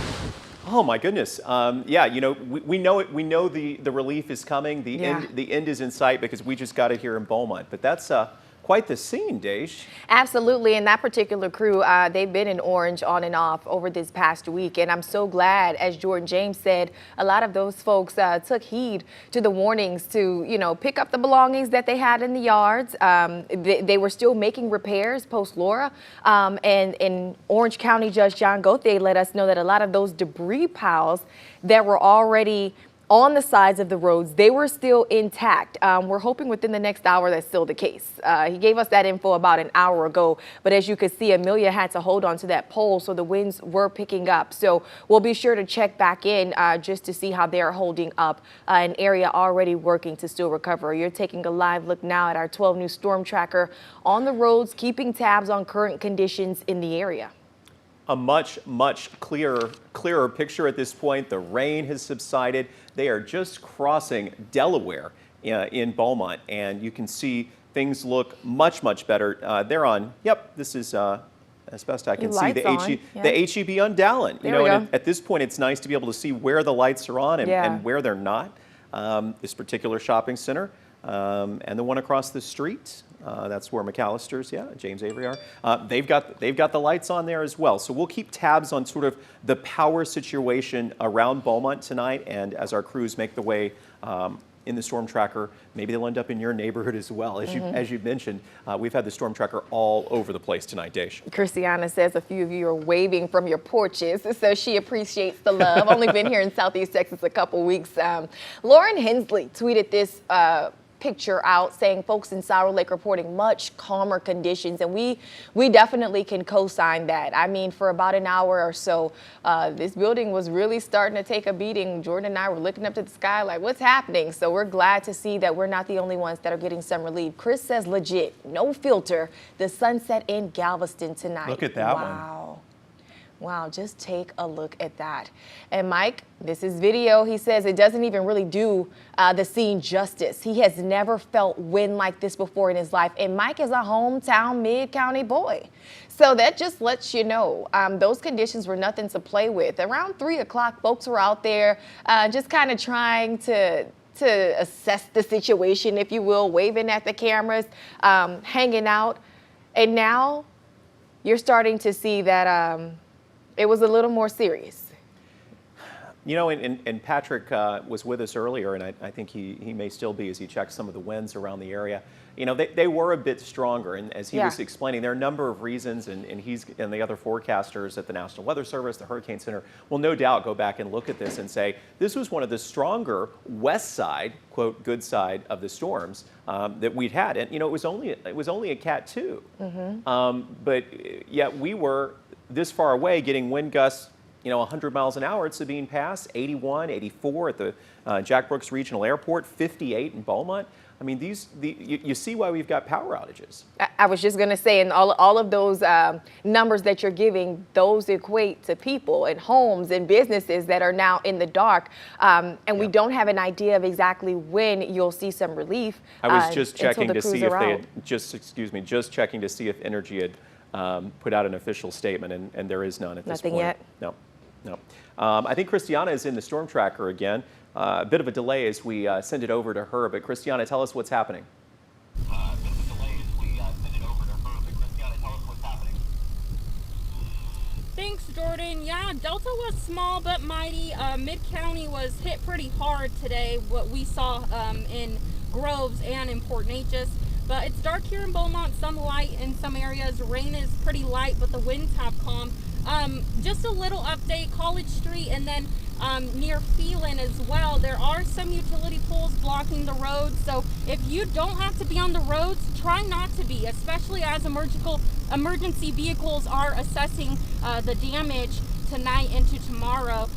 Oh my goodness! Yeah, you know, we know it. We know the relief is coming. The end is in sight because we just got it here in Beaumont. But that's quite the scene, Dej. Absolutely, and that particular crew, they've been in Orange on and off over this past week, and I'm so glad, as Jordan James said, a lot of those folks took heed to the warnings to, you know, pick up the belongings that they had in the yards. They were still making repairs post-Laura, and in Orange County, Judge John Gauthier let us know that a lot of those debris piles that were already on the sides of the roads, they were still intact. We're hoping within the next hour that's still the case. He gave us that info about an hour ago, but as you could see, Amelia had to hold on to that pole, so the winds were picking up. So we'll be sure to check back in just to see how they're holding up, an area already working to still recover. You're taking a live look now at our 12 News Storm Tracker on the roads, keeping tabs on current conditions in the area. A much clearer picture at this point. The rain has subsided. They are just crossing Delaware in Beaumont, and you can see things look much better. They're on. Yep, this is as best I can see the HEB on Dallin. You know, and at this point, it's nice to be able to see where the lights are on and where they're not. This particular shopping center and the one across the street. That's where McAllister's, James Avery are. They've got the lights on there as well. So we'll keep tabs on sort of the power situation around Beaumont tonight, and as our crews make the way in the storm tracker, maybe they'll end up in your neighborhood as well. As you mentioned, we've had the storm tracker all over the place tonight, Dej. Christiana says a few of you are waving from your porches, so she appreciates the love. Only been here in Southeast Texas a couple weeks. Lauren Hensley tweeted this picture out saying folks in Sour Lake reporting much calmer conditions, and we definitely can co-sign that. I mean, for about an hour or so, this building was really starting to take a beating. Jordan and I were looking up to the sky like, what's happening? So we're glad to see that we're not the only ones that are getting some relief. Chris says legit, no filter, the sunset in Galveston tonight. Look at that one. Wow. Wow, just take a look at that. And Mike, this is video. He says it doesn't even really do the scene justice. He has never felt wind like this before in his life. And Mike is a hometown Mid-County boy. So that just lets you know those conditions were nothing to play with. Around 3 o'clock, folks were out there just kind of trying to assess the situation, if you will, waving at the cameras, hanging out. And now you're starting to see that it was a little more serious. You know, and Patrick was with us earlier, and I think he may still be as he checks some of the winds around the area. You know, they were a bit stronger, and as he was explaining, there are a number of reasons, and he's and the other forecasters at the National Weather Service, the Hurricane Center, will no doubt go back and look at this and say, this was one of the stronger west side, quote, good side of the storms that we'd had. And, you know, it was only a Cat 2. But yet we were this far away getting wind gusts, you know, 100 miles an hour at Sabine Pass, 81, 84 at the Jack Brooks Regional Airport, 58 in Beaumont. I mean, you see why we've got power outages. I was just going to say, and all of those numbers that you're giving, those equate to people and homes and businesses that are now in the dark. And we don't have an idea of exactly when you'll see some relief. I was just checking to see if they had, just checking to see if Energy had put out an official statement, and there is none at this point. Nothing yet? No. I think Christiana is in the storm tracker again. A bit of a delay as we send it over to her, but Christiana, tell us what's happening. Thanks, Jordan. Yeah, Delta was small but mighty. Mid-County was hit pretty hard today, what we saw in Groves and in Port Neches. But it's dark here in Beaumont, some light in some areas. Rain is pretty light, but the winds have calmed. Just a little update, College Street and then near Phelan as well. There are some utility poles blocking the road. So if you don't have to be on the roads, try not to be, especially as emergency vehicles are assessing the damage tonight into tomorrow.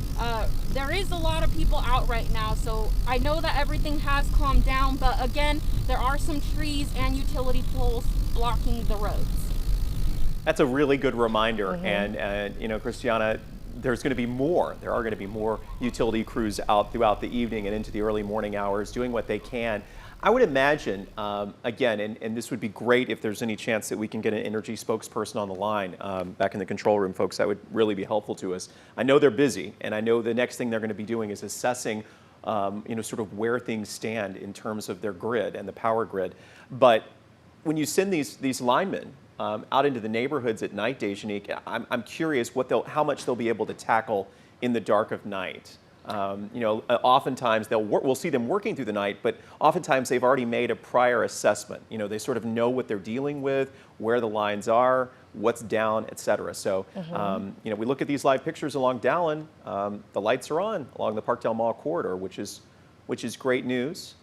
There is a lot of people out right now, so I know that everything has calmed down, but again, there are some trees and utility poles blocking the roads. That's a really good reminder, and you know, Christiana, there's going to be more. There are going to be more utility crews out throughout the evening and into the early morning hours doing what they can. I would imagine, again, and this would be great if there's any chance that we can get an Energy spokesperson on the line back in the control room, folks. That would really be helpful to us. I know they're busy, and I know the next thing they're going to be doing is assessing, you know, sort of where things stand in terms of their grid and the power grid. But when you send these linemen out into the neighborhoods at night, Dejanique, I'm curious how much they'll be able to tackle in the dark of night. You know, oftentimes we'll see them working through the night, but oftentimes they've already made a prior assessment. You know, they sort of know what they're dealing with, where the lines are, what's down, et cetera. So, you know, we look at these live pictures along Dallin, the lights are on along the Parkdale Mall corridor, which is great news.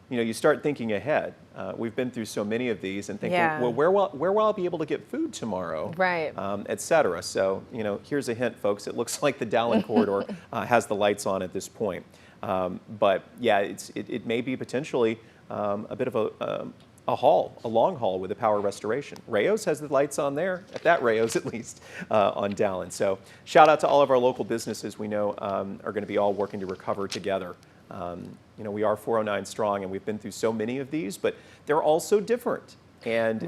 You know, you start thinking ahead. We've been through so many of these and thinking, well, where will I be able to get food tomorrow? Right. Et cetera. So, you know, here's a hint, folks. It looks like the Dallin corridor has the lights on at this point. But yeah, it may be potentially a bit of a long haul with a power restoration. Rayos has the lights on there, at that Rayos at least, on Dallin. So shout out to all of our local businesses we know are going to be all working to recover together. You know, we are 409 strong, and we've been through so many of these, but they're all so different. And,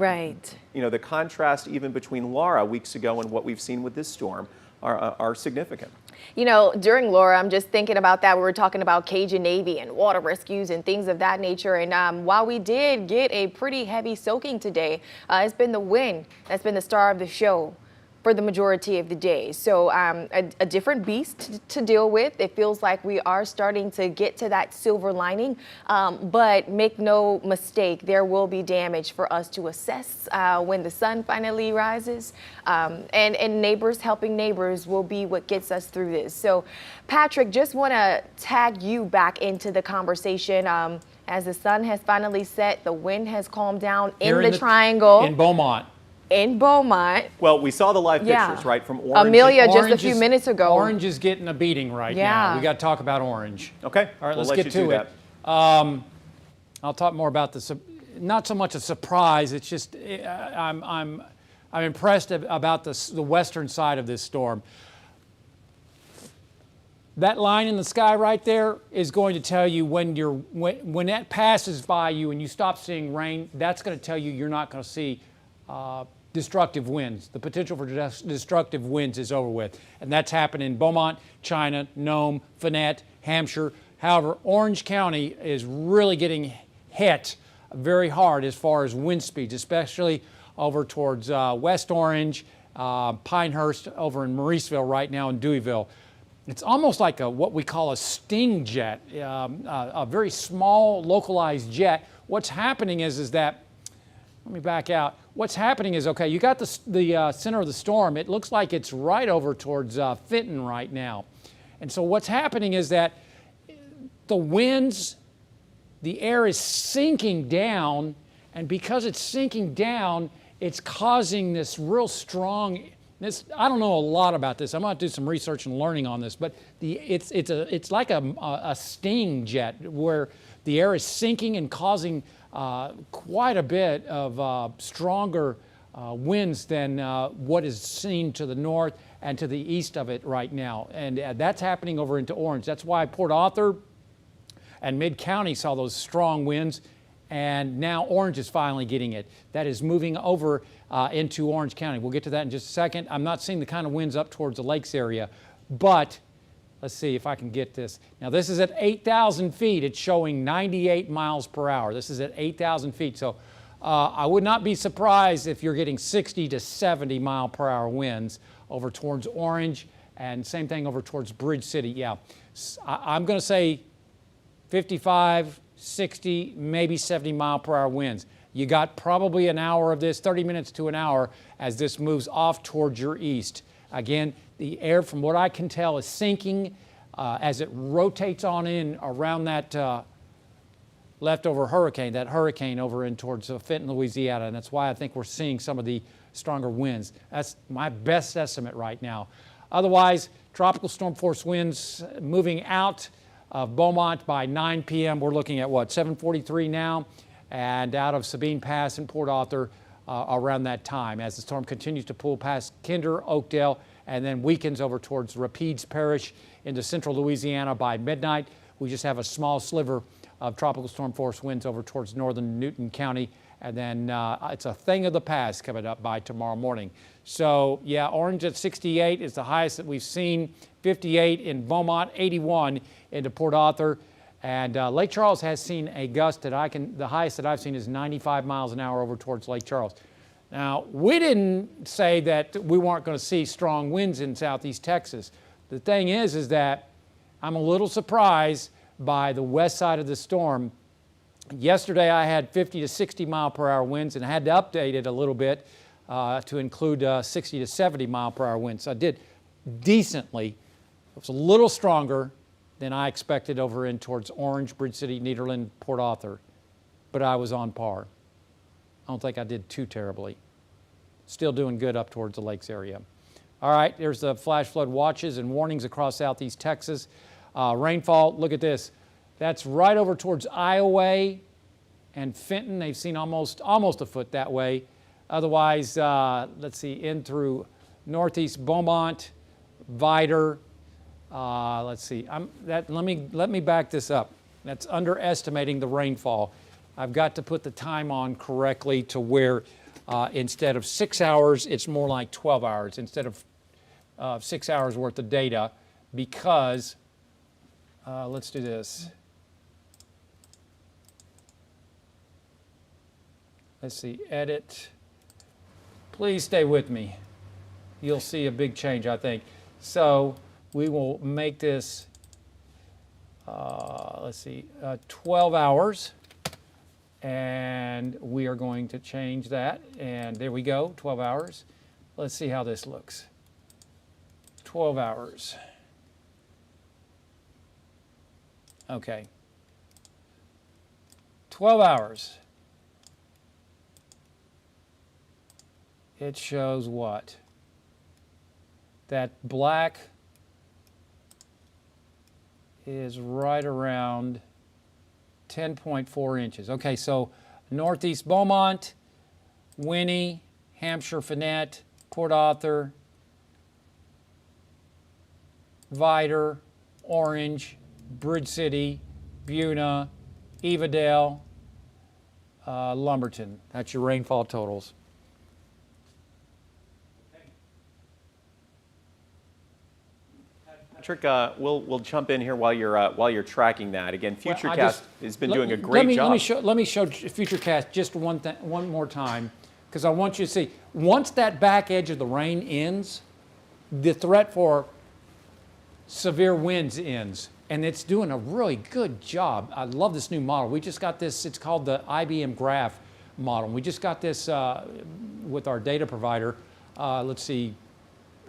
you know, the contrast even between Laura weeks ago and what we've seen with this storm are significant. You know, during Laura, I'm just thinking about that. We were talking about Cajun Navy and water rescues and things of that nature. And while we did get a pretty heavy soaking today, it's been the wind that's been the star of the show. for the majority of the day. So a different beast to deal with. It feels like we are starting to get to that silver lining, but make no mistake, there will be damage for us to assess when the sun finally rises, and neighbors helping neighbors will be what gets us through this. So Patrick, just want to tag you back into the conversation. As the sun has finally set, the wind has calmed down Here in the triangle. In Beaumont. In Beaumont. Well, we saw the live Yeah. pictures, right, from Orange. Amelia just a Orange few is- minutes ago. Orange is getting a beating right now. Yeah. We got to talk about Orange. Okay. All right, we'll let's let get you do to it. that. I'll talk more about this. Not so much a surprise. It's just I'm impressed about the western side of this storm. That line in the sky right there is going to tell you when that passes by you and you stop seeing rain. That's going to tell you you're not going to see destructive winds. The potential for destructive winds is over with, and that's happened in Beaumont, China, Nome, Fannett, Hampshire. However, Orange County is really getting hit very hard as far as wind speeds, especially over towards West Orange, Pinehurst, over in Mauriceville right now, in Deweyville. It's almost like what we call a sting jet, a very small localized jet. What's happening is that, let me back out. What's happening is, okay, you got the center of the storm. It looks like it's right over towards Fenton right now. And so what's happening is that the winds, the air is sinking down, and because it's sinking down, it's causing this real strong, I don't know a lot about this. I'm going to do some research and learning on this, but it's like a sting jet where the air is sinking and causing quite a bit of stronger winds than what is seen to the north and to the east of it right now. And that's happening over into Orange. That's why Port Arthur and Mid-County saw those strong winds, and now Orange is finally getting it. That is moving over into Orange County. We'll get to that in just a second. I'm not seeing the kind of winds up towards the lakes area, but let's see if I can get this. Now this is at 8,000 feet. It's showing 98 miles per hour. This is at 8,000 feet. So I would not be surprised if you're getting 60 to 70 mile per hour winds over towards Orange, and same thing over towards Bridge City. Yeah, I'm going to say 55, 60, maybe 70 mile per hour winds. You got probably an hour of this, 30 minutes to an hour, as this moves off towards your east. Again, the air, from what I can tell, is sinking as it rotates on in around that leftover hurricane, that hurricane over in towards Fenton, Louisiana, and that's why I think we're seeing some of the stronger winds. That's my best estimate right now. Otherwise, tropical storm force winds moving out of Beaumont by 9 p.m. We're looking at what, 7:43 now, and out of Sabine Pass in Port Arthur around that time as the storm continues to pull past Kinder, Oakdale, and then weakens over towards Rapides Parish into central Louisiana by midnight. We just have a small sliver of tropical storm force winds over towards northern Newton County, and then it's a thing of the past coming up by tomorrow morning. So yeah, Orange at 68 is the highest that we've seen, 58 in Beaumont, 81 into Port Arthur, and Lake Charles has seen a gust that the highest that I've seen is 95 miles an hour over towards Lake Charles. Now, we didn't say that we weren't going to see strong winds in southeast Texas. The thing is that I'm a little surprised by the west side of the storm. Yesterday I had 50 to 60 mile per hour winds, and I had to update it a little bit to include 60 to 70 mile per hour winds. So I did decently. It was a little stronger than I expected over in towards Orange, Bridge City, Nederland, Port Arthur, but I was on par. I don't think I did too terribly. Still doing good up towards the lakes area. All right, there's the flash flood watches and warnings across southeast Texas. Rainfall, look at this. That's right over towards Iowa and Fenton. They've seen almost a foot that way. Otherwise, let's see, in through northeast Beaumont, Vidor. Let's see. Let me back this up. That's underestimating the rainfall. I've got to put the time on correctly to where instead of 6 hours, it's more like 12 hours instead of 6 hours worth of data, because let's do this. Let's see, edit. Please stay with me. you'll see a big change, I think. So we will make this, let's see, 12 hours. And we are going to change that. And there we go, 12 hours. Let's see how this looks. 12 hours. Okay. 12 hours. It shows what? That black is right around 10.4 inches. Okay, so Northeast Beaumont, Winnie, Hampshire Fannett, Port Arthur, Vidor, Orange, Bridge City, Buna, Evadale, Lumberton. That's your rainfall totals. Patrick, we'll jump in here while you're tracking that. Again, Futurecast has been doing a great job. Let me show Futurecast just one more time, because I want you to see. Once that back edge of the rain ends, the threat for severe winds ends, and it's doing a really good job. I love this new model. We just got this. It's called the IBM Graph model. We just got this with our data provider. Let's see,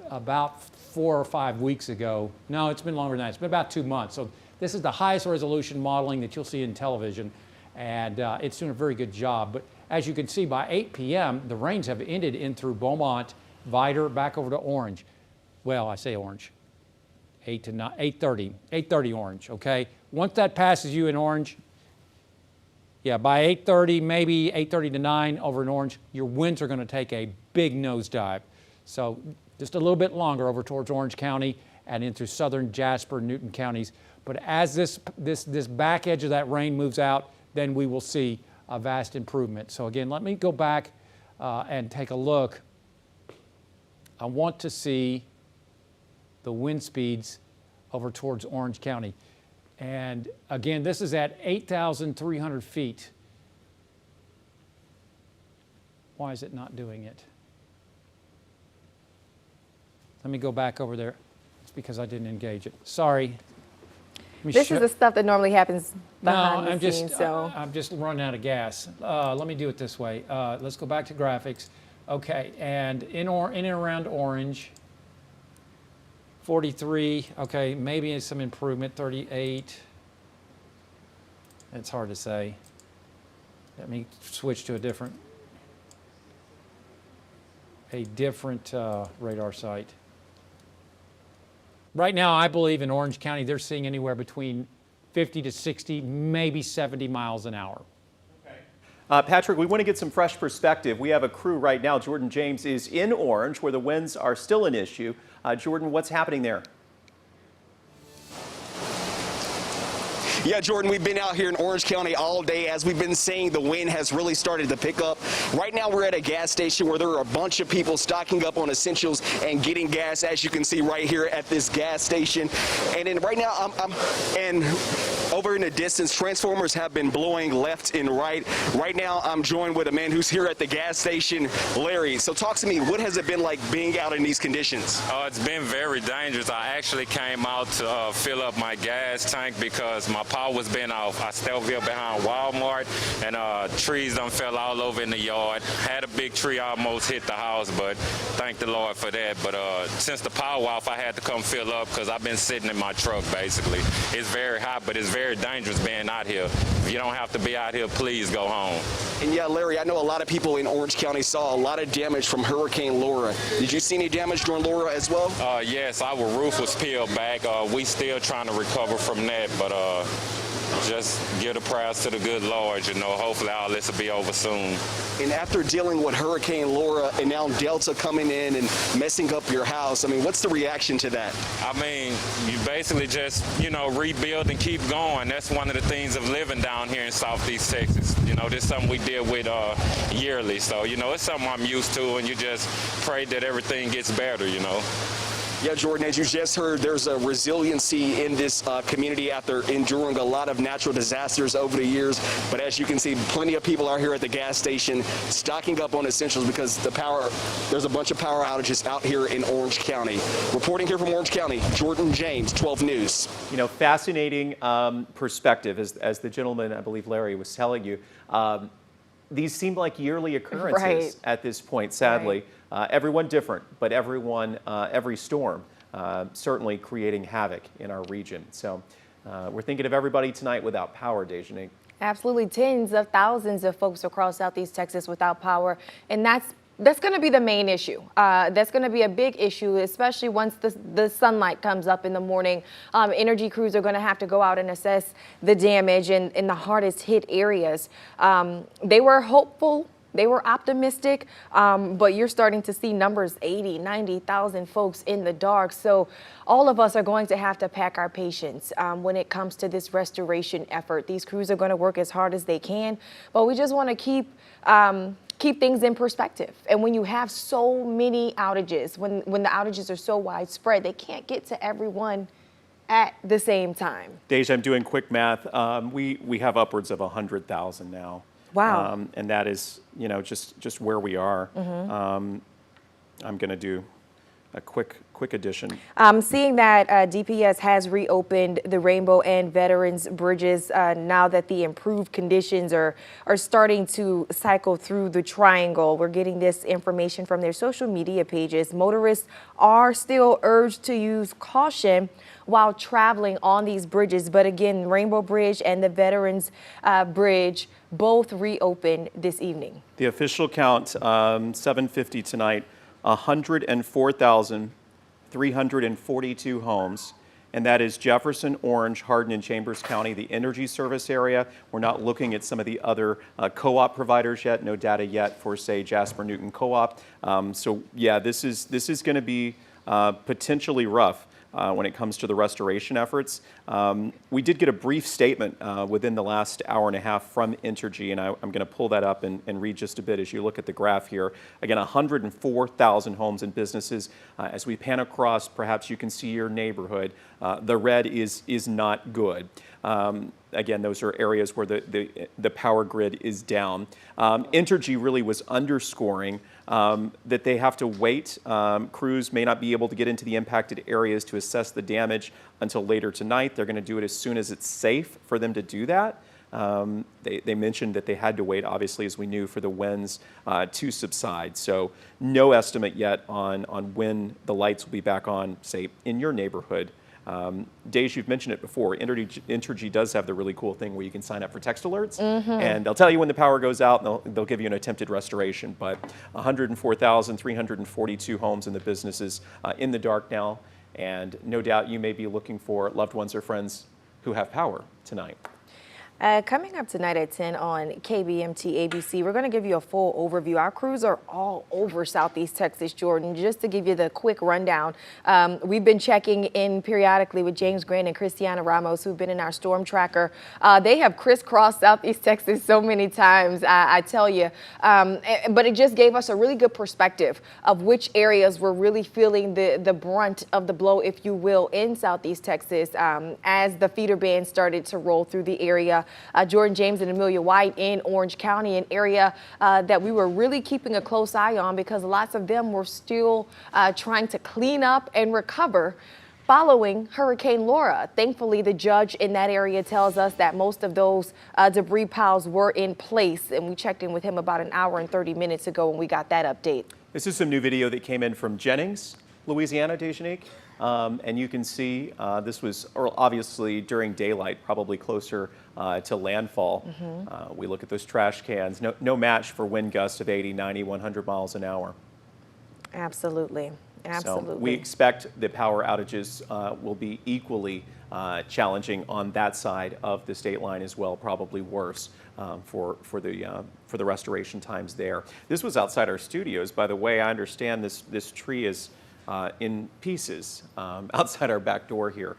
about 4 or 5 weeks ago. No, it's been longer than that. It's been about 2 months. So this is the highest resolution modeling that you'll see in television, and it's doing a very good job. But as you can see, by 8 p.m., the rains have ended in through Beaumont, Vidor, back over to Orange. Well, I say Orange. 8:30 Orange, okay? Once that passes you in Orange, yeah, by 8:30, maybe 8:30 to 9 over in Orange, your winds are going to take a big nosedive. So just a little bit longer over towards Orange County and into southern Jasper, Newton counties. But as this back edge of that rain moves out, then we will see a vast improvement. So again, let me go back and take a look. I want to see the wind speeds over towards Orange County. And again, this is at 8,300 feet. Why is it not doing it? Let me go back over there. It's because I didn't engage it. Sorry. This is the stuff that normally happens behind the scenes. I'm just running out of gas. Let me do it this way. Let's go back to graphics. Okay, and in and around Orange, 43. Okay, maybe some improvement. 38. It's hard to say. Let me switch to a different radar site. Right now, I believe in Orange County, they're seeing anywhere between 50 to 60, maybe 70 miles an hour. Patrick, we want to get some fresh perspective. We have a crew right now. Jordan James is in Orange, where the winds are still an issue. Jordan, what's happening there? Yeah, Jordan, we've been out here in Orange County all day. As we've been saying, the wind has really started to pick up. Right now, we're at a gas station where there are a bunch of people stocking up on essentials and getting gas, as you can see right here at this gas station. And then right now, and over in the distance, transformers have been blowing left and right. Right now, I'm joined with a man who's here at the gas station, Larry. So talk to me, what has it been like being out in these conditions? It's been very dangerous. I actually came out to fill up my gas tank because my power was been off. I still feel behind Walmart, and trees done fell all over in the yard. Had a big tree almost hit the house, but thank the Lord for that. But since the power off, I had to come fill up because I've been sitting in my truck basically. It's very hot, but it's very dangerous being out here. If you don't have to be out here, please go home. And yeah, Larry, I know a lot of people in Orange County saw a lot of damage from Hurricane Laura. Did you see any damage during Laura as well? Yes, our roof was peeled back. We still trying to recover from that, but just give the prayers to the good Lord, you know. Hopefully all this will be over soon. And after dealing with Hurricane Laura and now Delta coming in and messing up your house, I mean, what's the reaction to that? I mean, you basically just, you know, rebuild and keep going. That's one of the things of living down here in Southeast Texas. You know, this is something we deal with yearly. So, you know, it's something I'm used to, and you just pray that everything gets better, you know. Yeah, Jordan, as you just heard, there's a resiliency in this community after enduring a lot of natural disasters over the years. But as you can see, plenty of people are here at the gas station stocking up on essentials because there's a bunch of power outages out here in Orange County. Reporting here from Orange County, Jordan James, 12 News. You know, fascinating perspective, as the gentleman, I believe Larry, was telling you. These seem like yearly occurrences Right. at this point, sadly. Everyone different, but every storm certainly creating havoc in our region. So we're thinking of everybody tonight without power, Dejanique. Absolutely, tens of thousands of folks across Southeast Texas without power, and that's going to be the main issue. That's going to be a big issue, especially once the sunlight comes up in the morning. Energy crews are going to have to go out and assess the damage in the hardest hit areas. They were hopeful. They were optimistic, but you're starting to see numbers 80, 90,000 folks in the dark. So all of us are going to have to pack our patience when it comes to this restoration effort. These crews are going to work as hard as they can, but we just want to keep things in perspective. And when you have so many outages, when the outages are so widespread, they can't get to everyone at the same time. Deja, I'm doing quick math. We have upwards of 100,000 now. Wow. And that is, you know, just where we are. I'm going to do a quick addition. Seeing that DPS has reopened the Rainbow and Veterans Bridges now that the improved conditions are starting to cycle through the triangle. We're getting this information from their social media pages. Motorists are still urged to use caution while traveling on these bridges. But again, Rainbow Bridge and the Veterans Bridge both reopened this evening. The official count, 7:50 tonight, 104,342 homes, and that is Jefferson, Orange, Hardin, and Chambers County, the energy service area. We're not looking at some of the other co-op providers yet, no data yet for, say, Jasper Newton Co-op. So yeah, this is going to be potentially rough when it comes to the restoration efforts. We did get a brief statement within the last hour and a half from Entergy, and I'm going to pull that up and read just a bit as you look at the graph here. Again, 104,000 homes and businesses. As we pan across, perhaps you can see your neighborhood. The red is not good. Again, those are areas where the power grid is down. Entergy really was underscoring that they have to wait. Crews may not be able to get into the impacted areas to assess the damage until later tonight. They're going to do it as soon as it's safe for them to do that. They mentioned that they had to wait, obviously, as we knew, for the winds to subside. So no estimate yet on when the lights will be back on, say, in your neighborhood. Dej, you've mentioned it before. Entergy does have the really cool thing where you can sign up for text alerts, and they'll tell you when the power goes out, and they'll give you an attempted restoration. But 104,342 homes and the businesses in the dark now, and no doubt you may be looking for loved ones or friends who have power tonight. Coming up tonight at 10 on KBMT ABC, we're going to give you a full overview. Our crews are all over Southeast Texas, Jordan. Just to give you the quick rundown, we've been checking in periodically with James Grant and Christiana Ramos, who've been in our storm tracker. They have crisscrossed Southeast Texas so many times, I tell you. But it just gave us a really good perspective of which areas were really feeling the brunt of the blow, if you will, in Southeast Texas as the feeder band started to roll through the area. Jordan James and Amelia White in Orange County, an area that we were really keeping a close eye on because lots of them were still trying to clean up and recover following Hurricane Laura. Thankfully, the judge in that area tells us that most of those debris piles were in place, and we checked in with him about an hour and 30 minutes ago when we got that update. This is some new video that came in from Jennings, Louisiana, Dejanique. And you can see this was obviously during daylight, probably closer to landfall. We look at those trash cans, no match for wind gusts of 80, 90, 100 miles an hour. Absolutely. Absolutely. So we expect the power outages will be equally challenging on that side of the state line as well, probably worse for the restoration times there. This was outside our studios, by the way. I understand this tree is in pieces outside our back door here.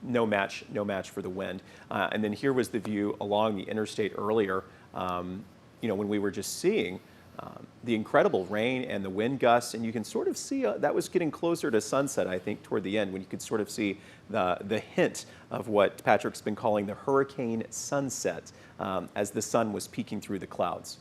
No match for the wind. And then here was the view along the interstate earlier. You know, when we were just seeing The incredible rain and the wind gusts, and you can sort of see that was getting closer to sunset, I think, toward the end, when you could sort of see the hint of what Patrick's been calling the hurricane sunset as the sun was peeking through the clouds.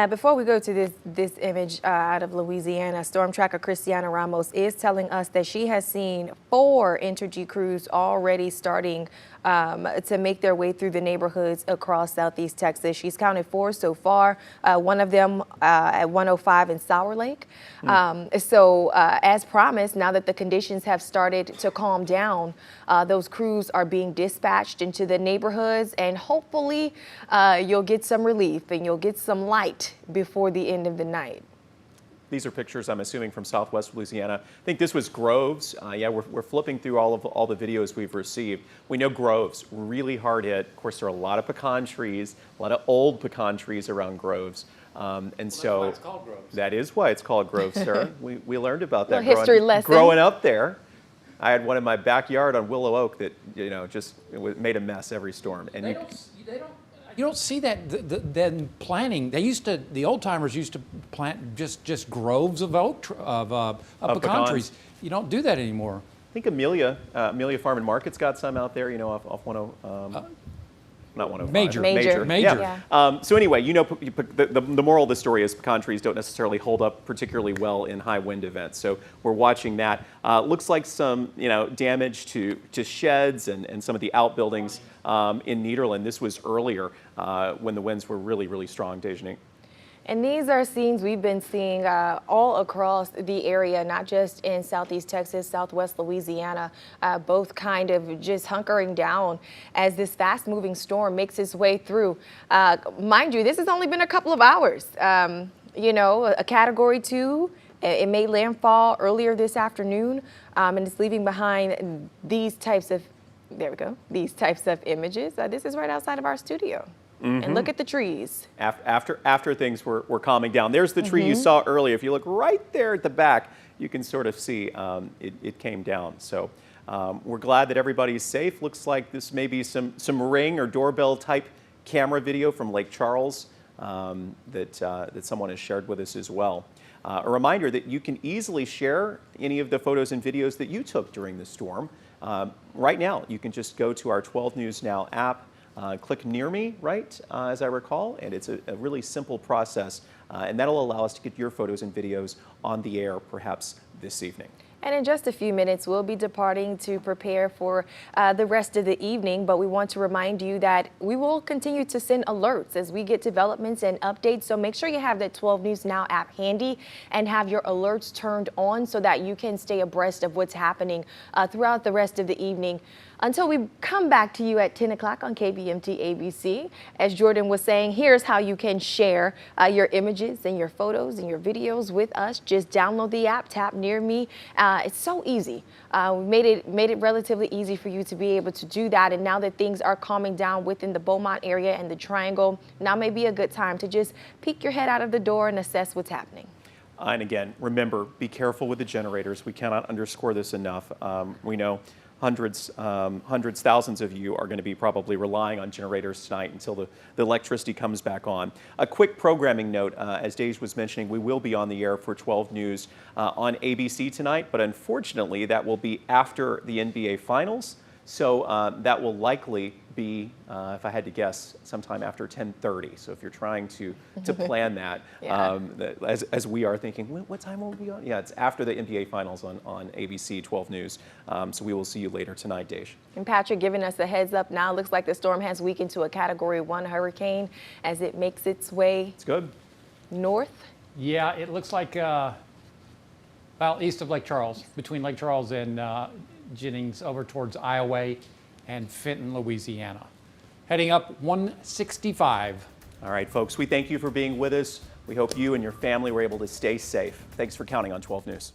Before we go to this image out of Louisiana, storm tracker Christiana Ramos is telling us that she has seen 4 Entergy crews already starting to make their way through the neighborhoods across Southeast Texas. She's counted 4 so far, one of them at 105 in Sour Lake. So as promised, now that the conditions have started to calm down, those crews are being dispatched into the neighborhoods, and hopefully you'll get some relief and you'll get some light before the end of the night. These are pictures, I'm assuming, from Southwest Louisiana. I think this was Groves. Yeah, we're flipping through all the videos we've received. We know Groves, really hard hit. Of course, there are a lot of pecan trees, a lot of old pecan trees around Groves. And so that's why it's called Groves. That is why it's called Groves, sir. We learned about that history lesson. growing up there. I had one in my backyard on Willow Oak that just made a mess every storm. And you don't see that then planting. The old timers used to plant just groves of pecan trees. You don't do that anymore. I think Amelia Farm and Market's got some out there, off 10. Not 105. Major. Yeah. So anyway, the moral of the story is pecan trees don't necessarily hold up particularly well in high wind events. So we're watching that. Looks like some damage to sheds and some of the outbuildings in Nederland. This was earlier when the winds were really, really strong, Dejanique. And these are scenes we've been seeing all across the area, not just in Southeast Texas, Southwest Louisiana, both kind of just hunkering down as this fast-moving storm makes its way through. Mind you, this has only been a couple of hours. A Category 2, it made landfall earlier this afternoon, and it's leaving behind these types of, these types of images. This is right outside of our studio. And look at the trees. After things were calming down. There's the tree you saw earlier. If you look right there at the back, you can sort of see it came down. So we're glad that everybody's safe. Looks like this may be some Ring or doorbell type camera video from Lake Charles that someone has shared with us as well. A reminder that you can easily share any of the photos and videos that you took during the storm. Right now, you can just go to our 12 News Now app. Click Near Me, right, as I recall, and it's a really simple process, and that'll allow us to get your photos and videos on the air perhaps this evening. And in just a few minutes, we'll be departing to prepare for the rest of the evening. But we want to remind you that we will continue to send alerts as we get developments and updates. So make sure you have that 12 News Now app handy and have your alerts turned on so that you can stay abreast of what's happening throughout the rest of the evening. Until we come back to you at 10 o'clock on KBMT ABC. As Jordan was saying, here's how you can share your images and your photos and your videos with us. Just download the app, tap Near Me. It's so easy. We made it relatively easy for you to be able to do that. And now that things are calming down within the Beaumont area and the Triangle, now may be a good time to just peek your head out of the door and assess what's happening. And again, remember, be careful with the generators. We cannot underscore this enough. We know hundreds, thousands of you are going to be probably relying on generators tonight until the electricity comes back on. A quick programming note, as Dej was mentioning, we will be on the air for 12 News on ABC tonight, but unfortunately that will be after the NBA Finals. So that will likely be, if I had to guess, sometime after 10:30. So if you're trying to plan that, as we are thinking, what time will we be on? Yeah, it's after the NBA Finals on ABC 12 News. So we will see you later tonight, Dej. And Patrick giving us a heads up now. Looks like the storm has weakened to a Category 1 hurricane as it makes its way north. Yeah, it looks like, east of Lake Charles, between Lake Charles and Jennings over towards Iowa and Fenton, Louisiana. Heading up 165. All right, folks, we thank you for being with us. We hope you and your family were able to stay safe. Thanks for counting on 12 News.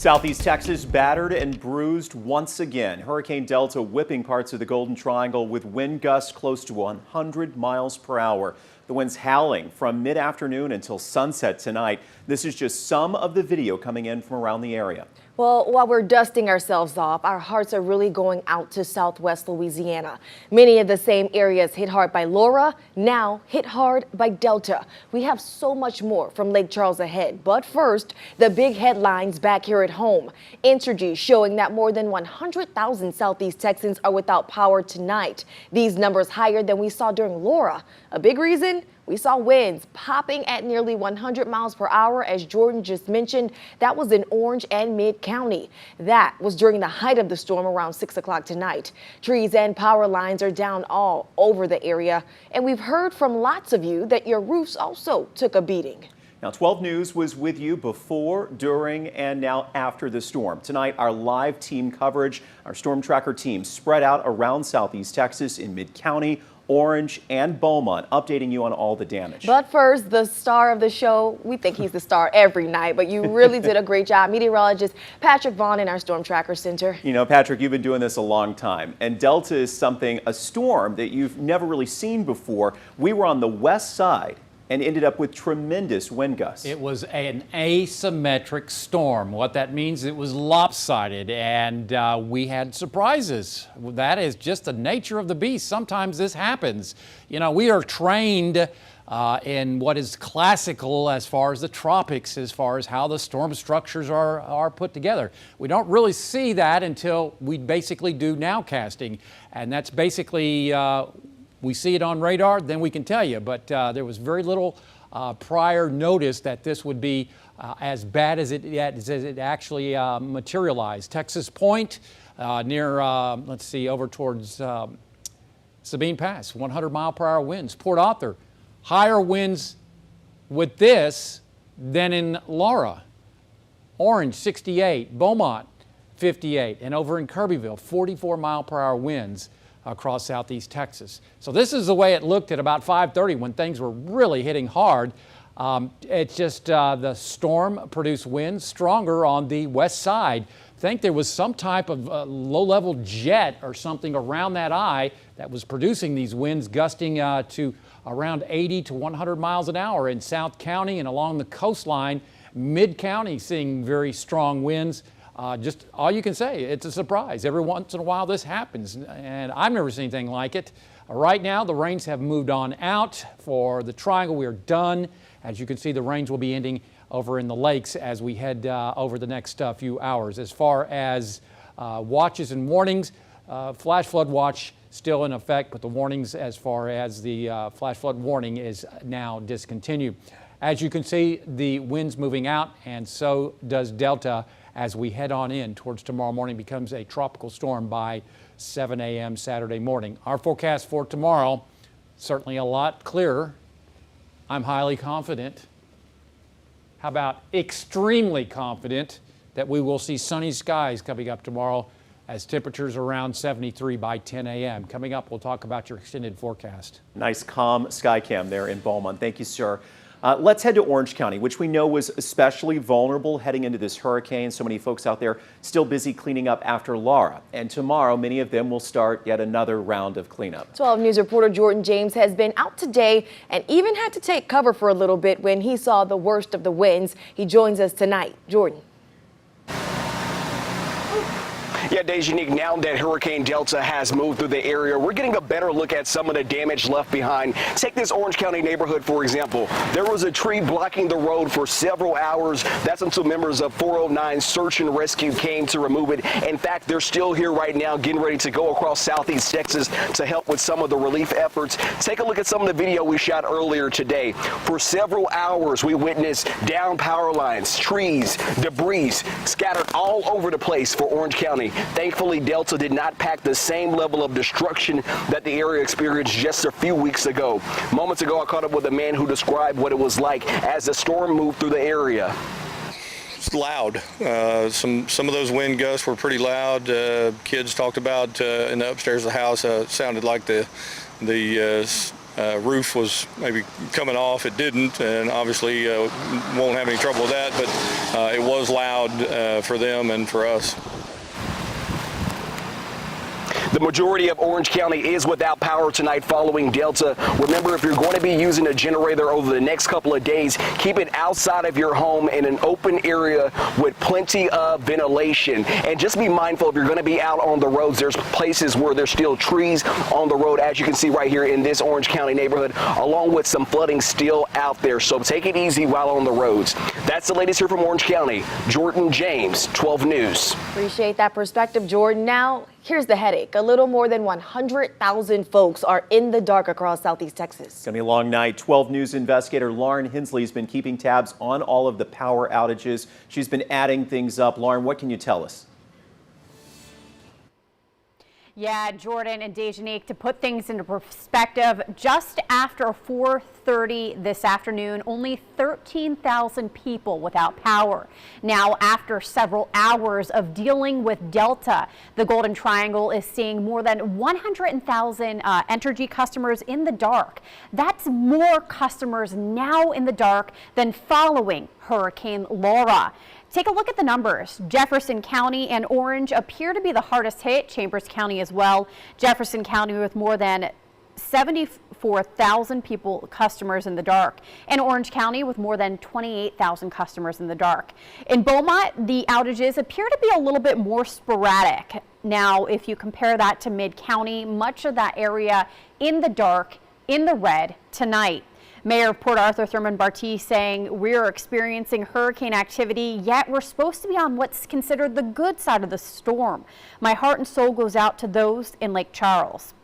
Southeast Texas battered and bruised once again. Hurricane Delta whipping parts of the Golden Triangle with wind gusts close to 100 miles per hour. The winds howling from mid-afternoon until sunset tonight. This is just some of the video coming in from around the area. Well, while we're dusting ourselves off, our hearts are really going out to Southwest Louisiana. Many of the same areas hit hard by Laura, now hit hard by Delta. We have so much more from Lake Charles ahead. But first, the big headlines back here at home. Entergy showing that more than 100,000 Southeast Texans are without power tonight. These numbers higher than we saw during Laura. A big reason? We saw winds popping at nearly 100 miles per hour, as Jordan just mentioned. That was in Orange and Mid-County. That was during the height of the storm around 6 o'clock tonight. Trees and power lines are down all over the area. And we've heard from lots of you that your roofs also took a beating. Now, 12 News was with you before, during, and now after the storm. Tonight, our live team coverage, our Storm Tracker team spread out around Southeast Texas in Mid-County, Orange, and Beaumont, updating you on all the damage. But first, the star of the show. We think he's the star every night, but you really did a great job. Meteorologist Patrick Vaughn in our Storm Tracker Center. You know, Patrick, you've been doing this a long time, and Delta is a storm that you've never really seen before. We were on the west side and ended up with tremendous wind gusts. It was an asymmetric storm. What that means, it was lopsided, and we had surprises. That is just the nature of the beast. Sometimes this happens. You know, we are trained in what is classical as far as the tropics, as far as how the storm structures are put together. We don't really see that until we basically do nowcasting, and that's basically we see it on radar, then we can tell you. But there was very little prior notice that this would be as bad as it actually materialized. Texas Point near, let's see, over towards Sabine Pass, 100-mile-per-hour winds. Port Arthur, higher winds with this than in Laura. Orange, 68. Beaumont, 58. And over in Kirbyville, 44-mile-per-hour winds across Southeast Texas. So this is the way it looked at about 5:30 when things were really hitting hard. It's just the storm produced winds stronger on the west side. I think there was some type of low-level jet or something around that eye that was producing these winds gusting to around 80 to 100 miles an hour in South County and along the coastline. Mid-County seeing very strong winds. Just all you can say, it's a surprise. Every once in a while this happens, and I've never seen anything like it. Right now, the rains have moved on out. For the Triangle, we are done. As you can see, the rains will be ending over in the lakes as we head over the next few hours. As far as watches and warnings, flash flood watch still in effect, but the warnings as far as the flash flood warning is now discontinued. As you can see, the wind's moving out, and so does Delta. As we head on in towards tomorrow morning, becomes a tropical storm by 7 a.m. Saturday morning. Our forecast for tomorrow, certainly a lot clearer. I'm highly confident. How about extremely confident that we will see sunny skies coming up tomorrow as temperatures around 73 by 10 a.m. Coming up, we'll talk about your extended forecast. Nice calm sky cam there in Beaumont. Thank you, sir. Let's head to Orange County, which we know was especially vulnerable heading into this hurricane. So many folks out there still busy cleaning up after Laura. And tomorrow, many of them will start yet another round of cleanup. 12 News reporter Jordan James has been out today and even had to take cover for a little bit when he saw the worst of the winds. He joins us tonight. Jordan. Yeah, Dejanique, now that Hurricane Delta has moved through the area, we're getting a better look at some of the damage left behind. Take this Orange County neighborhood, for example. There was a tree blocking the road for several hours. That's until members of 409 Search and Rescue came to remove it. In fact, they're still here right now, getting ready to go across Southeast Texas to help with some of the relief efforts. Take a look at some of the video we shot earlier today. For several hours, we witnessed down power lines, trees, debris scattered all over the place for Orange County. Thankfully, Delta did not pack the same level of destruction that the area experienced just a few weeks ago. Moments ago, I caught up with a man who described what it was like as the storm moved through the area. It's loud. Some of those wind gusts were pretty loud. Kids talked about in the upstairs of the house. Sounded like the roof was maybe coming off. It didn't, and obviously won't have any trouble with that, but it was loud for them and for us. The majority of Orange County is without power tonight following Delta. Remember, if you're going to be using a generator over the next couple of days, keep it outside of your home in an open area with plenty of ventilation. And just be mindful, if you're going to be out on the roads, there's places where there's still trees on the road, as you can see right here in this Orange County neighborhood, along with some flooding still out there. So take it easy while on the roads. That's the latest here from Orange County. Jordan James, 12 News. Appreciate that perspective, Jordan. Now, here's the headache. A little more than 100,000 folks are in the dark across Southeast Texas. It's going to be a long night. 12 News investigator Lauren Hensley has been keeping tabs on all of the power outages. She's been adding things up. Lauren, what can you tell us? Yeah, Jordan and Dejanique, to put things into perspective, just after 4:30 this afternoon, only 13,000 people without power. Now, after several hours of dealing with Delta, the Golden Triangle is seeing more than 100,000 Entergy customers in the dark. That's more customers now in the dark than following Hurricane Laura. Take a look at the numbers. Jefferson County and Orange appear to be the hardest hit, Chambers County as well. Jefferson County with more than 74,000 customers in the dark, and Orange County with more than 28,000 customers in the dark. In Beaumont, the outages appear to be a little bit more sporadic. Now, if you compare that to Mid-County, much of that area in the dark, in the red tonight. Mayor of Port Arthur, Thurman Barty, saying we're experiencing hurricane activity, yet we're supposed to be on what's considered the good side of the storm. My heart and soul goes out to those in Lake Charles.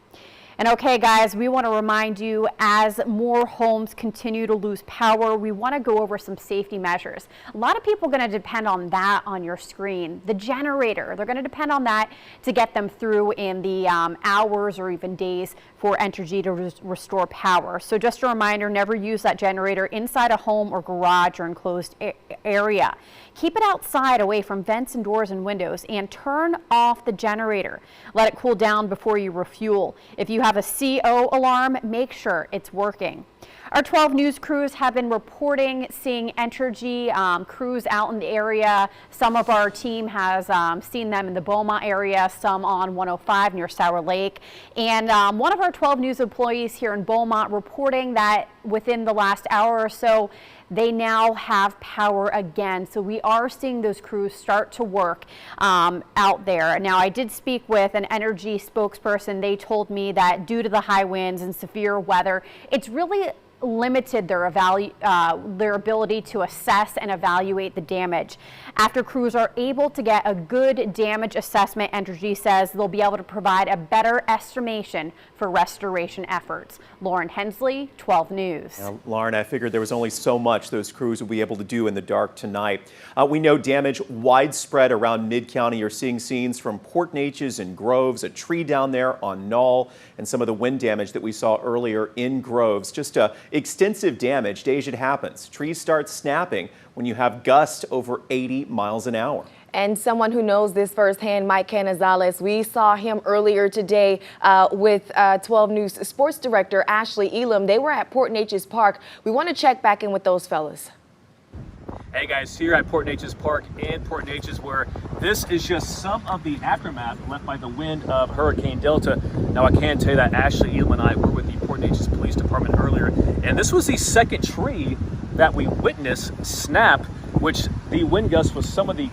And okay, guys, we want to remind you, as more homes continue to lose power, we want to go over some safety measures. A lot of people are going to depend on that on your screen. The generator, they're going to depend on that to get them through in the hours or even days for Entergy to restore power. So just a reminder, never use that generator inside a home or garage or enclosed area. Keep it outside, away from vents and doors and windows, and turn off the generator. Let it cool down before you refuel. If you have a CO alarm, make sure it's working. Our 12 News crews have been reporting seeing Entergy crews out in the area. Some of our team has seen them in the Beaumont area, some on 105 near Sour Lake. And one of our 12 News employees here in Beaumont reporting that within the last hour or so, they now have power again. So we are seeing those crews start to work out there. Now, I did speak with an Entergy spokesperson. They told me that due to the high winds and severe weather, it's really limited their ability to assess and evaluate the damage. After crews are able to get a good damage assessment, Entergy says they'll be able to provide a better estimation for restoration efforts. Lauren Hensley, 12 News. Now, Lauren, I figured there was only so much those crews would be able to do in the dark tonight. We know damage widespread around Mid-County. You're seeing scenes from Port Neches and Groves, a tree down there on Knoll, and some of the wind damage that we saw earlier in Groves. Just extensive damage. Days it happens. Trees start snapping when you have gusts over 80 miles an hour. And someone who knows this firsthand, Mike Canizales, we saw him earlier today with 12 News sports director Ashley Elam. They were at Port Neches Park. We want to check back in with those fellas. Hey guys, here at Port Neches Park in Port Neches, where this is just some of the aftermath left by the wind of Hurricane Delta. Now I can tell you that Ashley Elam and I were with the Port Neches Police Department earlier, and this was the second tree that we witnessed snap, which the wind gust was some of the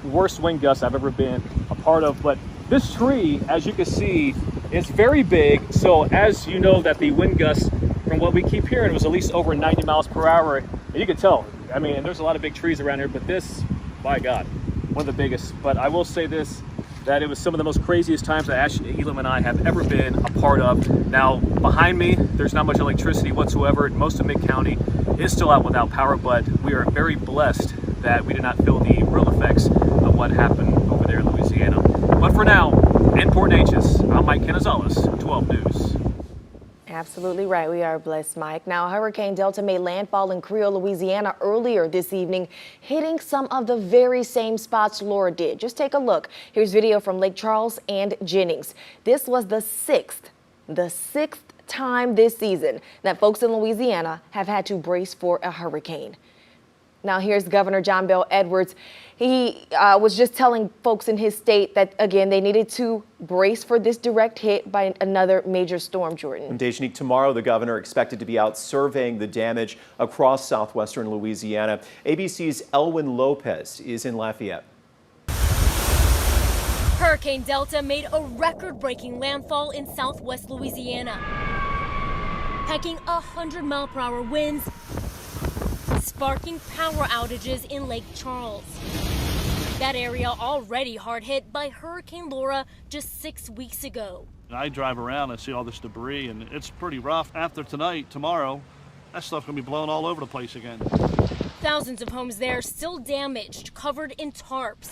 worst wind gusts I've ever been a part of. But this tree, as you can see, is very big. So as you know that the wind gust, from what we keep hearing, was at least over 90 miles per hour. And you can tell, I mean, and there's a lot of big trees around here, but this, by God, one of the biggest. But I will say this, that it was some of the most craziest times that Ashley Elam and I have ever been a part of. Now, behind me, there's not much electricity whatsoever. Most of Mid-County is still out without power, but we are very blessed that we did not feel the real effects of what happened over there in Louisiana. But for now, in Port Neches, I'm Mike Canizales, 12 News. Absolutely right. We are blessed, Mike. Now, Hurricane Delta made landfall in Creole, Louisiana earlier this evening, hitting some of the very same spots Laura did. Just take a look. Here's video from Lake Charles and Jennings. This was the sixth time this season that folks in Louisiana have had to brace for a hurricane. Now here's Governor John Bel Edwards. He was just telling folks in his state that, again, they needed to brace for this direct hit by another major storm, Jordan. And Dejanique, tomorrow the governor expected to be out surveying the damage across southwestern Louisiana. ABC's Elwin Lopez is in Lafayette. Hurricane Delta made a record-breaking landfall in southwest Louisiana, packing 100-mile-per-hour winds, sparking power outages in Lake Charles. That area already hard hit by Hurricane Laura just 6 weeks ago. I drive around and see all this debris, and it's pretty rough. After tonight, tomorrow, that stuff's gonna be blown all over the place again. Thousands of homes there still damaged, covered in tarps.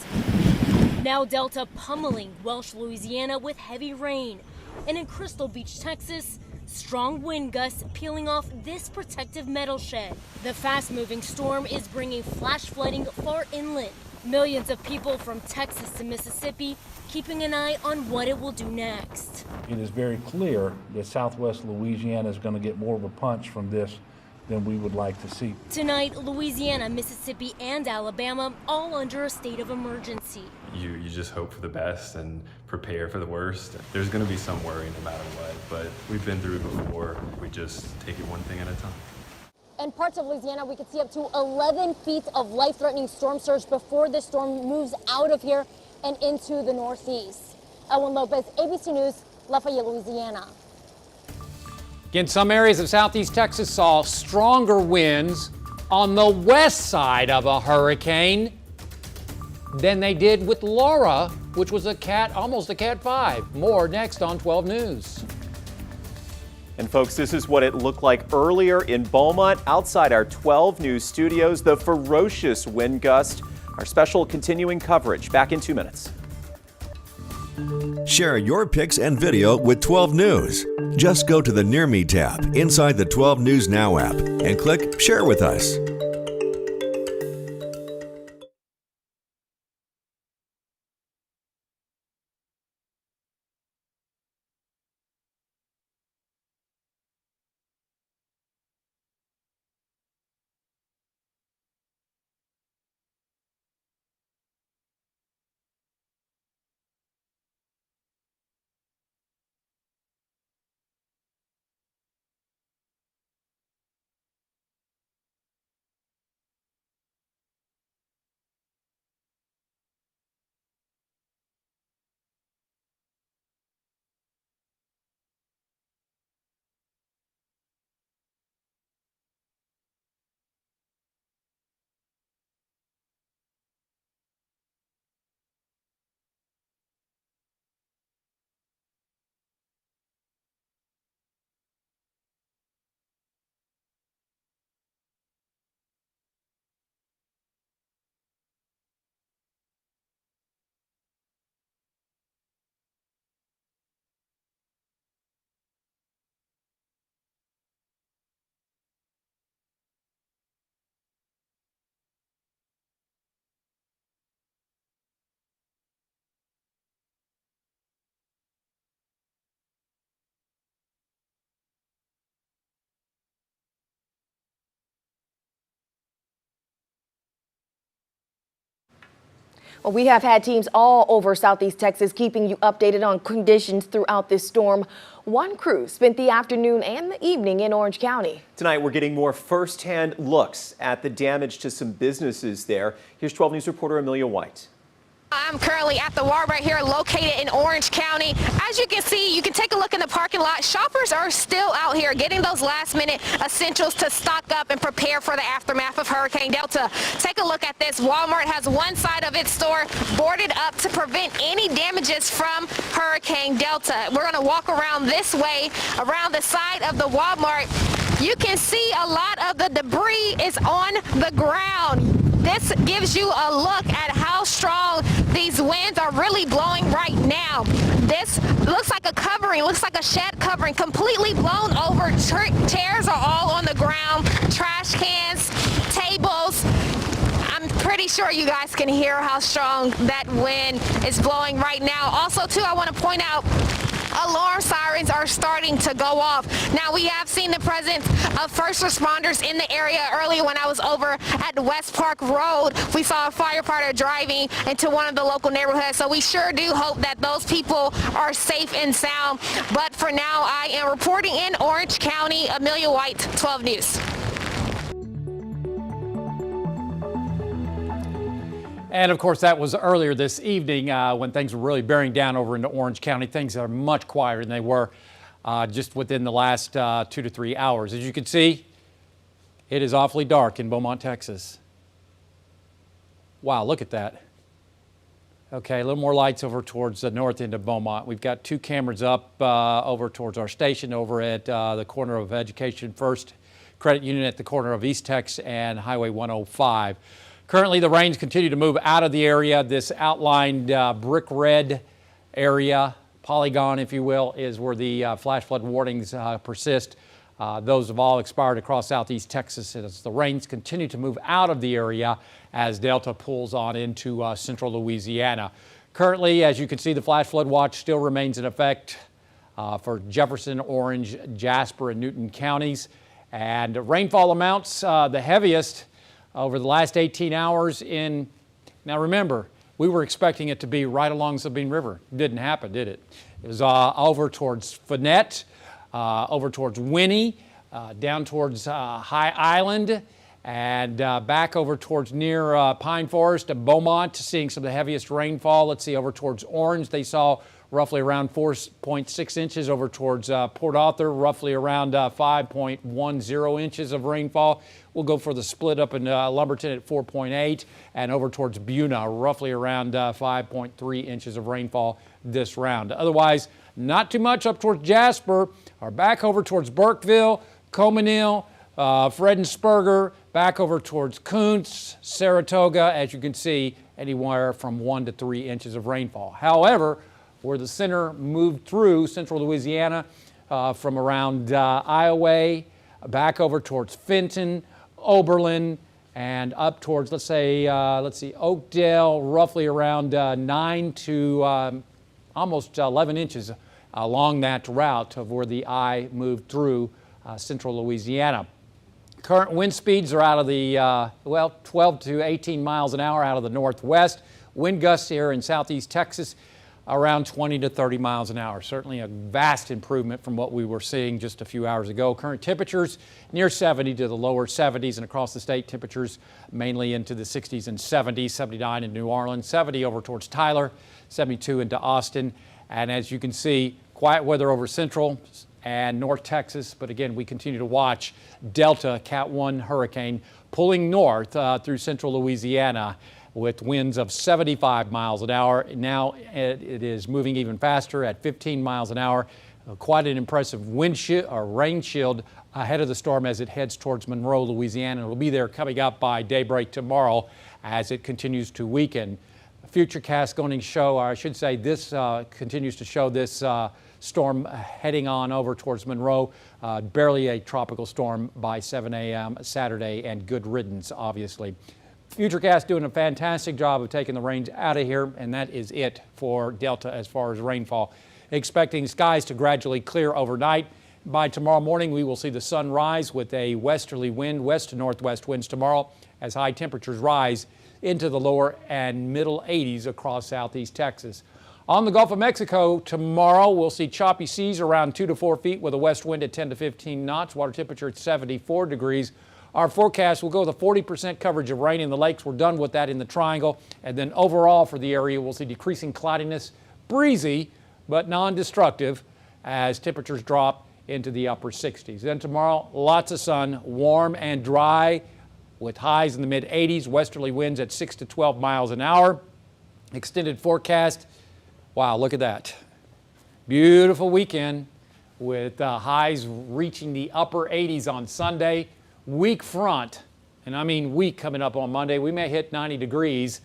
Now Delta pummeling Welsh, Louisiana with heavy rain. And in Crystal Beach, Texas, strong wind gusts peeling off this protective metal shed. The fast-moving storm is bringing flash flooding far inland. Millions of people from Texas to Mississippi keeping an eye on what it will do next. It is very clear that southwest Louisiana is going to get more of a punch from this than we would like to see. Tonight, Louisiana, Mississippi, and Alabama all under a state of emergency. You just hope for the best and prepare for the worst. There's going to be some worry no matter what, but we've been through it before. We just take it one thing at a time. In parts of Louisiana, we could see up to 11 feet of life-threatening storm surge before this storm moves out of here and into the northeast. Elwin Lopez, ABC News, Lafayette, Louisiana. Again, some areas of southeast Texas saw stronger winds on the west side of a hurricane than they did with Laura, which was almost a Cat 5. More next on 12 News. And folks, this is what it looked like earlier in Beaumont outside our 12 News studios. The ferocious wind gust. Our special continuing coverage back in 2 minutes. Share your pics and video with 12 News. Just go to the Near Me tab inside the 12 News Now app and click Share with Us. Well, we have had teams all over southeast Texas keeping you updated on conditions throughout this storm. One crew spent the afternoon and the evening in Orange County. Tonight, we're getting more firsthand looks at the damage to some businesses there. Here's 12 News reporter Amelia White. I'm currently at the Walmart here located in Orange County. As you can see, you can take a look in the parking lot. Shoppers are still out here getting those last minute essentials to stock up and prepare for the aftermath of Hurricane Delta. Take a look at this. Walmart has one side of its store boarded up to prevent any damages from Hurricane Delta. We're going to walk around this way, around the side of the Walmart. You can see a lot of the debris is on the ground. This gives you a look at how strong these winds are really blowing right now. This looks like a covering, looks like a shed covering, completely blown over. Chairs are all on the ground, trash cans, tables. I'm pretty sure you guys can hear how strong that wind is blowing right now. Also, too, I want to point out alarm sirens are starting to go off. Now, we have seen the presence of first responders in the area. Earlier when I was over at West Park Road, we saw a firefighter driving into one of the local neighborhoods. So we sure do hope that those people are safe and sound. But for now, I am reporting in Orange County. Amelia White, 12 News. And of course, that was earlier this evening when things were really bearing down over into Orange County. Things are much quieter than they were just within the last 2 to 3 hours. As you can see, it is awfully dark in Beaumont, Texas. Wow, look at that. Okay, a little more lights over towards the north end of Beaumont. We've got 2 cameras up over towards our station over at the corner of Education First Credit Union at the corner of East Tex and Highway 105. Currently, the rains continue to move out of the area. This outlined brick red area, polygon, if you will, is where the flash flood warnings persist. Those have all expired across southeast Texas as the rains continue to move out of the area as Delta pulls on into central Louisiana. Currently, as you can see, the flash flood watch still remains in effect for Jefferson, Orange, Jasper, and Newton counties. And rainfall amounts, the heaviest over the last 18 hours now remember, we were expecting it to be right along Sabine River. Didn't happen, did it? It was over towards Fournette, over towards Winnie, down towards High Island, and back over towards near Pine Forest and Beaumont, seeing some of the heaviest rainfall. Let's see, over towards Orange, they saw roughly around 4.6 inches. Over towards Port Arthur, roughly around 5.10 inches of rainfall. We'll go for the split up in Lumberton at 4.8, and over towards Buna, roughly around 5.3 inches of rainfall this round. Otherwise, not too much up towards Jasper, or back over towards Burkeville, Cominil, Fredensburger, back over towards Kuntz, Saratoga. As you can see, anywhere from 1 to 3 inches of rainfall. However, where the center moved through central Louisiana from around Iowa, back over towards Fenton, Oberlin, and up towards, let's see, Oakdale, roughly around 9 to almost 11 inches along that route of where the eye moved through central Louisiana. Current wind speeds are out of the, 12 to 18 miles an hour out of the northwest. Wind gusts here in southeast Texas around 20 to 30 miles an hour. Certainly a vast improvement from what we were seeing just a few hours ago. Current temperatures near 70 to the lower 70s, and across the state temperatures mainly into the 60s and 70s. 79 in New Orleans, 70 over towards Tyler, 72 into Austin. And as you can see, quiet weather over central and north Texas. But again, we continue to watch Delta Cat 1 hurricane pulling north through central Louisiana with winds of 75 miles an hour. Now it is moving even faster at 15 miles an hour. Quite an impressive wind rain shield ahead of the storm as it heads towards Monroe, Louisiana. It will be there coming up by daybreak tomorrow as it continues to weaken. Futurecast going to show, or I should say this continues to show this storm heading on over towards Monroe. Barely a tropical storm by 7 a.m. Saturday, and good riddance, obviously. Futurecast doing a fantastic job of taking the rains out of here, and that is it for Delta as far as rainfall. Expecting skies to gradually clear overnight. By tomorrow morning, we will see the sun rise with a westerly wind, west to northwest winds tomorrow, as high temperatures rise into the lower and middle 80s across southeast Texas. On the Gulf of Mexico tomorrow, we'll see choppy seas around 2 to 4 feet with a west wind at 10 to 15 knots, water temperature at 74 degrees. Our forecast will go with a 40% coverage of rain in the lakes. We're done with that in the triangle. And then overall for the area, we'll see decreasing cloudiness, breezy, but non-destructive as temperatures drop into the upper 60s. Then tomorrow, lots of sun, warm and dry with highs in the mid 80s, westerly winds at 6 to 12 miles an hour. Extended forecast. Wow, look at that. Beautiful weekend with highs reaching the upper 80s on Sunday. Weak front, and I mean weak coming up on Monday. We may hit 90 degrees,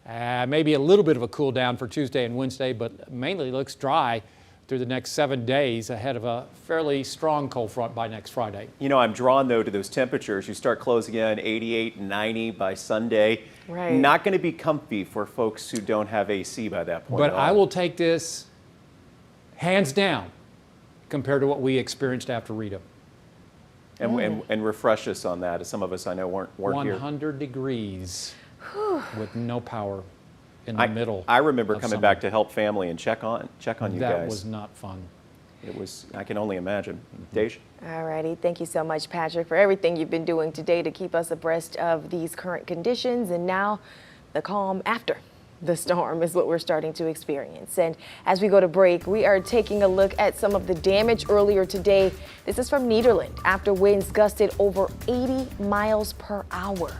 maybe a little bit of a cool down for Tuesday and Wednesday, but mainly looks dry through the next 7 days ahead of a fairly strong cold front by next Friday. You know, I'm drawn, though, to those temperatures. You start closing in 88 and 90 by Sunday. Right. Not going to be comfy for folks who don't have AC by that point. But I will take this hands down, compared to what we experienced after Rita. And refresh us on that, as some of us I know weren't here. 100 degrees with no power in the middle. I remember of coming summer. back to help family and check on you guys. That was not fun. It was, I can only imagine. Deja? All righty. Thank you so much, Patrick, for everything you've been doing today to keep us abreast of these current conditions. And now the calm after the storm is what we're starting to experience. And as we go to break, we are taking a look at some of the damage earlier today. This is from Nederland after winds gusted over 80 miles per hour.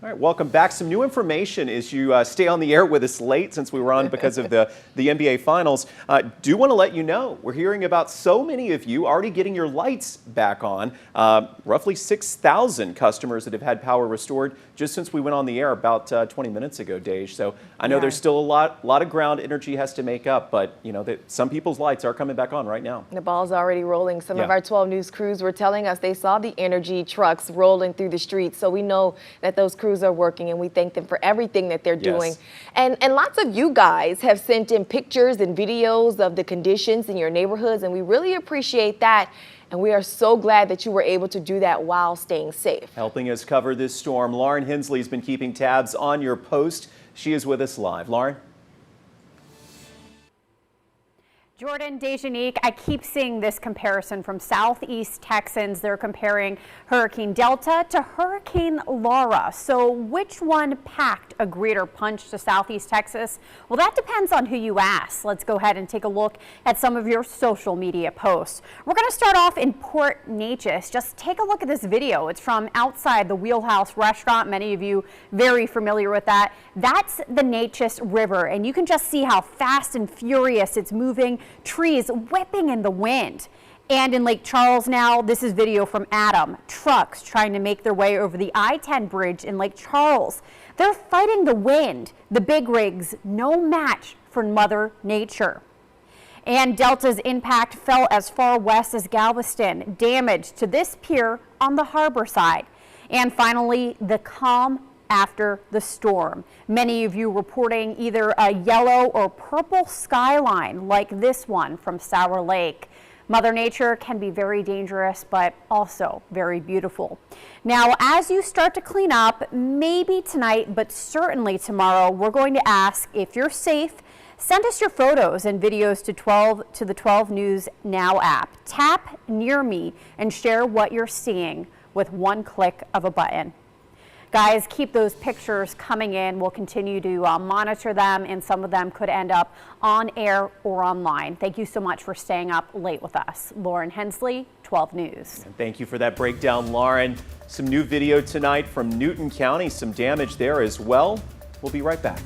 All right, welcome back. Some new information as you stay on the air with us late, since we were on because of the NBA Finals. Do want to let you know we're hearing about so many of you already getting your lights back on. Roughly 6,000 customers that have had power restored just since we went on the air about 20 minutes ago, Dej. So I know there's still a lot of ground energy has to make up, but you know that some people's lights are coming back on right now. The ball's already rolling. Some of our 12 News crews were telling us they saw the energy trucks rolling through the streets. So we know that those crews are working, and we thank them for everything that they're doing. And lots of you guys have sent in pictures and videos of the conditions in your neighborhoods, and we really appreciate that. And we are so glad that you were able to do that while staying safe. Helping us cover this storm, Lauren Hensley has been keeping tabs on your post. She is with us live. Lauren? Jordan, Dejanique, I keep seeing this comparison from Southeast Texans. They're comparing Hurricane Delta to Hurricane Laura. So which one packed a greater punch to Southeast Texas? Well, that depends on who you ask. Let's go ahead and take a look at some of your social media posts. We're going to start off in Port Neches. Just take a look at this video. It's from outside the Wheelhouse restaurant. Many of you very familiar with that. That's the Neches River, and you can just see how fast and furious it's moving. Trees whipping in the wind. And in Lake Charles now, this is video from Adam. Trucks trying to make their way over the I-10 bridge in Lake Charles. They're fighting the wind. The big rigs, no match for Mother Nature. And Delta's impact fell as far west as Galveston, damage to this pier on the harbor side. And finally, the calm after the storm. Many of you reporting either a yellow or purple skyline like this one from Sour Lake. Mother Nature can be very dangerous, but also very beautiful. Now, as you start to clean up, maybe tonight, but certainly tomorrow, we're going to ask if you're safe. Send us your photos and videos to the 12 News Now app. Tap Near Me and share what you're seeing with one click of a button. Guys, keep those pictures coming in. We'll continue to monitor them, and some of them could end up on air or online. Thank you so much for staying up late with us. Lauren Hensley, 12 News. And thank you for that breakdown, Lauren. Some new video tonight from Newton County, some damage there as well. We'll be right back.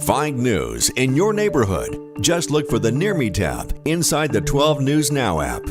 Find news in your neighborhood. Just look for the Near Me tab inside the 12 News Now app.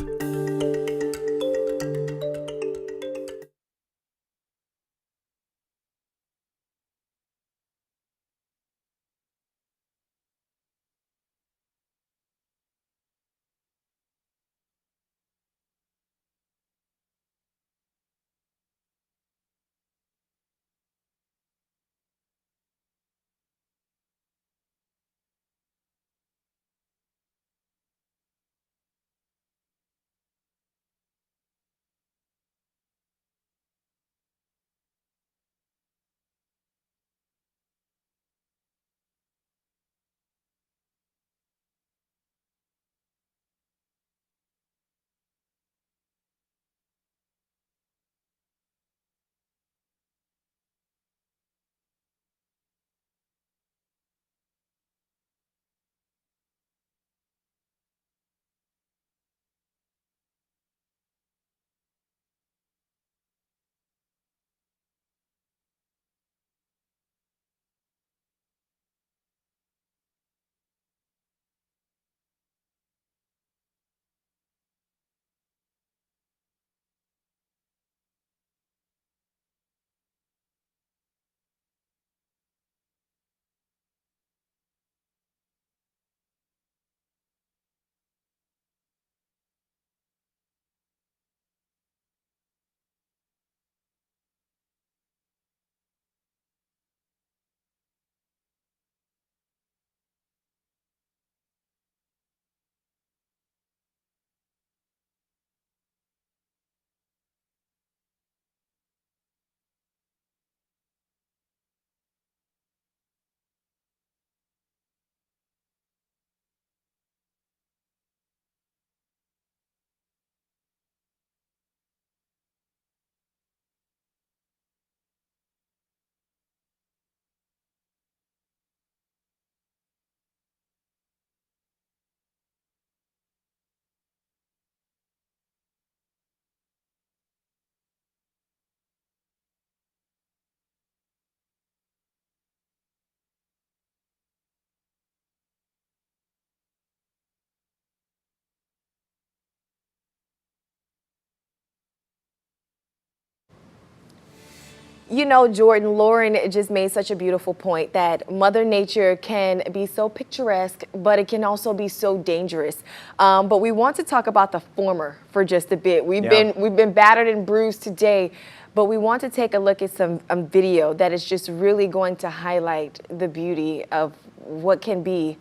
You know, Jordan, Lauren just made such a beautiful point that Mother Nature can be so picturesque, but it can also be so dangerous. But we want to talk about the former for just a bit. We've been battered and bruised today, but we want to take a look at some video that is just really going to highlight the beauty of what can be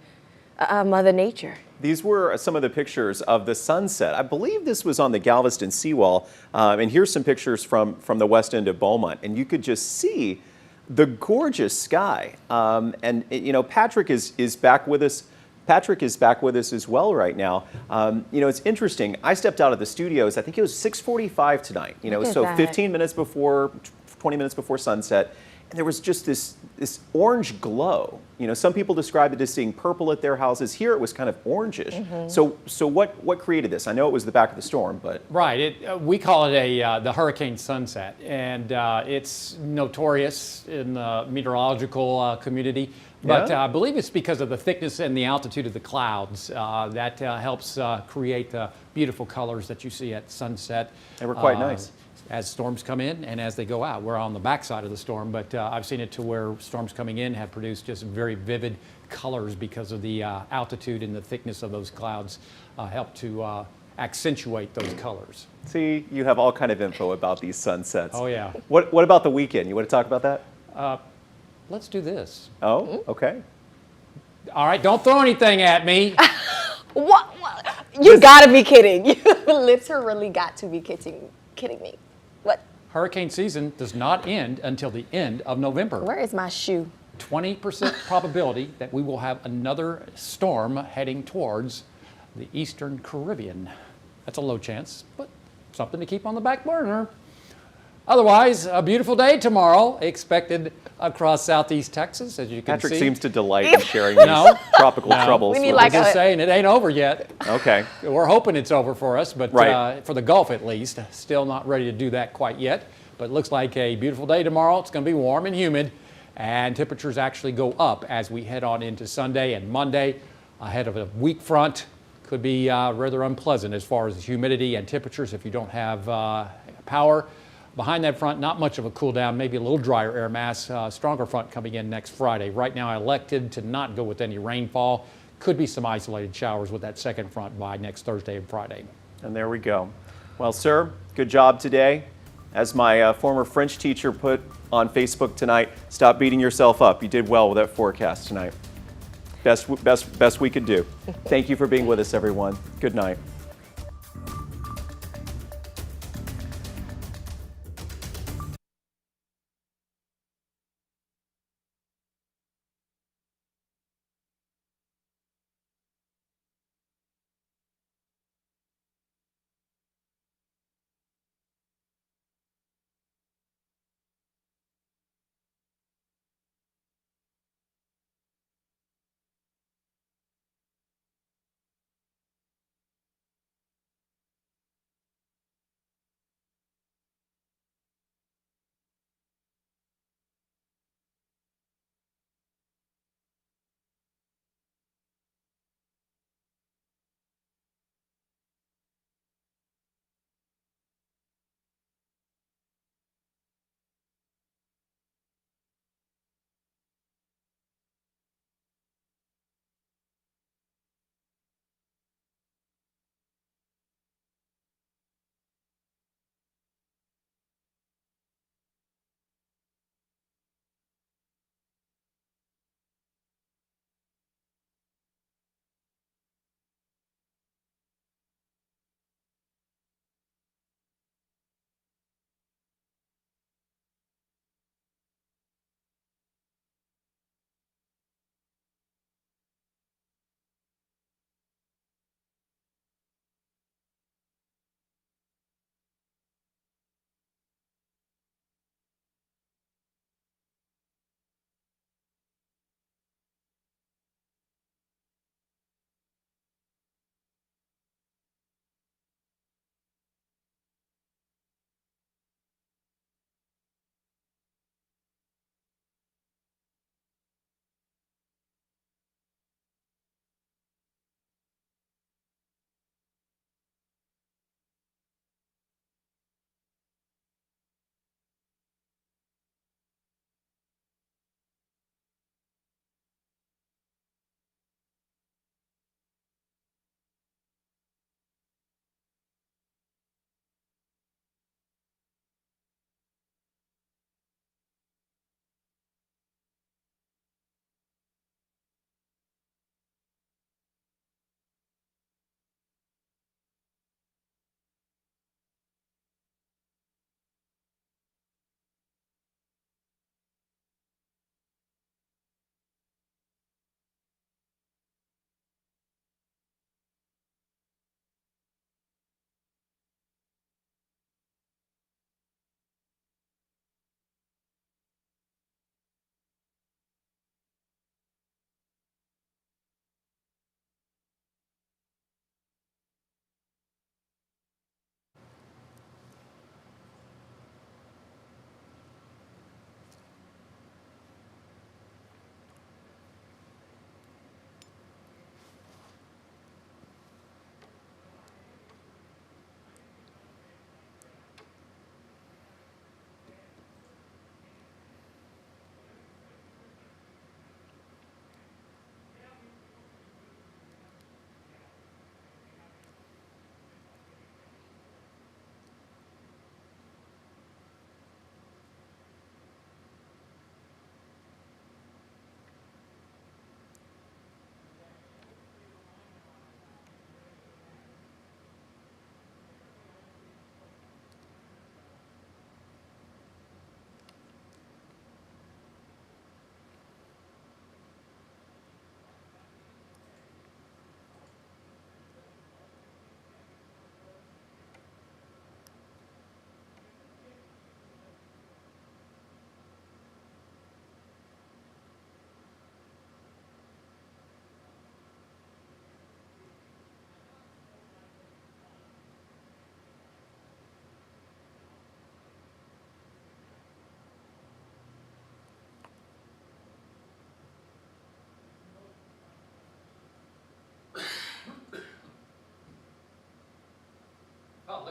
Mother Nature. These were some of the pictures of the sunset. I believe this was on the Galveston seawall. And here's some pictures from the west end of Beaumont. And you could just see the gorgeous sky. And you know, Patrick is back with us. Patrick is back with us as well right now. You know, it's interesting. I stepped out of the studios, I think it was 6:45 tonight, you know, Look at so that. 15 minutes before, 20 minutes before sunset. And there was just this orange glow. You know, some people described it as seeing purple at their houses. Here it was kind of orangish. So what created this? I know it was the back of the storm, but Right. We call it the hurricane sunset, and it's notorious in the meteorological community. But Yeah? I believe it's because of the thickness and the altitude of the clouds that helps create the beautiful colors that you see at sunset. They were quite nice. As storms come in and as they go out. We're on the backside of the storm, but I've seen it to where storms coming in have produced just very vivid colors because of the altitude and the thickness of those clouds help to accentuate those colors. see, you have all kind of info about these sunsets. Oh, yeah. What about the weekend? You want to talk about that? Let's do this. Oh, okay. All right, don't throw anything at me. What? You gotta be kidding. You literally got to be kidding me. What? Hurricane season does not end until the end of November. Where is my shoe? 20% probability that we will have another storm heading towards the Eastern Caribbean. That's a low chance, but something to keep on the back burner. Otherwise, a beautiful day tomorrow expected across southeast Texas, as you can Patrick see. seems to delight in sharing these tropical troubles. We need with like us. I'm just saying it ain't over yet. Okay. We're hoping it's over for us, but Right. for the Gulf at least, still not ready to do that quite yet. But it looks like a beautiful day tomorrow. It's going to be warm and humid, and temperatures actually go up as we head on into Sunday and Monday. Ahead of a weak front, could be rather unpleasant as far as humidity and temperatures if you don't have power. Behind that front, not much of a cool down, maybe a little drier air mass, stronger front coming in next Friday. Right now, I elected to not go with any rainfall. Could be some isolated showers with that second front by next Thursday and Friday. And there we go. Well, sir, good job today. As my former French teacher put on Facebook tonight, stop beating yourself up. You did well with that forecast tonight. Best we could do. Thank you for being with us, everyone. Good night.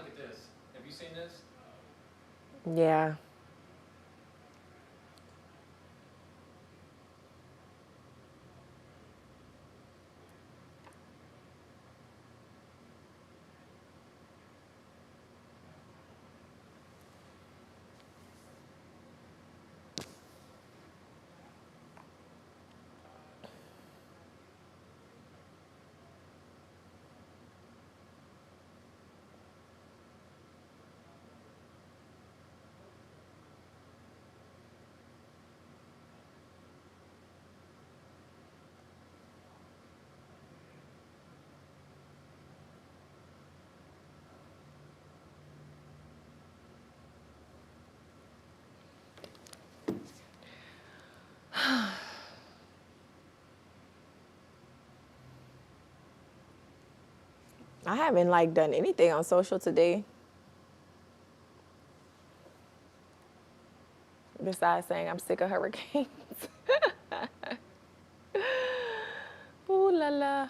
look at this. Have you seen this? Yeah. I haven't like done anything on social today. Besides saying I'm sick of hurricanes. Ooh la la.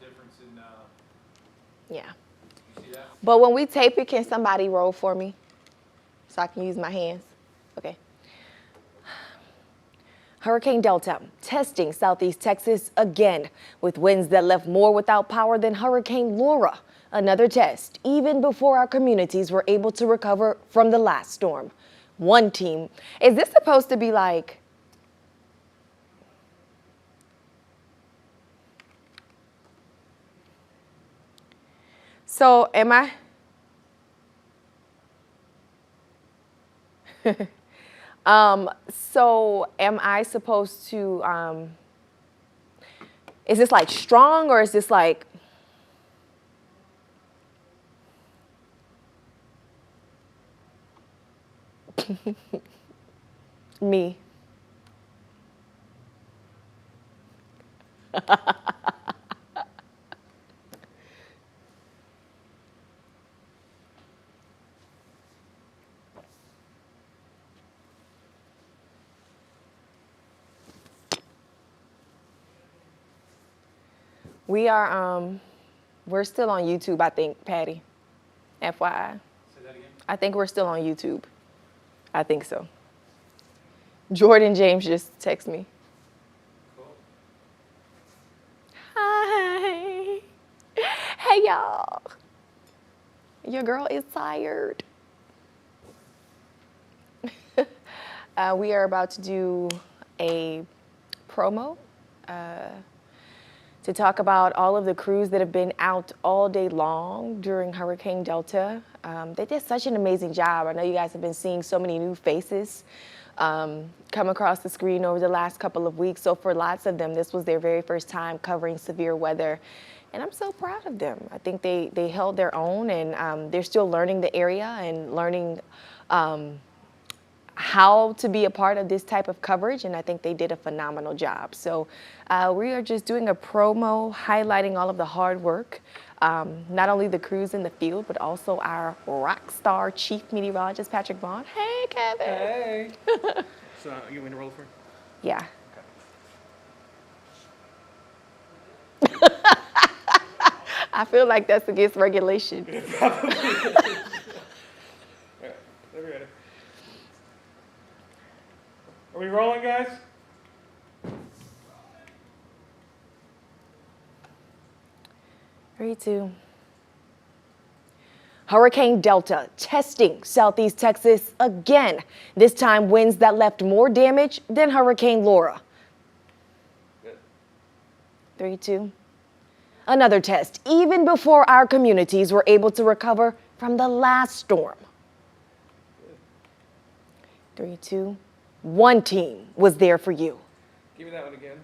Difference in, Yeah. you see that? But when we tape it, can somebody roll for me so I can use my hands? Okay. Hurricane Delta testing southeast Texas again with winds that left more without power than Hurricane Laura. Another test even before our communities were able to recover from the last storm. One team. Is this supposed to be like... So am I? So am I supposed to, is this like strong or is this like? Me. We are, we're still on YouTube, I think, Patty. FYI. Say that again? I think we're still on YouTube. I think so. Jordan James just texted me. Cool. Hi. Hey, y'all. Your girl is tired. We are about to do a promo to talk about all of the crews that have been out all day long during Hurricane Delta. They did such an amazing job. I know you guys have been seeing so many new faces come across the screen over the last couple of weeks. So for lots of them, this was their very first time covering severe weather. And I'm so proud of them. I think they held their own, and they're still learning the area and learning how to be a part of this type of coverage, and I think they did a phenomenal job. So we are just doing a promo highlighting all of the hard work, not only the crews in the field, but also our rock star chief meteorologist, Patrick Vaughn. Hey, Kevin. Hey. So you want me to roll for? Yeah. I feel like that's against regulation. Probably. All right, let me ready. Are we rolling, guys? Three, two. Hurricane Delta testing southeast Texas again. This time winds that left more damage than Hurricane Laura. Good. 3, 2. Another test even before our communities were able to recover from the last storm. 3, 2. One team was there for you. Give me that one again.